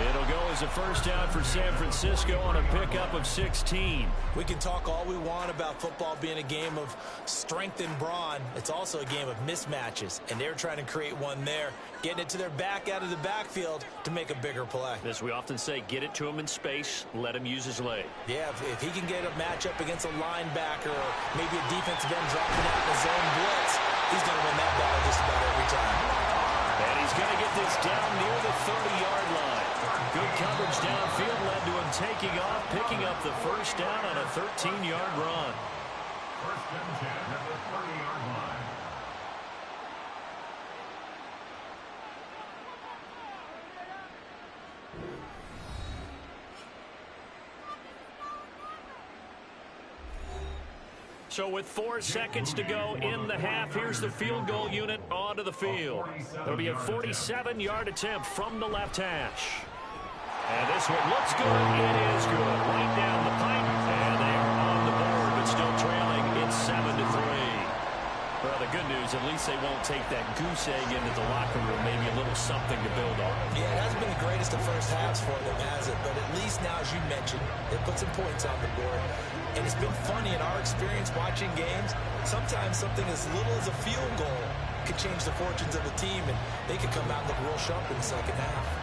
It'll go as a first down for San Francisco on a pickup of 16. We can talk all we want about football being a game of strength and brawn. It's also a game of mismatches, and they're trying to create one there, getting it to their back out of the backfield to make a bigger play. As we often say, get it to him in space, let him use his leg. Yeah, if he can get a matchup against a linebacker or maybe a defensive end dropping out in the zone blitz, he's going to win that battle just about every time. And he's going to get this down near the 30-yard line. Good coverage downfield led to him taking off, picking up the first down on a 13-yard run. First and 10 at the 30-yard line. So with 4 seconds to go in the half, here's the field goal unit onto the field. It'll be a 47-yard attempt from the left hash. And this one looks good. It is good. Right down the pipe. And they are on the board, but still trailing. It's 7-3. Well, the good news, at least they won't take that goose egg into the locker room. Maybe a little something to build on. Yeah, it hasn't been the greatest of first halves for them, has it? But at least now, as you mentioned, they put some points on the board. And it's been funny in our experience watching games. Sometimes something as little as a field goal could change the fortunes of the team, and they could come out and look real sharp in the second half.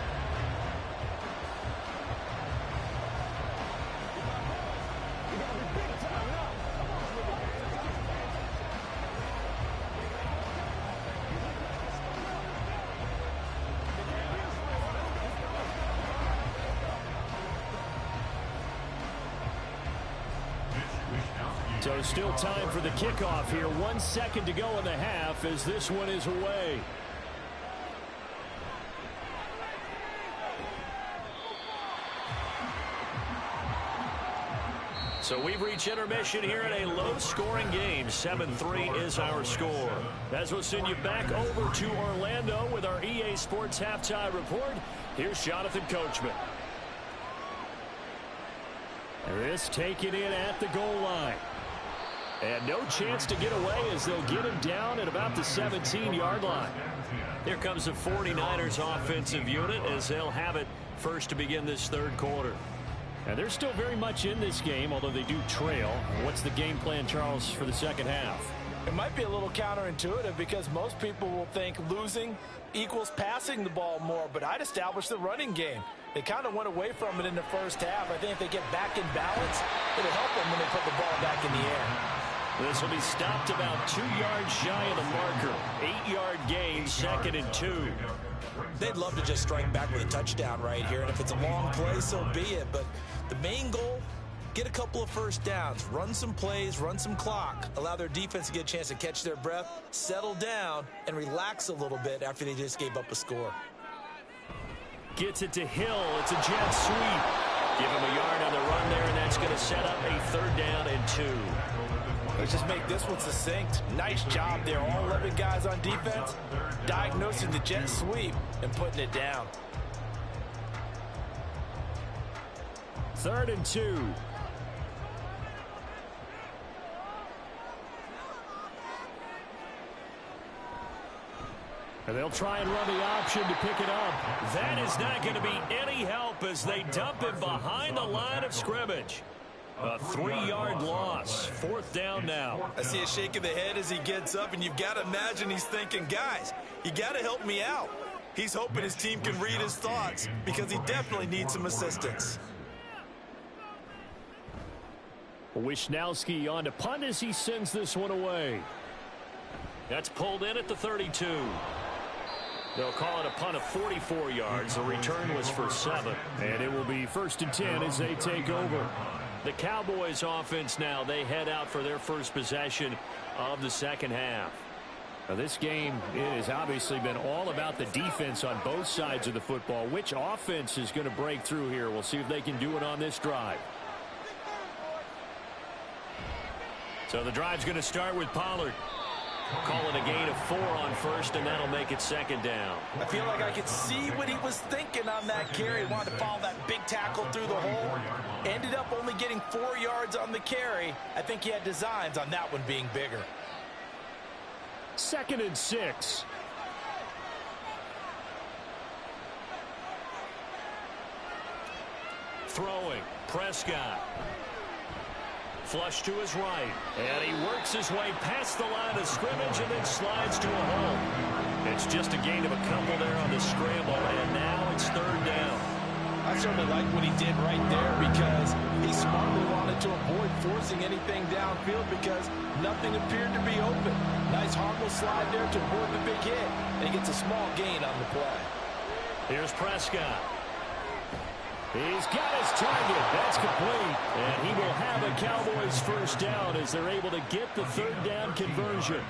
So still time for the kickoff here. 1 second to go in the half as this one is away. So we've reached intermission here in a low-scoring game. 7-3 is our score. As we'll send you back over to Orlando with our EA Sports Halftime Report, here's Jonathan Coachman. This taken in at the goal line. And no chance to get away as they'll get him down at about the 17-yard line. Here comes the 49ers offensive unit as they'll have it first to begin this third quarter. And they're still very much in this game, although they do trail. What's the game plan, Charles, for the second half? It might be a little counterintuitive because most people will think losing equals passing the ball more, but I'd establish the running game. They kind of went away from it in the first half. I think if they get back in balance, it'll help them when they put the ball back in the air. This will be stopped about 2 yards shy of the marker. 8-yard gain, 2nd and 2. They'd love to just strike back with a touchdown right here, and if it's a long play, so be it. But the main goal, get a couple of first downs, run some plays, run some clock, allow their defense to get a chance to catch their breath, settle down, and relax a little bit after they just gave up a score. Gets it to Hill. It's a jet sweep. Give him a yard on the run there, and that's going to set up a 3rd down and 2. Let's just make this one succinct. Nice job there. All 11 guys on defense diagnosing the jet sweep and putting it down. 3rd and 2. And they'll try and run the option to pick it up. That is not going to be any help as they dump him behind the line of scrimmage. A 3-yard loss. 4th down now. I see a shake of the head as he gets up, and you've got to imagine he's thinking, guys, you got to help me out. He's hoping his team can read his thoughts because he definitely needs some assistance. Wishnowski on to punt as he sends this one away. That's pulled in at the 32. They'll call it a punt of 44 yards. The return was for 7. And it will be 1st and 10 as they take over. The Cowboys offense now, they head out for their first possession of the second half. Now, this game has obviously been all about the defense on both sides of the football. Which offense is going to break through here? We'll see if they can do it on this drive. So the drive's going to start with Pollard. Calling a gain of 4 on 1st, and that'll make it 2nd down. I feel like I could see what he was thinking on that carry. He wanted to follow that big tackle through the hole. Ended up only getting 4 yards on the carry. I think he had designs on that one being bigger. 2nd and 6. Throwing, Prescott. Flush to his right, and he works his way past the line of scrimmage and then slides to a hole. It's just a gain of a couple there on the scramble, and now it's 3rd down. I certainly like what he did right there because he smartly wanted to avoid forcing anything downfield because nothing appeared to be open. Nice harmless slide there to avoid the big hit, and he gets a small gain on the play. Here's Prescott. He's got his target. That's complete. And he will have a Cowboys 1st down as they're able to get the 3rd down conversion.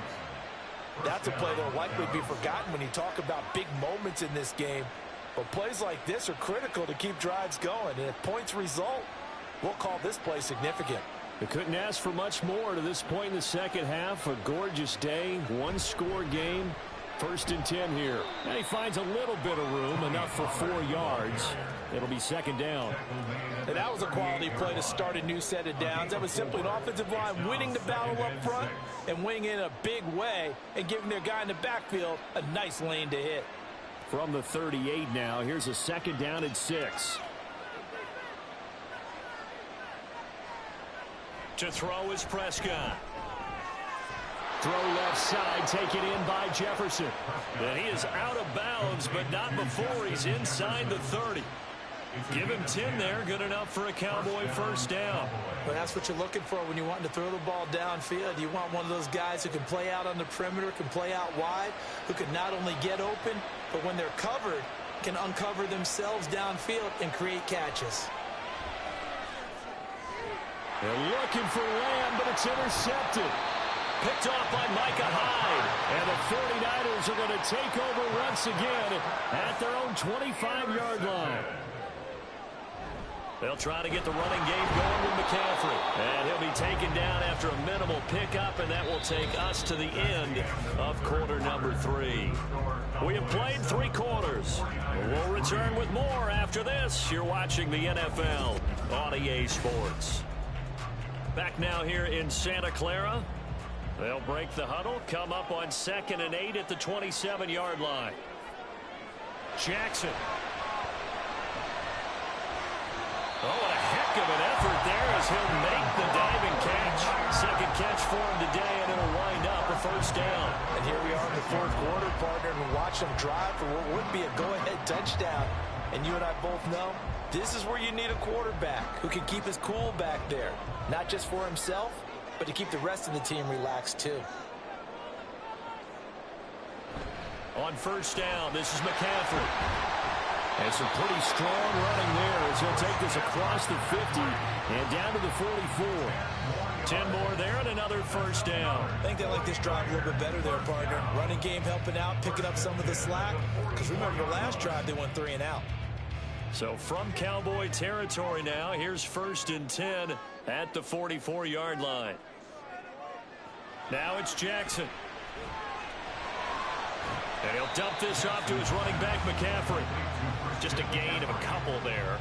That's a play that will likely be forgotten when you talk about big moments in this game. But plays like this are critical to keep drives going. And if points result, we'll call this play significant. They couldn't ask for much more to this point in the second half. A gorgeous day, 1-score game. 1st and 10 here. And he finds a little bit of room, enough for 4 yards. It'll be 2nd down. And that was a quality play to start a new set of downs. That was simply an offensive line winning the battle up front and winning in a big way and giving their guy in the backfield a nice lane to hit. From the 38 now, here's a 2nd down and 6. To throw is Prescott. Throw left side, taken in by Jefferson. And he is out of bounds, but not before he's inside the 30. Give him 10 there, good enough for a Cowboy first down. Well, that's what you're looking for when you want to throw the ball downfield. You want one of those guys who can play out on the perimeter, can play out wide, who can not only get open, but when they're covered, can uncover themselves downfield and create catches. They're looking for Lamb, but it's intercepted. Picked off by Micah Hyde. And the 49ers are going to take over once again at their own 25-yard line. They'll try to get the running game going with McCaffrey. And he'll be taken down after a minimal pickup, and that will take us to the end of quarter number 3. We have played 3 quarters. We'll return with more after this. You're watching the NFL on EA Sports. Back now here in Santa Clara. They'll break the huddle, come up on 2nd and 8 at the 27-yard line. Jackson. Oh, what a heck of an effort there as he'll make the diving catch. Second catch for him today, and it'll wind up a first down. And here we are in the 4th quarter, partner, and watch them drive for what would be a go-ahead touchdown. And you and I both know this is where you need a quarterback who can keep his cool back there, not just for himself, but to keep the rest of the team relaxed too. On first down, this is McCaffrey. And some pretty strong running there as he'll take this across the 50 and down to the 44. 10 more there and another first down. I think they like this drive a little bit better there, partner. Running game helping out, picking up some of the slack. Because remember, the last drive they went 3 and out. So from Cowboy territory now, here's 1st and 10 at the 44-yard line. Now it's Jackson. And he'll dump this off to his running back, McCaffrey. Just a gain of a couple there.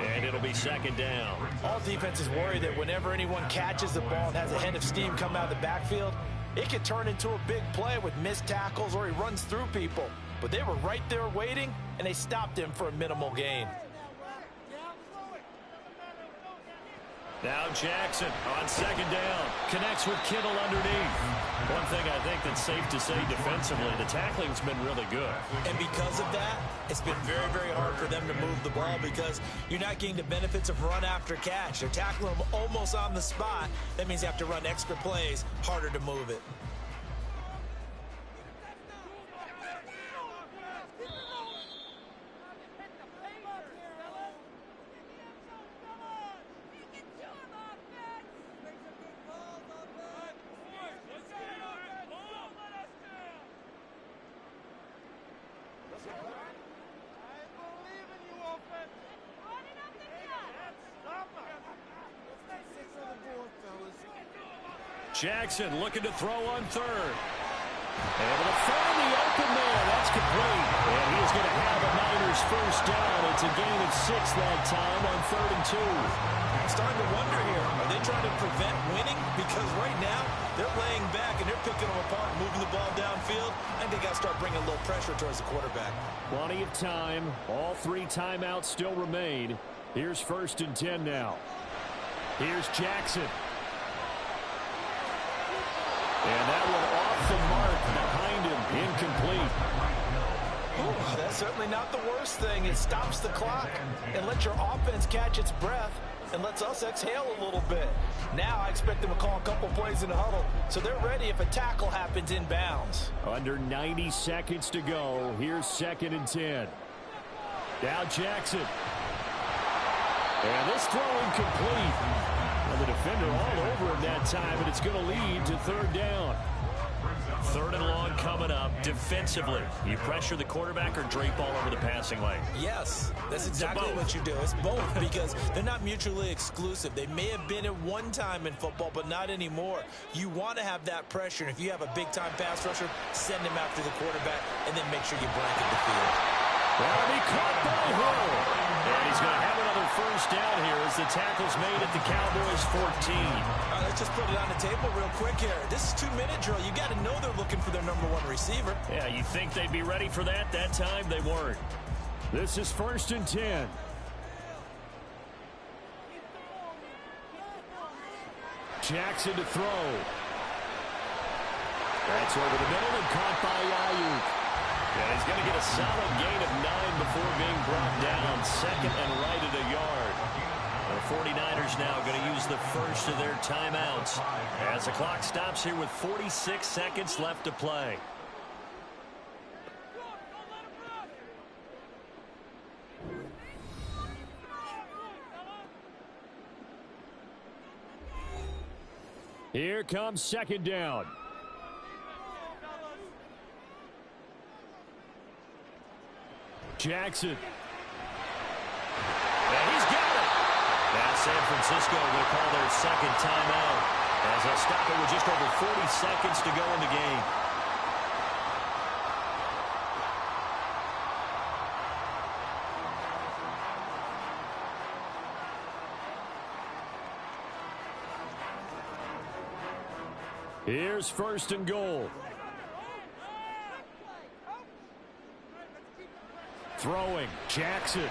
And it'll be 2nd down. All defenses worry that whenever anyone catches the ball and has a head of steam come out of the backfield, it can turn into a big play with missed tackles or he runs through people. But they were right there waiting, and they stopped him for a minimal gain. Now Jackson on 2nd down. Connects with Kittle underneath. One thing I think that's safe to say defensively, the tackling's been really good. And because of that, it's been very, very hard for them to move the ball because you're not getting the benefits of run after catch. They're tackling them almost on the spot. That means you have to run extra plays, harder to move it. Jackson looking to throw on 3rd. Able to find the open man. That's complete. And he is going to have a Niners first down. It's a gain of 6 that time on 3rd and 2. I'm starting to wonder here. Are they trying to prevent winning? Because right now, they're laying back and they're picking them apart, moving the ball downfield. I think they got to start bringing a little pressure towards the quarterback. Plenty of time. All 3 timeouts still remain. Here's 1st and 10 now. Here's Jackson. And that one off the mark behind him, incomplete. Ooh, that's certainly not the worst thing. It stops the clock and lets your offense catch its breath and lets us exhale a little bit. Now I expect them to call a couple plays in the huddle so they're ready if a tackle happens inbounds. Under 90 seconds to go. Here's 2nd and 10. Now Jackson. And this throw incomplete. And the defender all over him that time, and it's going to lead to 3rd down. 3rd and long coming up. Defensively, you pressure the quarterback or drape all over the passing lane? Yes, that's exactly what you do. It's both because they're not mutually exclusive. They may have been at one time in football, but not anymore. You want to have that pressure, and if you have a big-time pass rusher, send him after the quarterback, and then make sure you blanket the field. That'll be caught by Hill. And he's going to have another first down here as the tackle's made at the Cowboys 14. All right, let's just put it on the table real quick here. This is 2-minute drill. You got to know they're looking for their #1 receiver. Yeah, you think they'd be ready for that? That time they weren't. This is 1st and 10. Jackson to throw. It's over the middle and caught by Ayuk. And he's going to get a solid gain of 9 before being brought down. Second and right at a yard. The 49ers now going to use the first of their timeouts as the clock stops here with 46 seconds left to play. Here comes second down. Jackson. And he's got it. Now San Francisco will call their second timeout as they'll stop it with just over 40 seconds to go in the game. Here's first and goal. Throwing, Jackson.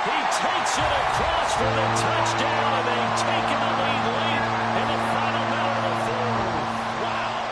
He takes it across for the touchdown, and they've taken the lead late in the final minute of the fourth. Wow.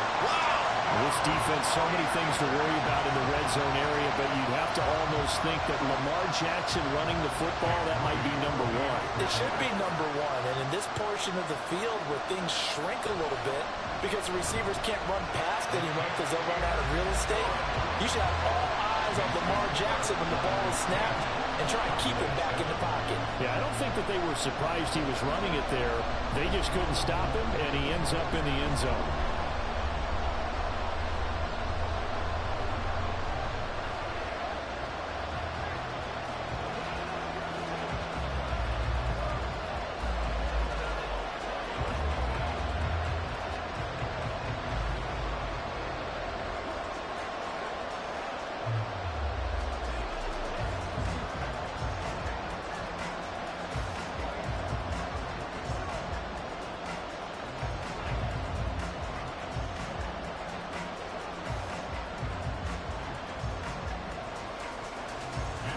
This defense, so many things to worry about in the red zone area, but you'd have to almost think that Lamar Jackson running the football, that might be number one. It should be number one, and in this portion of the field where things shrink a little bit because the receivers can't run past anyone because they'll run out of real estate, you should have all eyes on Lamar Jackson when the ball is snapped and try and keep him back in the pocket. Yeah, I don't think that they were surprised he was running it there. They just couldn't stop him, and he ends up in the end zone.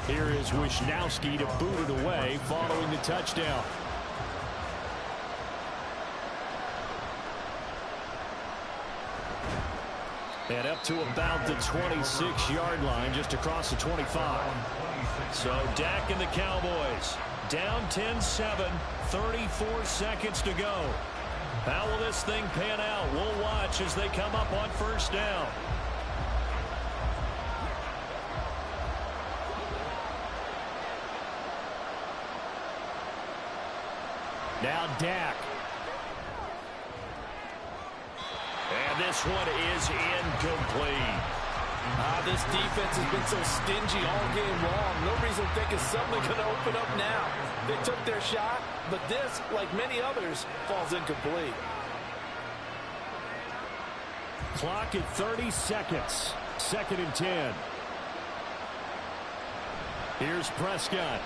Here is Wisnowski to boot it away following the touchdown. And up to about the 26-yard line, just across the 25. So Dak and the Cowboys down 10-7, 34 seconds to go. How will this thing pan out? We'll watch as they come up on first down. Now Dak. And this one is incomplete. This defense has been so stingy all game long. No reason to think it's suddenly going to open up now. They took their shot, but this, like many others, falls incomplete. Clock at 30 seconds. Second and 10. Here's Prescott.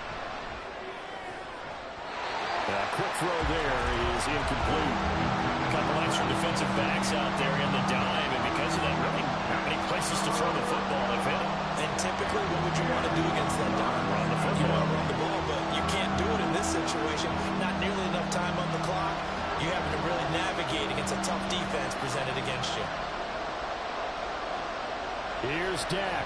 Quick throw there is incomplete. A couple extra defensive backs out there in the dime, and because of that, really not many places to throw the football, if any. And typically, what would you want to do against that dime? Run the football. You want to run the ball, but you can't do it in this situation. Not nearly enough time on the clock. You have to really navigate against a tough defense presented against you. Here's Dak.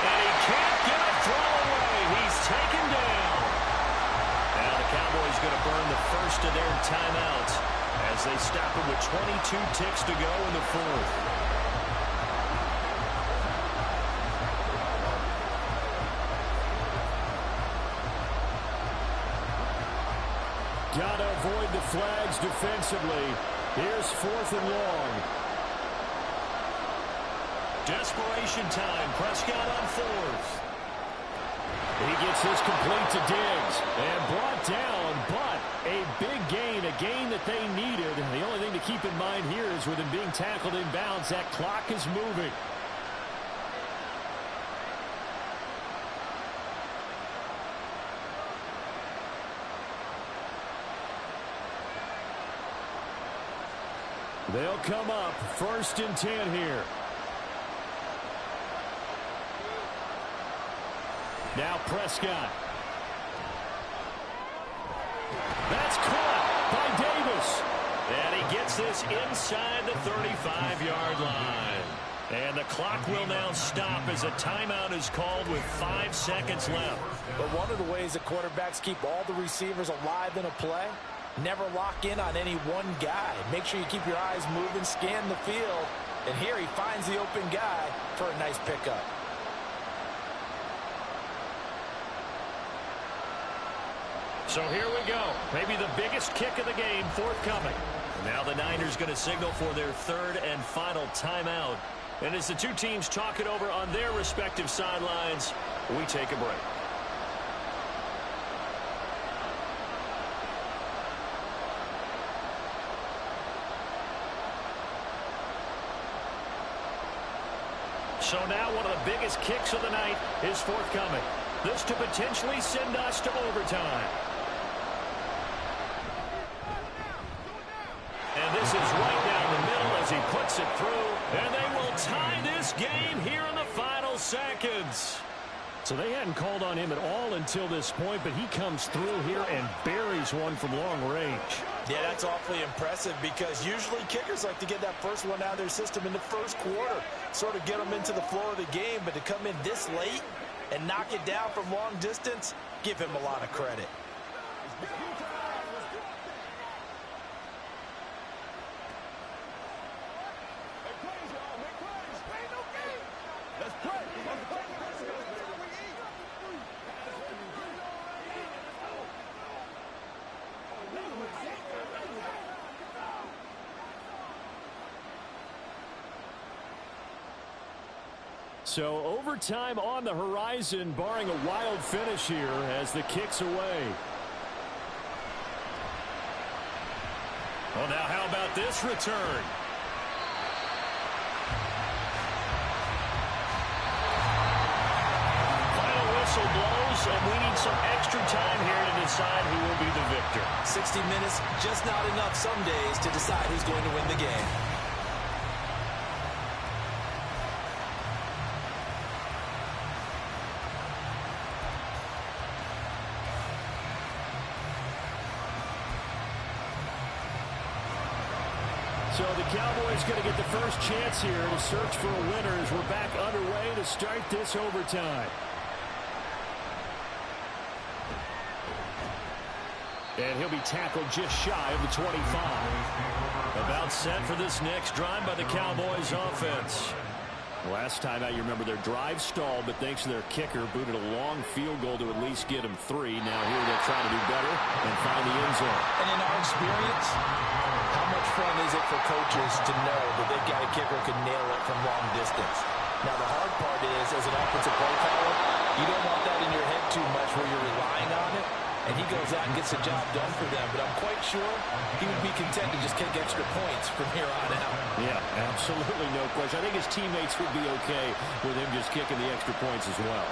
And he can't get a throw away. He's taken down. Now the Cowboys going to burn the first of their timeouts as they stop it with 22 ticks to go in the fourth. Got to avoid the flags defensively. Here's fourth and long. Desperation time. Prescott on fourth. He gets this complete to Diggs and brought down, but a big gain, a gain that they needed. The only thing to keep in mind here is with him being tackled in bounds, that clock is moving. They'll come up first and 10 here. Now Prescott. That's caught by Davis. And this inside the 35-yard line. And the clock will now stop as a timeout is called with 5 seconds left. But one of the ways that quarterbacks keep all the receivers alive in a play, never lock in on any one guy. Make sure you keep your eyes moving, scan the field. And here he finds the open guy for a nice pickup. So here we go. Maybe the biggest kick of the game forthcoming. Now the Niners going to signal for their third and final timeout. And as the two teams talk it over on their respective sidelines, we take a break. So now one of the biggest kicks of the night is forthcoming. This to potentially send us to overtime. And this is right down the middle as he puts it through. And they will tie this game here in the final seconds. So they hadn't called on him at all until this point, but he comes through here and buries one from long range. Yeah, that's awfully impressive because usually kickers like to get that first one out of their system in the first quarter, sort of get them into the flow of the game, but to come in this late and knock it down from long distance, give him a lot of credit. So overtime on the horizon, barring a wild finish here as the kick's away. Well, now how about this return? Final whistle blows, and we need some extra time here to decide who will be the victor. 60 minutes, just not enough some days to decide who's going to win the game. So the Cowboys going to get the first chance here to search for a winner as we're back underway to start this overtime. And he'll be tackled just shy of the 25. About set for this next drive by the Cowboys offense. Last time out, you remember their drive stalled, but thanks to their kicker, booted a long field goal to at least get them 3. Now here they'll try to do better and find the end zone. And in our experience, how much fun is it for coaches to know that they've got a kicker who can nail it from long distance? Now, the hard part is, as an offensive play caller, you don't want that in your head too much where you're relying on it, and he goes out and gets the job done for them. But I'm quite sure he would be content to just kick extra points from here on out. Yeah, absolutely no question. I think his teammates would be okay with him just kicking the extra points as well.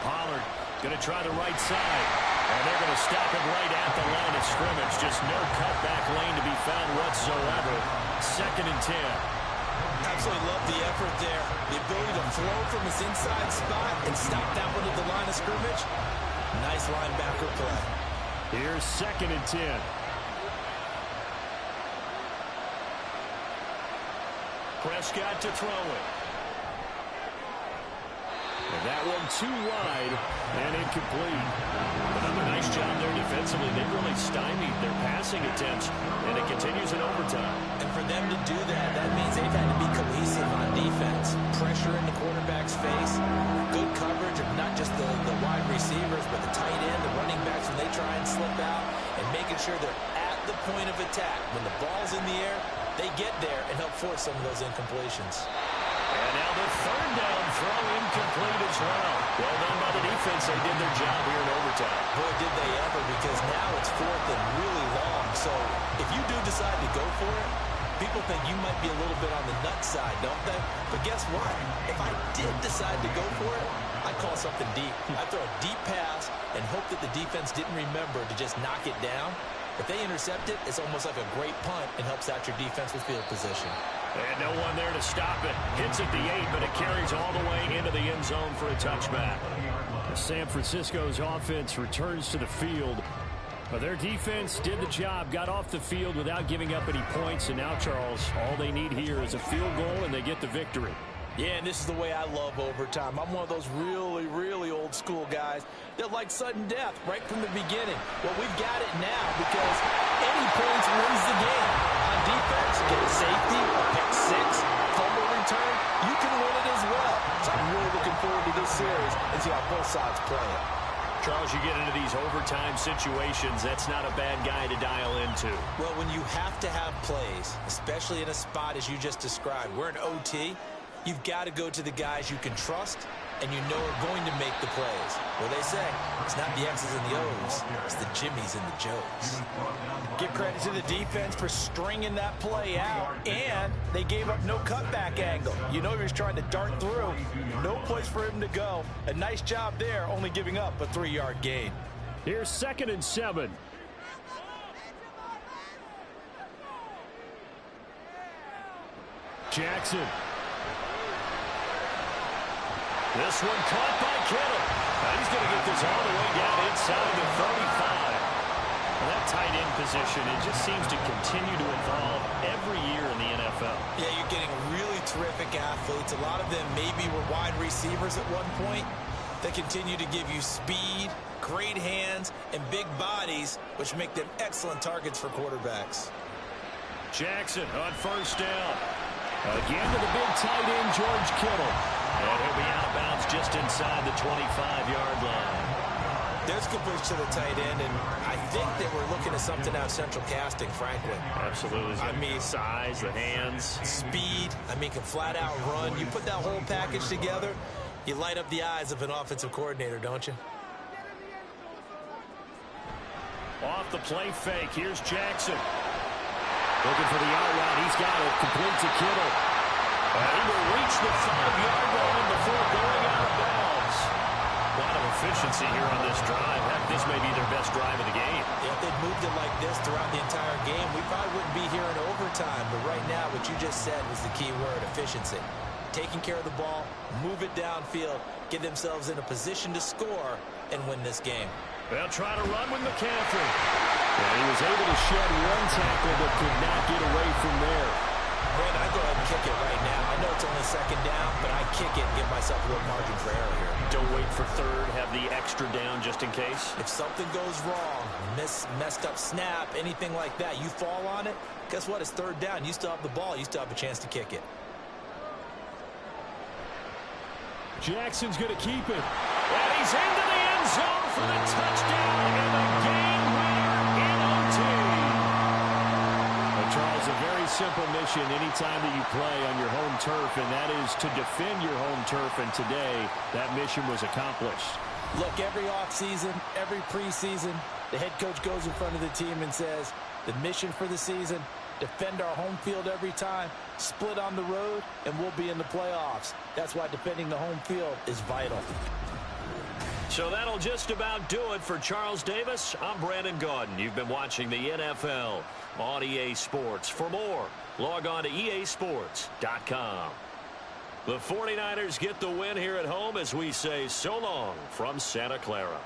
Pollard going to try the right side. And they're going to stop him right at the line of scrimmage. Just no cutback lane to be found whatsoever. 2nd and 10. Absolutely love the effort there. The ability to flow from his inside spot and stop that one at the line of scrimmage. Nice linebacker play. Here's 2nd and 10. Prescott to throw it. And that one too wide and incomplete. Another nice job there defensively. They really stymied their passing attempts, and it continues in overtime. And for them to do that, that means they've had to be cohesive on defense. Pressure in the quarterback's face, good coverage of not just the wide receivers, but the tight end, the running backs when they try and slip out, and making sure they're at the point of attack. When the ball's in the air, they get there and help force some of those incompletions. And now the 3rd down throw incomplete as well. Well done by the defense. They did their job here in overtime. Boy, did they ever, because now it's 4th and really long. So if you do decide to go for it, people think you might be a little bit on the nut side, don't they? But guess what? If I did decide to go for it, I'd call something deep. I'd throw a deep pass and hope that the defense didn't remember to just knock it down. If they intercept it, it's almost like a great punt and helps out your defense with field position. And no one there to stop it. Hits at the 8, but it carries all the way into the end zone for a touchback. San Francisco's offense returns to the field. But their defense did the job, got off the field without giving up any points. And now, Charles, all they need here is a field goal, and they get the victory. Yeah, and this is the way I love overtime. I'm one of those really, really old school guys that like sudden death right from the beginning. Well, we've got it now because any points wins the game. On defense, get a safety, a pick six, fumble return, you can win it as well. So I'm really looking forward to this series and see how both sides play it. Charles, you get into these overtime situations, that's not a bad guy to dial into. Well, when you have to have plays, especially in a spot as you just described, we're in OT, you've got to go to the guys you can trust and you know are going to make the plays. Well, they say it's not the X's and the O's, it's the Jimmies and the Joes. Give credit to the defense for stringing that play out, and they gave up no cutback angle. You know he was trying to dart through. No place for him to go. A nice job there, only giving up a 3-yard gain. Here's 2nd and 7. Jackson. This one caught by Kittle. Now he's going to get this all the way down inside the 35. Well, that tight end position, it just seems to continue to evolve every year in the NFL. Yeah, you're getting really terrific athletes. A lot of them maybe were wide receivers at one point. They continue to give you speed, great hands, and big bodies, which make them excellent targets for quarterbacks. Jackson on 1st down. Again to the big tight end, George Kittle. And he'll be out of bounds just inside the 25-yard line. There's completion to the tight end, and I think they were looking at something out of central casting, frankly. Absolutely. I mean, size, the hands. Speed, can flat out run. You put that whole package together, you light up the eyes of an offensive coordinator, don't you? Off the play fake, here's Jackson. Looking for the out route. He's got it. Complete to Kittle. And he will reach the 5-yard line before going out of bounds. A lot of efficiency here on this drive. Heck, this may be their best drive of the game. Yeah, if they'd moved it like this throughout the entire game, we probably wouldn't be here in overtime. But right now, what you just said was the key word, efficiency. Taking care of the ball, move it downfield, get themselves in a position to score, and win this game. They'll try to run with McCaffrey. And he was able to shed one tackle but could not get away from there. Brandon, I go ahead and kick it right now. I know it's only 2nd down, but I kick it and give myself a little margin for error here. Don't wait for 3rd. Have the extra down just in case. If something goes wrong, messed up snap, anything like that, you fall on it, guess what? It's 3rd down. You still have the ball. You still have a chance to kick it. Jackson's going to keep it. And he's into the end zone for the touchdown and the game winner in OT. Well, Charles, a very simple mission anytime that you play on your home turf, and that is to defend your home turf. And today, that mission was accomplished. Look, every offseason, every preseason, the head coach goes in front of the team and says, the mission for the season, defend our home field every time, split on the road, and we'll be in the playoffs. That's why defending the home field is vital. So that'll just about do it for Charles Davis. I'm Brandon Gaudin. You've been watching the NFL on EA Sports. For more, log on to easports.com. The 49ers get the win here at home as we say so long from Santa Clara.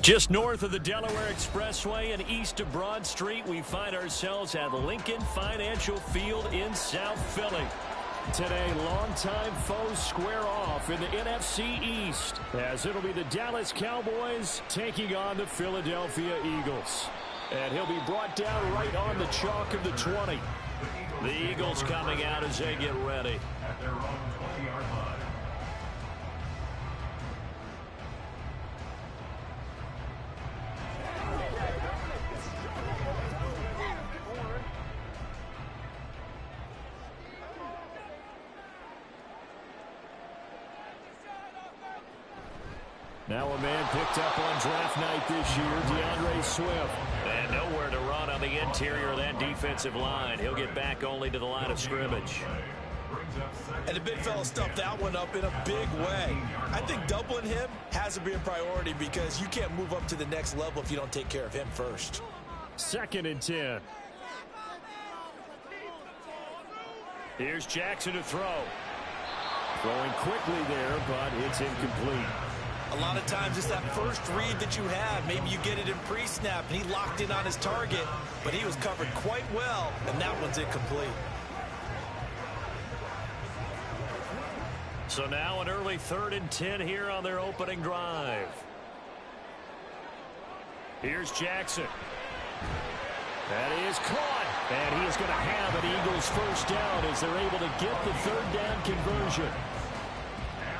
Just north of the Delaware Expressway and east of Broad Street, we find ourselves at Lincoln Financial Field in South Philly. Today, longtime foes square off in the NFC East, as it'll be the Dallas Cowboys taking on the Philadelphia Eagles. And he'll be brought down right on the chalk of the 20. The Eagles coming out as they get ready. At their own 20-yard line. Now a man picked up on draft night this year, DeAndre Swift. And nowhere to run on the interior of that defensive line. He'll get back only to the line of scrimmage. And the big fella stuffed that one up in a big way. I think doubling him has to be a priority because you can't move up to the next level if you don't take care of him first. 2nd and 10. Here's Jackson to throw. Throwing quickly there, but it's incomplete. A lot of times it's that first read that you have. Maybe you get it in pre-snap, and he locked in on his target, but he was covered quite well, and that one's incomplete. So now an early 3rd and 10 here on their opening drive. Here's Jackson. That is caught. And he is going to have an Eagles first down as they're able to get the 3rd down conversion.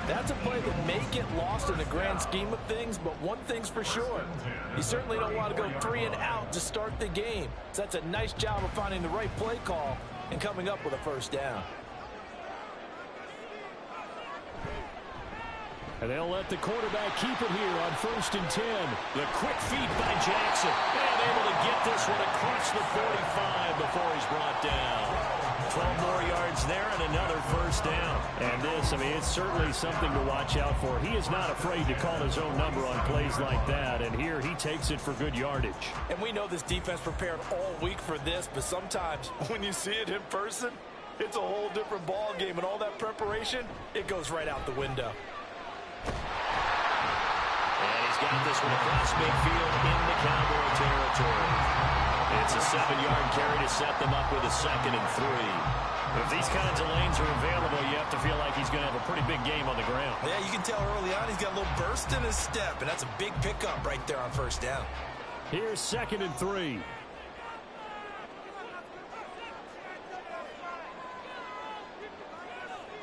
That's a play that may get lost in the grand scheme of things, but one thing's for sure. You certainly don't want to go 3 and out to start the game. So that's a nice job of finding the right play call and coming up with a first down. And they'll let the quarterback keep it here on 1st and 10. The quick feed by Jackson. And able to get this one across the 45 before he's brought down. 12 more yards there and another first down. And this, I mean, it's certainly something to watch out for. He is not afraid to call his own number on plays like that. And here he takes it for good yardage. And we know this defense prepared all week for this, but sometimes when you see it in person, it's a whole different ball game. And all that preparation, it goes right out the window. And he's got this one across midfield into Cowboy territory. It's a 7-yard carry to set them up with a 2nd and 3. If these kinds of lanes are available, you have to feel like he's going to have a pretty big game on the ground. Yeah, you can tell early on he's got a little burst in his step, and that's a big pickup right there on first down. Here's 2nd and 3.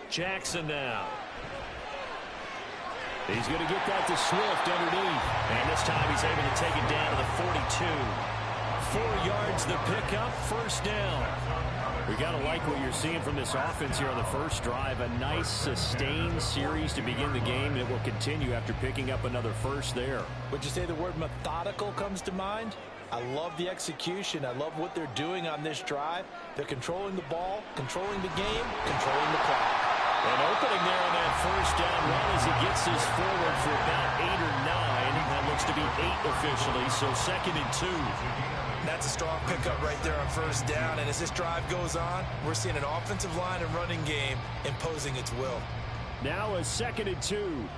Jackson now. He's going to get that to Swift underneath. And this time he's able to take it down to the 42. 4 yards the pickup, first down. We got to like what you're seeing from this offense here on the first drive. A nice sustained series to begin the game. It will continue after picking up another first there. Would you say the word methodical comes to mind? I love the execution. I love what they're doing on this drive. They're controlling the ball, controlling the game, controlling the clock. And opening there on that first down run as he gets this forward for about 8 or 9. That looks to be 8 officially, so 2nd and 2. That's a strong pickup right there on first down. And as this drive goes on, we're seeing an offensive line and running game imposing its will. Now a 2nd and 2.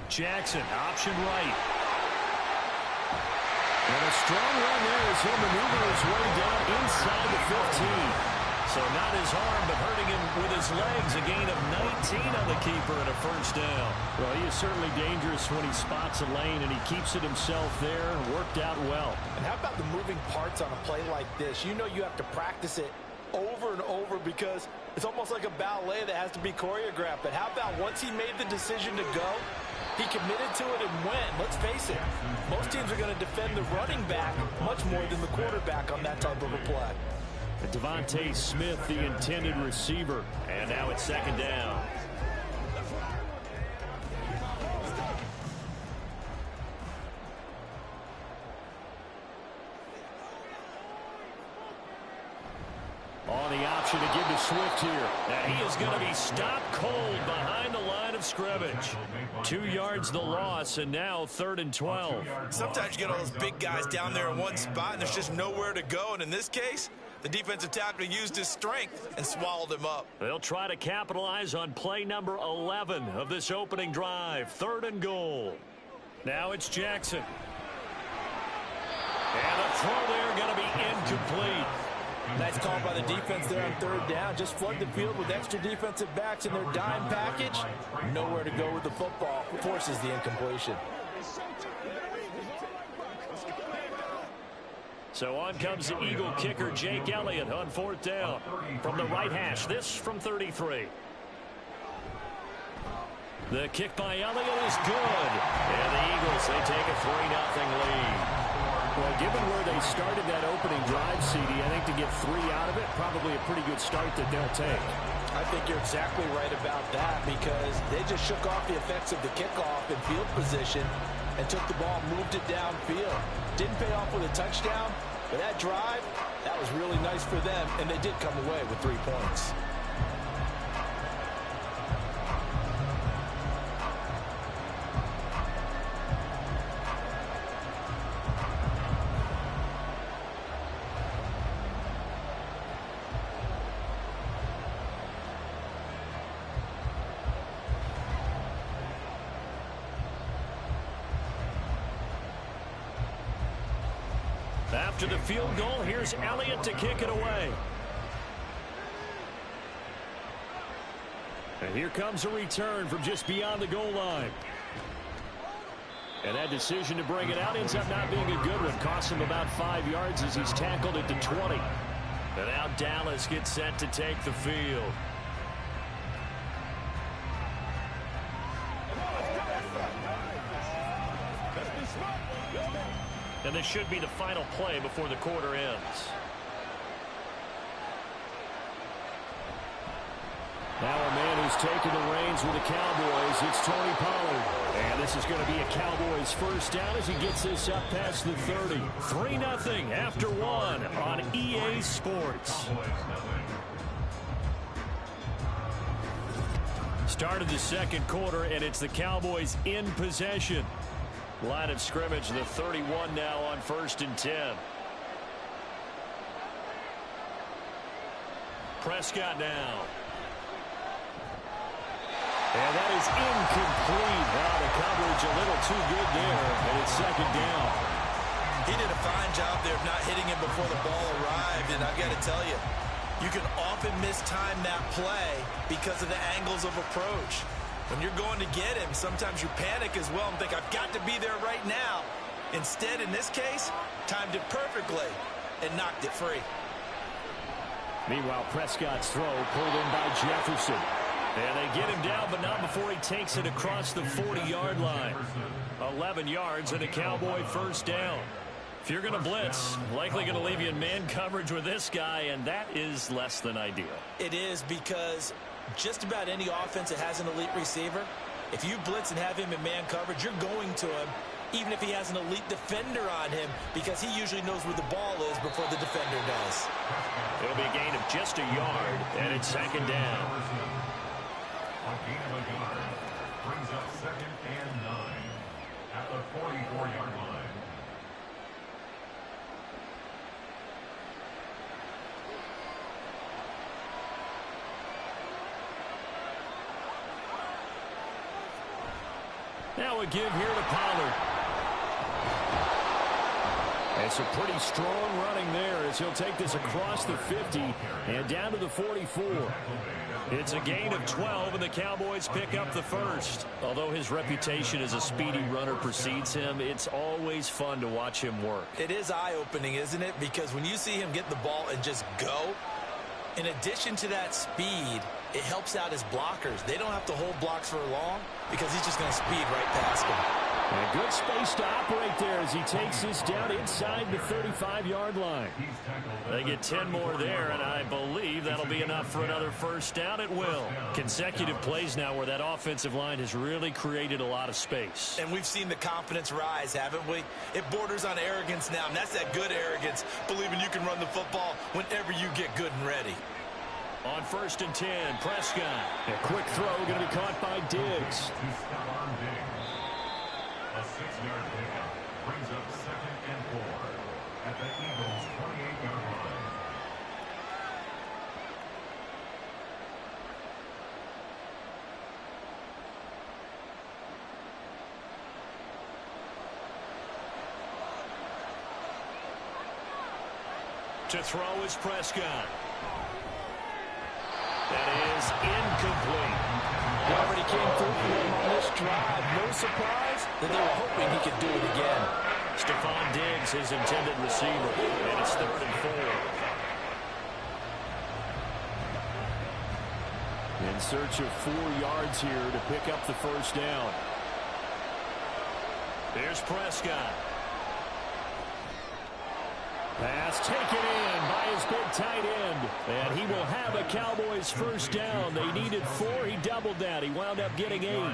Jackson, option right. And a strong run there as he'll maneuver his way down inside the 15. So not his arm, but hurting him with his legs. A gain of 19 on the keeper and a first down. Well, he is certainly dangerous when he spots a lane, and he keeps it himself there. Worked out well. And how about the moving parts on a play like this? You know you have to practice it over and over because it's almost like a ballet that has to be choreographed. But how about once he made the decision to go, he committed to it and went. Let's face it, most teams are going to defend the running back much more than the quarterback on that type of a play. Devontae Smith, the intended receiver. And now it's 2nd down. On the option to give to Swift here. And he is going to be stopped cold behind the line of scrimmage. 2 yards the loss, and now 3rd and 12. Sometimes you get all those big guys down there in one spot, and there's just nowhere to go. And in this case, The defensive tackle used his strength and swallowed him up. They'll try to capitalize on play number 11 of this opening drive. 3rd and goal. Now it's Jackson. And a throw there going to be incomplete. Nice call by the defense there on 3rd down. Just flood the field with extra defensive backs in their dime package. Nowhere to go with the football. Forces the incompletion. So on comes the Eagle kicker, Jake Elliott, on 4th down. From the right hash, this from 33. The kick by Elliott is good. And the Eagles, they take a 3-0 lead. Well, given where they started that opening drive, CD, I think to get 3 out of it, probably a pretty good start that they'll take. I think you're exactly right about that because they just shook off the effects of the kickoff and field position and took the ball, moved it downfield. Didn't pay off with a touchdown, but that drive, that was really nice for them, and they did come away with 3 points. After the field goal, here's Elliott to kick it away. And here comes a return from just beyond the goal line. And that decision to bring it out ends up not being a good one. Costs him about 5 yards as he's tackled at the 20. And now Dallas gets set to take the field. And this should be the final play before the quarter ends. Now a man who's taken the reins with the Cowboys, it's Tony Pollard. And this is going to be a Cowboys first down as he gets this up past the 30. 3-0 after 1 on EA Sports. Start of the second quarter, and it's the Cowboys in possession. Line of scrimmage, the 31 now on 1st and 10. Prescott now. And that is incomplete. Wow, the coverage a little too good there, and it's 2nd down. He did a fine job there of not hitting him before the ball arrived, and I've got to tell you, you can often mistime that play because of the angles of approach. When you're going to get him, sometimes you panic as well and think, I've got to be there right now. Instead, in this case, timed it perfectly and knocked it free. Meanwhile, Prescott's throw pulled in by Jefferson. And they get him down, but not before he takes it across the 40-yard line. 11 yards and a Cowboy first down. If you're going to blitz, likely going to leave you in man coverage with this guy, and that is less than ideal. It is because just about any offense that has an elite receiver, if you blitz and have him in man coverage, you're going to him, even if he has an elite defender on him, because he usually knows where the ball is before the defender does. It'll be a gain of just a yard, and it's 2nd down. A gain of a yard brings up 2nd and 9 at the 44-yard line. Now a give here to Pollard. It's a pretty strong running there as he'll take this across the 50 and down to the 44. It's a gain of 12, and the Cowboys pick up the first. Although his reputation as a speedy runner precedes him, it's always fun to watch him work. It is eye-opening, isn't it? Because when you see him get the ball and just go, in addition to that speed, it helps out his blockers. They don't have to hold blocks for long because he's just going to speed right past them. And a good space to operate there as he takes this down inside the 35-yard line. They get 10 more there, and I believe that'll be enough for another first down. It will. Consecutive plays now where that offensive line has really created a lot of space. And we've seen the confidence rise, haven't we? It borders on arrogance now, and that's that good arrogance, believing you can run the football whenever you get good and ready. On 1st and 10, Prescott. A quick throw going to be caught by Diggs. A 6-yard pickup brings up 2nd and 4 at the Eagles' 28-yard line. To throw is Prescott. That is incomplete. He already came through for them on this drive. No surprise that they were hoping he could do it again. Stephon Diggs, his intended receiver, and it's 3rd and 4. In search of 4 yards here to pick up the first down. Here's Prescott. Pass taken in by his big tight end. And he will have a Cowboys first down. They needed 4. He doubled that. He wound up getting 8.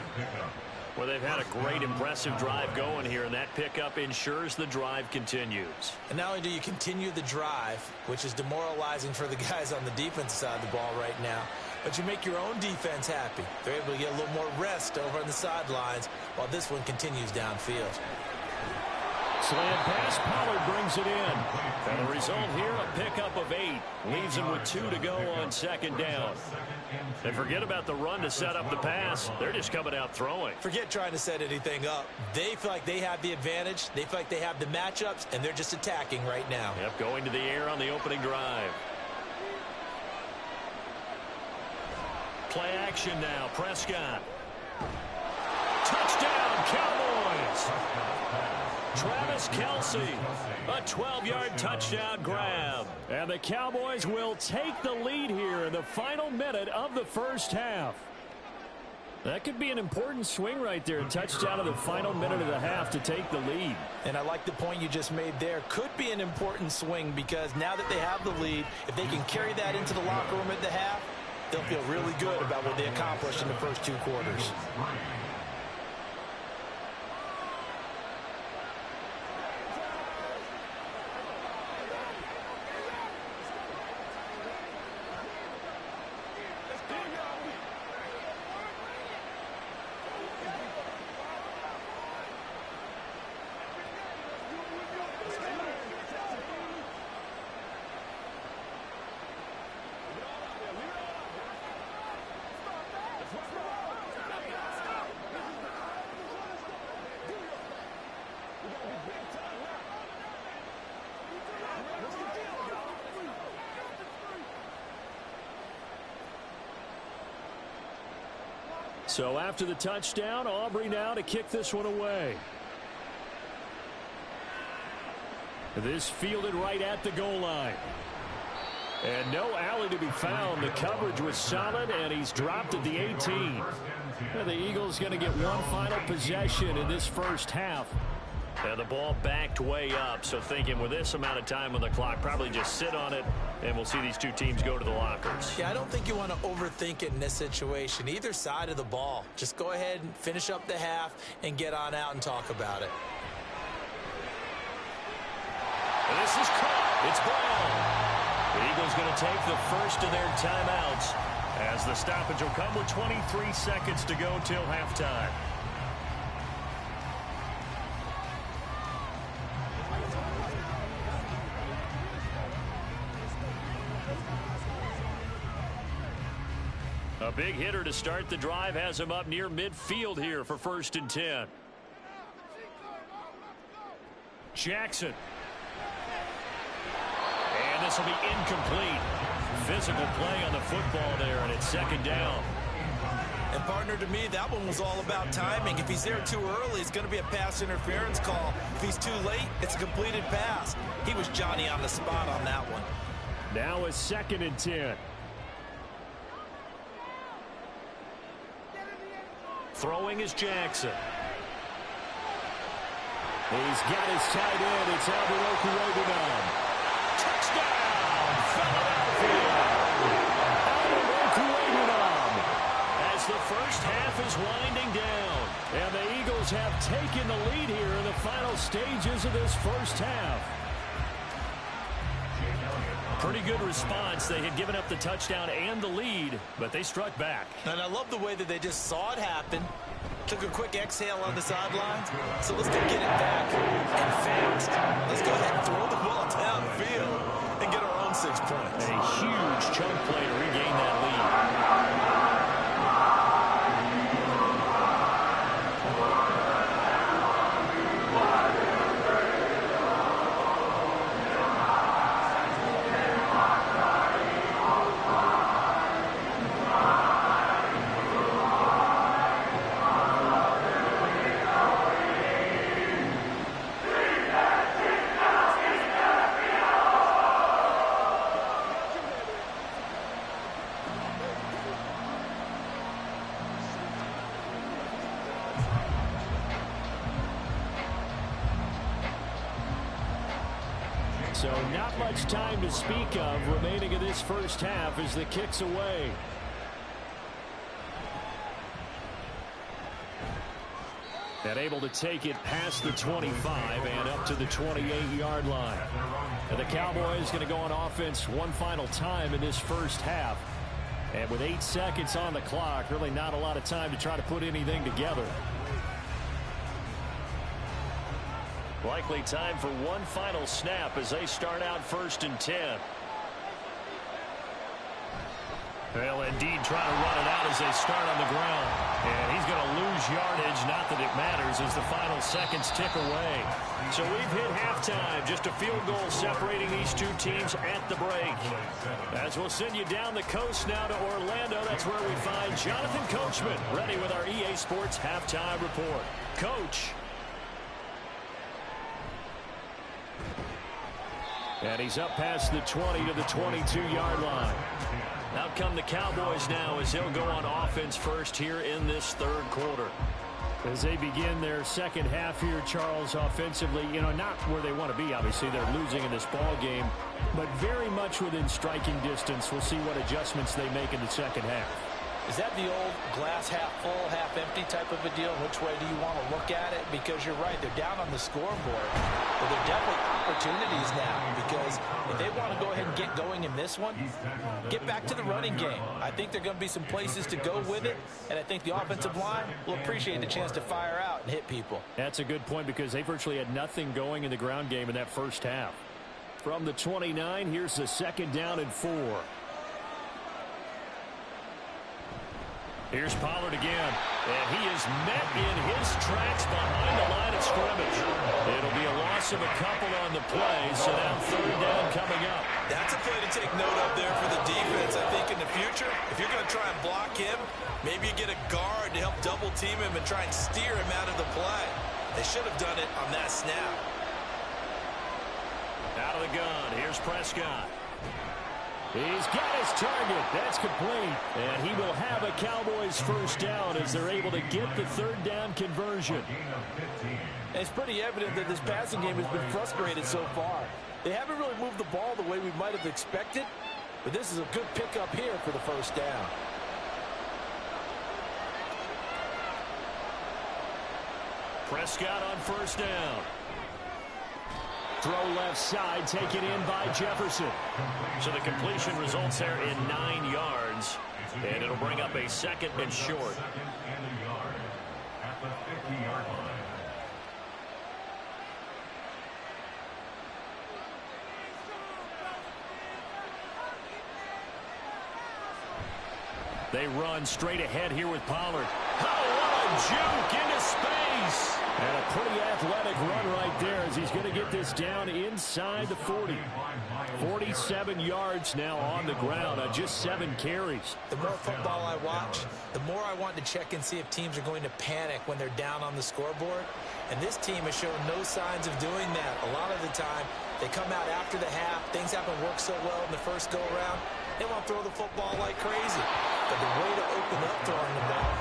Well, they've had a great, impressive drive going here, and that pickup ensures the drive continues. And not only do you continue the drive, which is demoralizing for the guys on the defensive side of the ball right now, but you make your own defense happy. They're able to get a little more rest over on the sidelines while this one continues downfield. Slant pass, Pollard brings it in. And the result here, a pickup of 8. Leaves him with 2 to go on 2nd down. And forget about the run to set up the pass. They're just coming out throwing. Forget trying to set anything up. They feel like they have the advantage. They feel like they have the matchups, and they're just attacking right now. Yep, going to the air on the opening drive. Play action now, Prescott. Touchdown, Cowboys! Travis Kelce, a 12-yard touchdown grab. And the Cowboys will take the lead here in the final minute of the first half. That could be an important swing right there. A touchdown in the final minute of the half to take the lead. And I like the point you just made there. Could be an important swing because now that they have the lead, if they can carry that into the locker room at the half, they'll feel really good about what they accomplished in the first 2 quarters. So after the touchdown, Aubrey now to kick this one away. This fielded right at the goal line. And no alley to be found. The coverage was solid, and he's dropped at the 18. And the Eagles going to get one final possession in this first half. And the ball backed way up, so thinking with this amount of time on the clock, probably just sit on it, and we'll see these 2 teams go to the lockers. Yeah, I don't think you want to overthink it in this situation. Either side of the ball. Just go ahead and finish up the half and get on out and talk about it. And this is caught. It's Brown. The Eagles going to take the first of their timeouts as the stoppage will come with 23 seconds to go till halftime. A big hitter to start the drive has him up near midfield here for 1st and 10. Jackson. And this will be incomplete. Physical play on the football there, and it's 2nd down. And partner, to me, that one was all about timing. If he's there too early, it's going to be a pass interference call. If he's too late, it's a completed pass. He was Johnny on the spot on that one. Now a 2nd and 10. Throwing is Jackson. He's got his tight end. It's Albert Okwuegbunam. Touchdown, Philadelphia! Albert Okwuegbunam. As the first half is winding down. And the Eagles have taken the lead here in the final stages of this first half. Pretty good response. They had given up the touchdown and the lead, but they struck back. And I love the way that they just saw it happen, took a quick exhale on the sidelines. So let's go get it back and fast. Let's go ahead and throw the ball downfield and get our own 6 points. A huge chunk play to regain that lead. So not much time to speak of remaining in this first half as the kick's away. And able to take it past the 25 and up to the 28-yard line. And the Cowboys going to go on offense one final time in this first half. And with 8 seconds on the clock, really not a lot of time to try to put anything together. Likely time for one final snap as they start out 1st and 10. Well, indeed, trying to run it out as they start on the ground. And he's going to lose yardage. Not that it matters as the final seconds tick away. So we've hit halftime. Just a field goal separating these two teams at the break. As we'll send you down the coast now to Orlando, that's where we find Jonathan Coachman ready with our EA Sports halftime report. Coach. And he's up past the 20 to the 22-yard line. Out come the Cowboys now as they'll go on offense first here in this 3rd quarter. As they begin their second half here, Charles, offensively, not where they want to be. Obviously, they're losing in this ball game, but very much within striking distance. We'll see what adjustments they make in the second half. Is that the old glass half full, half empty type of a deal? Which way do you want to look at it? Because you're right, they're down on the scoreboard. But there are definitely opportunities now because if they want to go ahead and get going in this one, get back to the running game. I think there are going to be some places to go with it, and I think the offensive line will appreciate the chance to fire out and hit people. That's a good point because they virtually had nothing going in the ground game in that first half. From the 29, here's the 2nd down and 4. Here's Pollard again, and he is met in his tracks behind the line of scrimmage. It'll be a loss of a couple on the play, so now 3rd down coming up. That's a play to take note of there for the defense. I think in the future, if you're going to try and block him, maybe you get a guard to help double team him and try and steer him out of the play. They should have done it on that snap. Out of the gun, here's Prescott. He's got his target. That's complete. And he will have a Cowboys 1st down as they're able to get the 3rd down conversion. It's pretty evident that this passing game has been frustrated so far. They haven't really moved the ball the way we might have expected, but this is a good pickup here for the 1st down. Prescott on 1st down. Throw left side, taken in by Jefferson. So the completion results there in 9 yards, and it'll bring up a 2nd and short. At the 50-yard line. They run straight ahead here with Pollard. Oh, what a juke into space. And a pretty athletic run right there as he's going to get this down inside the 40. 47 yards now on the ground on just 7 carries. The more football I watch, the more I want to check and see if teams are going to panic when they're down on the scoreboard. And this team has shown no signs of doing that. A lot of the time, they come out after the half. Things haven't worked so well in the first go-around. They want to throw the football like crazy. But the way to open up throwing the ball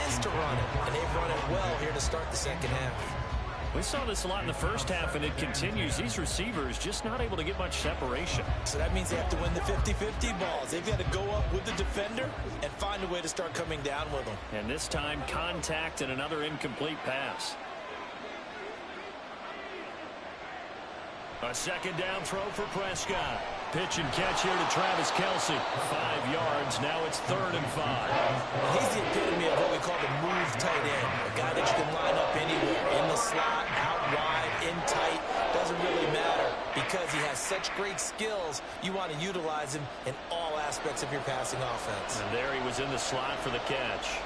is to run it. And they've run it well here to start the second half. We saw this a lot in the first half, and it continues. These receivers just not able to get much separation. So that means they have to win the 50-50 balls. They've got to go up with the defender and find a way to start coming down with them. And this time, contact and another incomplete pass. A 2nd down throw for Prescott. Pitch and catch here to Travis Kelce. 5 yards. Now it's 3rd and 5. He's the epitome of what we call the move tight end. A guy that you can line up anywhere. In the slot, out wide, in tight. Doesn't really matter because he has such great skills. You want to utilize him in all aspects of your passing offense. And there he was in the slot for the catch.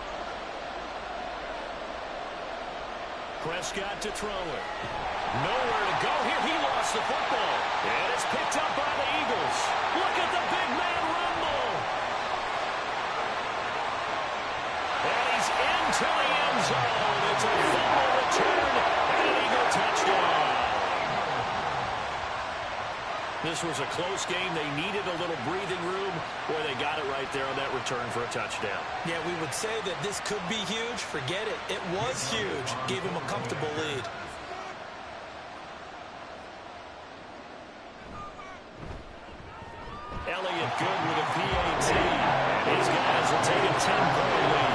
Prescott to throw it. Nowhere to go here. He lost the football. And it's picked up by the Eagles. Look at the big man rumble. And he's into the end zone. It's a fumble return and an Eagle touchdown. This was a close game. They needed a little breathing room. Boy, they got it right there on that return for a touchdown. Yeah, we would say that this could be huge. Forget it. It was huge. Gave him a comfortable lead. 10-point lead.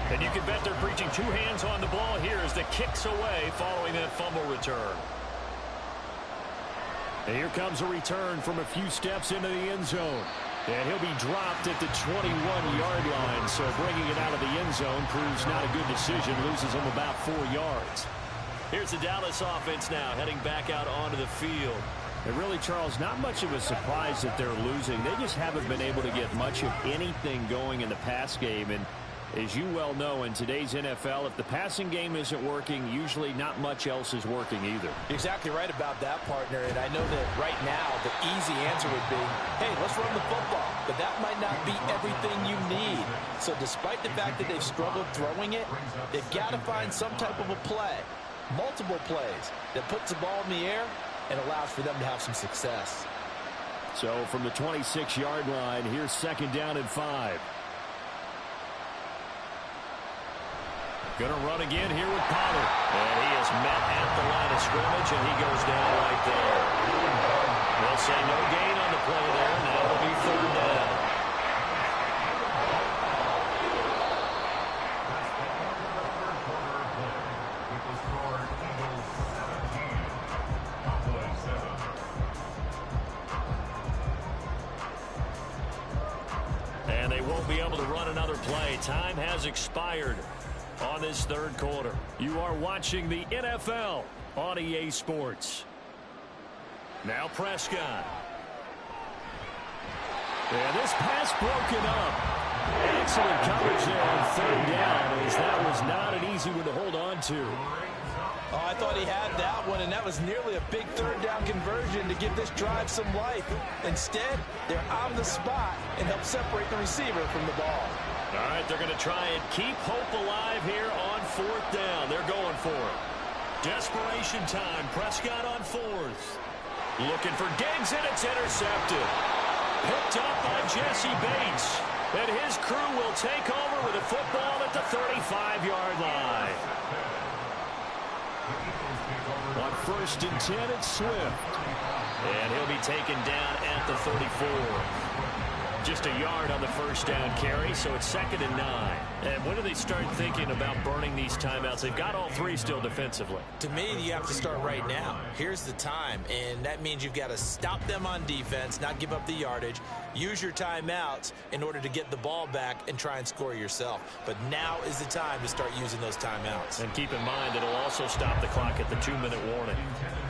And you can bet they're preaching two hands on the ball here as the kick's away following that fumble return. And here comes a return from a few steps into the end zone. And he'll be dropped at the 21-yard line. So bringing it out of the end zone proves not a good decision. Loses him about 4 yards. Here's the Dallas offense now heading back out onto the field. And really, Charles, not much of a surprise that they're losing. They just haven't been able to get much of anything going in the pass game. And as you well know, in today's NFL, if the passing game isn't working, usually not much else is working either. You're exactly right about that, partner. And I know that right now the easy answer would be, hey, let's run the football. But that might not be everything you need. So despite the fact that they've struggled throwing it, they've got to find some type of a play, multiple plays, that puts the ball in the air and allows for them to have some success. So from the 26-yard line, here's 2nd down and 5. Going to run again here with Pollard. And he is met at the line of scrimmage, and he goes down right there. They'll say no gain on the play there. Now it'll be 3rd down. And they won't be able to run another play. Time has expired on this 3rd quarter. You are watching the NFL on EA Sports. Now Prescott. And this pass broken up. Excellent coverage there on 3rd down, as that was not an easy one to hold on to. Oh, I thought he had that one, and that was nearly a big 3rd down conversion to give this drive some life. Instead, they're on the spot and help separate the receiver from the ball. All right, they're going to try and keep hope alive here on 4th down. They're going for it. Desperation time. Prescott on 4th. Looking for Diggs, and it's intercepted. Picked up by Jesse Bates. And his crew will take over with a football at the 35-yard line. On 1st and 10, it's Swift. And he'll be taken down at the 34. Just a yard on the 1st down carry, so it's 2nd and 9. And when do they start thinking about burning these timeouts? They've got all 3 still defensively. To me, you have to start right now. Here's the time, and that means you've got to stop them on defense, not give up the yardage, use your timeouts in order to get the ball back and try and score yourself. But now is the time to start using those timeouts. And keep in mind that it'll also stop the clock at the 2-minute warning.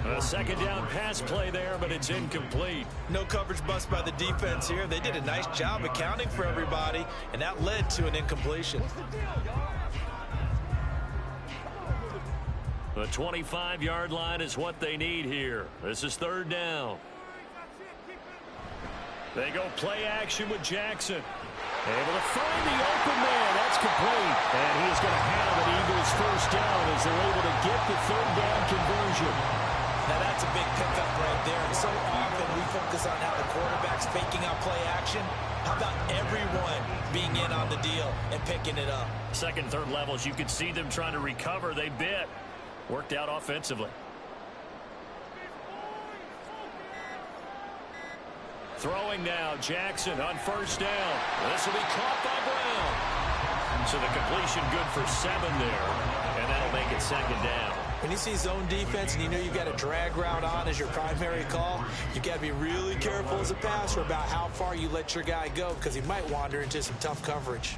A 2nd down pass play there, but it's incomplete. No coverage bust by the defense here. They did a nice job accounting for everybody, and that led to an incompletion. The 25-yard line is what they need here. This is 3rd down. They go play action with Jackson. Able to find the open man. That's complete. And he's going to have an Eagles 1st down as they're able to get the 3rd down conversion. Now that's a big pickup right there. And so often we focus on how the quarterback's faking out play action. How about everyone being in on the deal and picking it up? 2nd, 3rd levels, you could see them trying to recover. They bit. Worked out offensively. Throwing now, Jackson on 1st down. This will be caught by Brown. So the completion good for 7 there. And that'll make it 2nd down. When you see zone defense and you know you've got a drag route on as your primary call, you've got to be really careful as a passer about how far you let your guy go, because he might wander into some tough coverage.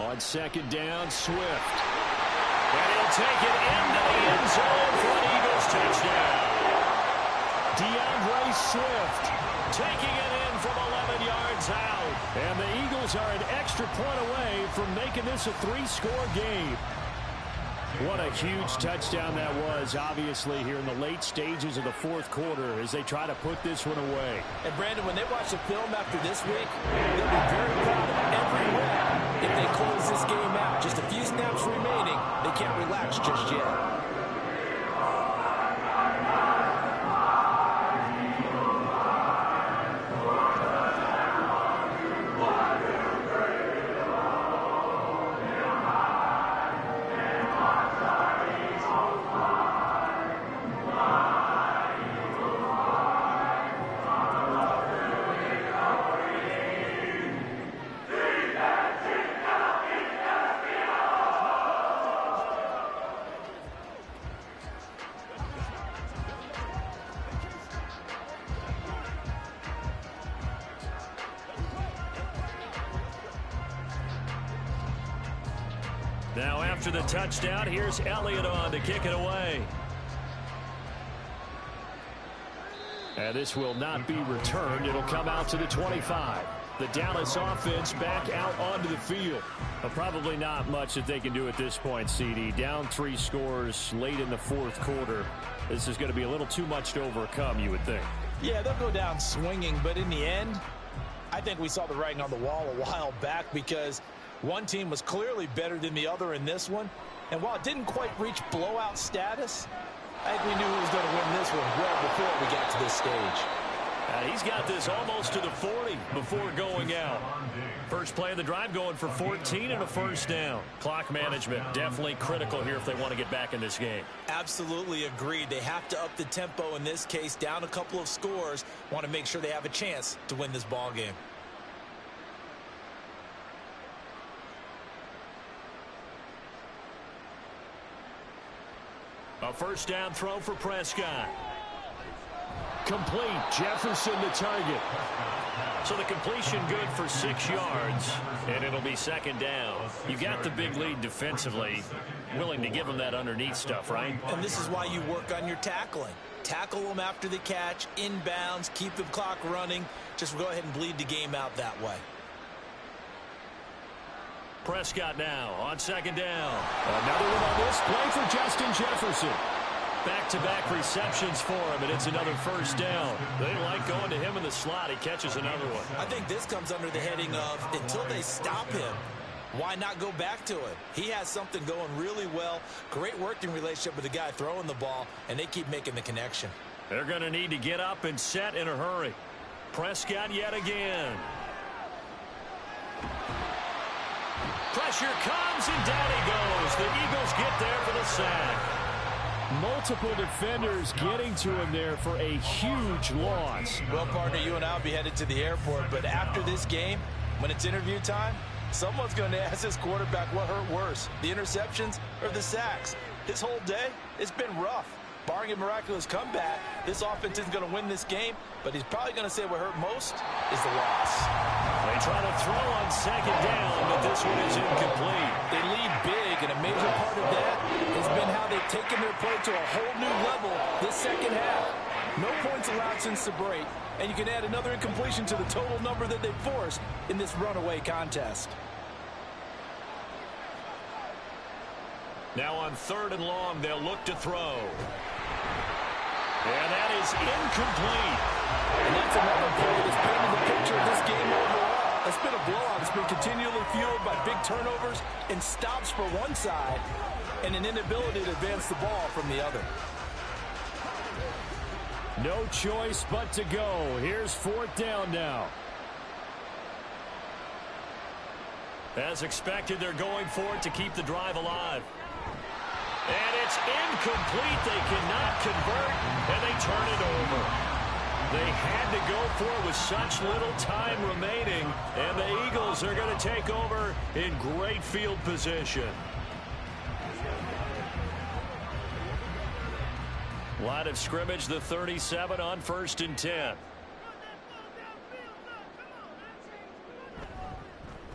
On second down, Swift. And he'll take it into the end zone for an Eagles touchdown. DeAndre Swift taking it in from 11 yards out. And the Eagles are an extra point away from making this a 3-score game. What a huge touchdown that was, obviously, here in the late stages of the fourth quarter as they try to put this one away. And, Brandon, when they watch the film after this week, they'll be very proud of every rep if they close this game out. Just a few snaps remaining. They can't relax just yet. Now after the touchdown, here's Elliott on to kick it away. And this will not be returned. It'll come out to the 25. The Dallas offense back out onto the field. Probably not much that they can do at this point, CD. Down 3 scores late in the fourth quarter. This is going to be a little too much to overcome, you would think. Yeah, they'll go down swinging, but in the end, I think we saw the writing on the wall a while back because one team was clearly better than the other in this one. And while it didn't quite reach blowout status, I think we knew who was going to win this one well before we got to this stage. He's got this almost to the 40 before going out. First play of the drive going for 14 and a first down. Clock management definitely critical here if they want to get back in this game. Absolutely agreed. They have to up the tempo in this case, down a couple of scores. Want to make sure they have a chance to win this ball game. A first down throw for Prescott. Complete. Jefferson the target. So the completion good for 6 yards, and it'll be second down. You got the big lead defensively. Willing to give them that underneath stuff, right? And this is why you work on your tackling. Tackle them after the catch, inbounds, keep the clock running. Just go ahead and bleed the game out that way. Prescott now on second down. Another one on this play for Justin Jefferson. Back-to-back receptions for him, and it's another first down. They like going to him in the slot. He catches another one. I think this comes under the heading of until they stop him, why not go back to it? He has something going really well. Great working relationship with the guy throwing the ball, and they keep making the connection. They're going to need to get up and set in a hurry. Prescott yet again. Pressure comes, and down he goes. The Eagles get there for the sack. Multiple defenders getting to him there for a huge loss. Well, partner, you and I will be headed to the airport, but after this game, when it's interview time, someone's going to ask this quarterback what hurt worse, the interceptions or the sacks. His whole day, it's been rough. Barring a miraculous comeback, this offense isn't going to win this game, but he's probably going to say what hurt most is the loss. They try to throw on second down, but this one is incomplete. They lead big, and a major part of that has been how they've taken their play to a whole new level this second half. No points allowed since the break, and you can add another incompletion to the total number that they forced in this runaway contest. Now on third and long, they'll look to throw. And that is incomplete. And that's another play that's painted the picture of this game overall. It's been a blowout. It's been continually fueled by big turnovers and stops for one side and an inability to advance the ball from the other. No choice but to go. Here's fourth down now. As expected, they're going for it to keep the drive alive. And it's incomplete. They cannot convert, and they turn it over. They had to go for it with such little time remaining, and the Eagles are going to take over in great field position. Line of scrimmage, the 37 on first and 10.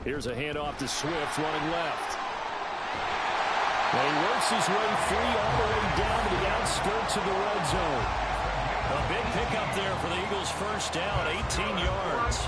Here's a handoff to Swift running left. And he works his way free all the way down to the outskirts of the red zone. A big pickup there for the Eagles' first down, 18 yards.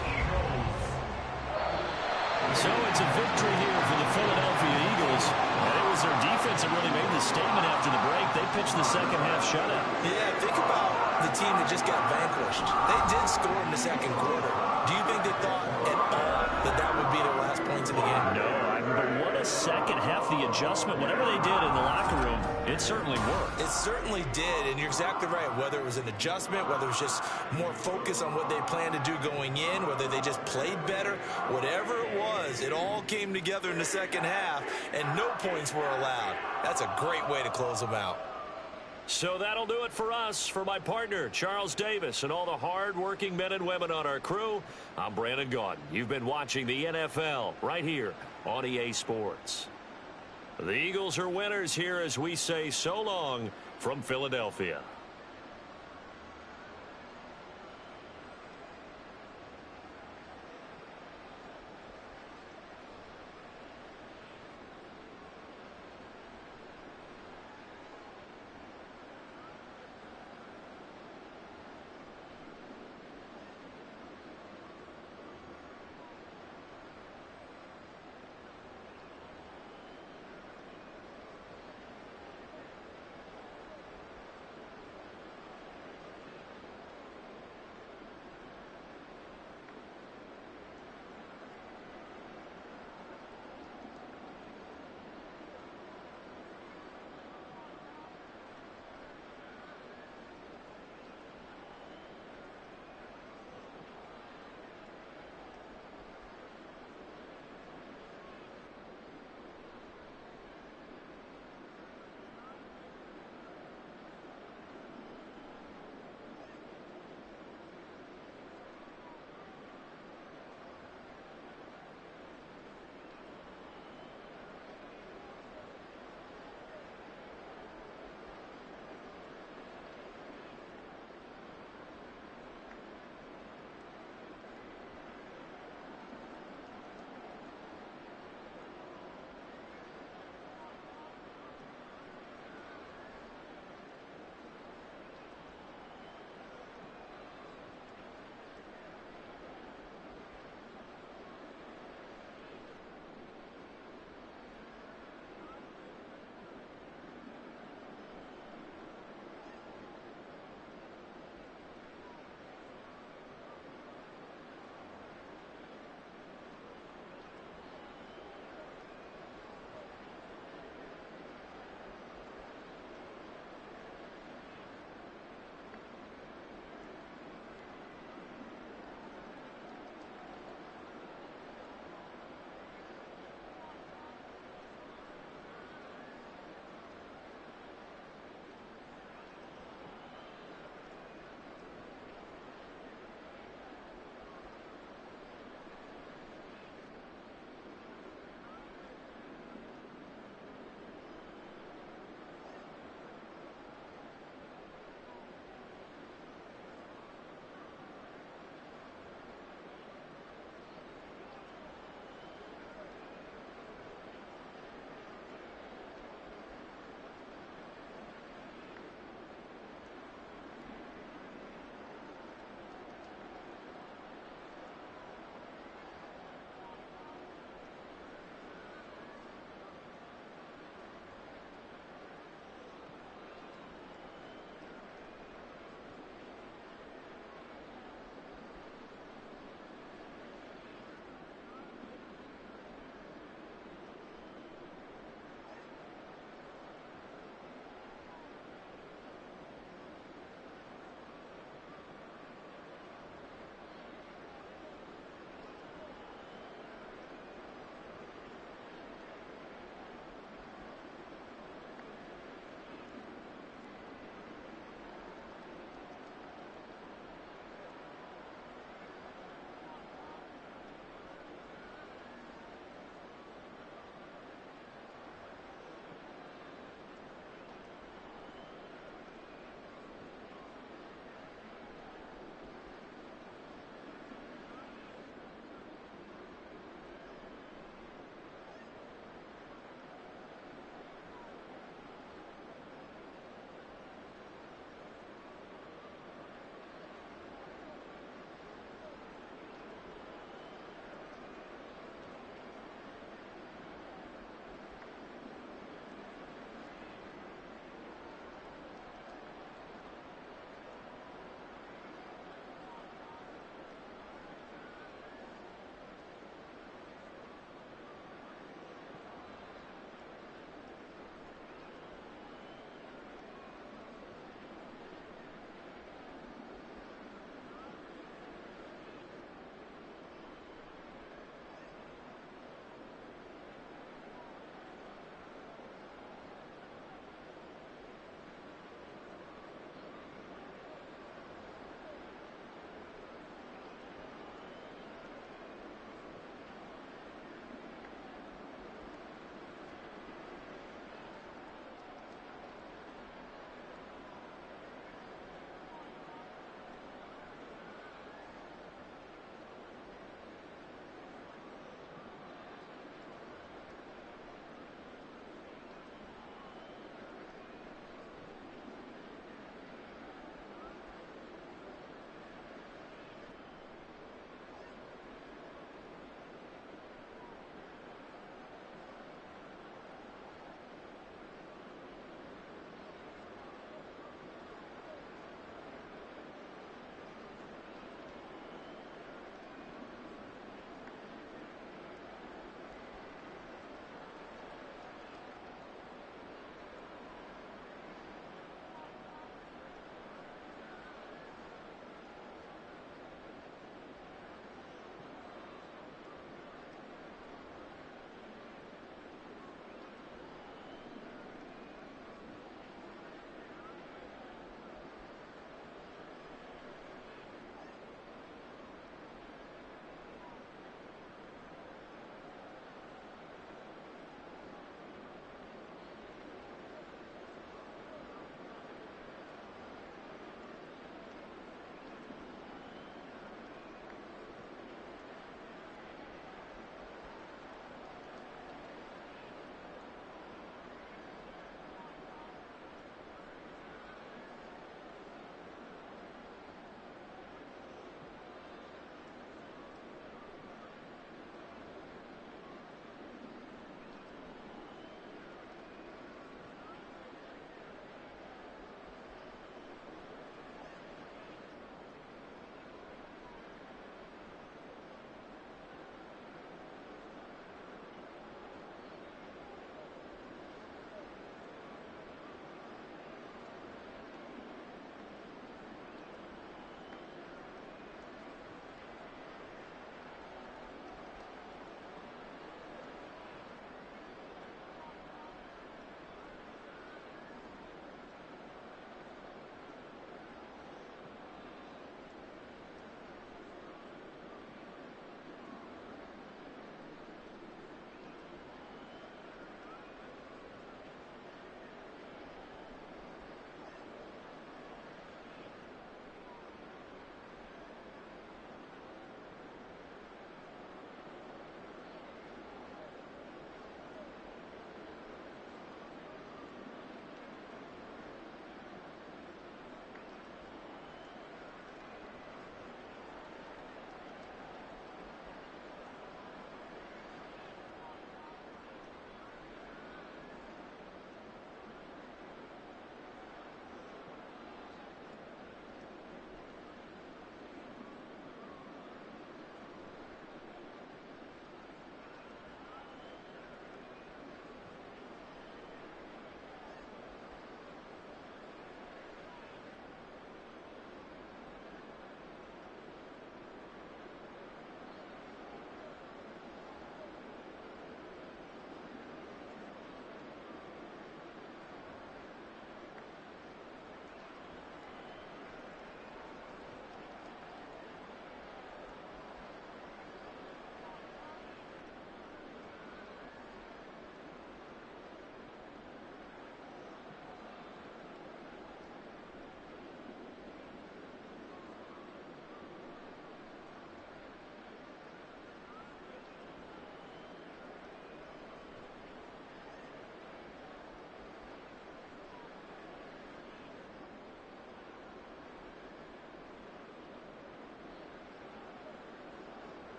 So it's a victory here for the Philadelphia Eagles. And it was their defense that really made the statement after the break. They pitched the second half shutout. Yeah, think about the team that just got vanquished. They did score in the second quarter. Do you think they thought at all that that would be their last points in the game? No, but what a second half, the adjustment, whatever they did in the locker room, it certainly worked. It certainly did, and you're exactly right. Whether it was an adjustment, whether it was just more focus on what they planned to do going in, whether they just played better, whatever it was, it all came together in the second half, and no points were allowed. That's a great way to close them out. So that'll do it for us. For my partner, Charles Davis, and all the hard-working men and women on our crew, I'm Brandon Gaudin. You've been watching the NFL right here on EA Sports. The Eagles are winners here as we say so long from Philadelphia.